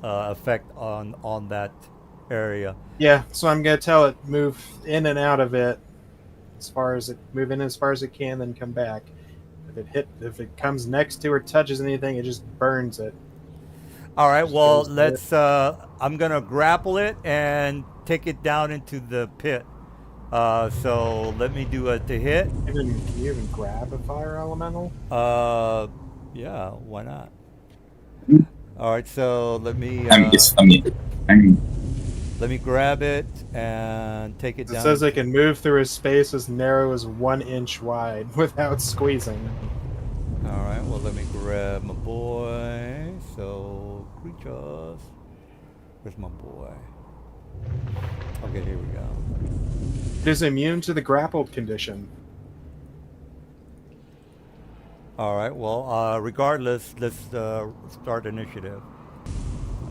effect on that area. yeah, so I'm gonna tell it move in and out of it move in as far as it can, then come back. If it comes next to or touches anything, it just burns it. All right. Just Well, goes to let's. I'm gonna grapple it and take it down into the pit. So let me do it to hit. Can you even grab a fire elemental? Yeah. Why not? All right. So let me. I mean, Let me grab it and take it It down. says it can move through a space as narrow as 1 inch wide without squeezing. All right. Well, let me grab my boy. So creatures. Where's my boy? Okay, here we go. It is immune to the grappled condition. All right. Well, regardless, let's start initiative.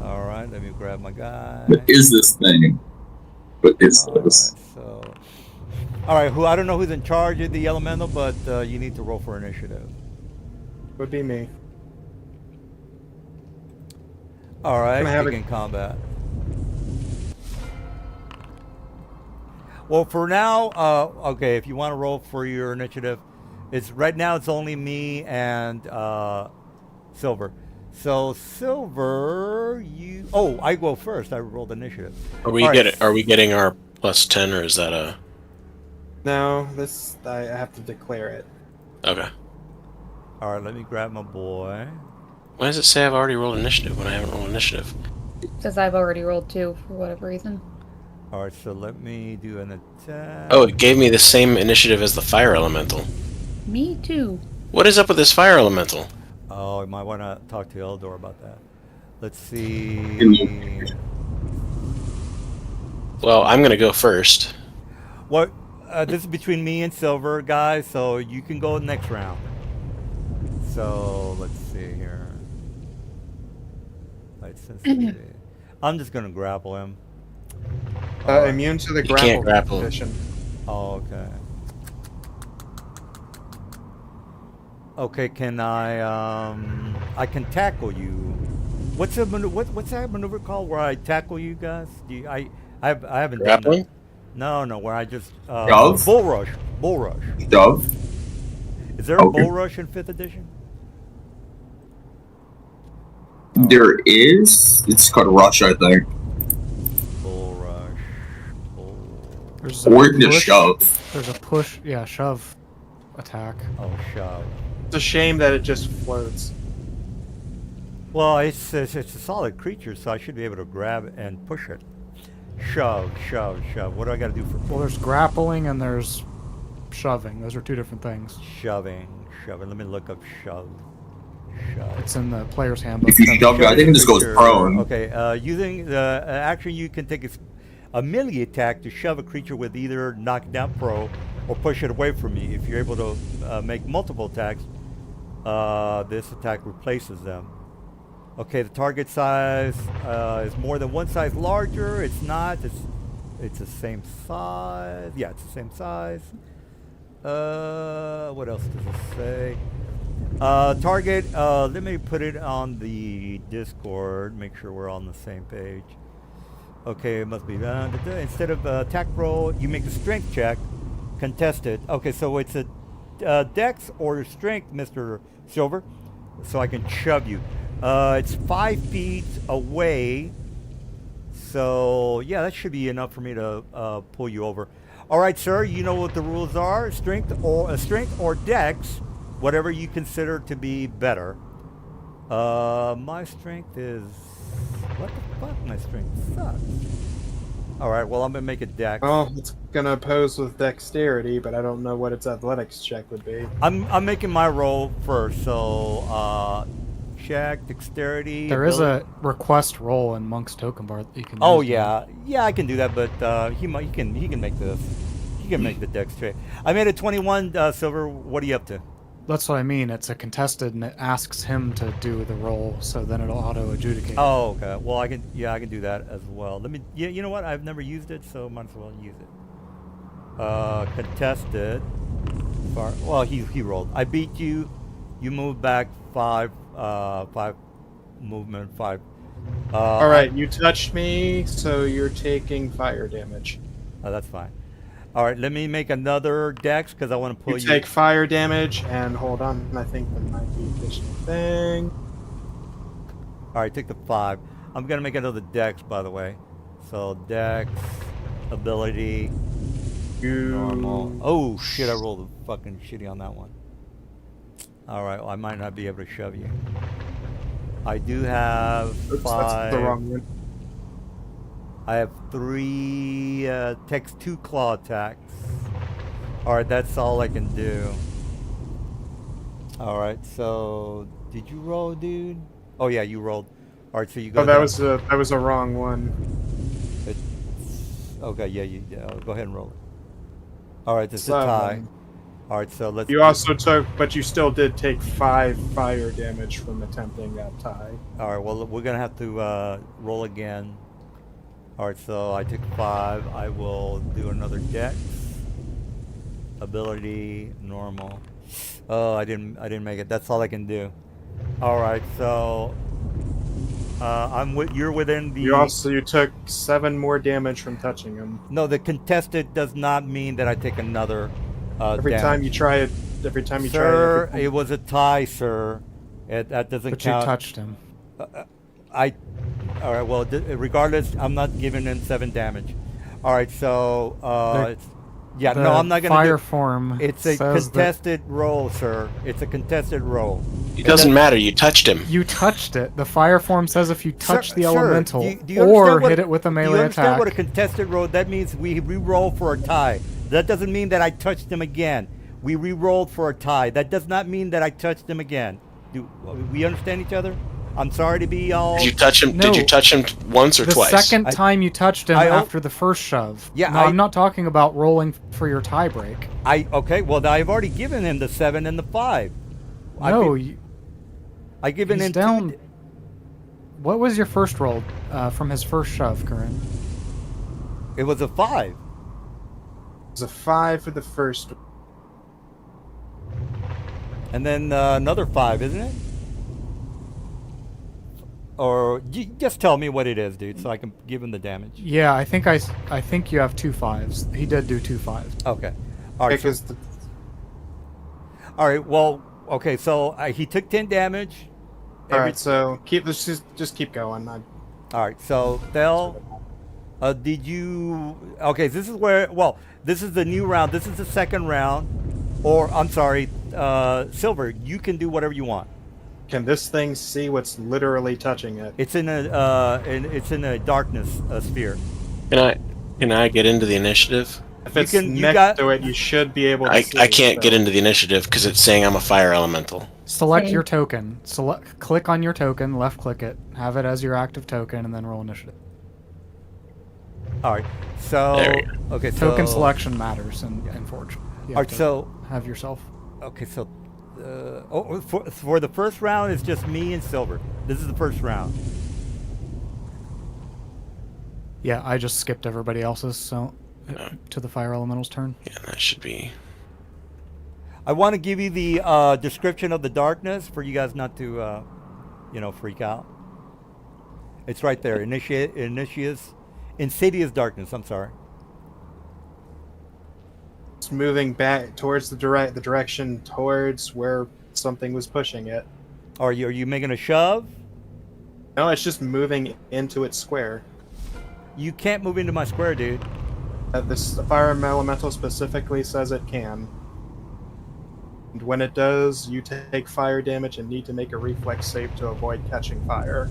All right. Let me grab my guy. what is this thing? What is All right. this? So, all right. I don't know who's in charge of the elemental, but you need to roll for initiative. Would be me. All right. Can I have Begin combat. Well, for now, okay. If you want to roll for your initiative, right now. It's only me and Silver. So Silver, you. Oh, I go first. I rolled initiative. Are we All right. Are we getting our +10, or is that a? No, I have to declare it. Okay. All right. Let me grab my boy. Why does it say I've already rolled initiative when I haven't rolled initiative? Says I've already rolled 2 for whatever reason. All right. So let me do an attack. Oh, it gave me the same initiative as the fire elemental. Me too. What is up with this fire elemental? Oh, you might want to talk to Eldor about that. Let's see. Well, I'm gonna go first. What? This is between me and Silver, guys. So you can go next round. So let's see here. Light sensitivity. I'm just gonna grapple him. All right. Immune to the You can't grappled grapple. condition. Oh, okay. Okay, can I can tackle you. What's that maneuver called where I tackle you guys? I haven't Grappling? done that. No, where I just Shove? bull rush. Dove? Is there a Okay. bull rush in 5th edition? There is. It's called Rush, I think. Bull rush. There's Or a you can just push. shove. There's a push, yeah, shove attack. Oh, shove. It's a shame that it just floats. Well, it's a solid creature, so I should be able to grab and push it. Shove. What do I got to do for Well, there's grappling and there's shoving. Those are two different things. shoving? Let me look up shove. It's in the player's handbook. If you shove it, I think it just goes Creature. prone. Okay, using the action, you can take a melee attack to shove a creature with either knock it down pro or push it away from me. If you're able to make multiple attacks, this attack replaces them. Okay, the target size is more than one size larger. It's not. It's the same size. Yeah, it's the same size. What else does it say? Target, let me put it on the Discord, make sure we're on the same page. Okay, it must be done. Instead of attack roll, you make a strength check, contested. Okay, so it's a dex or strength, Mr. Silver, so I can shove you. It's 5 feet away, so yeah, that should be enough for me to pull you over. All right, sir. You know what the rules are: strength or dex, whatever you consider to be better. My strength is what the fuck? My strength sucks. All right. Well, I'm gonna make a dex. Well, it's gonna oppose with dexterity, but I don't know what its athletics check would be. I'm making my roll first. So check dexterity. There is ability. a request roll in Monk's token bar that you can. Oh use. yeah, I can do that, but he can make this. He can make the dex check. I made a 21, Silver. What are you up to? That's what I mean. It's a contested, and it asks him to do the roll, so then it'll auto adjudicate. Oh, okay. Well, I can do that as well. Let me. Yeah, you know what? I've never used it, so might as well use it. Contested. Well, he rolled. I beat you. You moved back 5 movement 5. All right, you touched me, so you're taking fire damage. Oh, that's fine. All right, let me make another dex because I want to pull You you. take fire damage, and hold on, I think there might be additional thing. All right, take the 5. I'm gonna make another dex, by the way. So dex, ability, normal. Oh shit! I rolled fucking shitty on that one. All right, well, I might not be able to shove you. I do have Oops, 5. that's the wrong one. I have 3. Takes 2 claw attacks. All right, that's all I can do. All right, so did you roll, dude? Oh yeah, you rolled. All right, so you go. Oh, that was a wrong one. Okay, yeah. Go ahead and roll it. All right, this is a tie. All right, so let's. You also took, but you still did take 5 fire damage from attempting that tie. All right, well, we're gonna have to roll again. All right, so I took 5. I will do another dex. Ability normal. Oh, I didn't make it. That's all I can do. All right, so you're within the. You took 7 more damage from touching him. No, the contested does not mean that I take another. Every damage. time you try it, every time you Sir, try it. it was a tie, sir. That doesn't But count. you touched him. All right. Well, regardless, I'm not giving him 7 damage. All right. So, no, I'm not gonna. Fire form. It's a contested roll, sir. It's a contested roll. It doesn't matter. You touched him. You touched it. The fire form says if you touch the Sir, elemental do you or understand hit it with a Do you melee understand attack. what a contested roll? That means we re-roll for a tie. That doesn't mean that I touched him again. We re-rolled for a tie. That does not mean that I touched him again. Do we understand each other? I'm sorry to be all. Did you touch him? No. Did you touch him once or The twice? second time you touched him after the first shove. Yeah, no, I'm not talking about rolling for your tie break. Okay. Well, I've already given him the 7 and the 5. No, I given he's him down. 2. What was your first roll from his first shove, Corinne? It was a 5. It was a 5 for the first. And then another 5, isn't it? Or just tell me what it is, dude, so I can give him the damage. Yeah, I think you have 2 5s. He did do 2 5s. Okay. All right. All right. Well. Okay. So he took 10 damage. All right. So just keep going. All right. So Thel, did you? Okay. This is where. Well, this is the new round. This is the second round. Or I'm sorry, Silver. You can do whatever you want. Can this thing see what's literally touching it? It's in a darkness sphere. Can I get into the initiative? If it's next to it, you should be able to see. I can't get into the initiative because it's saying I'm a fire elemental. Select your token. Click on your token, left click it, have it as your active token, and then roll initiative. All right. So okay. Token selection matters in Forge. All right. So have yourself. Okay. So. For the first round, it's just me and Silver. This is the first round. Yeah, I just skipped everybody else's, so to the fire elemental's turn. Yeah, that should be. I want to give you the description of the darkness for you guys not to, freak out. It's right there. Insidious darkness. I'm sorry. It's moving back towards the direction towards where something was pushing it. Are you making a shove? No, it's just moving into its square. You can't move into my square, dude. The fire elemental specifically says it can. And when it does, you take fire damage and need to make a reflex save to avoid catching fire.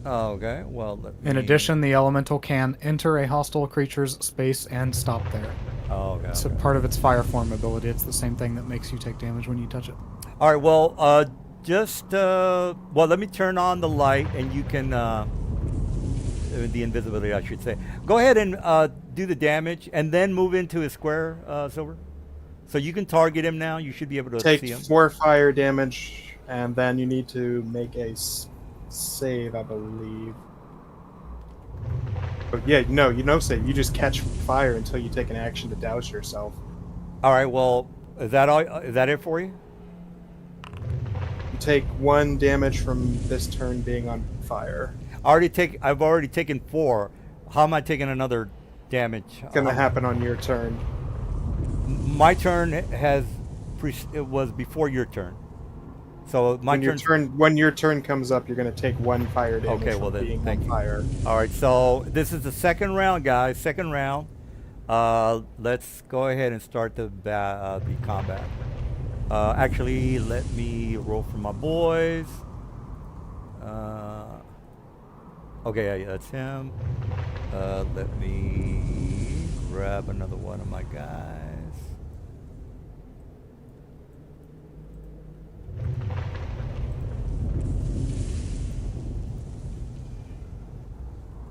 Okay, well, In addition, the elemental can enter a hostile creature's space and stop there. Oh, okay. It's a okay. part of its fire form ability. It's the same thing that makes you take damage when you touch it. All right, well, well, let me turn on the light and you can, the invisibility, I should say. Go ahead and do the damage and then move into his square, Silver. So you can target him now. You should be able to Take see him. 4 fire damage, and then you need to make a save, I believe. But yeah, no, you no save. You just catch fire until you take an action to douse yourself. All right, well, is that all? Is that it for you? You take 1 damage from this turn being on fire. I've already taken 4. How am I taking another damage? It's gonna happen on your turn. My turn it was before your turn. So my When your turn comes up, you're gonna take 1 fire damage Okay, well from then, being thank on you. fire. All right, so this is the second round, guys. Second round. Let's go ahead and start the combat. Actually, let me roll for my boys. Okay, yeah, that's him. Let me grab another one of my guys.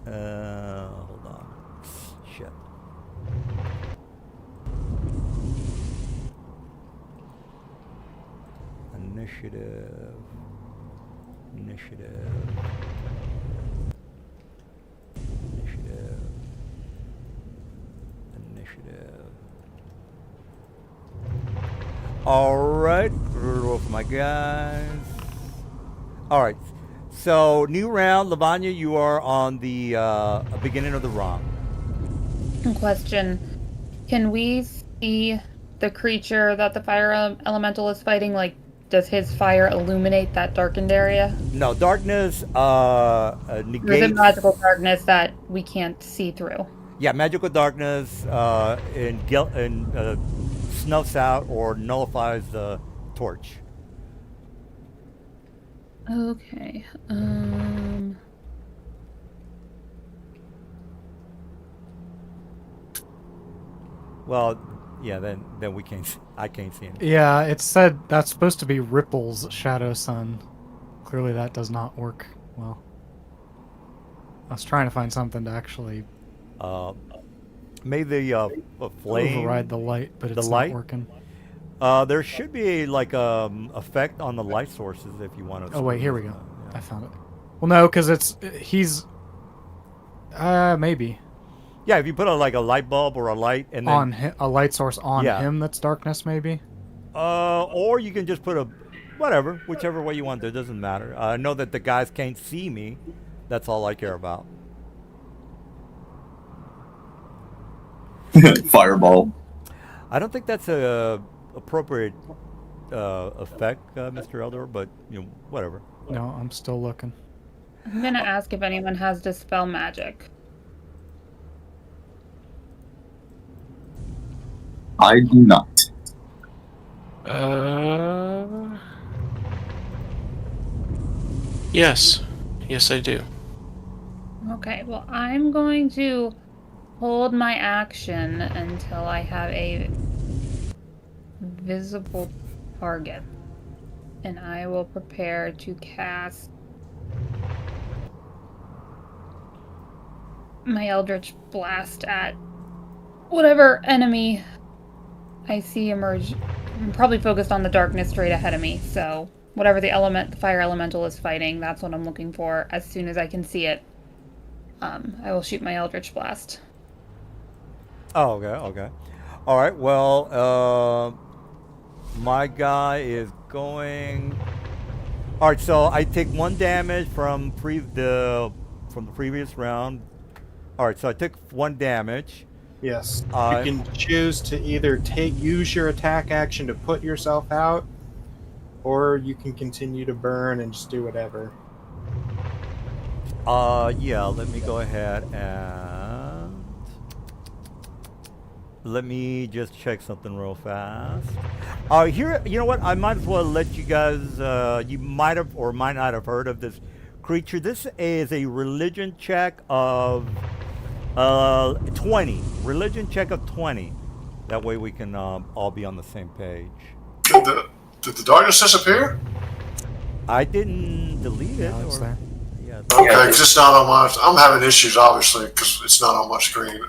Hold on. Shit. Initiative. Initiative. Initiative. Initiative. Alright. Roll for my guys. Alright. So, new round. Lavanya, you are on the beginning of the round. Question. Can we see the creature that the fire elemental is fighting? Like, does his fire illuminate that darkened area? No, darkness Or is negates... it magical darkness that we can't see through? Yeah, magical darkness snuffs out or nullifies the torch. Okay. Well, yeah, then we can't. I can't see anything. Yeah, it said that's supposed to be Ripple's Shadow Sun. Clearly that does not work well. I was trying to find something to actually Maybe the flame override the light, but it's light? not working. There should be effect on the light sources if you want to. Oh wait, here we go. Yeah. I found it. Well, no, because he's maybe Yeah, if you put a light bulb or a light and then a light source on Yeah. him that's darkness, maybe. or you can just put whichever way you want. It doesn't matter. I know that the guys can't see me. That's all I care about. Fireball. I don't think that's a appropriate effect, Mr. Elder, but whatever. No, I'm still looking. I'm gonna ask if anyone has Dispel Magic. I do not. Yes. Yes, I do. Okay, well, I'm going to hold my action until I have a visible target. And I will prepare to cast my Eldritch Blast at whatever enemy I see emerge. I'm probably focused on the darkness straight ahead of me, so whatever the fire elemental is fighting, that's what I'm looking for. As soon as I can see it, I will shoot my Eldritch Blast. Oh, okay. All right. Well, my guy is going. All right. So I take 1 damage from the previous round. All right. So I took 1 damage. Yes. You can choose to either use your attack action to put yourself out, or you can continue to burn and just do whatever. Yeah. Let me go ahead and Let me just check something real fast. Here, you know what? I might as well let you guys. You might have or might not have heard of this creature. This is a religion check of 20. Religion check of 20. That way we can all be on the same page. Did the darkness disappear? I didn't delete it. No, it's there. Yeah. Okay, 'cause it's not on my. I'm having issues, obviously, because it's not on my screen.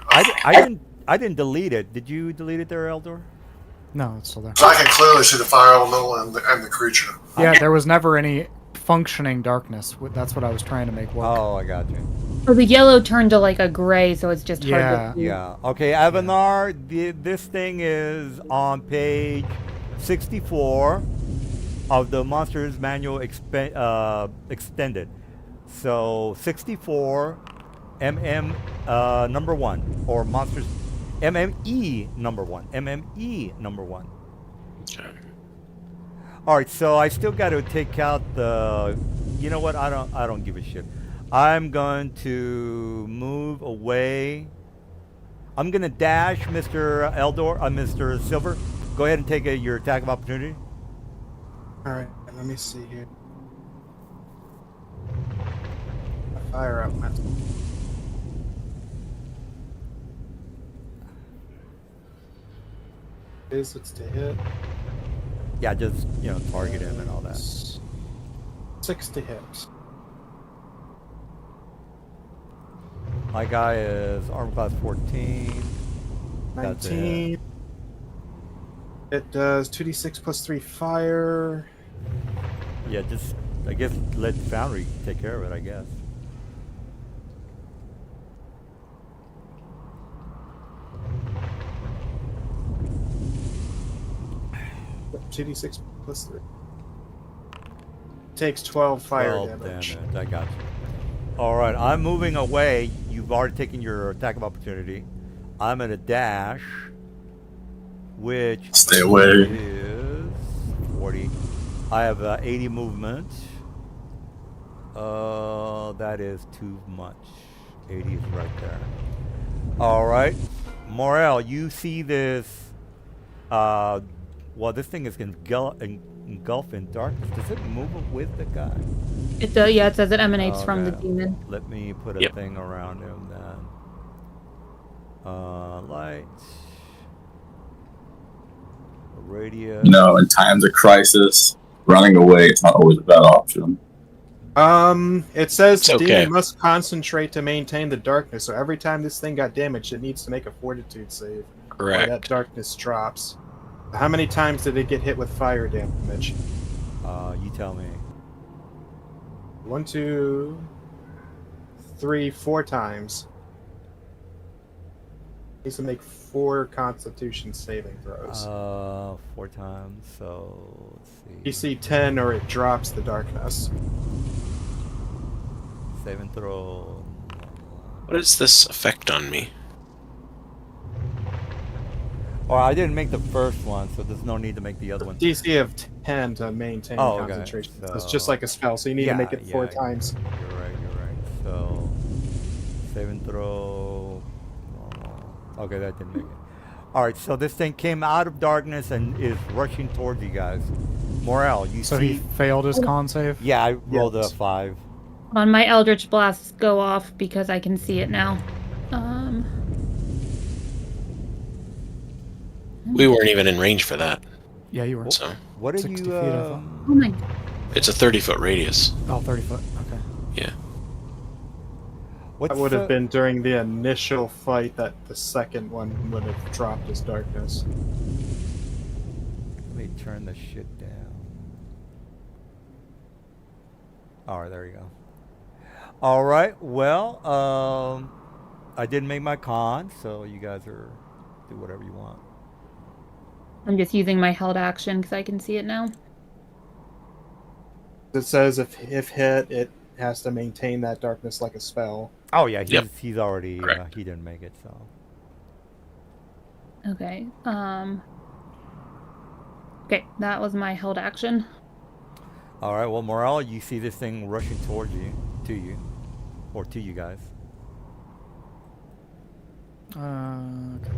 I didn't delete it. Did you delete it there, Eldor? No, it's still there. So I can clearly see the fire elemental and the creature. Yeah, there was never any functioning darkness. That's what I was trying to make work. Oh, I got you. Oh, the yellow turned to like a gray, so it's just hard Yeah. to see. Yeah. Okay, Avanar, this thing is on page 64 of the Monsters Manual extended. So 64 MM number 1 or Monsters MME number 1. MME number 1. Okay. All right, so I still got to take out the. You know what? I don't give a shit. I'm going to move away. I'm gonna dash, Mr. Eldor, Mr. Silver. Go ahead and take your attack of opportunity. Alright, let me see here. Fire up, man. It's to hit. Yeah, just target him and all that. 6 to hit. My guy is armor class 14. That's it. 19. It does 2d6 plus 3 fire. Yeah, just I guess let Foundry take care of it. I guess. 2d6 plus 3. Takes 12 fire 12 damage. I got you. All right, I'm moving away. You've already taken your attack of opportunity. I'm at a dash, which Stay away. is 40. I have 80 movement. That is too much. 80 is right there. All right, Morel, you see this? Well, this thing is engulfed in darkness. Does it move with the guy? It does. Yeah, it says it emanates from the Okay. demon. Let me put a Yep. thing around him then. Lights. Radio. In times of crisis, running away is not always a bad option. It says It's the okay. demon must concentrate to maintain the darkness, so every time this thing got damaged, it needs to make a fortitude save. Or Correct. that darkness drops. How many times did it get hit with fire damage? You tell me. 1, 2, 3, 4 times. Needs to make 4 Constitution saving throws. 4 times. So let's see. DC 10 or it drops the darkness. Save and throw. What is this effect on me? Oh, I didn't make the first one, so there's no need to make the other one. DC of 10 to maintain Oh, okay. concentration. So- It's just like a spell, so you need to make it 4 times. You're right. So save and throw. Okay, that didn't make it. All right, so this thing came out of darkness and is rushing towards you guys. Morel, you So see? he failed his con save? Yeah, I rolled a Yes. 5. On my Eldritch Blasts go off because I can see it now. We weren't even in range for that, Yeah, you were. so What are 60 you? feet, I thought. Oh my! it's a 30-foot radius. Oh, 30 foot. Okay. Yeah. What's That would have been during the initial fight that the second one would have dropped his darkness. Let me turn the shit down. All right, there you go. All right, well, I didn't make my con, so you guys do whatever you want. I'm just using my held action because I can see it now. It says if hit, it has to maintain that darkness like a spell. Oh yeah, Yep. he's already Correct. he didn't make it, so. Okay. Okay, that was my held action. All right, well, Morale, you see this thing rushing towards you, to you guys. Okay.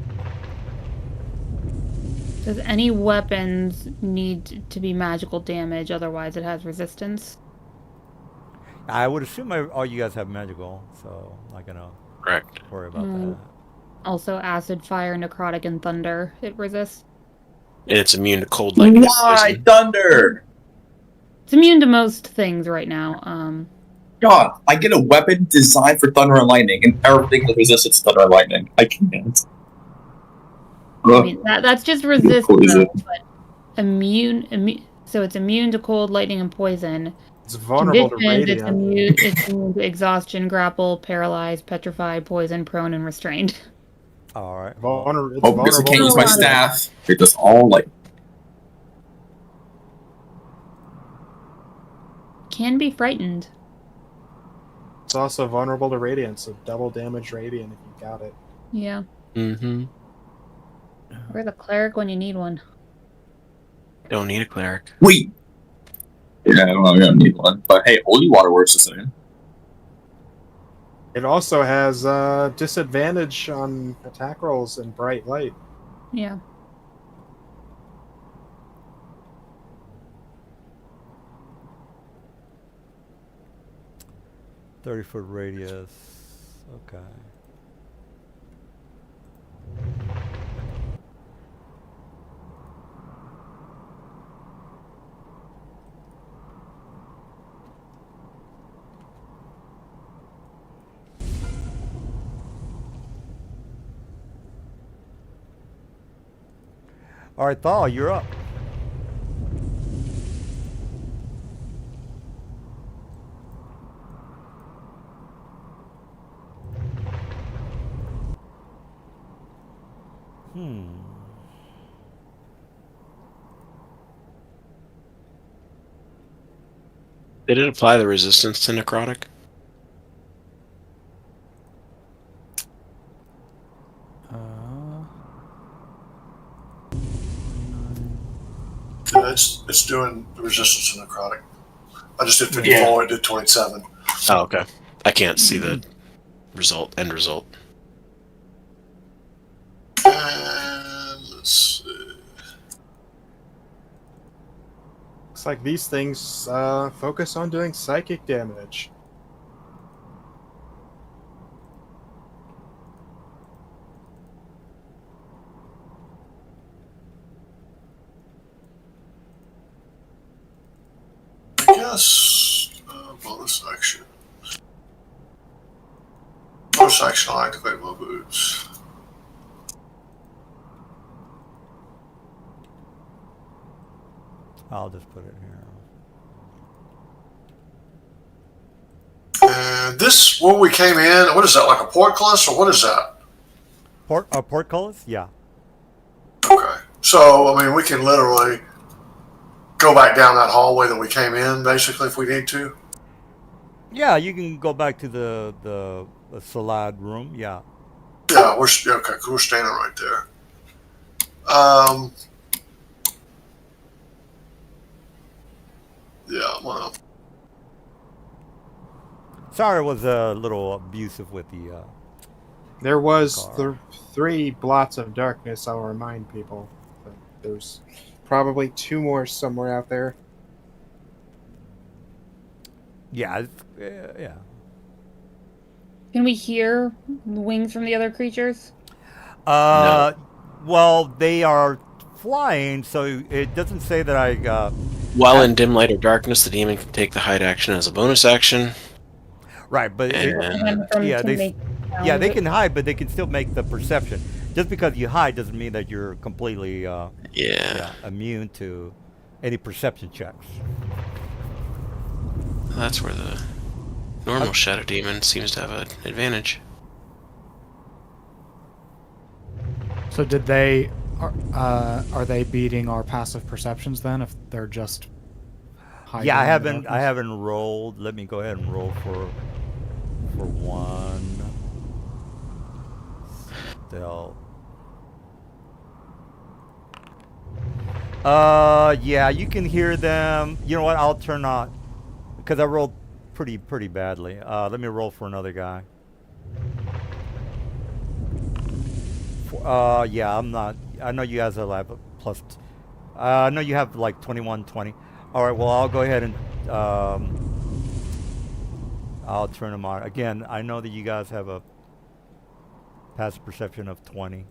Does any weapons need to be magical damage? Otherwise, it has resistance. I would assume all you guys have magical, so I'm not gonna Correct. worry about Mm. that. Also, acid, fire, necrotic, and thunder. It resists. And it's immune to cold, lightning, and Why poison. thunder? It's immune to most things right now. God, I get a weapon designed for thunder and lightning, and everything has resistance to thunder and lightning. I can't. I mean that's just resist Poison. though, but immune. So it's immune to cold, lightning, and poison. It's vulnerable to Conditions, radiant. it's immune to exhaustion, grapple, paralyzed, petrified, poison, prone, and restrained. All right. It's Oh, because I vulnerable can't to use my Vulnerable. staff. It does all like Can be frightened. It's also vulnerable to radiant, so double damage radiant if you got it. Yeah. Mm-hmm. We're the cleric when you need one. Don't need a cleric. wait. Yeah, I don't need one. But hey, holy water works the same. It also has disadvantage on attack rolls in bright light. Yeah. .30-foot radius. Okay. All right, Thal, you're up. Did it apply the resistance to necrotic? Yeah, it's doing the resistance to necrotic. I just did 54. Yeah. It did 27. Oh, okay. I can't see the end result. And let's see. Looks like these things focus on doing psychic damage. I guess bonus action. Bonus action, I'll activate my boots. I'll just put it here. And this, where we came in, what is that, like a portcullis, or what is that? Portcullis? Yeah. Okay. So, I mean, we can literally go back down that hallway that we came in, basically, if we need to. Yeah, you can go back to the salad room. Yeah. Yeah, we're okay. We're standing right there. Yeah, well, Sorry, it was a little abusive with the. There was Car. 3 blots of darkness, I'll remind people. But there's probably 2 more somewhere out there. Yeah. Yeah. Can we hear the wings from the other creatures? Well, they are flying, so it doesn't say that I. While in dim light or darkness, the demon can take the hide action as a bonus action. Right, but And yeah, they sounds. can hide, but they can still make the perception. Just because you hide doesn't mean that you're completely immune to any perception checks. that's where the normal shadow demon seems to have an advantage. So are they beating our passive perceptions then if they're just hiding Yeah, in the I darkness? haven't rolled. Let me go ahead and roll for one. Stealth. Yeah, you can hear them. You know what? I'll turn on because I rolled pretty badly. Let me roll for another guy. Yeah, I'm not. I know you guys will have plus. No, you have like 21, 20. All right. Well, I'll go ahead and I'll turn them on again. I know that you guys have a passive perception of 20,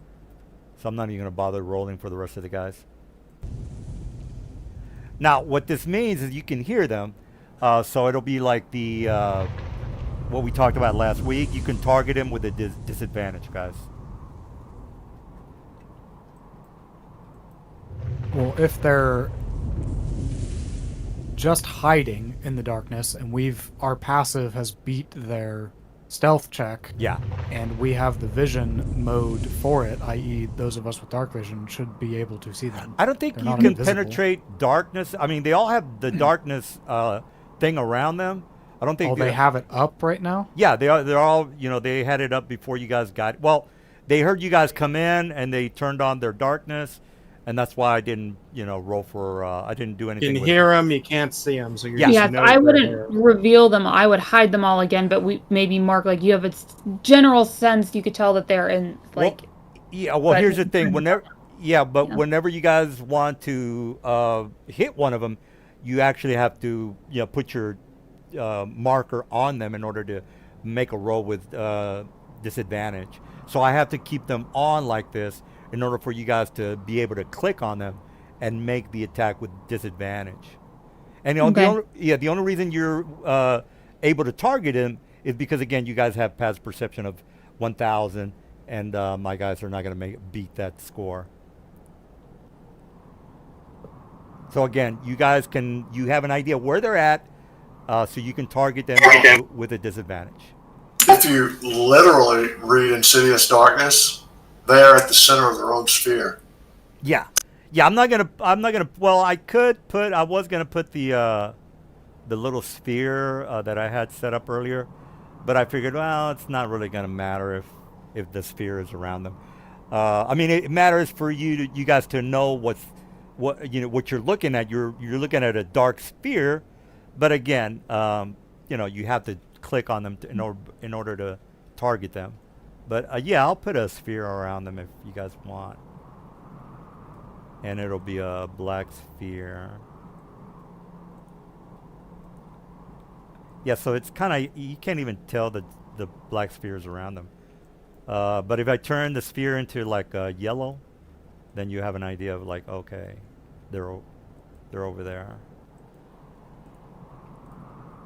so I'm not even gonna bother rolling for the rest of the guys. Now, what this means is you can hear them, so it'll be like the what we talked about last week. You can target him with a disadvantage, guys. Well, if they're just hiding in the darkness and our passive has beat their stealth check, Yeah. and we have the vision mode for it, i.e. those of us with dark vision should be able to see them. I don't think They're you not can invisible. penetrate darkness. I mean, they all have the darkness thing around them. I don't think Oh, they have it up right now? Yeah, they are. They're all. You know, they had it up before you guys got. Well, they heard you guys come in and they turned on their darkness, and that's why I didn't. You know, roll for. I didn't do You anything. can with hear them, you can't see them, so you're Yeah. just Yes, know I they're wouldn't there. reveal them. I would hide them all again, but we maybe mark like you have a general sense you could tell that they're in like. Yeah. Well, but- here's the thing. Whenever. Yeah, but Yeah. whenever you guys want to hit one of them, you actually have to put your marker on them in order to make a roll with disadvantage. So I have to keep them on like this in order for you guys to be able to click on them and make the attack with disadvantage. And Okay. the only reason you're able to target him is because again you guys have passive perception of 1,000, and my guys are not going to beat that score. So again, you have an idea where they're at, so you can target them with a disadvantage. If you literally read Insidious Darkness, they are at the center of their own sphere. Yeah, yeah. I'm not gonna. Well, I was gonna put the little sphere that I had set up earlier, but I figured, well, it's not really gonna matter if the sphere is around them. I mean, it matters for you guys to know what you're looking at. You're looking at a dark sphere, but again, you have to click on them in order to target them. But yeah, I'll put a sphere around them if you guys want, and it'll be a black sphere. Yeah, so it's kind of, you can't even tell the black spheres around them. But if I turn the sphere into like yellow, then you have an idea of like, okay, they're over there.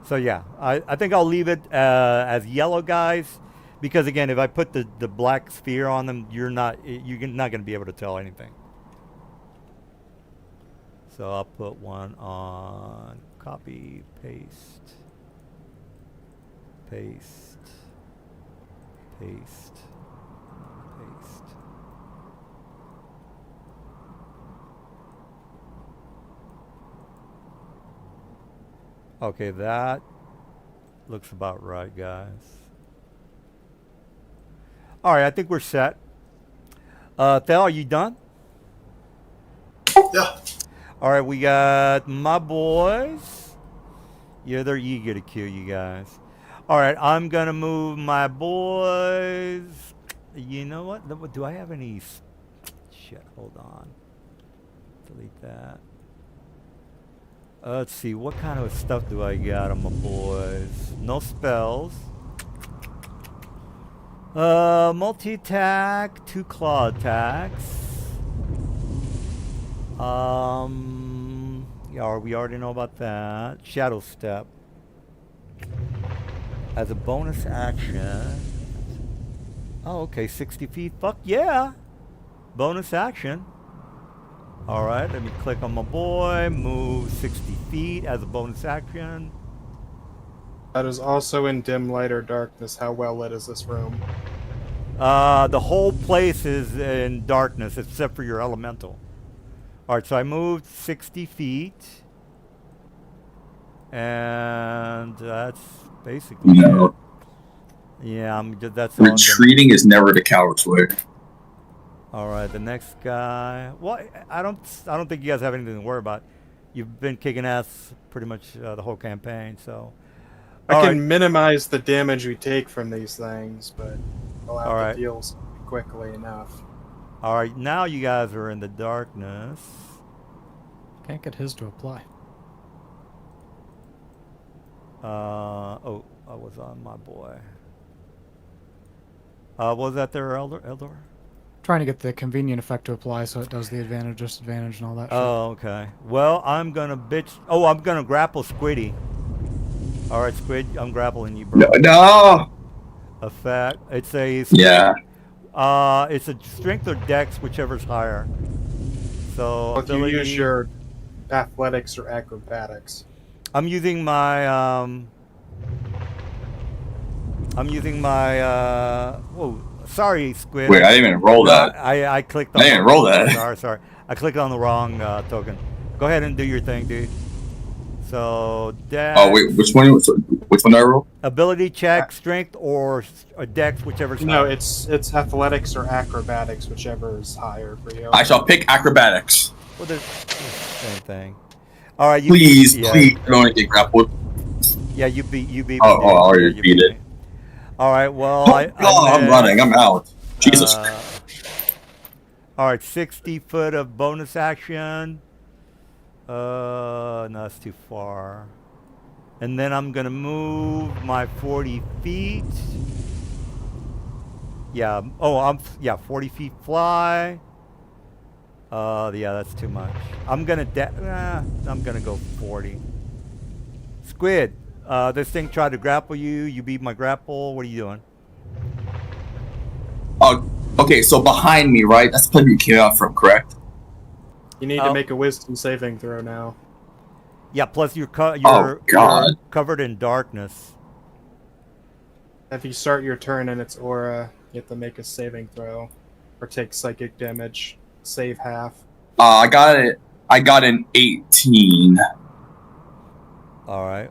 So yeah, I think I'll leave it as yellow guys, because again, if I put the black sphere on them, you're not going to be able to tell anything. So I'll put one on, copy, paste, paste, paste, paste. Okay, that looks about right, guys. All right, I think we're set. Thel, are you done? Yeah. All right, we got my boys. Yeah, they're eager to kill you guys. All right, I'm going to move my boys. You know what? Do I have any... Shit, hold on. Delete that. Let's see, what kind of stuff do I got on my boys? No spells. Multi-attack, 2 claw attacks. Yeah, we already know about that. Shadow Step. As a bonus action. Oh, okay, 60 feet. Fuck yeah! Bonus action. Alright, let me click on my boy. Move 60 feet as a bonus action. That is also in dim light or darkness. How well lit is this room? The whole place is in darkness except for your elemental. Alright, so I moved 60 feet. And that's basically No. it. Yeah, that's all I'm gonna- Retreating is never the coward's way. All right, the next guy. Well, I don't think you guys have anything to worry about. You've been kicking ass pretty much the whole campaign, so. I All can right. minimize the damage we take from these things, but I'll have All right. to deal quickly enough. All right, now you guys are in the darkness. Can't get his to apply. Oh, I was on my boy. What was that there, Eldor? Trying to get the convenient effect to apply so it does the advantage, disadvantage, and all that shit. Oh, okay. Well, I'm gonna I'm gonna grapple Squiddy. All right, Squid, I'm grappling you, bro. No. Effect. It's a Yeah. it's a strength or dex, whichever's higher. So If you ability. use your athletics or acrobatics. I'm using my whoa, sorry, Squid. Wait, I didn't even roll No, that. I clicked on I didn't roll that. Sorry. I clicked on the wrong token. Go ahead and do your thing, dude. So dex. Oh wait, which one do I roll? Ability check, strength or dex, whichever's No, higher. it's athletics or acrobatics, whichever is higher for you. I shall pick acrobatics. Well, it's the same thing. All right, Please, yeah, please don't get grappled. Yeah, you beat me. Oh, dude. I already Yeah, you beat it. me. All right, well, Oh, I'm running. I'm out. Jesus. All right, 60 foot of bonus action. No, that's too far. And then I'm gonna move my 40 feet. Yeah. Oh, 40 feet fly. Yeah, that's too much. I'm gonna go 40. Squid, this thing tried to grapple you. You beat my grapple. What are you doing? Oh, okay. So behind me, right? That's the place you came out from, correct? You need to make a wisdom saving throw now. Yeah. Plus, you're God. you're covered in darkness. If you start your turn in its aura, you have to make a saving throw, or take psychic damage. Save half. I got it. I got an 18. All right.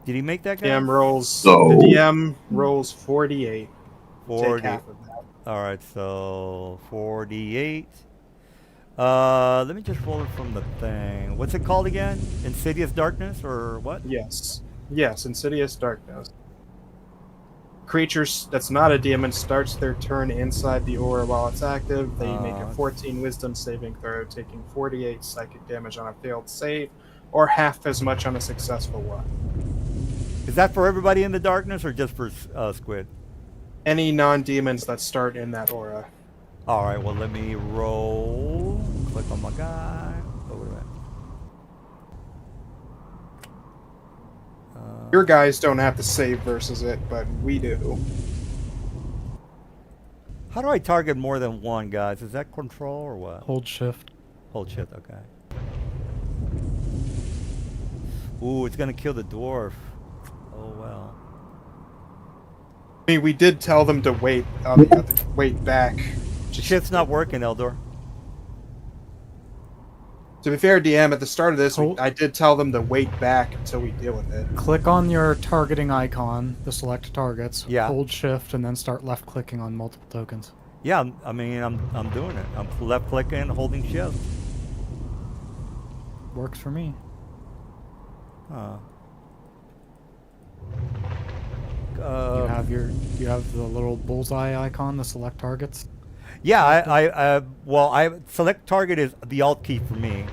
Did he make that guy? DM rolls. So- The DM rolls 48. 40. Take half of that. All right, so 48. Let me just roll it from the thing. What's it called again? Insidious Darkness or what? Yes. Yes, Insidious Darkness. Creatures that's not a demon starts their turn inside the aura while it's active. They make a 14 wisdom saving throw, taking 48 psychic damage on a failed save, or half as much on a successful one. Is that for everybody in the darkness or just for Squid? Any non-demons that start in that aura. All right, well, let me roll. Click on my guy. Oh, wait a minute. Your guys don't have to save versus it, but we do. How do I target more than one, guys? Is that control or what? Hold shift. Hold shift, okay. Ooh, it's gonna kill the dwarf. Oh well. I mean, we did tell them to wait. You have to wait back. Shift's not working, Eldor. To be fair, DM, at the start of this, Hold- I did tell them to wait back until we deal with it. Click on your targeting icon, the select targets. Yeah. Hold shift and then start left clicking on multiple tokens. Yeah, I'm doing it. I'm left clicking, holding shift. Works for me. Huh. You have the little bullseye icon, the select targets. Yeah, I select target is the alt key for me,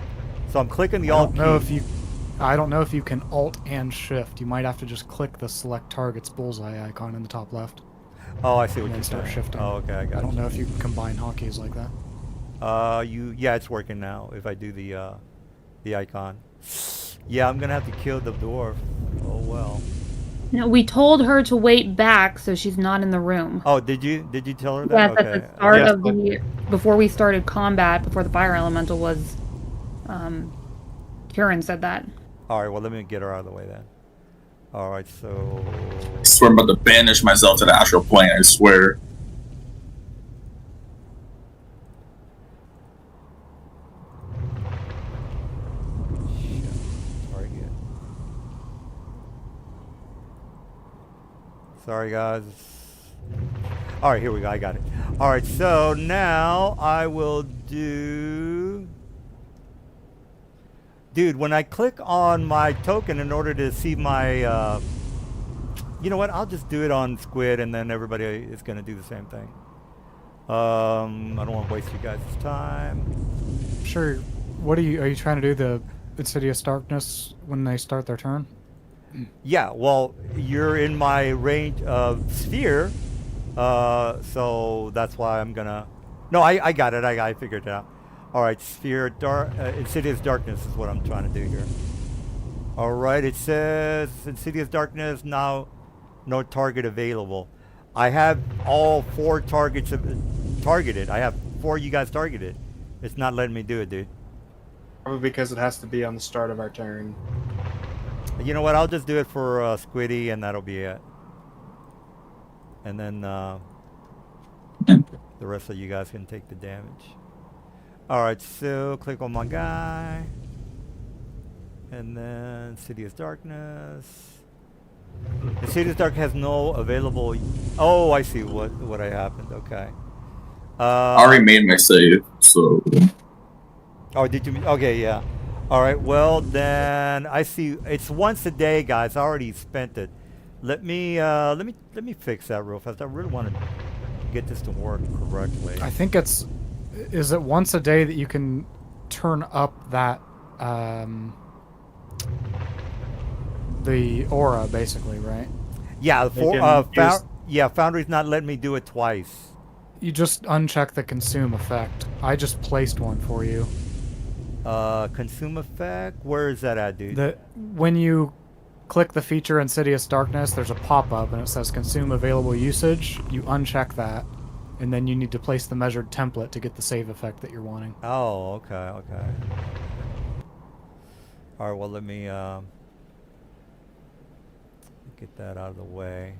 so I'm clicking the alt key. I don't know if you can alt and shift. You might have to just click the select targets bullseye icon in the top left. Oh, I see what And you're then start saying. shifting. Oh, okay, I got I don't you. know if you can combine hotkeys like that. Yeah, it's working now. If I do the icon. Yeah, I'm gonna have to kill the dwarf. Oh well. No, we told her to wait back so she's not in the room. Oh, did you tell her that? Yes, Okay. at the start Yes, of before we started combat, before the fire elemental was, Kieran said that. All right, well, let me get her out of the way then. All right, so I swear I'm about to banish myself to the astral plane. I swear. target. Sorry, guys. All right, here we go. I got it. All right, so now I will do. Dude, when I click on my token in order to see my, you know what? I'll just do it on Squid, and then everybody is going to do the same thing. I don't want to waste you guys' time. Sure. What are you trying to do? The Insidious Darkness when they start their turn? Yeah, well, you're in my range of sphere, so that's why I'm gonna. No, I got it. I figured it out. All right, sphere, Insidious Darkness is what I'm trying to do here. All right, it says Insidious Darkness now, no target available. I have all 4 targets targeted. I have 4 you guys targeted. It's not letting me do it, dude. Probably because it has to be on the start of our turn. You know what? I'll just do it for Squiddy, and that'll be it. And then the rest of you guys can take the damage. All right, so click on my guy, and then Insidious Darkness. Insidious Darkness has no available. Oh, I see what happened. Okay. I already made my save, so. Oh, did you? Okay, yeah. All right. Well, then I see it's once a day, guys. I already spent it. Let me fix that real fast. I really want to get this to work correctly. I think it's. Is it once a day that you can turn up that the aura, basically, right? Yeah. can Foundry's not letting me do it twice. You just uncheck the consume effect. I just placed one for you. Consume effect. Where is that at, dude? When you click the feature Insidious Darkness, there's a pop-up and it says consume available usage. You uncheck that, and then you need to place the measured template to get the save effect that you're wanting. Oh, okay. All right. Well, let me get that out of the way.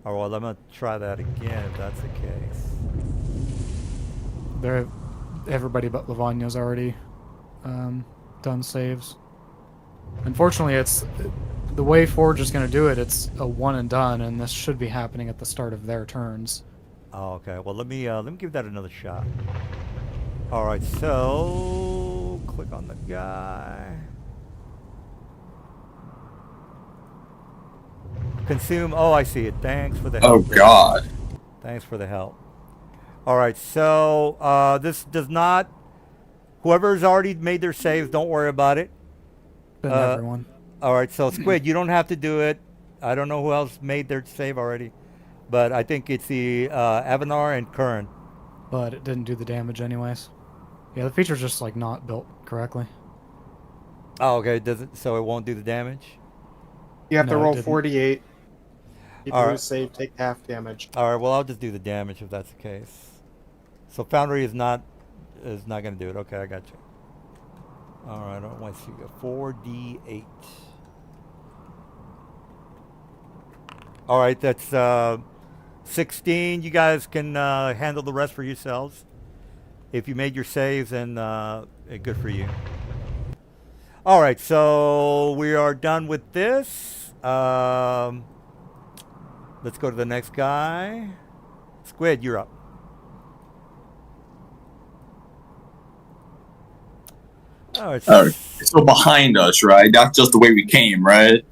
All right. Well, I'm gonna try that again if that's the case. Everybody but Lavagna's already done saves. Unfortunately, it's the way Forge is going to do it. It's a one and done, and this should be happening at the start of their turns. Oh, okay. Well, let me give that another shot. All right. So click on the guy. Consume. Oh, I see it. Thanks for the help. Oh God. Thanks for the help. All right. So this does not. Whoever's already made their saves, don't worry about it. Been everyone. All right. So Squid, you don't have to do it. I don't know who else made their save already, but I think it's the Avanar and Curran. But it didn't do the damage anyways. Yeah, the feature's just like not built correctly. Oh, okay. It doesn't. So it won't do the damage. You have to No, it roll didn't. 48. People All who right. save take half damage. All right. Well, I'll just do the damage if that's the case. So Foundry is not going to do it. Okay, I got you. All right. I don't want to see 4d8. All right. That's 16. You guys can handle the rest for yourselves. If you made your saves, then good for you. All right. So we are done with this. Let's go to the next guy. Squid, you're up. Oh, it's So behind us, right? That's just the way we came, right?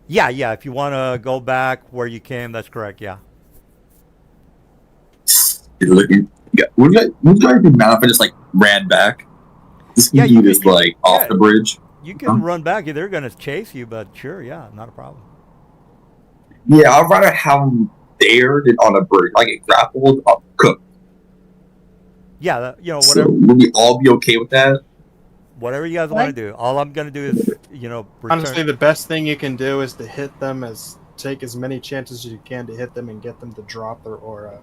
Yeah. If you want to go back where you came, that's correct. Yeah. Would you guys be mad if I just like ran back? This Yeah, dude you is can- like off yeah. the bridge. You can run back. They're going to chase you, but sure, yeah, not a problem. Yeah, I'd rather have him there than on a bridge. I get grappled, I'm cooked. Yeah, So would we all be okay with that? whatever you guys want to do. All I'm going to do is, return. Honestly, the best thing you can do is to hit them take as many chances as you can to hit them and get them to drop their aura.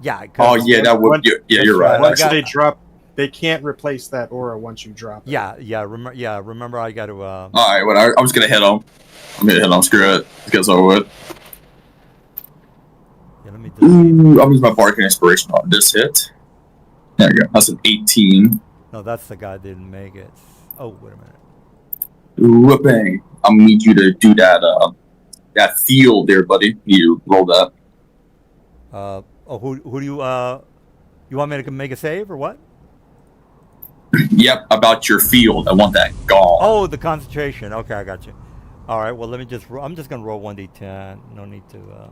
Yeah. Oh yeah, that would. Yeah, you're right. right. Once they drop, they can't replace that aura once you drop it. Yeah. Remember, I got to. All right, well, I'm just gonna hit him. I'm gonna hit him. Screw it. Let's get over it. Yeah, let me. Ooh, I'll use my barking inspiration on this hit. There we go. That's an 18. No, that's the guy that didn't make it. Oh, wait a minute. Whooping. I'm gonna need you to do that field there, buddy. You roll that. Who do you want me to make a save or what? Yep, about your field. I want that gone. Oh, the concentration. Okay, I got you. All right. Well, I'm just gonna roll 1d10. No need to.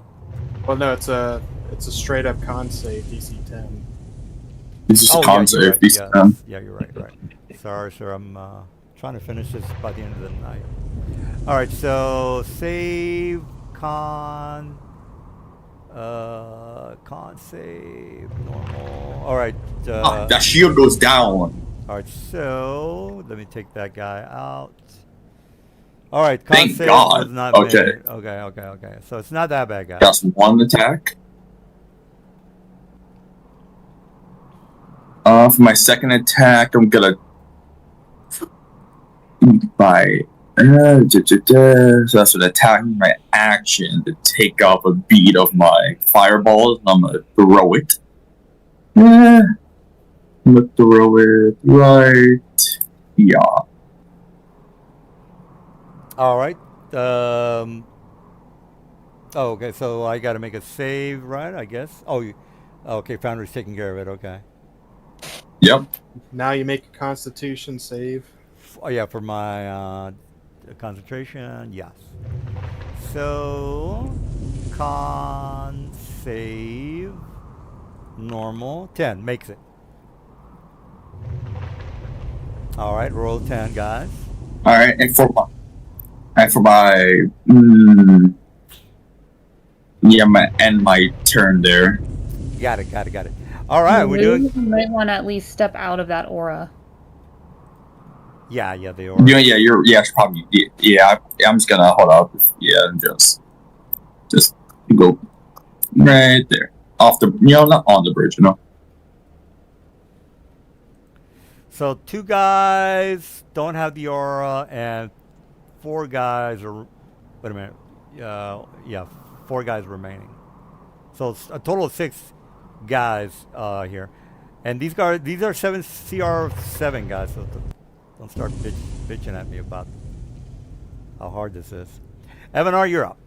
Well, no, it's a straight up con save, DC 10. This is a Oh, con yeah, you're save. right. These, Yeah, you're right. Right. Sorry, sir. I'm trying to finish this by the end of the night. All right. So save con. Con save normal. All right. that shield goes down. All right. So let me take that guy out. All right. Con Thank save was God. not Okay. made. Okay. So it's not that bad, guys. That's one attack. For my second attack, I'm gonna so that's an attack my action to take off a bead of my fireball, and I'm gonna throw it. I'm gonna throw it right. Yeah. All right. Oh, okay. So I got to make a save, right? I guess. Oh, okay. Foundry's taking care of it. Okay. Yep. Now you make a Constitution save. Oh, yeah, for my concentration. Yes. So con save normal 10 makes it. All right. Roll 10, guys. All right, and for my yeah, I'm gonna end my turn there. Got it. All right. We're doing. You might want to at least step out of that aura. Yeah. They are. Yeah, probably. Yeah, I'm just gonna hold up. Yeah, and just go right there off the. Not on the bridge. So 2 guys don't have the aura, and 4 guys are. Wait a minute. Yeah, 4 guys remaining. So it's a total of 6 guys here, and these are 7 CR7 guys. So don't start bitching at me about how hard this is. Evanar, you're up.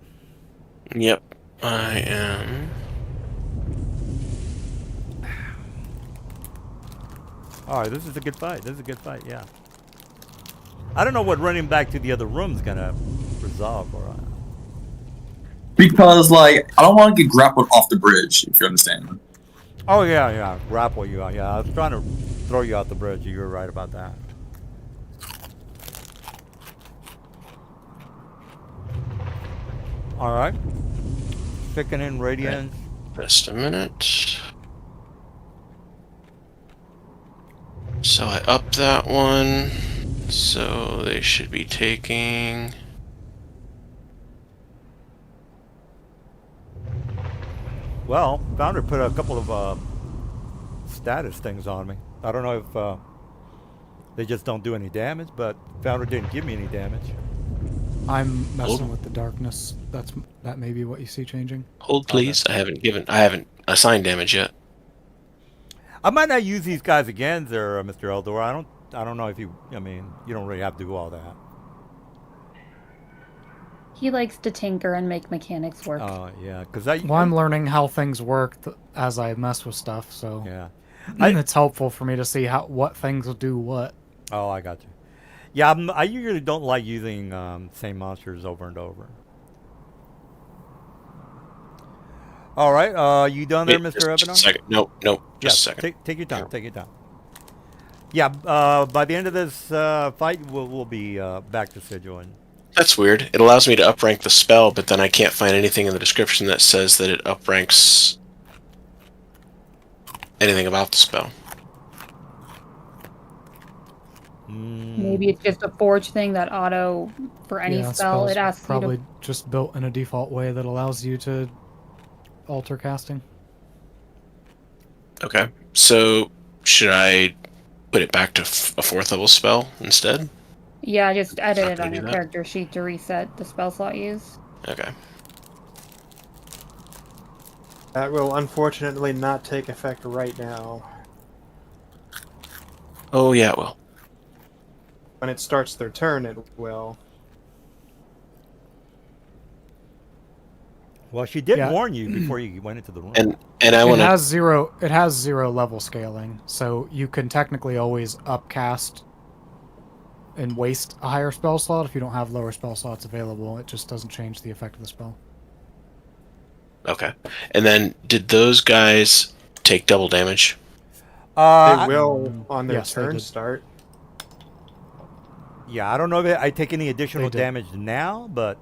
Yep, I am. All right, this is a good fight. Yeah. I don't know what running back to the other room is gonna resolve. Or Because I don't want to get grappled off the bridge. If you understand. oh yeah, grapple you. Yeah, I was trying to throw you out the bridge. You were right about that. All right. Picking in radiance. Just a minute. So I upped that one. So they should be taking. Well, Founder put a couple of status things on me. I don't know if they just don't do any damage, but Founder didn't give me any damage. I'm messing with the darkness. That may be what you see changing. Hold, please. I haven't assigned damage yet. I might not use these guys again, there, Mr. Eldor. I don't know if you. I mean, you don't really have to do all that. He likes to tinker and make mechanics work. Oh yeah, because I'm learning how things work as I mess with stuff. So yeah, it's helpful for me to see what things will do what. Oh, I got you. Yeah, I usually don't like using same monsters over and over. All right, you done there, Mr. Just a Evanar? second. Nope. Just a second. Take your time. Take your time. Yeah, by the end of this fight, we'll be back to Sigil. That's weird. It allows me to uprank the spell, but then I can't find anything in the description that says that it upranks anything about the spell. Maybe it's just a forge thing that auto for any spell. It asks probably you to just built in a default way that allows you to alter casting. Okay, so should I put it back to a 4th level spell instead? Yeah, just edit it on do your that. character sheet to reset the spell slot used. Okay. That will unfortunately not take effect right now. Oh yeah, it will. When it starts their turn, it will. Well, she did warn you before you went into the room. And I want to. It has 0 level scaling, so you can technically always upcast and waste a higher spell slot if you don't have lower spell slots available. It just doesn't change the effect of the spell. Okay. And then did those guys take double damage? They I- will on their yes, they turn did. start. yeah, I don't know if I take any additional They did. damage now, but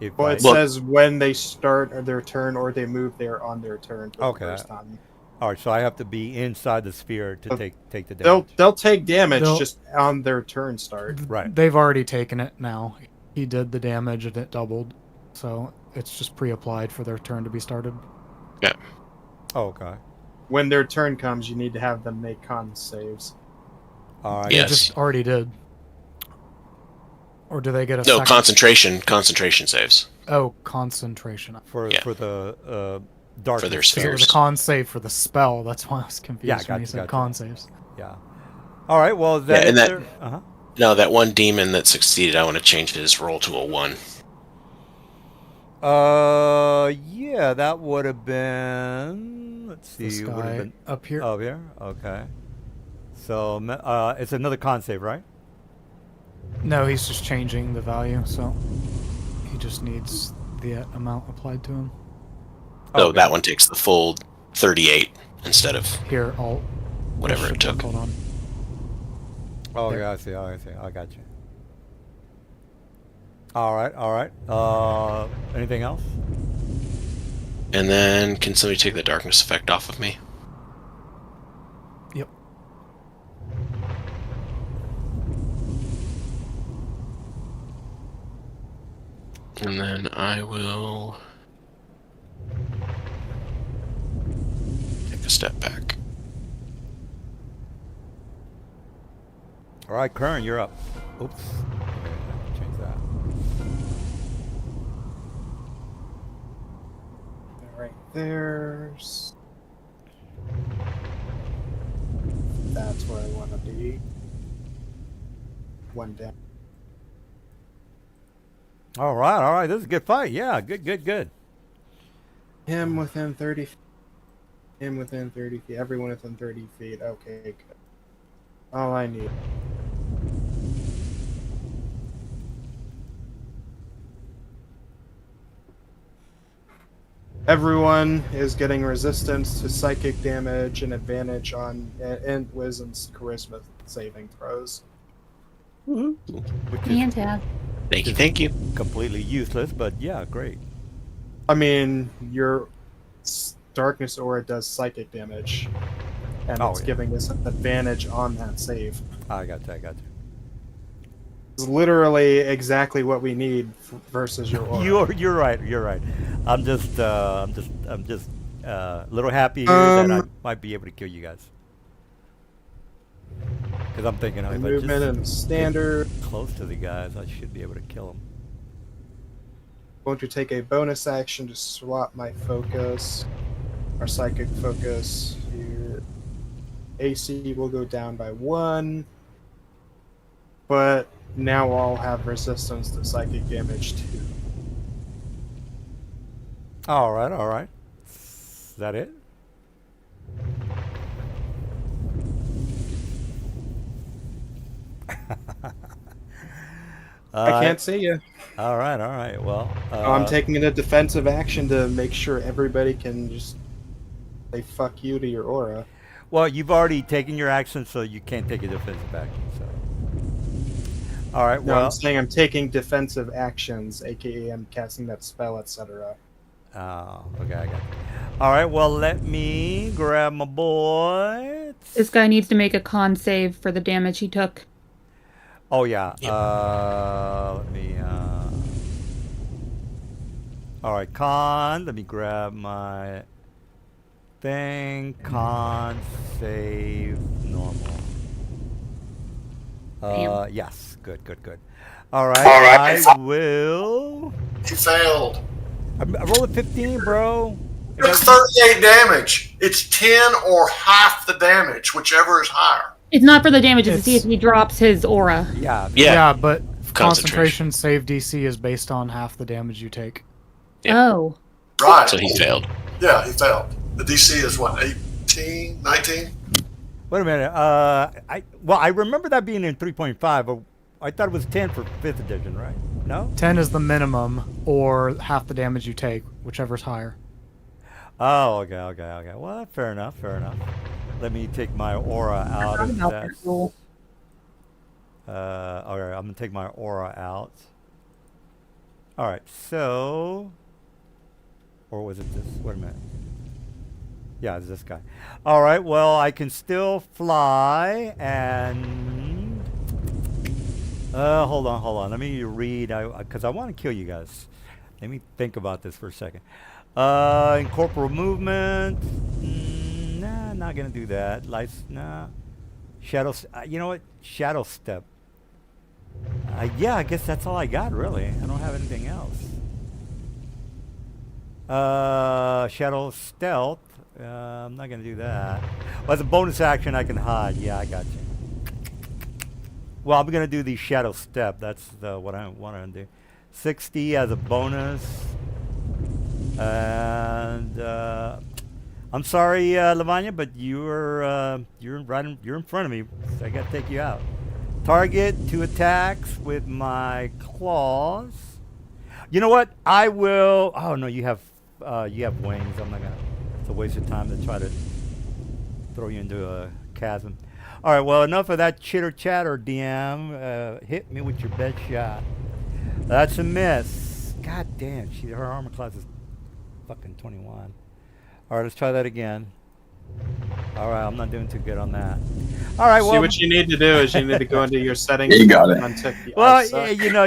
if Well, I, it Well- says when they start their turn or they move there on their turn for Okay. the first time. all right, so I have to be inside the sphere to Uh, take the They'll damage. they'll take damage They'll- just on their turn start. Right. They've already taken it now. He did the damage and it doubled. So it's just pre-applied for their turn to be started. Oh, okay. When their turn comes, you need to have them make con saves. All right. Yes. They just already did. Or do they get a No, second? concentration saves. Oh, concentration. For Yeah. for the darkness. their Because it was a Spheres. con save for the spell. That's why I was confused Yeah, when gotcha, you said gotcha. con saves. Yeah. All right. Well, is that Yeah, and that- uh-huh. No, that one demon that succeeded, I want to change his roll to a 1. Yeah, that would have been. Let's see. This Would have guy been up here. up here. Okay. So it's another con save, right? No, he's just changing the value, so he just needs the amount applied to him. So Okay. that one takes the full 38 instead of Here, I'll whatever should it took. work. Hold on. Oh, There. yeah, I see. I see. I got you. All right. All right. Anything else? And then can somebody take the darkness effect off of me? Yep. And then I will take a step back. All right, Kern, you're up. Oops. Okay, I have to change that. Right there's. That's where I want to be. One down. All right. All right. This is a good fight. Yeah. Good. Good. Good. Him within 30 feet. Him within 30 feet. Everyone within 30 feet. Okay, good. All I need. Everyone is getting resistance to psychic damage and advantage on and wisdom's charisma saving throws. Which is Fantastic. Thank you. completely useless, but yeah, great. I mean, your darkness aura does psychic damage, and Oh, it's yeah. giving us an advantage on that save. I got you. I got you. It's literally exactly what we need versus your aura. You're right. You're right. I'm just a little happy here that I might be able to kill you guys. Because I'm thinking, The if I movement and just standard. get close to the guys, I should be able to kill them. Going to take a bonus action to swap my focus, our psychic focus here. AC will go down by 1, but now I'll have resistance to psychic damage too. All right. All right. Is that it? I can't see you. All right. All right. Well, I'm taking a defensive action to make sure everybody can just say fuck you to your aura. well, you've already taken your action, so you can't take a defensive action. So. All right. No, Well. I'm saying I'm taking defensive actions, aka I'm casting that spell, etc. Oh, okay, I got it. All right, well, let me grab my boy. This guy needs to make a con save for the damage he took. Oh, yeah. Yep. Let me, all right, con. Let me grab my thing. Con, save, normal. Damn. Yes, good, good, good. All right, I will. He failed. I rolled a 15, bro. He took 38 damage. It's 10 or half the damage, whichever is higher. It's not for the damage, it's to see if It's- he drops his aura. Yeah. Yeah. But Concentration. concentration save DC is based on half the damage you take. Yeah. Oh. Right. So he failed. Yeah, he failed. The DC is what, 18, 19? Wait a minute. I remember that being in 3.5. But I thought it was 10 for 5th edition, right? No? 10 is the minimum, or half the damage you take, whichever's higher. Oh, okay. Well, fair enough. Let me take my aura out Forgot of about that. that rule. All right, I'm gonna take my aura out. All right, so, or was it this? Wait a minute. Yeah, it's this guy. All right, well, I can still fly and. Hold on. Let me read, because I want to kill you guys. Let me think about this for a second. Incorporeal movement. Nah, not gonna do that. Lights, nah. Shadow. You know what? Shadow step. Yeah, I guess that's all I got, really. I don't have anything else. Shadow stealth. I'm not gonna do that. Well, as a bonus action, I can hide. Yeah, I got you. Well, I'm gonna do the shadow step. That's what I want to do. 60 as a bonus. And I'm sorry, Lavanya, but you're in front of me. So I gotta take you out. Target 2 attacks with my claws. You know what? I will. Oh no, you have wings. I'm not gonna. It's a waste of time to try to throw you into a chasm. All right. Well, enough of that chitter chatter, DM. Hit me with your best shot. That's a miss. God damn. Her armor class is fucking 21. All right. Let's try that again. All right. I'm not doing too good on that. All right. See, Well, what you need to do is you need to go into your settings. You got it. And untick the well, ice yeah, suck. you know,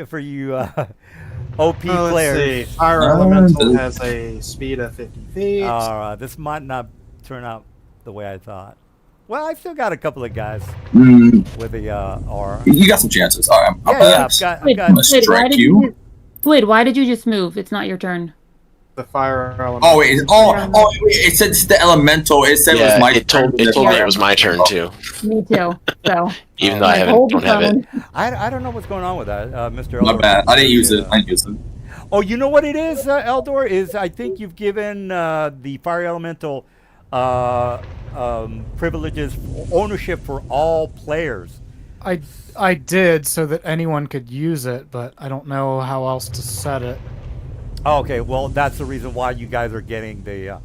for you OP Well, let's players. see. Fire Elemental has a speed of 50 feet. All right, this might not turn out the way I thought. Well, I still got a couple of guys with the aura. You got some chances. All right, I'm Yeah, I've got. I'm gonna strike you. Wait, why did you just move? It's not your turn. The fire elemental. Oh wait! It said it's the elemental. It said it was my it turn. told me it was my turn too. Me too. So Even though I don't have it. I don't know what's going on with that, Mr. My Eldor. bad. I didn't use it. I didn't use it. Oh, you know what it is, Eldor? Is I think you've given the fire elemental privileges, ownership for all players. I did so that anyone could use it, but I don't know how else to set it. Oh, okay, well that's the reason why you guys are getting the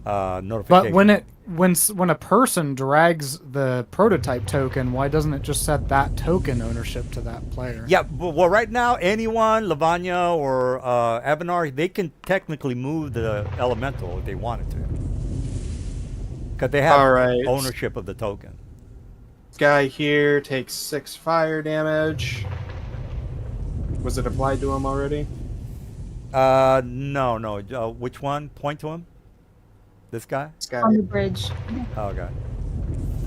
notification. But when a person drags the prototype token, why doesn't it just set that token ownership to that player? Yeah, well, right now, anyone, Lavanya or Avanar, they can technically move the elemental if they wanted to. Because they have ownership of the token. This guy here takes 6 fire damage. Was it applied to him already? No. Which one? Point to him? This guy? This guy. on the bridge. Oh, okay.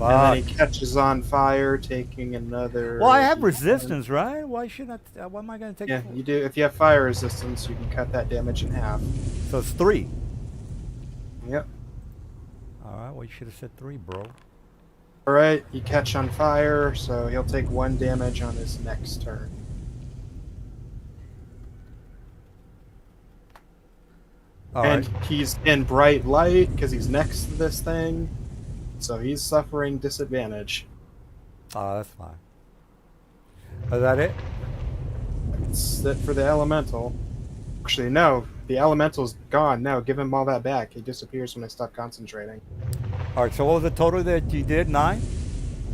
And then he catches on fire, taking another. Well, I have resistance, right? Why should I? Why am I going to take? Yeah, you do. If you have fire resistance, you can cut that damage in half. So it's 3. Yep. All right. Well, you should have said 3, bro. All right, you catch on fire, so he'll take 1 damage on his next turn. All and right. he's in bright light because he's next to this thing, so he's suffering disadvantage. Oh, that's fine. Is that it? That's it for the elemental. Actually, no, the elemental's gone. No, give him all that back. He disappears when I stop concentrating. All right. So what was the total that you did? 9?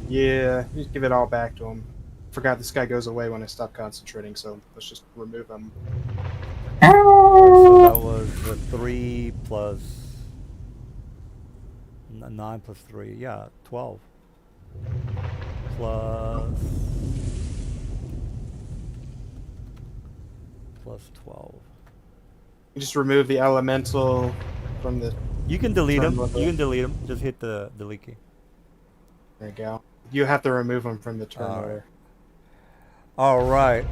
Yeah, just give it all back to him. Forgot this guy goes away when I stop concentrating, so let's just remove him. All right, so that was 3 plus 9 plus 3. Yeah, 12. Plus 12. You just remove the elemental from the. You can delete Turn them. with You it. can delete them. Just hit the delete key. There you go. You have to remove him from the turn All right. order. All right.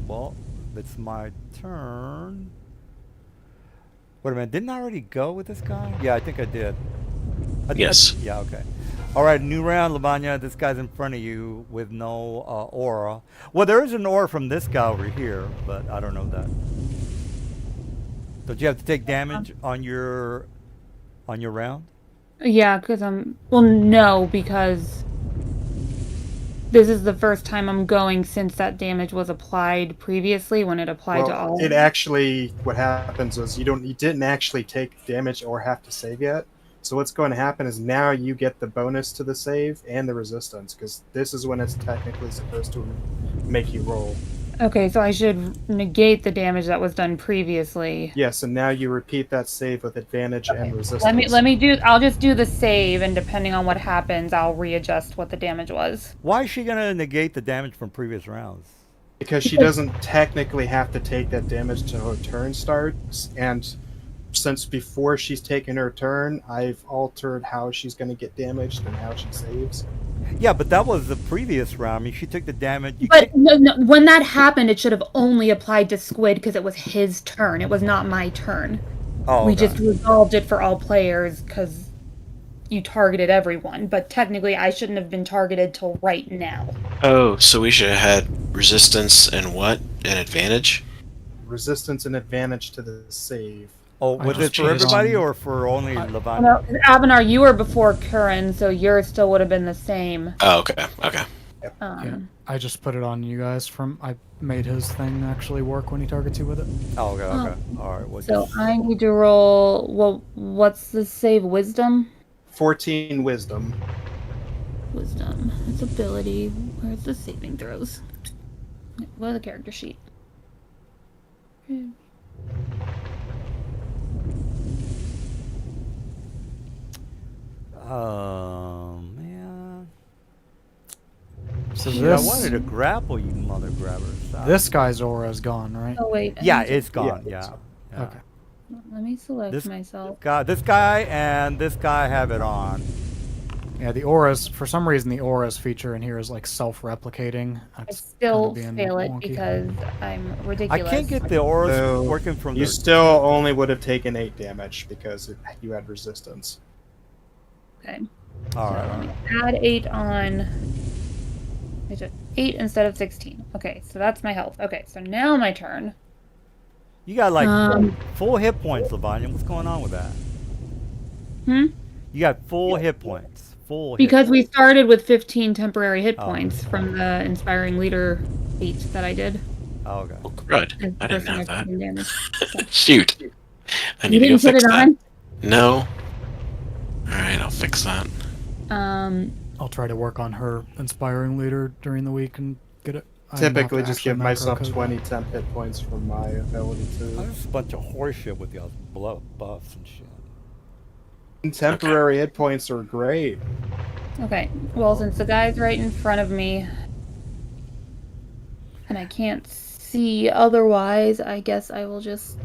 Well, it's my turn. Wait a minute. Didn't I already go with this guy? Yeah, I think I did. Yes. Yeah. Okay. All right. New round, Lavanya. This guy's in front of you with no aura. Well, there is an aura from this guy over here, but I don't know that. Don't you have to take damage on your round? Yeah, because no, because this is the first time I'm going since that damage was applied previously when it applied to Well, all. it actually, what happens is you didn't actually take damage or have to save yet. So what's going to happen is now you get the bonus to the save and the resistance, because this is when it's technically supposed to make you roll. Okay, so I should negate the damage that was done previously. Yes, and now you repeat that save with advantage and resistance. Let me do. I'll just do the save, and depending on what happens, I'll readjust what the damage was. Why is she gonna negate the damage from previous rounds? Because she doesn't technically have to take that damage until her turn starts, and since before she's taken her turn, I've altered how she's going to get damaged and how she saves. Yeah, but that was the previous round. I mean, she took the damage. But no, when that happened, it should have only applied to Squid because it was his turn. It was not my turn. Oh, we okay. just resolved it for all players because you targeted everyone. But technically, I shouldn't have been targeted till right now. Oh, so we should have had resistance and what? An advantage? Resistance and advantage to the save. Oh, I was just it for cheated everybody on- or for only Levant? No, Avanar, you were before Curran, so yours still would have been the same. Oh, okay. Okay. Yeah, I just put it on you guys I made his thing actually work when he targets you with it. Oh, okay, okay. All right. Well, So I need to roll. Well, what's the save? Wisdom. 14 wisdom. Wisdom. It's ability. Where's the saving throws? What are the character sheet? Man. So I wanted to grapple you, mother grabbers. this guy's aura is gone, right? Oh wait. Yeah, it's gone. Yeah, Yeah. Okay. Let me select This- myself. This guy and this guy have it on. Yeah, the auras, for some reason, the auras feature in here is like self-replicating. I That's still kinda being fail it wonky. because I'm I ridiculous. can't get the auras So, working from You the. still only would have taken 8 damage because you had resistance. Okay. All So right. let me add 8 on. 8 instead of 16. Okay, so that's my health. Okay, so now my turn. You got like Um, full hit points, Lavanya. What's going on with that? Hmm? You got full hit points. Full. Because hit we started with 15 temporary hit Oh. points from the inspiring leader feat that I did. Oh, okay. Oh, good. As I didn't person have that. receiving damage. Shoot. I You need to go didn't put fix it that. on? No. Alright, I'll fix that. I'll try to work on her inspiring leader during the week and get it. I have Typically, to just actually give macro myself code 20 temp hit points from my ability Oh, to. there's a bunch of horseshit with y'all buffs and shit. Temporary hit points are great. Okay, well, since the guy's right in front of me, and I can't see otherwise, I guess I will just...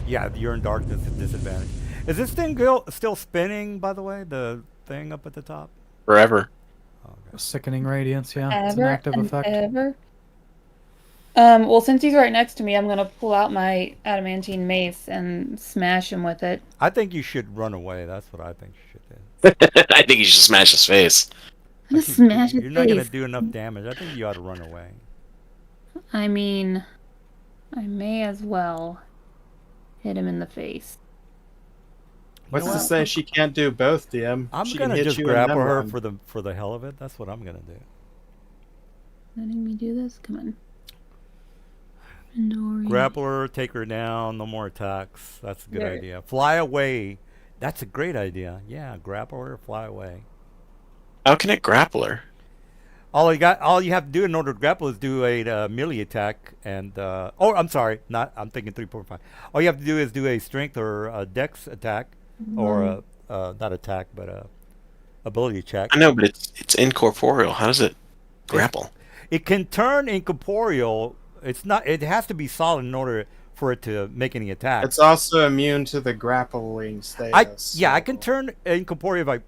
Yeah, you're in darkness at disadvantage. Is this thing still spinning, by the way? The thing up at the top? Forever. it. Sickening radiance, yeah. It's an ever active and effect. ever. Well, since he's right next to me, I'm gonna pull out my adamantine mace and smash him with it. I think you should run away. That's what I think you should do. I think you should smash his face. I'm gonna Like, smash his You're not going to face. do enough damage. I think you ought to run away. I mean, I may as well hit him in the face. What's know to what? say she can't do both, DM? I'm She going can to hit just you and grapple then her run. for the hell of it. That's what I'm going to do. Letting me do this? Come on. Nori. Grapple her, take her down, no more attacks. That's a good There. idea. Fly away. That's a great idea. Yeah, grapple her, fly away. How can it grapple her? All you have to do in order to grapple is do a melee attack, and I'm sorry, I'm thinking 3, 4, 5. All you have to do is do a strength or a dex attack, or not attack, but a ability check. I know, but it's incorporeal. How does it grapple? It can turn incorporeal. It's not. It has to be solid in order for it to make any attacks. It's also immune to the grappling status. I can turn incorporeal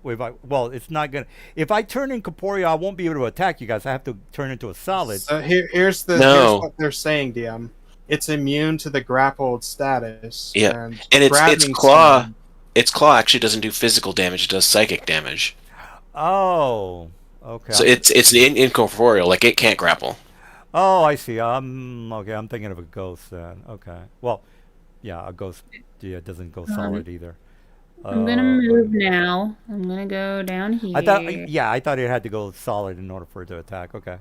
well, it's not gonna. If I turn incorporeal, I won't be able to attack you guys. I have to turn into a solid. So here's No. what they're saying, DM. It's immune to the grappled status. Yeah, and its grabbing claw. someone- Its claw actually doesn't do physical damage; it does psychic damage. Oh, okay. So it's incorporeal, like it can't grapple. Oh, I see. Okay. I'm thinking of a ghost then. Okay. Well, yeah, a ghost. Yeah, doesn't go solid either. I'm gonna move now. I'm gonna go down here. I thought it had to go solid in order for it to attack. Okay.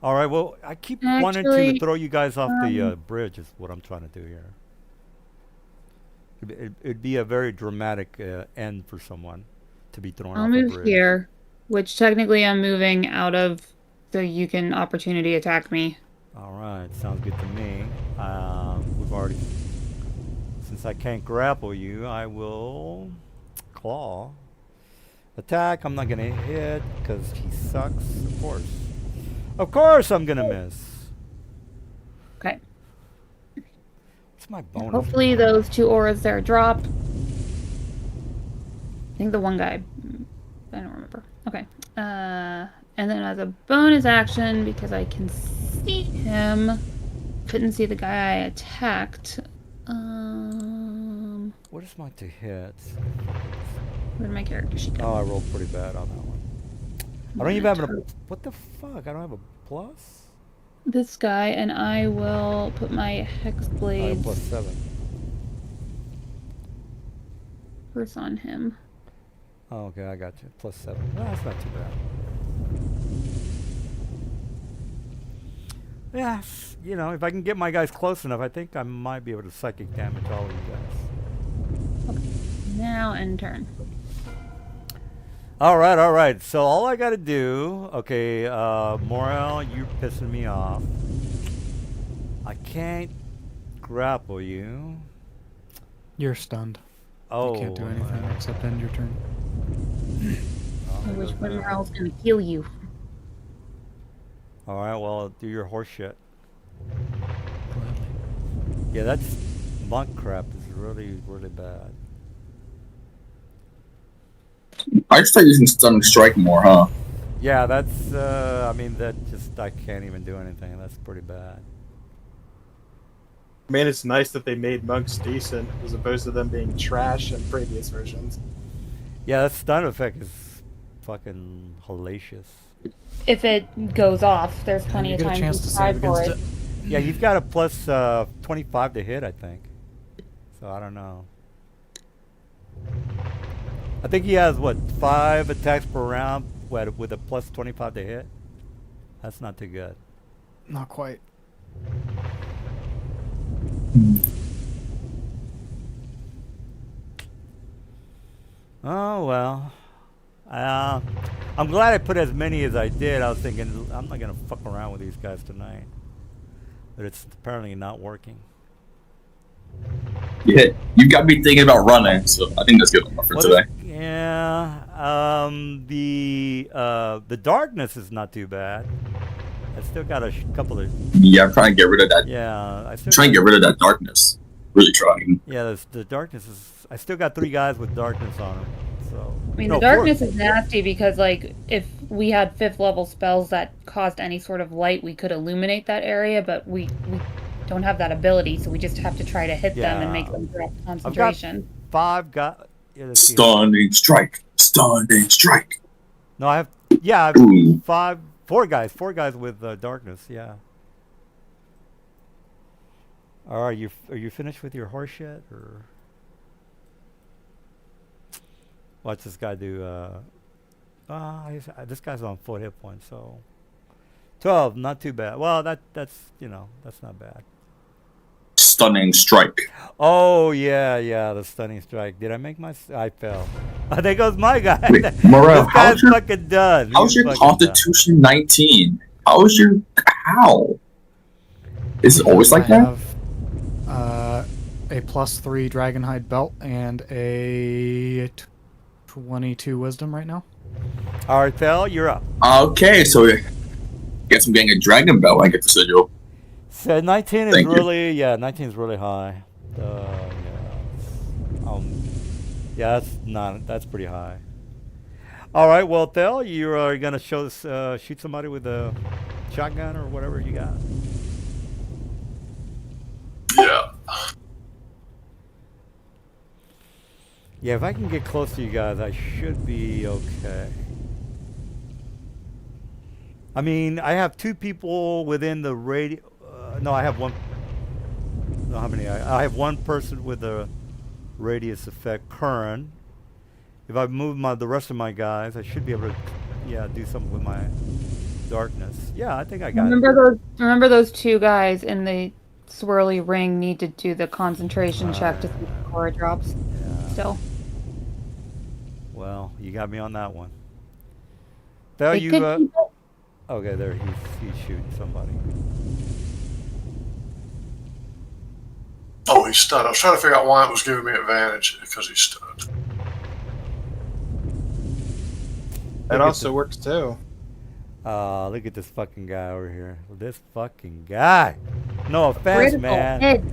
All right. Well, I keep wanting to Actually, throw you guys off the bridge. Is what I'm trying to do here. It'd be a very dramatic end for someone to be thrown I'll off a move bridge. here, which technically I'm moving out of so you can opportunity attack me. All right. Sounds good to me. We've already. Since I can't grapple you, I will claw. Attack. I'm not gonna hit because he sucks. Of course. Of course, I'm gonna miss. Okay. What's my bonus? Hopefully those 2 auras there drop. I think the one guy, I don't remember. Okay. And then as a bonus action, because I can see him, couldn't see the guy I attacked. What is my to hit? Where'd my character sheet go? Oh, I rolled pretty bad on that one. I don't even have a. What the fuck? I don't have a plus? This guy, and I will put my hex I have blades +7. first on him. Oh, okay, I got you. +7. Well, that's not too bad. Yeah, you know, if I can get my guys close enough, I think I might be able to psychic damage all of you guys. Okay. Now end turn. All right. So all I got to do, okay, Morel, you're pissing me off. I can't grapple you. You're stunned. Oh, You can't do anything except end your turn. I wish one Morel's gonna heal you. All right, well, do your horse shit. Gladly. Yeah, that's monk crap is really, really bad. I start using Stunning Strike more, huh? Yeah, that's, I mean, that just, I can't even do anything. That's pretty bad. I mean, it's nice that they made monks decent as opposed to them being trash in previous versions. Yeah, that stun effect is fucking hellacious. If it goes off, there's plenty You of get a time chance to to try save for against it. it. Yeah, you've got a plus 25 to hit, I think. So I don't know. I think he has, what, 5 attacks per round with a plus 25 to hit? That's not too good. Not quite. Oh, well. I'm glad I put as many as I did. I was thinking, I'm not going to fuck around with these guys tonight. But it's apparently not working. Yeah, you got me thinking about running, so I think that's good enough for today. Yeah. The darkness is not too bad. I still got a couple of. Yeah, I'm trying to get rid of that. Yeah, I'm trying to get rid of that darkness. Really trying. Yeah, the darkness is. I still got 3 guys with darkness on them. So. I mean, No, the 4. darkness is nasty because, like, if we had 5th level spells that caused any sort of light, we could illuminate that area, but we don't have that ability, so we just have to try to hit them and make them drop concentration. 5 got. Yeah, let's see. Stunning Strike. Stunning Strike. No, I have. Yeah, I have Ooh. 4 guys. 4 guys with darkness. Yeah. All right, are you finished with your horse yet, or? Watch this guy do. This guy's on 4 hit points, so 12, not too bad. Well, that's that's not bad. Stunning Strike. Oh yeah, the stunning strike. Did I make my? I fell. There goes my guy. Wait, Morel, This guy's fucking done. how's He's your fucking done. Constitution 19? How? Is it always like I that? have a +3 Dragonhide belt and a 22 wisdom right now. All right, Phil, you're up. Okay, so I guess I'm getting a dragon belt. I get the sigil. So 19 is Thank you. really, 19 is really high. That's pretty high. All right, well, Phil, you are gonna shoot somebody with a shotgun or whatever you got. Yeah. Yeah, if I can get close to you guys, I should be okay. I mean, I have 2 people within the radio. No, I have one. don't know how many. I have one person with a radius effect, Curran. If I move the rest of my guys, I should be able to, do something with my darkness. Yeah, I think I got it. Remember those two guys in the swirly ring need to do the concentration check to see if the score drops. Yeah. Still. Well, you got me on that one. Tell They you. could keep it. Okay, there he's shooting somebody. Oh, he's stunned. I was trying to figure out why it was giving me advantage because he's stunned. That also works too. Look at this fucking guy over here. This fucking guy. No offense, Critical man. hit.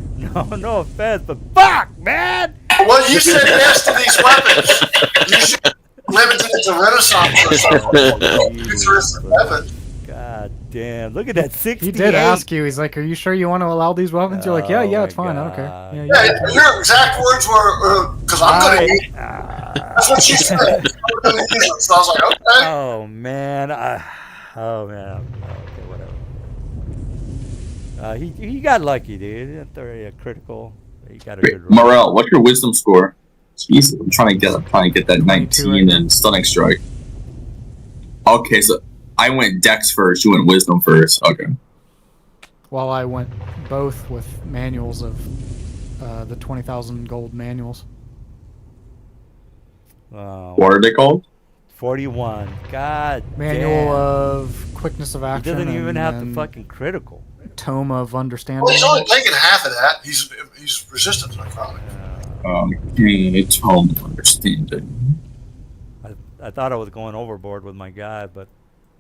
No offense, but fuck, man. Well, you said yes to these weapons. You should limit it to Renaissance or something. It's risky weapon. God damn. Look at that 68. He did ask you. He's like, "Are you sure you want to allow these weapons?" You're like, "Yeah, Oh it's my fine. I don't care." God. Yeah, Yeah, your exact words were, because I'm going to use That's what she said. I'm going to use it. So I was like, okay. Oh, man. Oh, man. Okay, whatever. He got lucky, dude. He didn't throw a critical. He got a good roll. Morel, what's your wisdom score? Jeez, I'm trying to get that 19 and stunning strike. Okay, so I went Dex first. You went Wisdom first. Okay. While I went both with manuals of the 20,000 gold manuals. What are they called? 41. God Manual damn. of quickness of He action. doesn't even and have the then fucking critical. Tome of understanding. Well, he's only taking half of that. He's resistant to necrotic. Okay, Tome of Understanding. I thought I was going overboard with my guy, but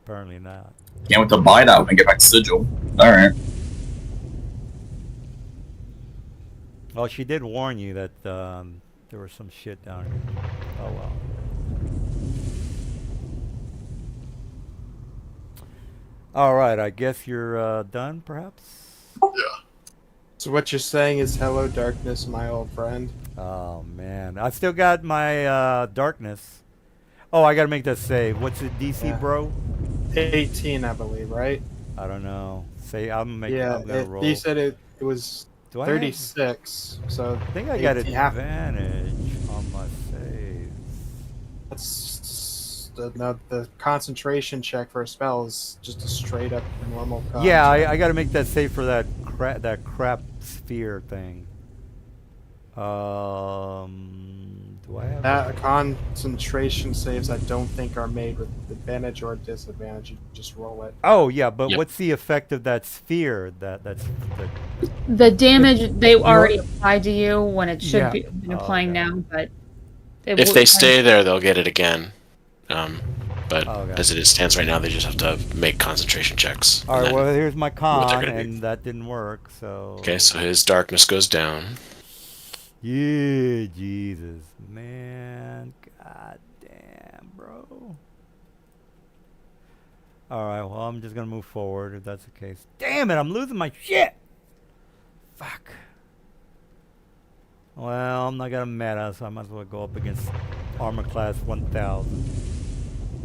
apparently not. Can't wait to buy that when I get back to Sigil. Alright. Well, she did warn you that there was some shit down here. Oh, well. All right, I guess you're done, perhaps? Yeah. So what you're saying is, hello, darkness, my old friend. Oh, man. I still got my darkness. Oh, I got to make that save. What's the DC, Yeah. bro? 18, I believe, right? I don't know. Say, I'm going Yeah, to roll. you said it was Do I have- 36, so I think I got 18 half- advantage on my saves. That's the concentration check for a spell is just a straight up normal con. Yeah, I got to make that save for that crap sphere thing. Do I have That concentration saves I don't think are made with advantage or disadvantage. You just roll it. Oh yeah, but Yep. what's the effect of that sphere? The damage they already applied to you when it should Yeah. be been Oh, applying okay. now, but If they stay there, they'll get it again. But Oh, okay. as it stands right now, they just have to make concentration checks. All and right, then- well here's my they're con, gonna be. and that didn't work. So Okay, so his darkness goes down. yeah, Jesus, man, god damn, bro. All right, well I'm just gonna move forward if that's the case. Damn it, I'm losing my shit. Fuck. Well, I'm not gonna meta, so I might as well go up against armor class 1000.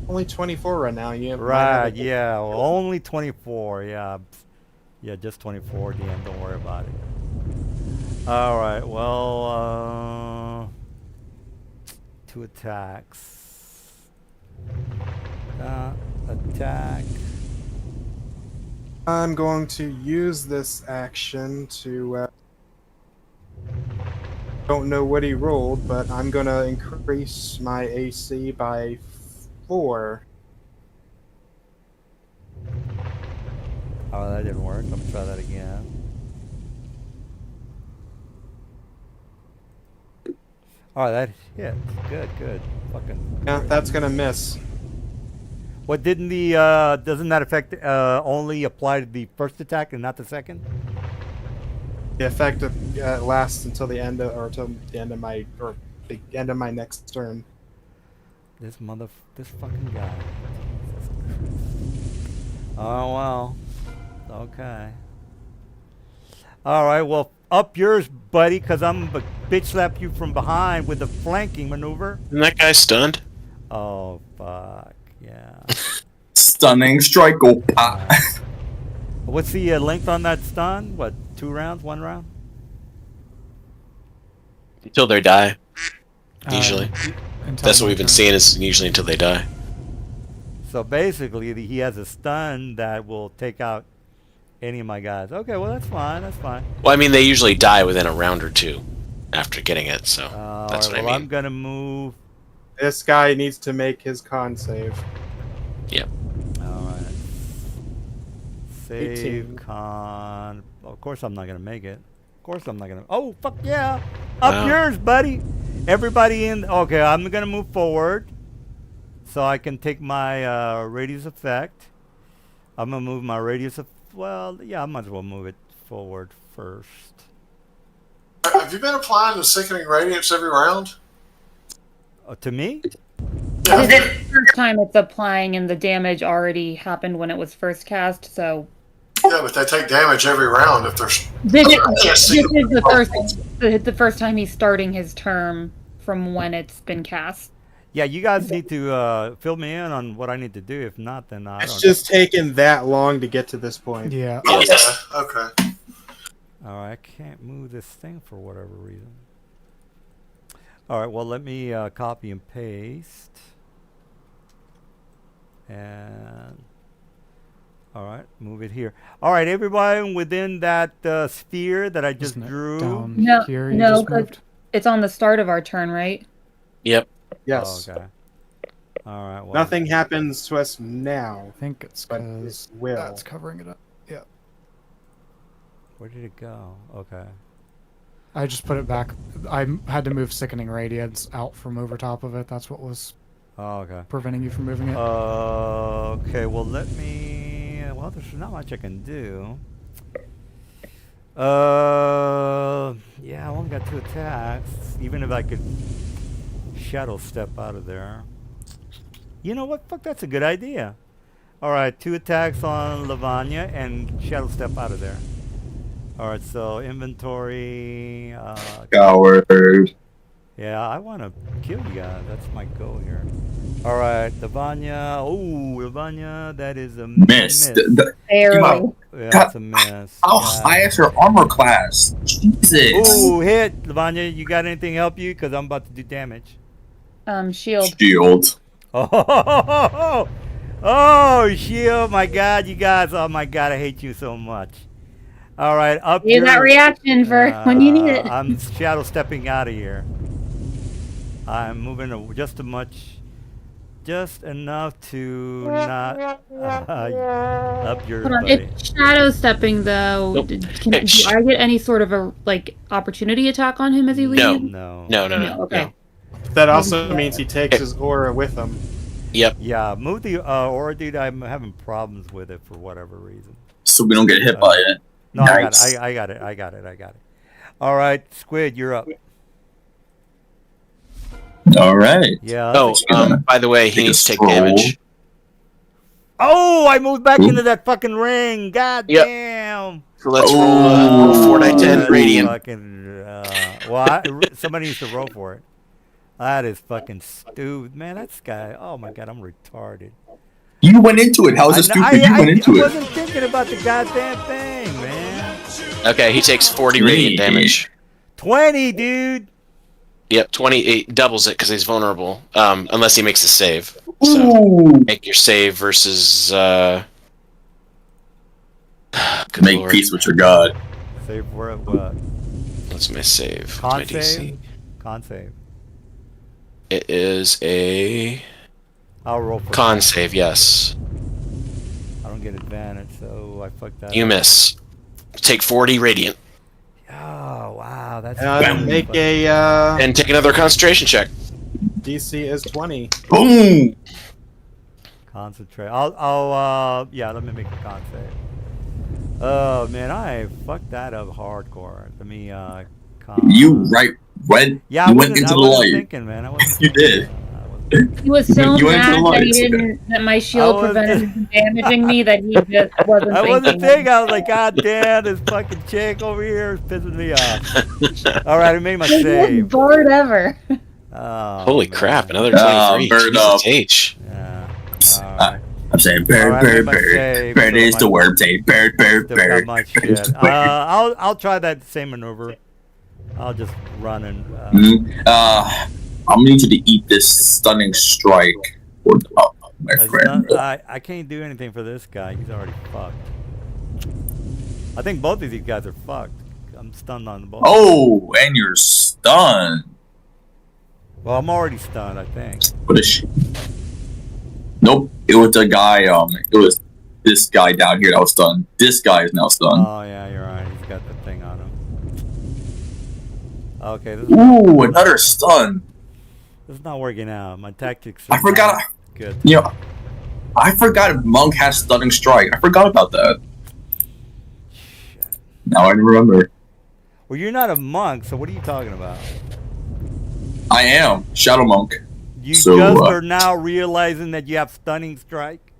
Only 24 right now. You might have Right, a- yeah, well, only 24, yeah. Yeah, just 24, DM, don't worry about it. Alright, well, 2 attacks. Attack. I'm going to use this action to. Don't know what he rolled, but I'm gonna increase my AC by 4. Oh, that didn't work. Let me try that again. Oh, that hit. Good. Fucking. Yeah, great. that's gonna miss. What didn't the doesn't that effect only apply to the first attack and not the second? The effect lasts until the end of, or until the end of my, or the end of my next turn. This fucking guy. Oh well. Okay. All right. Well, up yours, buddy, because I'm gonna bitch slap you from behind with a flanking maneuver. Isn't that guy stunned? Oh fuck. Yeah. Stunning strike. Go pop. What's the length on that stun? What? 2 rounds? 1 round? Until they die. Usually. Until That's what my we've been turn. seeing is usually until they die. So basically, he has a stun that will take out any of my guys. Okay, well that's fine. That's fine. Well, I mean, they usually die within a round or two after getting it, so All that's right, what well, I I'm mean. gonna move. This guy needs to make his con save. All right. Save 18. con. Of course, I'm not gonna make it. Of course, I'm not gonna. Oh fuck yeah! Up Wow. yours, buddy. Everybody in. Okay, I'm gonna move forward, so I can take my radius effect. I'm gonna move my radius of. Well, yeah, I might as well move it forward first. Have you been applying the sickening radiance every round? To me? This is the first time it's applying, and the damage already happened when it was first cast. So Yeah, but they take damage every round if there's. this is Yes. the first time he's starting his term from when it's been cast. Yeah, you guys need to fill me in on what I need to do. If not, then I It's don't. just taken that long to get to this point. Yeah. Okay. Okay. All right, I can't move this thing for whatever reason. All right, well, let me copy and paste. And all right, move it here. All right, everybody within that sphere that I just Isn't it drew. down No, here you no, just 'cause- moved? It's on the start of our turn, right? Yep. Yes. Oh, okay. All right. Well, Nothing happens to us now, I think it's but because it will. that's covering it up. Yeah. Where did it go? Okay. I just put it back. I had to move Sickening Radiance out from over top of it. That's what was Oh, okay. preventing you from moving it. Okay. Well, let me. Well, there's not much I can do. Yeah, I only got 2 attacks. Even if I could shadow step out of there. You know what? Fuck, that's a good idea. All right, 2 attacks on Lavanya and shadow step out of there. All right, so inventory. Coward. Yeah, I want to kill you guys. That's my goal here. All right, Lavanya. Oh, Lavanya, that is a Miss. miss. Barely. Wow. Yeah, it's a miss. How Yeah. high is your armor class? Jesus. Ooh, hit, Lavanya. You got anything to help you? Because I'm about to do damage. Shield. Shield. Oh, oh, shield. My God, you guys. Oh, my God, I hate you so much. All right, up Use that your- reaction for when you need it. I'm shadow stepping out of here. I'm moving just enough to not up yours, Hold on. buddy. It's shadow stepping though. Nope. Do Hey, shh. I get any sort of a opportunity attack on him as he No. leaves? No. No. Okay. That also means he takes his aura with him. Yep. Yeah, move the aura, dude. I'm having problems with it for whatever reason. So we don't get hit by it. No, Nice. I got it. I got it. All right, Squid, you're up. All right. Yeah. Oh, that's a- by the way, he Take a needs to take stroll. damage. Oh, I moved back Ooh. into that fucking ring. God Yep. damn. So let's roll Oh. 4d10 That's radiant. Fucking, somebody needs to roll for it. That is fucking stupid, man. That's guy. Oh my God, I'm retarded. You went into it. How is it stupid? You went into I it. wasn't thinking about the goddamn thing, man. Okay, he takes 40 radiant Yeah. damage. 20, dude. Yep, 28 doubles it because he's vulnerable. Unless he makes a save. So Ooh. make your save versus. Good Make lord. peace with your god. Save for what? What's my save? Con What's my DC? save? Con save. It is a I'll roll for con that. save. Yes, I don't get advantage, so I fucked that you up. miss. Take 40 radiant Oh, wow. That's Make fucking- a and take another concentration check. DC is 20. Boom. Concentrate. Yeah, let me make a con save. Oh, man, I fucked that up hardcore. Let me, You went. Yeah, you I went wasn't, into I the wasn't light. thinking, man. I wasn't You thinking. did. I wasn't- He was so You went to the mad that he lights, okay. didn't that my shield I prevented was- him from damaging me that he just wasn't I wasn't thinking. thinking. I was like, God damn, this fucking chick over here is pissing me off. All right, I made my He's the most save. bored ever. Oh, Holy man. crap! Another Oh, 23. bird Jesus up. H. Yeah. All right. I'm saying bird, Alright, bird, I made my bird. save, Bird so is the my- word. Say bird, bird, Still got bird. my Bird is shit. the word. I'll try that same maneuver. I'll just run and. I'm gonna need you to eat this stunning strike, my friend. I can't do anything for this guy. He's already fucked. I think both of these guys are fucked. I'm stunned on both. Oh, and you're stunned. Well, I'm already stunned, I think. What is she? Nope, it was the guy. It was this guy down here that was stunned. This guy is now stunned. Oh yeah, you're right. He's got the thing on him. Okay, Ooh, another stun. This is not working out. My tactics are I forgot. not good. You know, I forgot Monk has stunning strike. I forgot about that. Shit. Now I remember. Well, you're not a monk, so what are you talking about? I am Shadow Monk. You So, just are now realizing that you have stunning strike.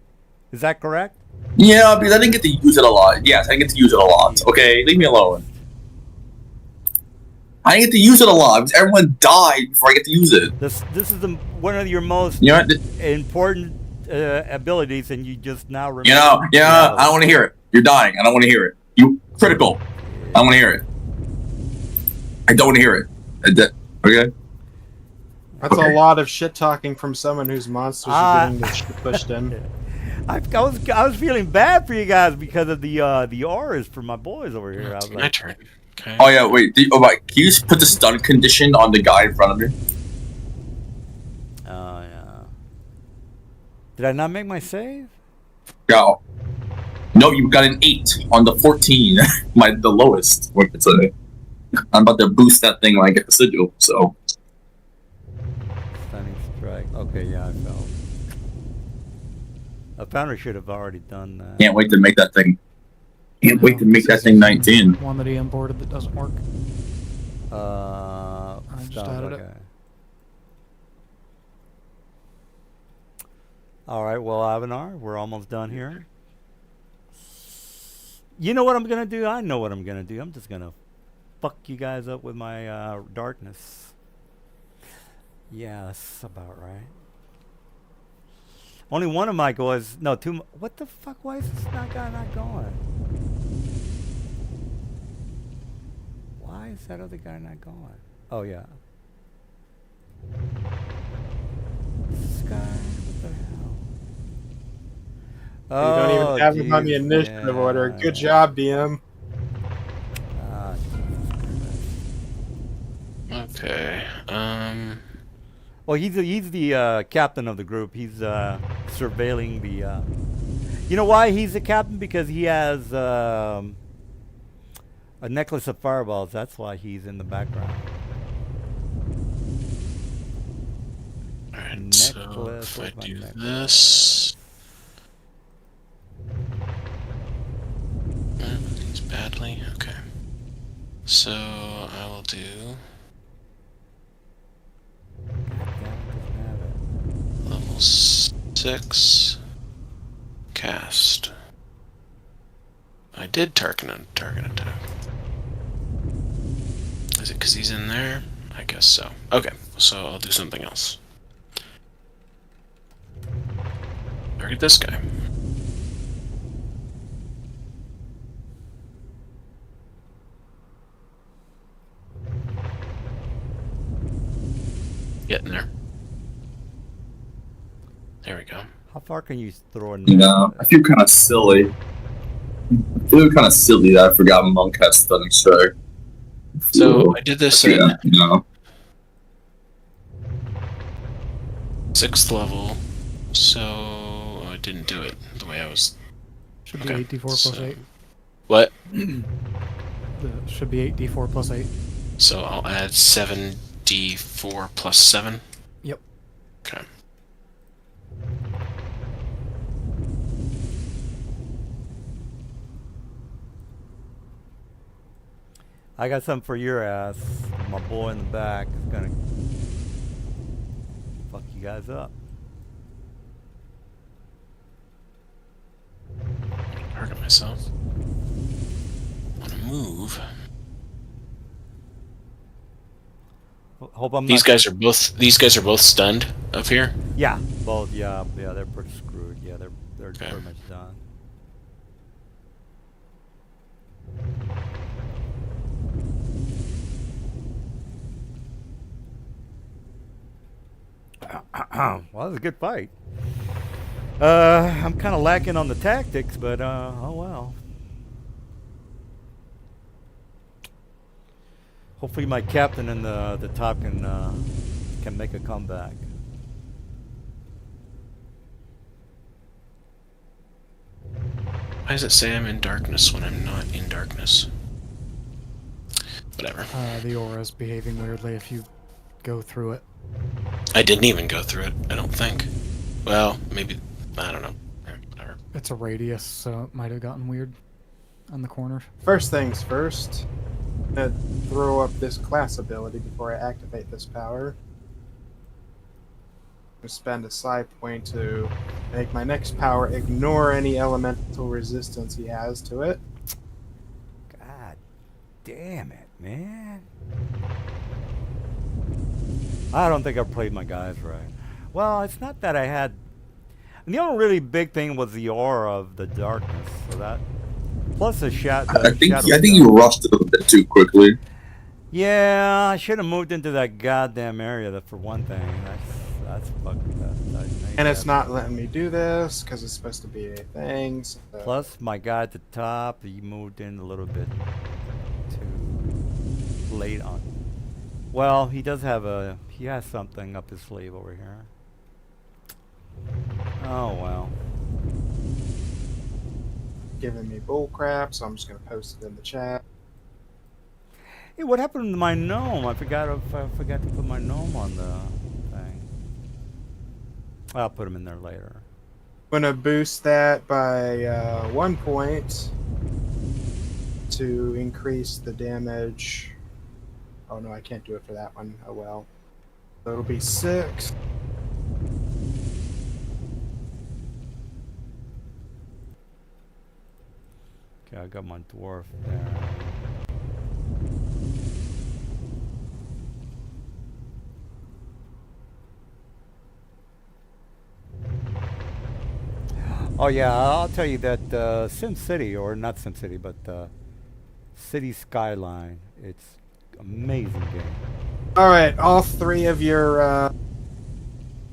Is that correct? Yeah, because I didn't get to use it a lot. Yes, I didn't get to use it a lot. Okay, leave me alone. I didn't get to use it a lot because everyone died before I get to use it. This is one of your most You know, important abilities, and you just now remember. I don't want to hear it. You're dying. I don't want to hear it. You critical. I don't want to hear it. I don't want to hear it. Okay. That's a lot of shit talking from someone whose monsters are getting this shit pushed in. I was feeling bad for you guys because of the auras for my boys over here. I was My like, turn. Okay. Oh yeah, wait. Can you just put the stun condition on the guy in front of me? oh yeah. Did I not make my save? Go. No, you got an 8 on the 14. The lowest. What it's a. I'm about to boost that thing when I get the sigil. So. Stunning strike. Okay, yeah, I fell. A founder should have already done that. Can't wait to make that thing. Can't wait to make that thing 19. One that he imported that doesn't work. I just added it. All right, well, Avanar, we're almost done here. You know what I'm gonna do? I know what I'm gonna do. I'm just gonna fuck you guys up with my darkness. Yeah, that's about right. Only one of my guys. No, two. What the fuck? Why is this guy not going? Why is that other guy not going? Oh yeah. This guy. What the hell? You don't even have him on the Jesus, initiative yeah, order. Good job, DM. Ah, Okay. well, he's the captain of the group. He's surveilling the. You know why he's the captain? Because he has a necklace of fireballs. That's why he's in the background. Alright, so Necklace, if I where's my do necklace? this. Things badly. Okay. So I will do level 6 cast. I did target attack. Is it because he's in there? I guess so. Okay, so I'll do something else. Target this guy. Getting there. There we go. How far can you throw a No, I feel kind of silly. I feel kind of silly that I forgot Monk has stunning strike. So I did this at no. 6th level, so I didn't do it the way I was. Should be Okay, 8d4 plus so- 8. What? Should be 8d4 plus 8. So I'll add 7d4 plus 7? Yep. Okay. I got something for your ass. My boy in the back is gonna fuck you guys up. Target myself. Want to move. Hope I'm These not. guys are both stunned up here. Yeah, both. Yeah, they're pretty screwed. Yeah, they're Okay. pretty much done. Well, that was a good fight. I'm kind of lacking on the tactics, but oh well. Hopefully, my captain in the top can make a comeback. Why does it say I'm in darkness when I'm not in darkness? Whatever. The aura's behaving weirdly if you go through it. I didn't even go through it, I don't think. Well, maybe, I don't know. Whatever. It's a radius, so it might have gotten weird on the corner. First things first, I'm gonna throw up this class ability before I activate this power. I'm gonna spend a psi point to make my next power ignore any elemental resistance he has to it. God damn it, man. I don't think I played my guys right. Well, it's not that I had... And the only really big thing was the aura of the darkness, so that... Plus the, shadow. I think you rushed it a bit too quickly. Yeah, I should have moved into that goddamn area for one thing. That's fucked up. And it's not letting me do this because it's supposed to be a thing. So Plus, my guy at the top, he moved in a little bit too late on. Well, he does have he has something up his sleeve over here. Oh, well. giving me bull crap, so I'm just gonna post it in the chat. Hey, what happened to my gnome? I forgot to put my gnome on the thing. I'll put him in there later. I'm gonna boost that by 1 point to increase the damage. Oh no, I can't do it for that one. Oh well. So it'll be 6. Okay, I got my dwarf there. Oh yeah, I'll tell you that Sim City, or not Sim City, but City Skyline. It's amazing game. All right, all 3 of your.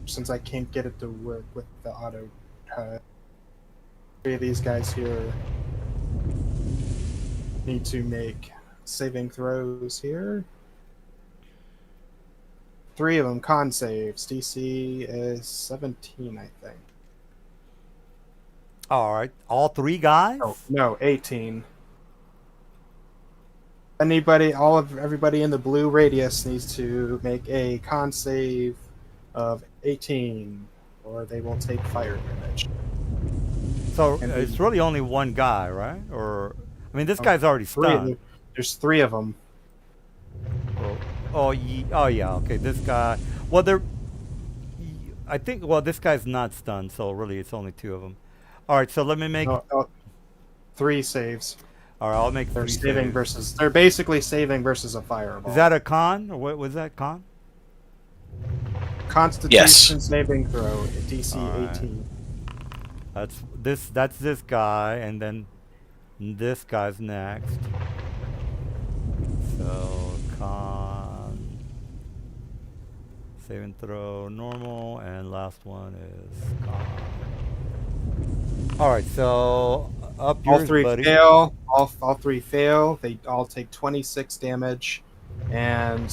Since I can't get it to work with the auto, 3 of these guys here need to make saving throws here. 3 of them con saves. DC is 17, I think. All right, all 3 guys. Oh no, 18. Everybody in the blue radius needs to make a con save of 18, or they will take fire damage. So And it's really only one guy, right? Or I mean, this Oh, guy's already 3. stunned. There's 3 of them. Oh yeah. Okay, this guy. Well, I think. Well, this guy's not stunned, so really, it's only 2 of them. All right, so let me make. 3 saves. All right, I'll make They're 3 saving saves. versus. They're basically saving versus a fireball. Is that a con, or what was that con? Constitution saving throw? DC All right. 18. That's this guy, and then this guy's next. So con, save and throw normal, and last one is con. All right, so up All yours, 3 buddy. fail. All 3 fail. They all take 26 damage, and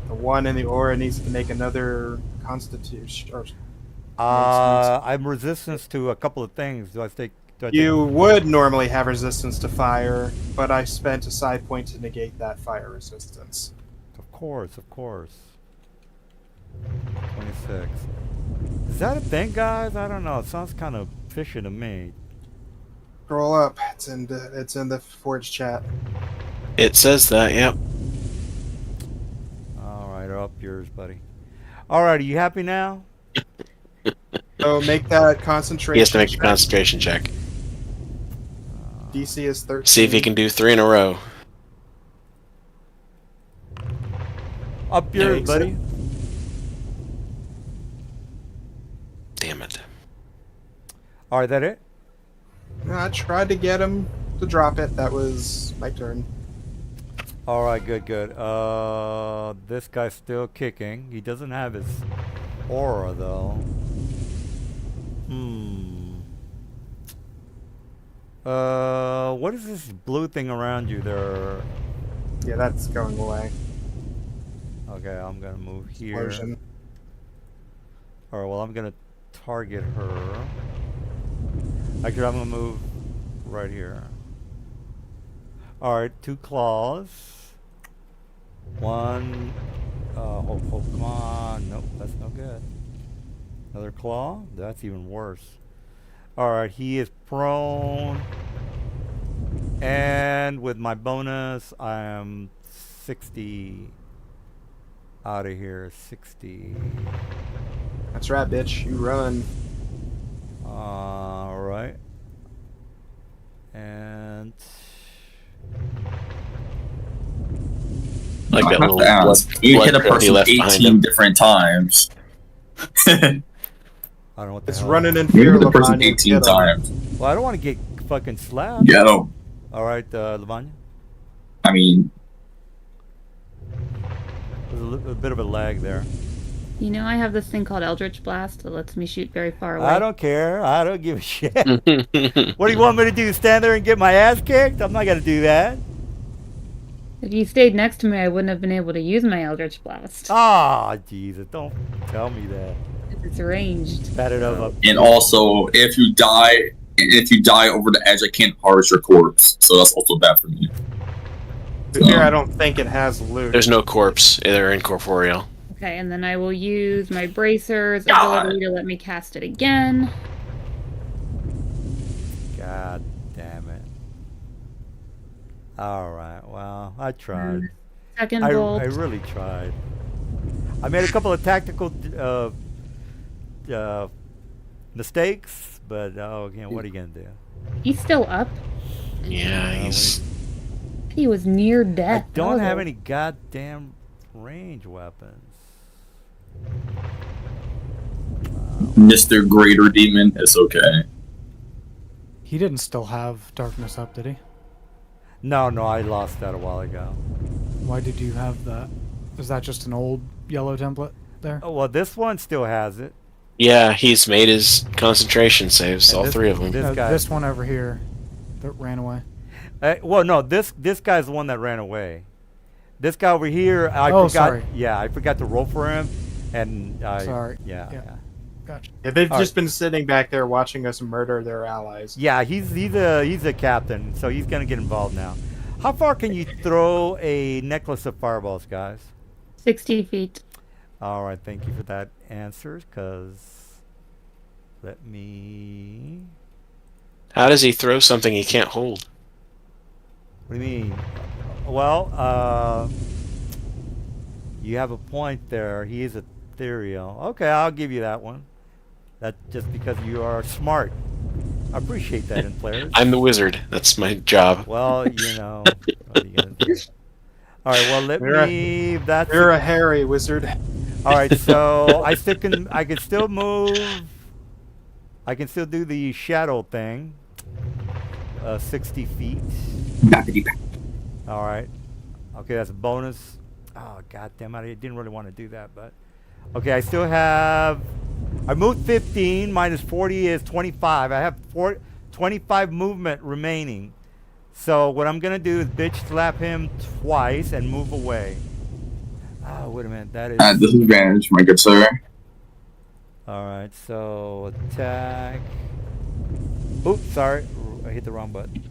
the one in the aura needs to make another Constitution. Or I'm resistance to a couple of things. Do I take? you would normally have resistance to fire, but I spent a side point to negate that fire resistance. Of course. 26. Is that a thing, guys? I don't know. It sounds kind of fishy to me. Scroll up. It's in the Forge chat. It says that, yep. All right, up yours, buddy. All right, are you happy now? So make that concentration. He has to make a check. concentration check. DC is 13. See if he can do 3 in a row. Up yours, Makes buddy. it. Damn it. All right, that it? I tried to get him to drop it. That was my turn. All right, good. This guy's still kicking. He doesn't have his aura, though. What is this blue thing around you there? Yeah, that's going away. Okay, I'm gonna move here. Explosion. Alright, well, I'm gonna target her. Actually, I'm gonna move right here. Alright, 2 claws. 1. Hope, come on. Nope, that's no good. Another claw? That's even worse. Alright, he is prone. And with my bonus, I am 60 out of here. 60. That's right, bitch. You run. Alright. And Like I that have little to ask. You hit a trail he person left behind 18 him. different times. I don't know what the It's hell. running in You fear, hit the person Lavanya. 18 Get 'em. times. Well, I don't want to get fucking slapped. Get him. Alright, Lavanya. I mean, There's a bit of a lag there. You know, I have this thing called Eldritch Blast that lets me shoot very far away. I don't care. I don't give a shit. What do you want me to do? Stand there and get my ass kicked? I'm not gonna do that. If you stayed next to me, I wouldn't have been able to use my Eldritch Blast. Ah, Jesus! Don't tell me that. It's ranged. Bat it up. and also, if you die over the edge, I can't harvest your corpse. So that's also bad for me. Here, I don't think it has loot. There's no corpse. They're incorporeal. Okay, and then I will use my Bracer's God. ability to let me cast it again. God damn it. Alright, well, I tried. Second I bolt. really tried. I made a couple of tactical mistakes, but what are you gonna do? He's still up. Yeah, he's. He was near I death. don't That have was any goddamn range weapons. Mr. Greater Demon, it's okay. He didn't still have darkness up, did he? No, I lost that a while ago. Why did you have that? Is that just an old yellow template there? Oh, well, this one still has it. Yeah, he's made his concentration saves. And All this- 3 of them. this guy- This one over here that ran away. Well, no, this guy's the one that ran away. This guy over here, I Oh, forgot. sorry. Yeah, I forgot to roll for him, and Sorry. Yeah, Yeah. Gotcha. Yeah, they've All just been sitting back there watching us murder their allies. yeah. He's a captain, so he's gonna get involved now. How far can you throw a necklace of fireballs, guys? 60 feet. All right, thank you for that answer. Cause let me. How does he throw something he can't hold? What do you mean? Well, you have a point there. He is ethereal. Okay, I'll give you that one. That's just because you are smart. I appreciate that in players. I'm the wizard. That's my job. Well, what are you gonna do? All right. Well, let You're a- me. That's You're a hairy wizard. all right. So I can still move. I can still do the shadow thing. 60 feet. Bappity bap. All right. Okay, that's a bonus. Oh, god damn it. I didn't really want to do that, but okay, I still have I moved 15 minus 40 is 25. I have 25 movement remaining. So what I'm going to do is bitch slap him twice and move away. Oh, wait a minute. That is At disadvantage, my good sir. all right. So attack. Oops, sorry. I hit the wrong button.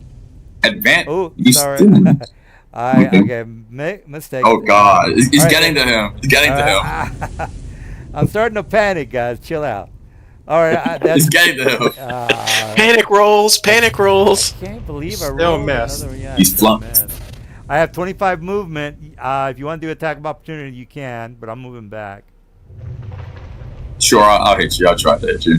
Advantage. Oh, You sorry. didn't. Okay, mistake. Oh god, he's All right, getting to him. He's getting to him. I'm starting to panic, guys. Chill out. All right, that's. He's getting to him. Panic rolls! Panic rolls! I can't believe I Still rolled missed. another. Yeah, He's still flunked. missed. I have 25 movement. If you want to do attack of opportunity, you can, but I'm moving back. Sure, I'll hit you. I'll try to hit you.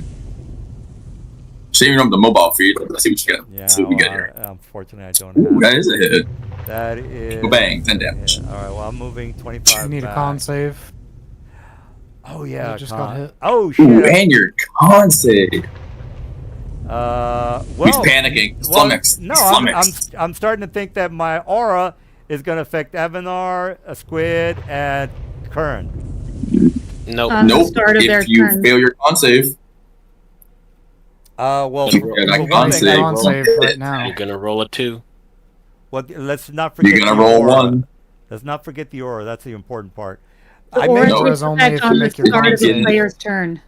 Saving up the mobile feed. Let's see what you get. Yeah, Let's see what we get well, here. unfortunately, I don't Ooh, have. that is a hit. That is. Go bang, 10 damage. Yeah, all right, well, I'm moving 25. You need a back. con save. Oh yeah, You just got con. hit. Oh Ooh, shit. and your con save. Well, He's panicking. He's flummoxed. No, He's flummoxed. I'm starting to think that my aura is going to affect Avanar, a Squid, and Kern. Nope. On the Nope. start of their If you turn. fail your con save, Well, You for, get that for con one Make thing, a save. con save right now. You're gonna roll a 2. well, let's not forget you're gonna the roll aura. 1. Let's not forget the aura. That's the important part. The I aura made. No, takes it's only effect if you on the make your start con of the save. player's turn.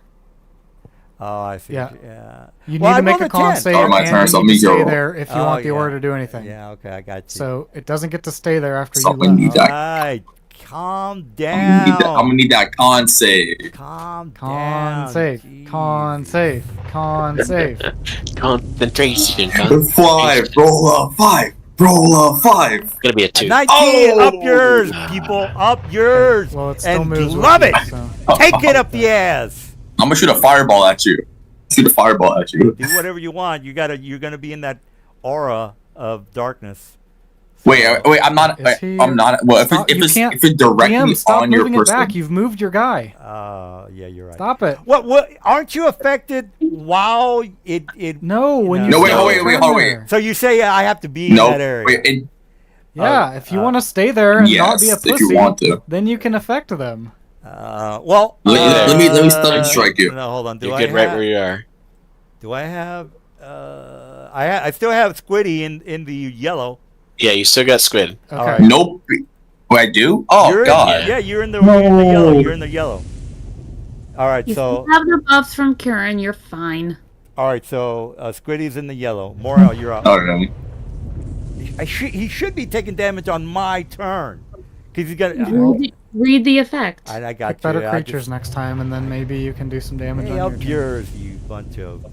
Oh, I see. Yeah. Yeah. You Well, need I to make rolled a a con 10. save, Oh, my and turn, so you need to me stay go. there if you Oh, want the yeah. aura to do anything. Yeah. Okay, I got you. So it doesn't get to stay there after So you we need left. All that. right, calm I'm down. gonna need that con save. Calm Con down. save. Con Jesus. save. Con save. Concentration. 5. Roll a 5. Roll a 5. It's gonna be a A 2. 19, up Oh! yours, people, up yours, Well, it still and moves love with it. you, so. Take it up the ass. I'm gonna shoot a fireball at you. Shoot a fireball at you. Do whatever you want. You're gonna be in that aura of darkness. Wait, I'm not. Is he- I'm not. Well, Stop, you can't- if it's directly DM, stop on your moving it person. back. You've moved your guy. Yeah, you're right. Stop it. What? Aren't you affected while it? No, when No. you No, wait, stay oh, wait, turn wait, hold, wait. there. So you say I have to be in No, that area? wait. Yeah, if you want to stay there and not be a Yes, pussy, if you want to. then you can affect them. Well, Let me stunning strike you. No, hold on. Do You're I good have, right where you are. Do I have? I still have Squiddy in the yellow. Yeah, you still got squid. Okay. All right. Nope. Oh, I do. Oh You're God. Yeah, you're in the yellow. You're in the yellow. All right, You so still have the buffs from Kieran. You're fine. Squiddy's in the yellow. Morel, you're up. Oh no. He should be taking damage on my turn, because he's got. Read the effect. I got Pick better you. creatures next time, and then maybe you can do some damage Hey, on up your yours, you bunch of.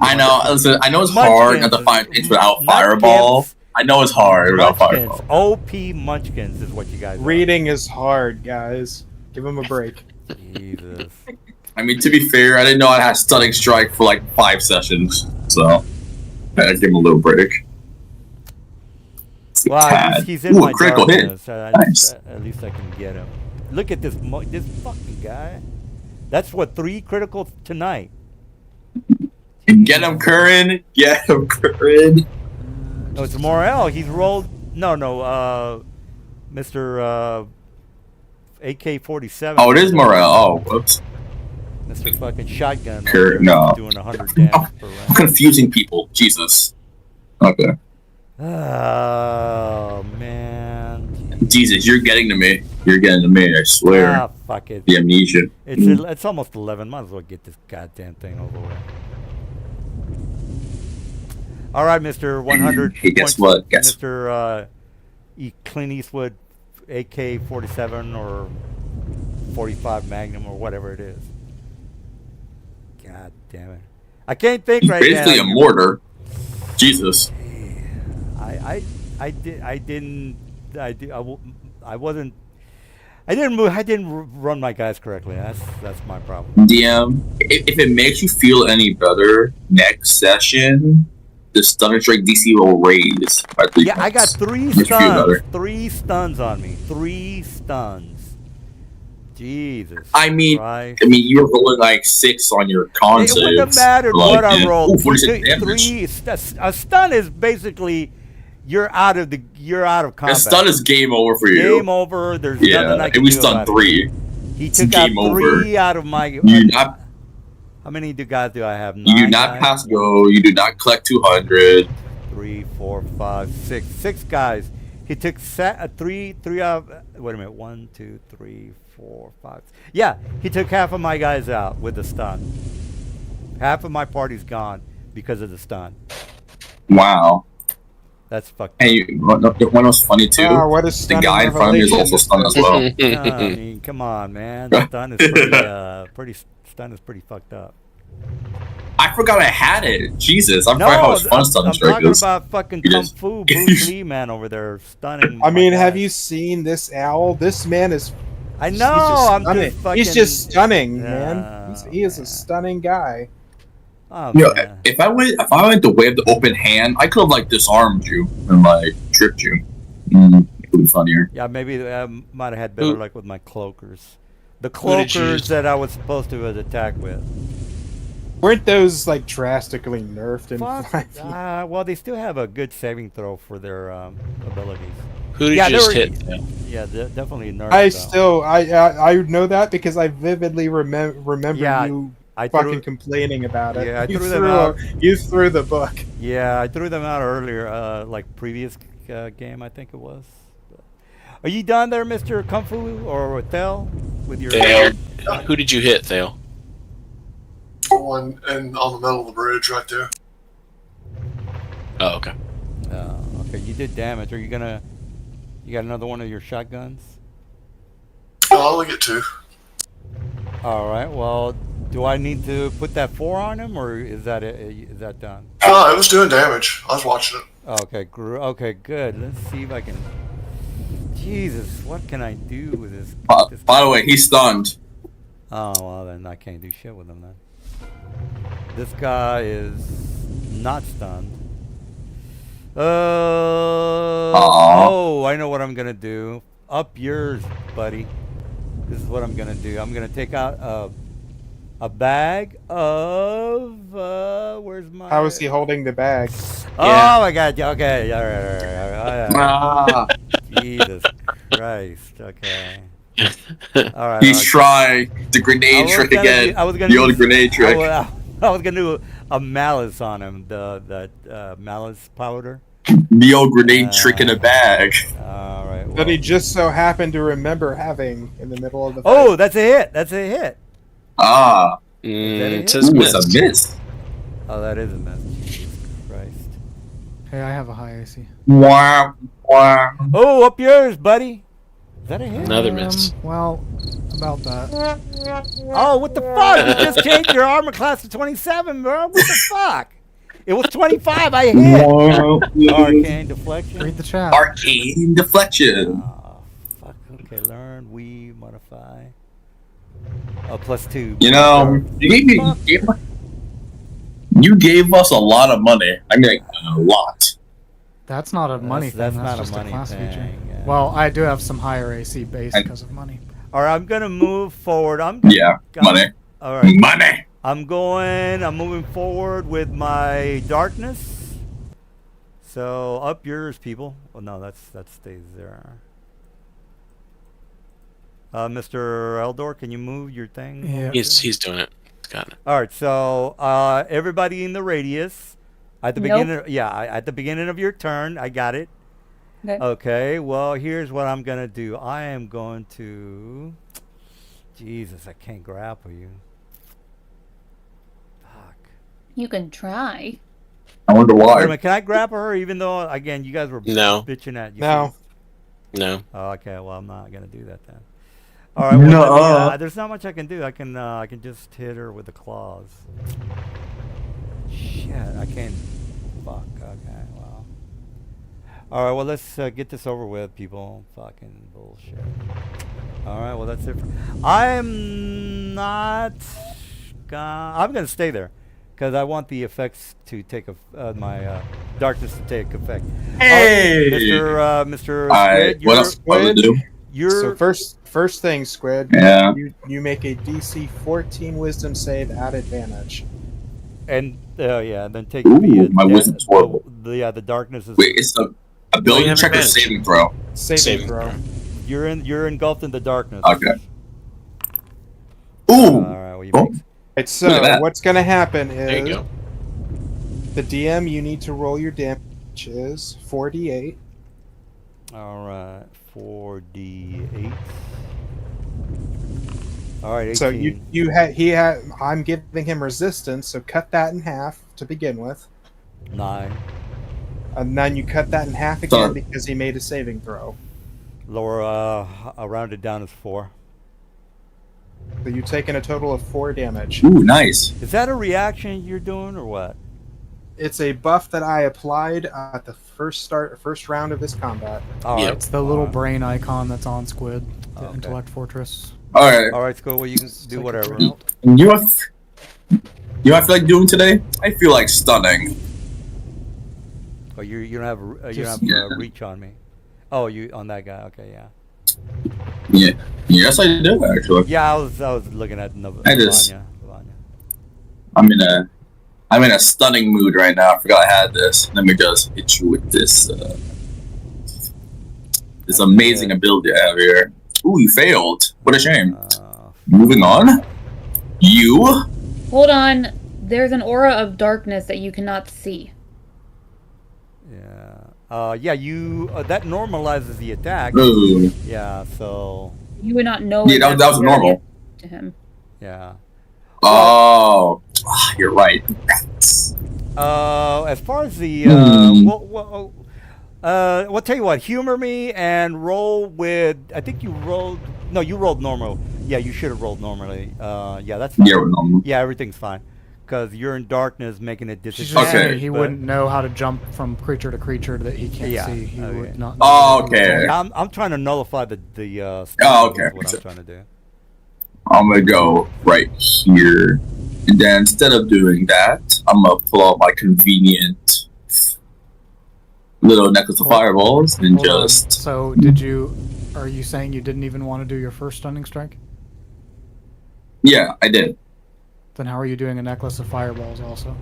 I know. Listen, I know it's Munchkins. hard not to find things without Not fireball. gimps. I know it's hard without Munchkins. fireball. OP Munchkins is what you guys. Reading is hard, guys. Give him a break. Are. Jesus. I mean, to be fair, I didn't know I had stunning strike for like 5 sessions, so I give him a little break. Well, Tad. he's in Ooh, my a critical hit. darkness. Nice. At least I can get him. Look at this fucking guy. That's what 3 criticals tonight. Get him, Curran. Get him, Curran. No, it's Morel. He's rolled. No, Mr. AK-47. Oh, it is Morel. Oh, whoops. Mr. fucking shotgun. Kurt, over there no. Doing 100 damage per I'm round. confusing people. Jesus. Okay. Oh man. Jesus, you're getting to me. You're getting to me. I swear. Ah, fuck it. The amnesia. It's almost 11. Might as well get this goddamn thing over with. All right, Mr. 100. Hey, guess what? Guess. Mr. Clint Eastwood, AK-47 or 45 Magnum or whatever it is. God damn it! I can't think He's right now. basically a mortar. Jesus. I didn't move. I didn't run my guys correctly. That's my problem. DM, if it makes you feel any better, next session, the stunner strike DC will raise by 3 Yeah, I got points. 3 Makes you feel stuns. better. 3 stuns on me. 3 stuns. Jesus. I mean, Christ. you were rolling like 6 on your con It wouldn't have saves. mattered Like, what I yeah. rolled. Ooh, 46 damage. A stun is basically you're out of combat. A stun is game over for you. Game over. There's nothing Yeah, I can and we do stunned about it. 3. He It's took out game over. 3 out of my. You do not. How many guys do I have? 9 You do not guys? pass go. You do not collect 200. 3, 4, 5, 6. 6 guys. He took 3 out. Wait a minute. 1, 2, 3, 4, 5. Yeah, he took half of my guys out with the stun. Half of my party's gone because of the stun. Wow. That's fucked. And one was funny too. Oh, what a The stunning guy in front of me is revelation also this stunned as is. well. I mean, come on, man. Stun is pretty fucked up. I forgot I had it. Jesus, I No, forgot how much fun stunning I'm strike talking is. about fucking You Kung just- Fu Bruce Lee man over there stunning. I mean, my have guys. you seen this owl? This man is. I he's know. just I'm stunning. just fucking. He's just stunning, Yeah, man. He is man. a stunning guy. Oh, You know, man. if I went the way of the open hand, I could have like disarmed you and like tripped you. It would be funnier. Yeah, maybe I might have had better Who- luck with my cloakers. The Who did you cloakers use? that I was supposed to have attacked with. Weren't those like drastically nerfed in Fuck. 5e? Well, they still have a good saving throw for their abilities. Who did Yeah, you they just were- hit? Though? Yeah, definitely nerfed. I though. still, I know that because I vividly remember Yeah, you I fucking threw. complaining about it. Yeah, I you threw them threw out. you threw the book. Yeah, I threw them out earlier, like previous game, I think it was. Are you done there, Mr. Kung Fu or Thel, with your? Thale, who did you hit, Thale? One and on the middle of the bridge right there. Oh, okay. Okay, you did damage. Are you gonna? You got another one of your shotguns? I'll only get 2. All right. Well, do I need to put that 4 on him, or is that it? Is that done? No, it was doing damage. I was watching it. Okay. Okay. Good. Let's see if I can. Jesus, what can I do with this? this By the way, he's stunned. Oh well, then I can't do shit with him then. This guy is not stunned. Oh, I know what I'm gonna do. Up yours, buddy. This is what I'm gonna do. I'm gonna take out a bag of where's my? How is he holding the bag? Oh Yeah. my God! Okay, all right. Ah, Jesus Christ! Okay. All right. he's trying the grenade trick again. I was gonna The do old grenade trick. I was gonna do a malice on him. The malice powder. The old grenade trick in a bag. All right. That he well. just so happened to remember having in the middle of the fight. Oh, that's a hit. That's a hit. Ah, It it? says ooh, it's missed. a miss. Oh, that is a miss. Jesus Christ. Hey, I have a high AC. Wah, wah. Oh, up yours, buddy. Is that a hit? Another miss. Well, about that. Oh, what the fuck? You just changed your armor class to 27, bro. What the fuck? It was 25. I hit. Arcane deflection. Read the chat. Arcane deflection. Oh, fuck. Okay, learn. We modify. Oh, +2. You know, you gave us a lot of money. I mean, a lot. That's not a money thing. That's That's not a just money class thing, feature. yeah. Well, I do have some higher AC base I- because of money. All right, I'm gonna move forward. Yeah, money. All right. Money. I'm moving forward with my darkness. So up yours, people. Oh no, that stays there. Mr. Eldor, can you move your thing? Yeah. He's doing it. He's got it. All right. So everybody in the radius, at the Nope. beginning, at the beginning of your turn, I got it. Okay. Okay. Well, here's what I'm gonna do. I am going to. Jesus, I can't grapple you. Fuck. You can try. I wonder Wait a why. minute, can I grapple her even though, again, you guys were No. bitching at you? No. No. Oh, okay, well, I'm not going to do that then. All right, well, No. there's not much I can do. I can just hit her with the claws. Shit, I can't. Fuck, okay, well. All right, well, let's get this over with, people. Fucking bullshit. All right, well, that's it. I'm not I'm going to stay there. Because I want the effects to take my darkness to take effect. Hey! Mr. Alright, Squid, what else supposed to do? you're So first thing, Squid. Yeah. You make a DC 14 Wisdom save at advantage. and then take Ooh, the my wisdom's horrible. the darkness is. Wait, it's a ability have check or advantage. saving throw? Saving throw. You're engulfed in the darkness. Okay. All Ooh! right. Well, you Oh. make, Right, so Look at that. what's going to happen There you is go. the DM you need to roll your damage is 4d8. all right. 4d8. All right. 18. So I'm giving him resistance, so cut that in half to begin with. 9. And then you cut that in half again Sorry. because he made a saving throw. Lower. I'll round it down as 4. So you've taken a total of 4 damage. Ooh, nice. Is that a reaction you're doing or what? It's a buff that I applied at the first round of this combat. All Yeah. right. It's the little All right. brain icon that's on Squid, the Okay. Intellect Fortress. Alright. All right, Squid. Well, you can Just do take a whatever. print out. You know what I feel like doing today? I feel like stunning. Oh, you don't have Just- Yeah. reach on me. Oh, you on that guy? Okay, yeah. Yeah. Yes, I do, actually. Yeah, I was looking at I just- Vanya. I'm in a stunning mood right now. I forgot I had this. Let me just hit you with this. this amazing ability I have here. Ooh, you failed. What a shame. Uh, Moving on. You. Hold on. There's an aura of darkness that you cannot see. yeah. You that normalizes the attack. Ooh. Yeah. So You would not know. Yeah, if that that's was where normal. it is to him. yeah. Oh, you're right. As far as the Hmm. well, tell you what, humor me and roll with. I think you rolled. No, you rolled normal. Yeah, you should have rolled normally. Yeah, that's fine. Yeah, we're normal. Yeah, everything's fine. Because you're in darkness, making it She's just disadvantage. Okay. saying he but- wouldn't know how to jump from creature to creature that he can't Yeah, see. He okay. would not. Oh, know where he was okay. going. I'm trying to nullify the Oh, stun okay. is what I'm trying to do. I'm gonna go right here, and then instead of doing that, I'm gonna pull out my convenient little necklace of Hold- fireballs and Hold on. just. So did you? Are you saying you didn't even want to do your first stunning strike? Yeah, I did. Then how are you doing a necklace of fireballs also?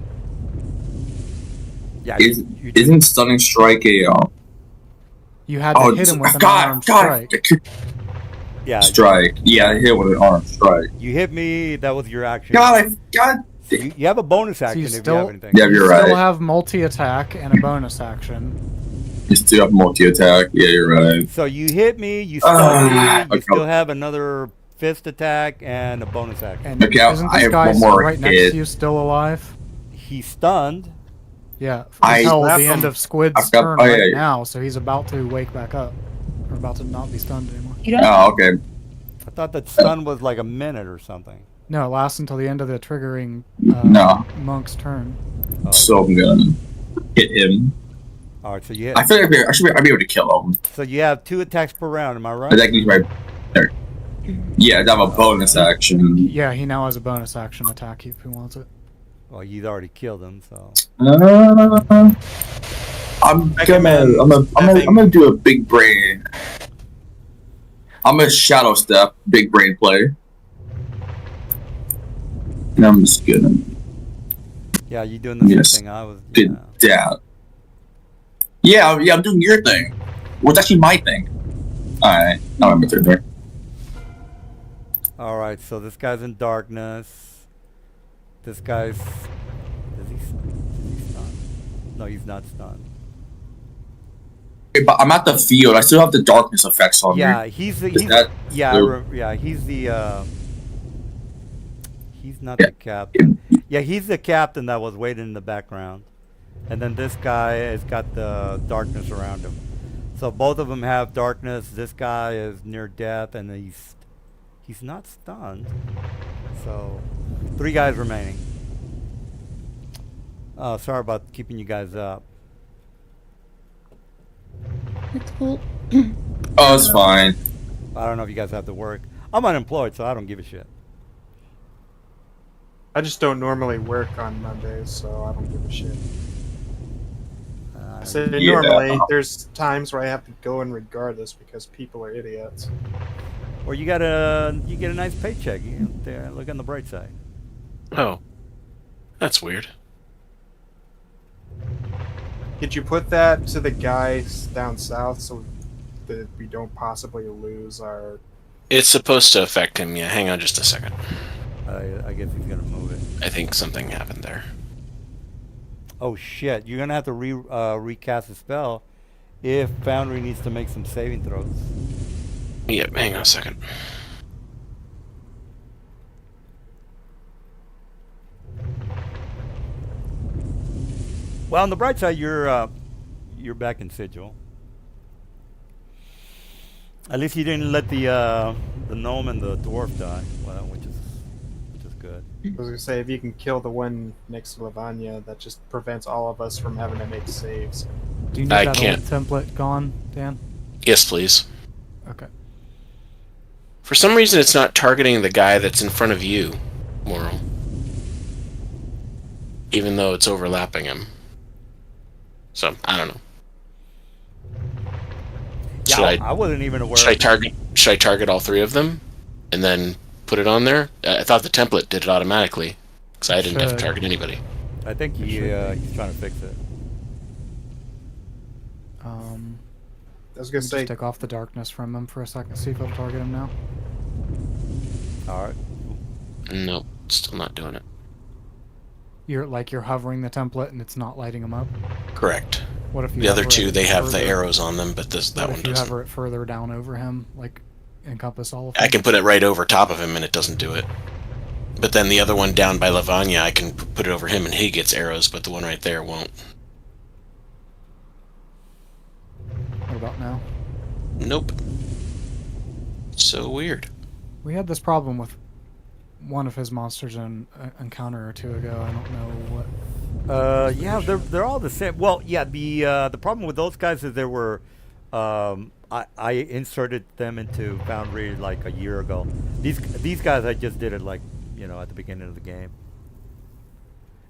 Yeah, Isn't stunning strike a You had to hit him with an unarmed strike. yeah. Strike. Yeah, I hit with an armed strike. You hit me. That was your action. God. You have a bonus action if you still- have anything. Yeah, You you're still right. have multi-attack and a bonus action. You still have multi-attack. Yeah, you're right. So you hit me. You stun me. You okay. still have another fist attack and a bonus action. And Okay, isn't I this have guy one more right next hit. to you still alive? He's stunned. Yeah, I- until the Left end him. of Squid's I've got- turn oh, yeah, right yeah. now, so he's about to wake back up. Or about to not be stunned anymore. You don't. Oh, okay. I thought that stun was like a minute or something. No, it lasts until the end of the triggering No. monk's turn. Oh, So I'm gonna hit him. all right. So you hit. I feel like I'd be able to kill him. So you have 2 attacks per round. Am I right? But that gives my. There. Yeah, I have a bonus action. Yeah, he now has a bonus action attack if he wants it. Well, you'd already killed him. So I'm gonna do a big brain. I'm gonna shadow step, big brain play. And I'm just gonna yeah, you doing the same Yes. thing I was. do that. Yeah, I'm doing your thing. Well, it's actually my thing. Alright, now I'm turn there. All right. So this guy's in darkness. This guy's. Is he stunned? No, he's not stunned. Okay, but I'm at the field. I still have the darkness effects on Yeah, me. he's the. Is He's, that yeah, blue? yeah, he's the. He's not Yeah. the captain. Yeah, he's the captain that was waiting in the background, and then this guy has got the darkness around him. So both of them have darkness. This guy is near death, and he's not stunned. So 3 guys remaining. Sorry about keeping you guys up. It's cool. Oh, it's fine. I don't know if you guys have to work. I'm unemployed, so I don't give a shit. I just don't normally work on Mondays, so I don't give a shit. I say Yeah. normally, there's times where I have to go in regardless because people are idiots. Or you get a nice paycheck. You know, look on the bright side. Oh, that's weird. Did you put that to the guys down south so that we don't possibly lose our... It's supposed to affect him. Yeah, hang on just a second. I guess he's gonna move it. I think something happened there. Oh shit! You're gonna have to recast the spell if Foundry needs to make some saving throws. Yep, hang on a second. Well, on the bright side, you're back in Sigil. At least you didn't let the gnome and the dwarf die, well, which is good. I was gonna say, if you can kill the one next to Lavanya, that just prevents all of us from having to make saves. Do you need I that can't. old template gone, Dan? Yes, please. Okay. For some reason, it's not targeting the guy that's in front of you, Moral. Even though it's overlapping him. So, I don't know. Yeah, Should I wasn't even aware. Should I target all 3 of them? And then put it on there? I thought the template did it automatically. Because I didn't have to Should. target anybody. I think It should be. he's trying to fix it. I was Let gonna me say, just take off the darkness from him for a second. See if it'll target him now. All right. Nope, still not doing it. You're hovering the template and it's not lighting him up. Correct. What if you The other hover two, it they have the further- arrows on them, but that What one if you doesn't. hover it further down over him, like encompass all of I him? can put it right over top of him and it doesn't do it. But then the other one down by Lavanya, I can put it over him and he gets arrows, but the one right there won't. What about now? Nope. So weird. We had this problem with one of his monsters in an encounter or two ago. I don't know what. Yeah, they're all the same. Well, yeah, the problem with those guys is there were, I inserted them into Foundry like a year ago. These guys I just did it like, at the beginning of the game.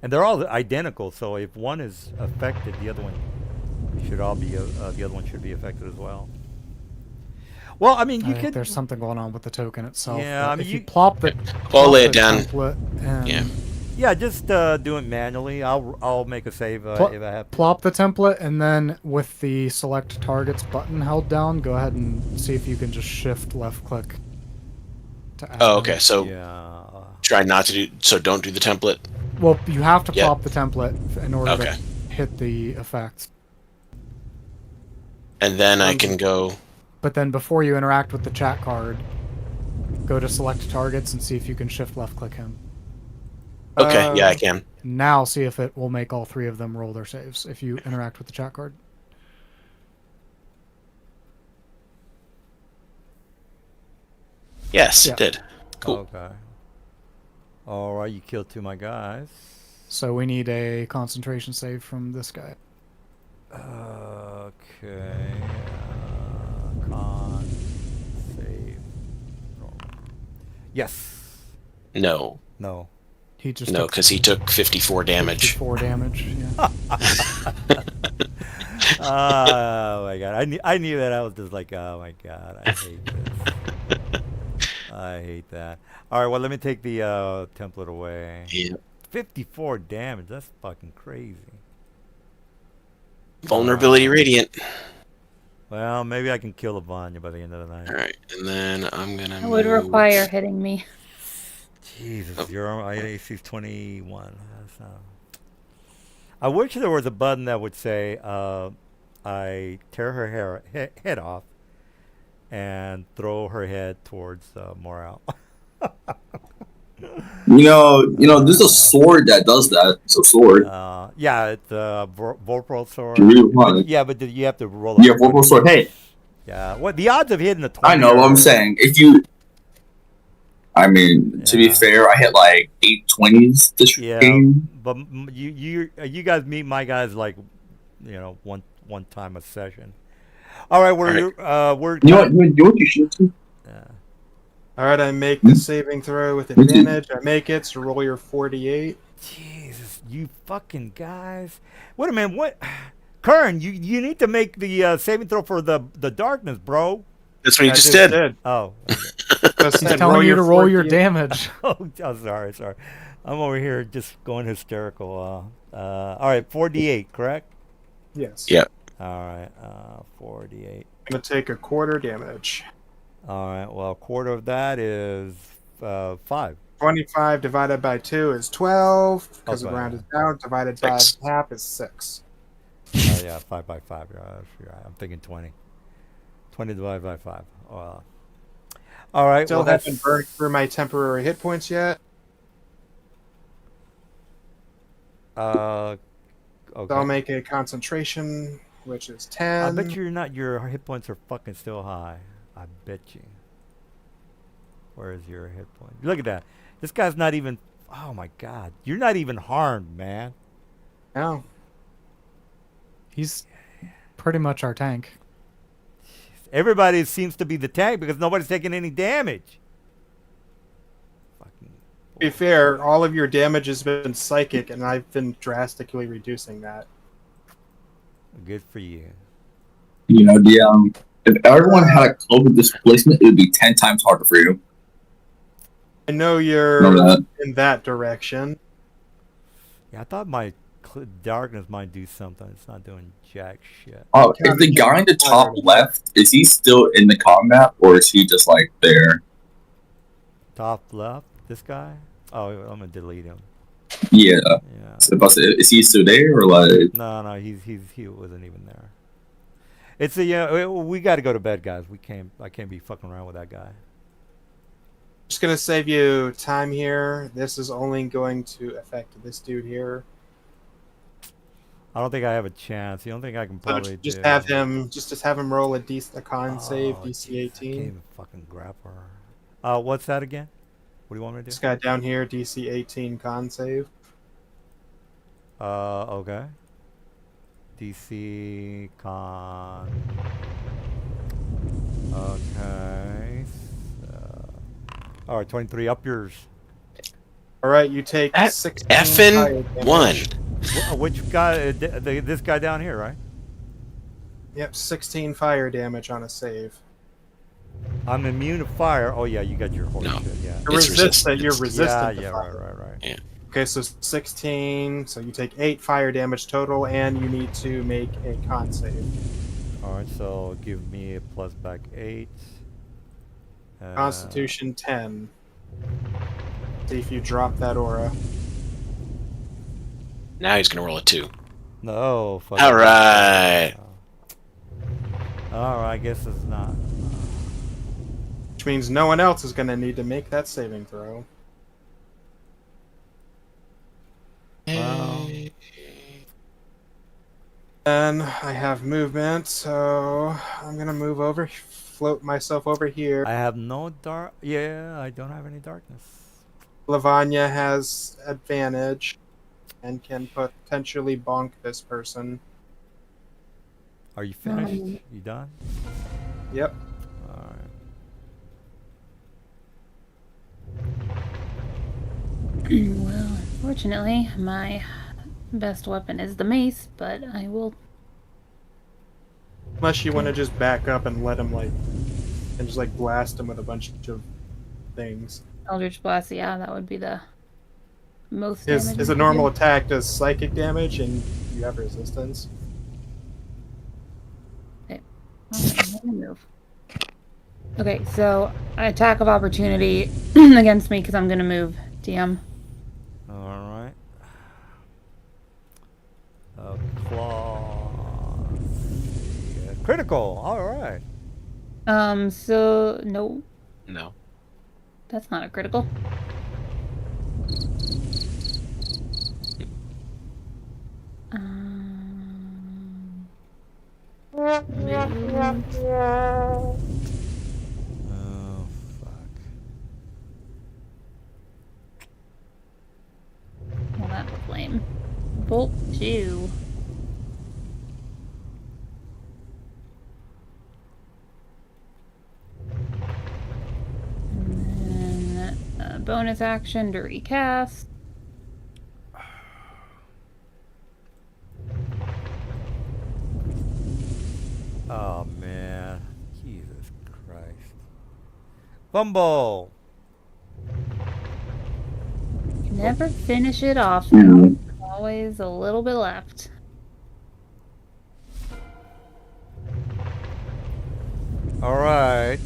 And they're all identical, so if one is affected, the other one should be affected as well. Well, I mean, I you think could. there's something going on with the token itself. Yeah, but I mean, if you you- plop the, I'll lay it the down. template and Yeah. Yeah, just do it manually. I'll make a save Pl- if I have to. plop the template, and then with the select targets button held down, go ahead and see if you can just shift left click to add Oh, them. okay. So Yeah. try not to do. So don't do the template. Well, you have to Yeah. plop the template in order Okay. to hit the effects. And then I can go. But then before you interact with the chat card, go to select targets and see if you can shift left click him. Okay. Yeah, I can. Now see if it will make all three of them roll their saves if you interact with the chat card. Yes, Yeah. it did. Cool. Okay. All right, you killed two of my guys. So we need a concentration save from this guy. Okay. Con save. Normal. Yes. No, No. He just no, took because he took 54 damage. 54 damage. Yeah. Oh my god! I knew that. I was just like, oh my god, I hate this. I hate that. All right, well, let me take the template away. Yeah. 54 damage. That's fucking crazy. Vulnerability radiant. Well, maybe I can kill Lavanya by the end of the night. All right, and then I'm gonna. It would move- require hitting me. Jesus, Oh. your AC is 21. That's not... I wish there was a button that would say, I tear her head off and throw her head towards Morale. There's a sword that does that. It's a sword. Yeah, it's a Vorpal sword. Do you really want it? Yeah, but you have to roll Yeah, up. Vorpal sword. Hey, Yeah, what the odds of hitting a 20? I know what I'm saying. To be Yeah. fair, I hit like 820s this Yeah, game. but you guys meet my guys like, one time a session. All right, we're You know what you should do? all right, I make the saving throw with advantage. I make it, so roll your 48. Jesus, you fucking guys! Wait a minute, what? Kern, you need to make the saving throw for the darkness, bro. That's what you I just did. Oh, Just He's said telling you to roll your 48. damage. oh, sorry. I'm over here just going hysterical. All right, 48, correct? Yes. Yeah. All right, 48. I'm going to take a quarter damage. All right, well, a quarter of that is 5. 25 divided by 2 is 12, because the Okay. round is down. Divided by 6. half is 6. Oh yeah, 5 by 5. You're right. I'm thinking 20. 20 divided by 5. All right. Still well, that's haven't burned through my temporary hit points yet. okay. So I'll make a concentration, which is 10. I bet your hit points are fucking still high. I bet you. Where is your hit point? Look at that. This guy's not even. Oh my god, you're not even harmed, man. No. He's pretty much our tank. Everybody seems to be the tank because nobody's taking any damage. Fucking. To be fair, all of your damage has been psychic, and I've been drastically reducing that. Good for you. If everyone had a cloak of displacement, it would be 10 times harder for you. I know you're Remember that? in that direction. Yeah, I thought my darkness might do something. It's not doing jack shit. Oh, is the guy in the top left? Is he still in the combat, or is he just like there? Top left, this guy. Oh, I'm gonna delete him. Yeah. Yeah. So, is he still there, or like? No, he wasn't even there. It's a we got to go to bed, guys. I can't be fucking around with that guy. Just gonna save you time here. This is only going to affect this dude here. I don't think I have a chance. You don't think I can So probably just do? have him roll a con save, Oh, DC jeez, I can't 18. even fucking grab her. What's that again? What do you want me to do? This guy down here, DC 18 con save. Okay. DC con. Okay. All right, 23. Up yours. All right, you take That 16 effing fire damage. one. Which guy? This guy down here, right? Yep, 16 fire damage on a save. I'm immune to fire. Oh yeah, you got your horse No. shit. Yeah. You're It's resistant. You're resistance. resistant Yeah. to fire. Right. Okay, so 16. So you take 8 fire damage total, and you need to make a con save. All right, so give me a plus back 8. Constitution 10. See if you drop that aura. Now he's gonna roll a 2. No. All right. All right. I guess it's not. Which means no one else is going to need to make that saving throw. Well. And I have movement, so I'm going to move over, float myself over here. I have no dark. Yeah, I don't have any darkness. Lavanya has advantage and can potentially bonk this person. Are you finished? You done? Yep. All right. Well, unfortunately, my best weapon is the mace, but I will. Unless you want to just back up and let him, and just, blast him with a bunch of things. Eldritch Blast, yeah, that would be the most His damage. a normal attack does psychic damage, and you have resistance. Okay, let me move. Okay, so attack of opportunity against me because I'm gonna move. DM. All right. Claw. Critical. All right. So no, No. that's not a critical. Move. Oh fuck. Well, that was lame. Bolt 2. And then bonus action to recast. Oh man. Jesus Christ. Fumble. Never finish it off. Mhm. Always a little bit left. All right.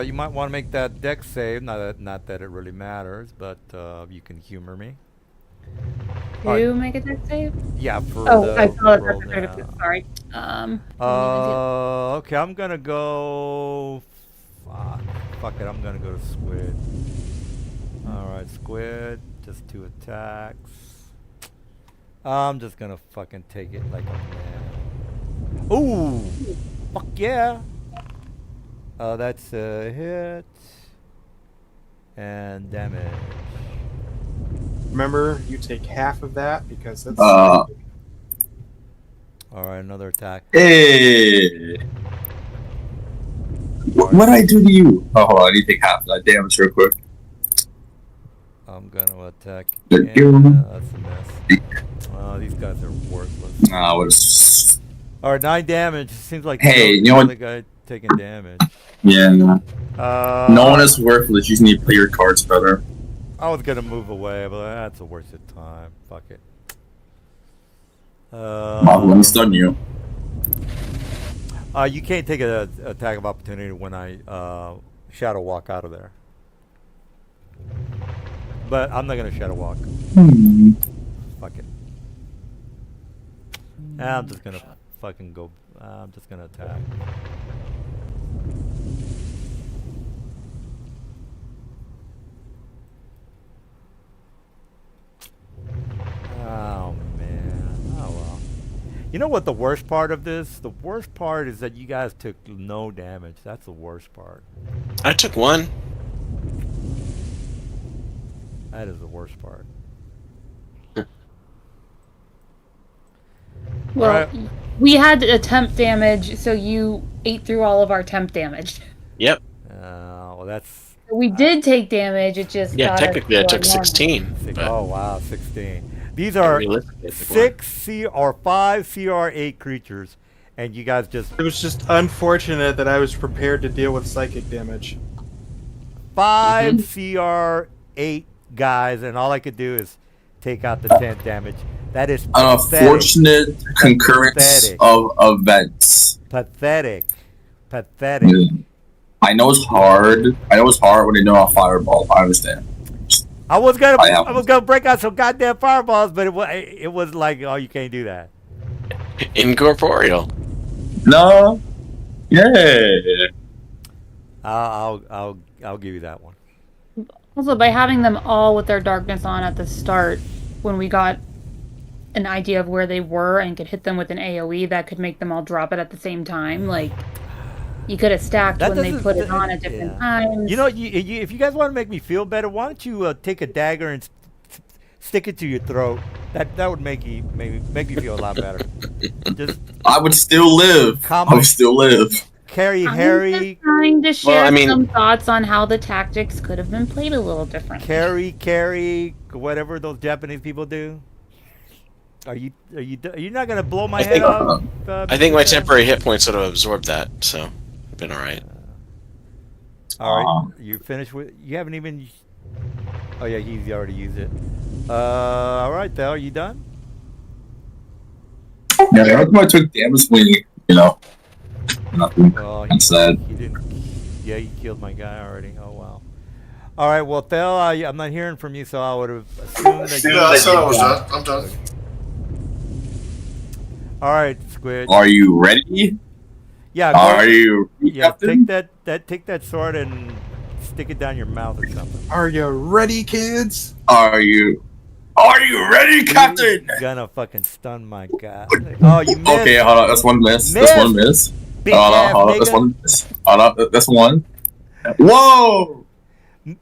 You might want to make that dex save. Not that it really matters, but you can humor me. To make a dex save? Yeah. For Oh, the I saw it. roll That's a now. critical. Sorry. Okay, I'm gonna go. Fuck it. I'm gonna go to squid. All right, squid. Just 2 attacks. I'm just gonna fucking take it like a man. Ooh, fuck yeah. That's a hit and damage. Remember, you take half of that because that's. All right, another attack. Hey. What did I do to you? Oh, hold on. I need to take half of that damage real quick. I'm gonna attack. There you again. go. That's a miss. These guys are worthless. Nah, what's. All right, 9 damage. Seems like Hey, you're you know what? the guy taking damage. Yeah. No one I is worthless. You just need to play your cards better. was gonna move away, but that's a waste of time. Fuck it. Let me stun you. You can't take an attack of opportunity when I shadow walk out of there. But I'm not gonna shadow walk. Fuck it. I'm just gonna fucking go. I'm just gonna attack. Oh man. Oh well. You know what the worst part of this? The worst part is that you guys took no damage. That's the worst part. I took one. That is the worst part. Well, Alright. we had a temp damage, so you ate through all of our temp damage. Yep. Well, that's We did take damage. It just Yeah, got technically I us to took our normal. 16. six. But Oh wow, 16. These are realistically, I took one. 6 C or 5 CR8 creatures, and you guys just It was just unfortunate that I was prepared to deal with psychic damage. 5 CR8 guys, and all I could do is take out the 10 damage. That is An pathetic. unfortunate concurrence Pathetic. of events. Pathetic. Pathetic. Yeah. I know it's hard. I know it's hard when they know a fireball. I understand. I was gonna I break out some goddamn fireballs, but it was like, oh, you can't do that. Incorporeal. No. Yeah. I'll give you that one. Also, by having them all with their darkness on at the start, when we got an idea of where they were and could hit them with an AoE, that could make them all drop it at the same time. Like, you could have stacked That when they doesn't- put it on at different yeah. times. You know, if you guys want to make me feel better, why don't you take a dagger and stick it to your throat? That would make you feel a lot better. Just I would still live. Calm I would still live. carry I'm Harry, just trying to share Well, I mean- some thoughts on how the tactics could have been played a little differently. carry, whatever those Japanese people do. Are you not gonna blow my I head think- off? I think my Mr. temporary hit points would have absorbed that, so I've been alright. All right, you finished with. You haven't even. Oh yeah, he's already used it. All right, Thel, are you done? Yeah, every time I took damage when nothing. Well, I'm sad. He didn't. Yeah, you killed my guy already. Oh wow. All right, well, Thel, I'm not hearing from you, so I would have assumed that you. Yeah, I said I was done. I'm done. All right, Squid. Are you ready? Yeah, go Are you Yeah, Captain? take that sword and stick it down your mouth or something. Are you ready, kids? Are you ready, Captain? You're gonna fucking stun my guy. Oh, you missed. Okay, hold on. That's one miss. That's one miss. Big Hold ass on. That's nigga. one miss. Hold on. That's one. Whoa!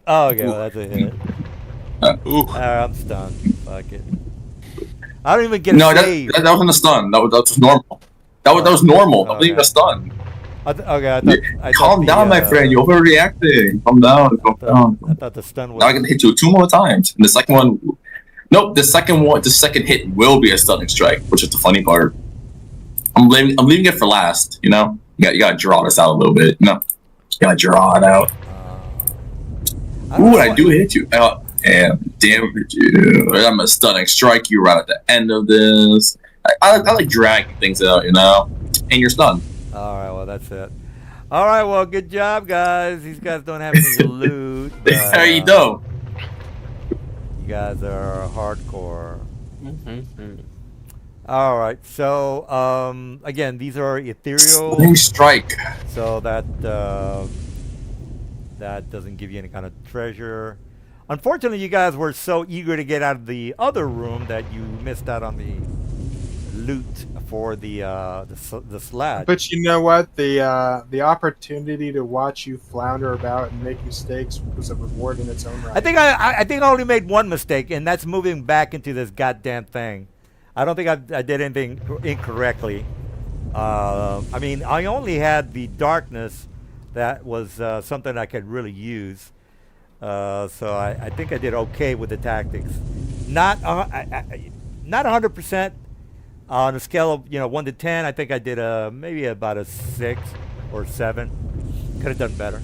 Oh, okay, well, that's a hit. Ooh. I'm stunned. Fuck it. I don't even get a No, save. that wasn't a stun. That was normal. That was normal. That wasn't even a stun. I thought Calm the, down, my friend. You're overreacting. Calm down. Calm down. I thought the stun was. Now I can hit you 2 more times. And the second one, nope. The second hit will be a stunning strike, which is the funny part. I'm leaving it for last. You know, you gotta draw this out a little bit. You gotta draw it out. don't know I why- do hit you. Damn it, you. I'm a stunning strike you right at the end of this. I like dragging things out, and you're stunned. All right, well, that's it. All right, well, good job, guys. These guys don't have any loot. But, There you go. You guys are hardcore. Mm-hmm. All right, so again, these are ethereal, Stunning strike. so that doesn't give you any kind of treasure. Unfortunately, you guys were so eager to get out of the other room that you missed out on the loot for the sled. But you know what? The opportunity to watch you flounder about and make mistakes was a reward in its own right. I think I only made one mistake, and that's moving back into this goddamn thing. I don't think I did anything incorrectly. I mean, I only had the darkness that was something I could really use. So I think I did okay with the tactics. Not 100%. On a scale of 1 to 10, I think I did maybe about a 6 or 7. Could have done better.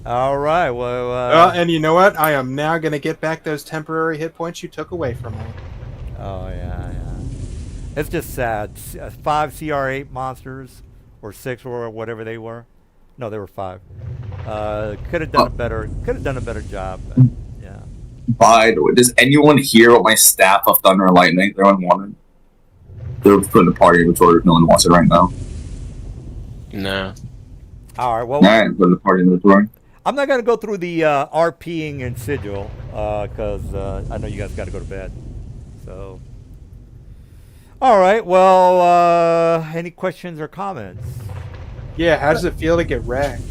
All right, well. And you know what? I am now going to get back those temporary hit points you took away from me. Oh yeah. It's just sad. 5 CR8 monsters, or 6 or whatever they were. No, they were 5. Could have done a better. Could have done a better job. But, yeah. By the way, does anyone hear what my staff of thunder and lightning? They're unwanted. They're putting the party inventory if no one wants it right now. No. All right. Well, Alright, put the party inventory. I'm not gonna go through the RPing and Sigil because I know you guys got to go to bed. So. All right. Well, any questions or comments? Yeah, how does it feel to get wrecked?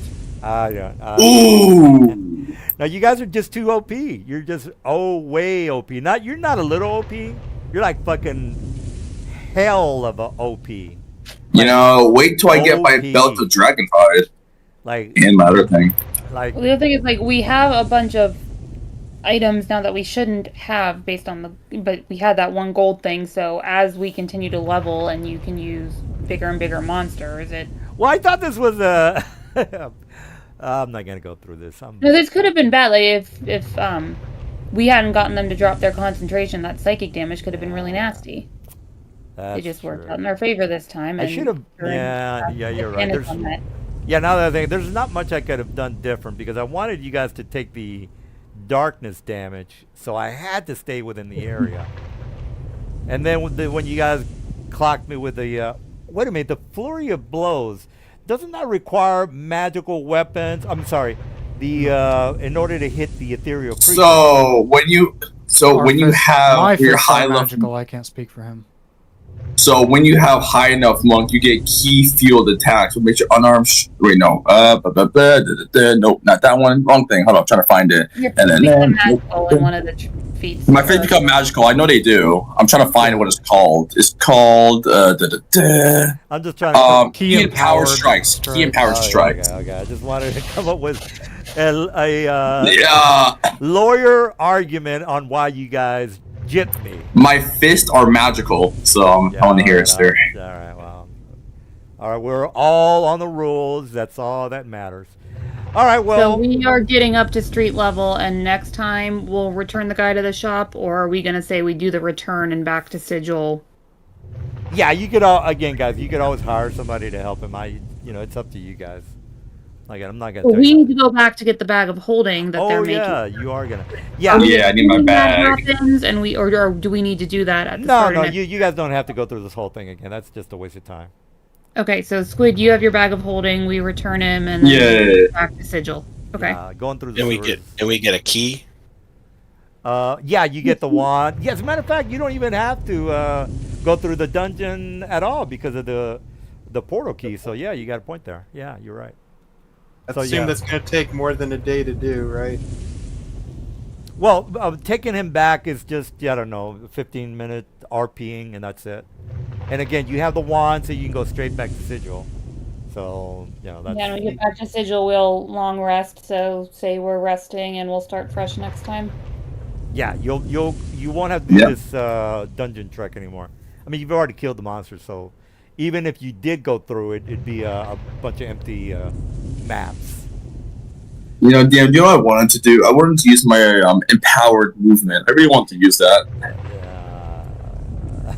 Yeah. Ooh! Now you guys are just too OP. You're just way OP. You're not a little OP. You're like fucking hell of a OP. You know, wait till I get my OP. belt of Dragonhide Like and my other thing. like Well, the other thing is, like, we have a bunch of items now that we shouldn't have based on but we had that one gold thing, so as we continue to level and you can use bigger and bigger monsters, well, I thought this was a. I'm not gonna go through this. No, this could have been bad. Like, if we hadn't gotten them to drop their concentration, that psychic damage could have been really nasty. That's It just worked true. out in our favor this time. I and should have. we're in- Yeah, you're right. advantage on that. Yeah, now that I think there's not much I could have done different because I wanted you guys to take the darkness damage, so I had to stay within the area. And then when you guys clocked me with the wait a minute, the flurry of blows, doesn't that require magical weapons? I'm sorry, the in order to hit the ethereal creature. So when you have my your fists are high level, magical. I can't speak for him. so when you have high enough monk, you get key field attacks, which makes your unarmed. Wait, no, nope, not that one. Wrong thing. Hold on, I'm trying to find it. Your And then- become magical in one of the feats. My face become magical. I know they do. I'm trying to find what it's called. It's called I'm just trying to. key empowered strikes. Key empowered strikes. Okay. I just wanted to come up with a Yeah, lawyer argument on why you guys gypped me. my fists are magical, so I want to hear it, sir. All right, well. All right, we're all on the rules. That's all that matters. All right, So well. we are getting up to street level, and next time we'll return the guy to the shop, or are we going to say we do the return and back to Sigil? Yeah, you could guys, you could always hire somebody to help him. It's up to you guys. Like, I'm not gonna. Well, tell we you. need to go back to get the bag of holding that they're Oh making. yeah, you are gonna. Yeah. Yeah, I need my When that bag. happens, and or do we need to do that at the No, start? no, of next- you guys don't have to go through this whole thing again. That's just a waste of time. Okay, so Squid, you have your bag of holding. We return him, and then Yeah. back to Sigil. Okay. Going through the. And we sewers. get a key. Yeah, you get the wand. Yeah, as a matter of fact, you don't even have to go through the dungeon at all because of the portal key. So yeah, you got a point there. Yeah, you're right. I So, assume yeah. that's going to take more than a day to do, right? Well, taking him back is just, I don't know, 15-minute RPing, and that's it. And again, you have the wand, so you can go straight back to Sigil. So, that's... Yeah, when we get back to Sigil, we'll long rest. So say we're resting, and we'll start fresh next time. Yeah, you won't have to do Yeah. this dungeon trek anymore. I mean, you've already killed the monster, so even if you did go through it, it'd be a bunch of empty maps. You know, DM, you know what I wanted to do? I wanted to use my empowered movement. I really want to use that. Yeah.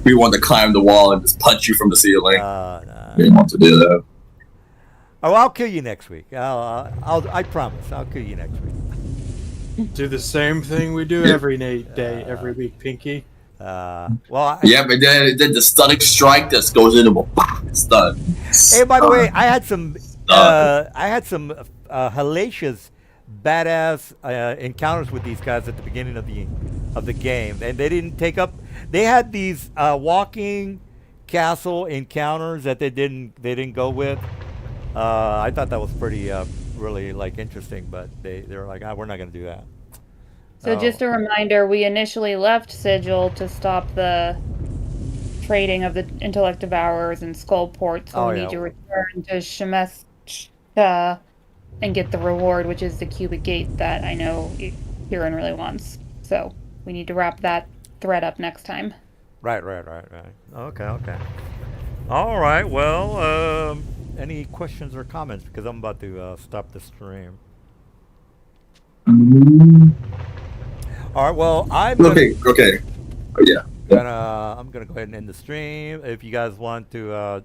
We want to climb the wall and just punch you from the ceiling. Nah. I really want to do that. Oh, I'll kill you next week. I promise. I'll kill you next week. Do the same thing we do every day, every week, Pinky. Well, Yeah, but then the stunning strike just goes into a stun. hey, by the way, I had some hellacious, badass encounters with these guys at the beginning of the game, and they didn't take up. They had these walking castle encounters that they didn't go with. I thought that was pretty really interesting, but they were like, we're not gonna do that. So just a reminder, we initially left Sigil to stop the trading of the intellect devourers and Skullport, so Oh, we yeah. need to return to Shemesha and get the reward, which is the cubic gate that I know Kieran really wants. So we need to wrap that thread up next time. Right. Okay. All right. Well, any questions or comments? Because I'm about to stop the stream. All right. Well, I'm Okay. Oh, yeah. I'm gonna go ahead and end the stream. If you guys want to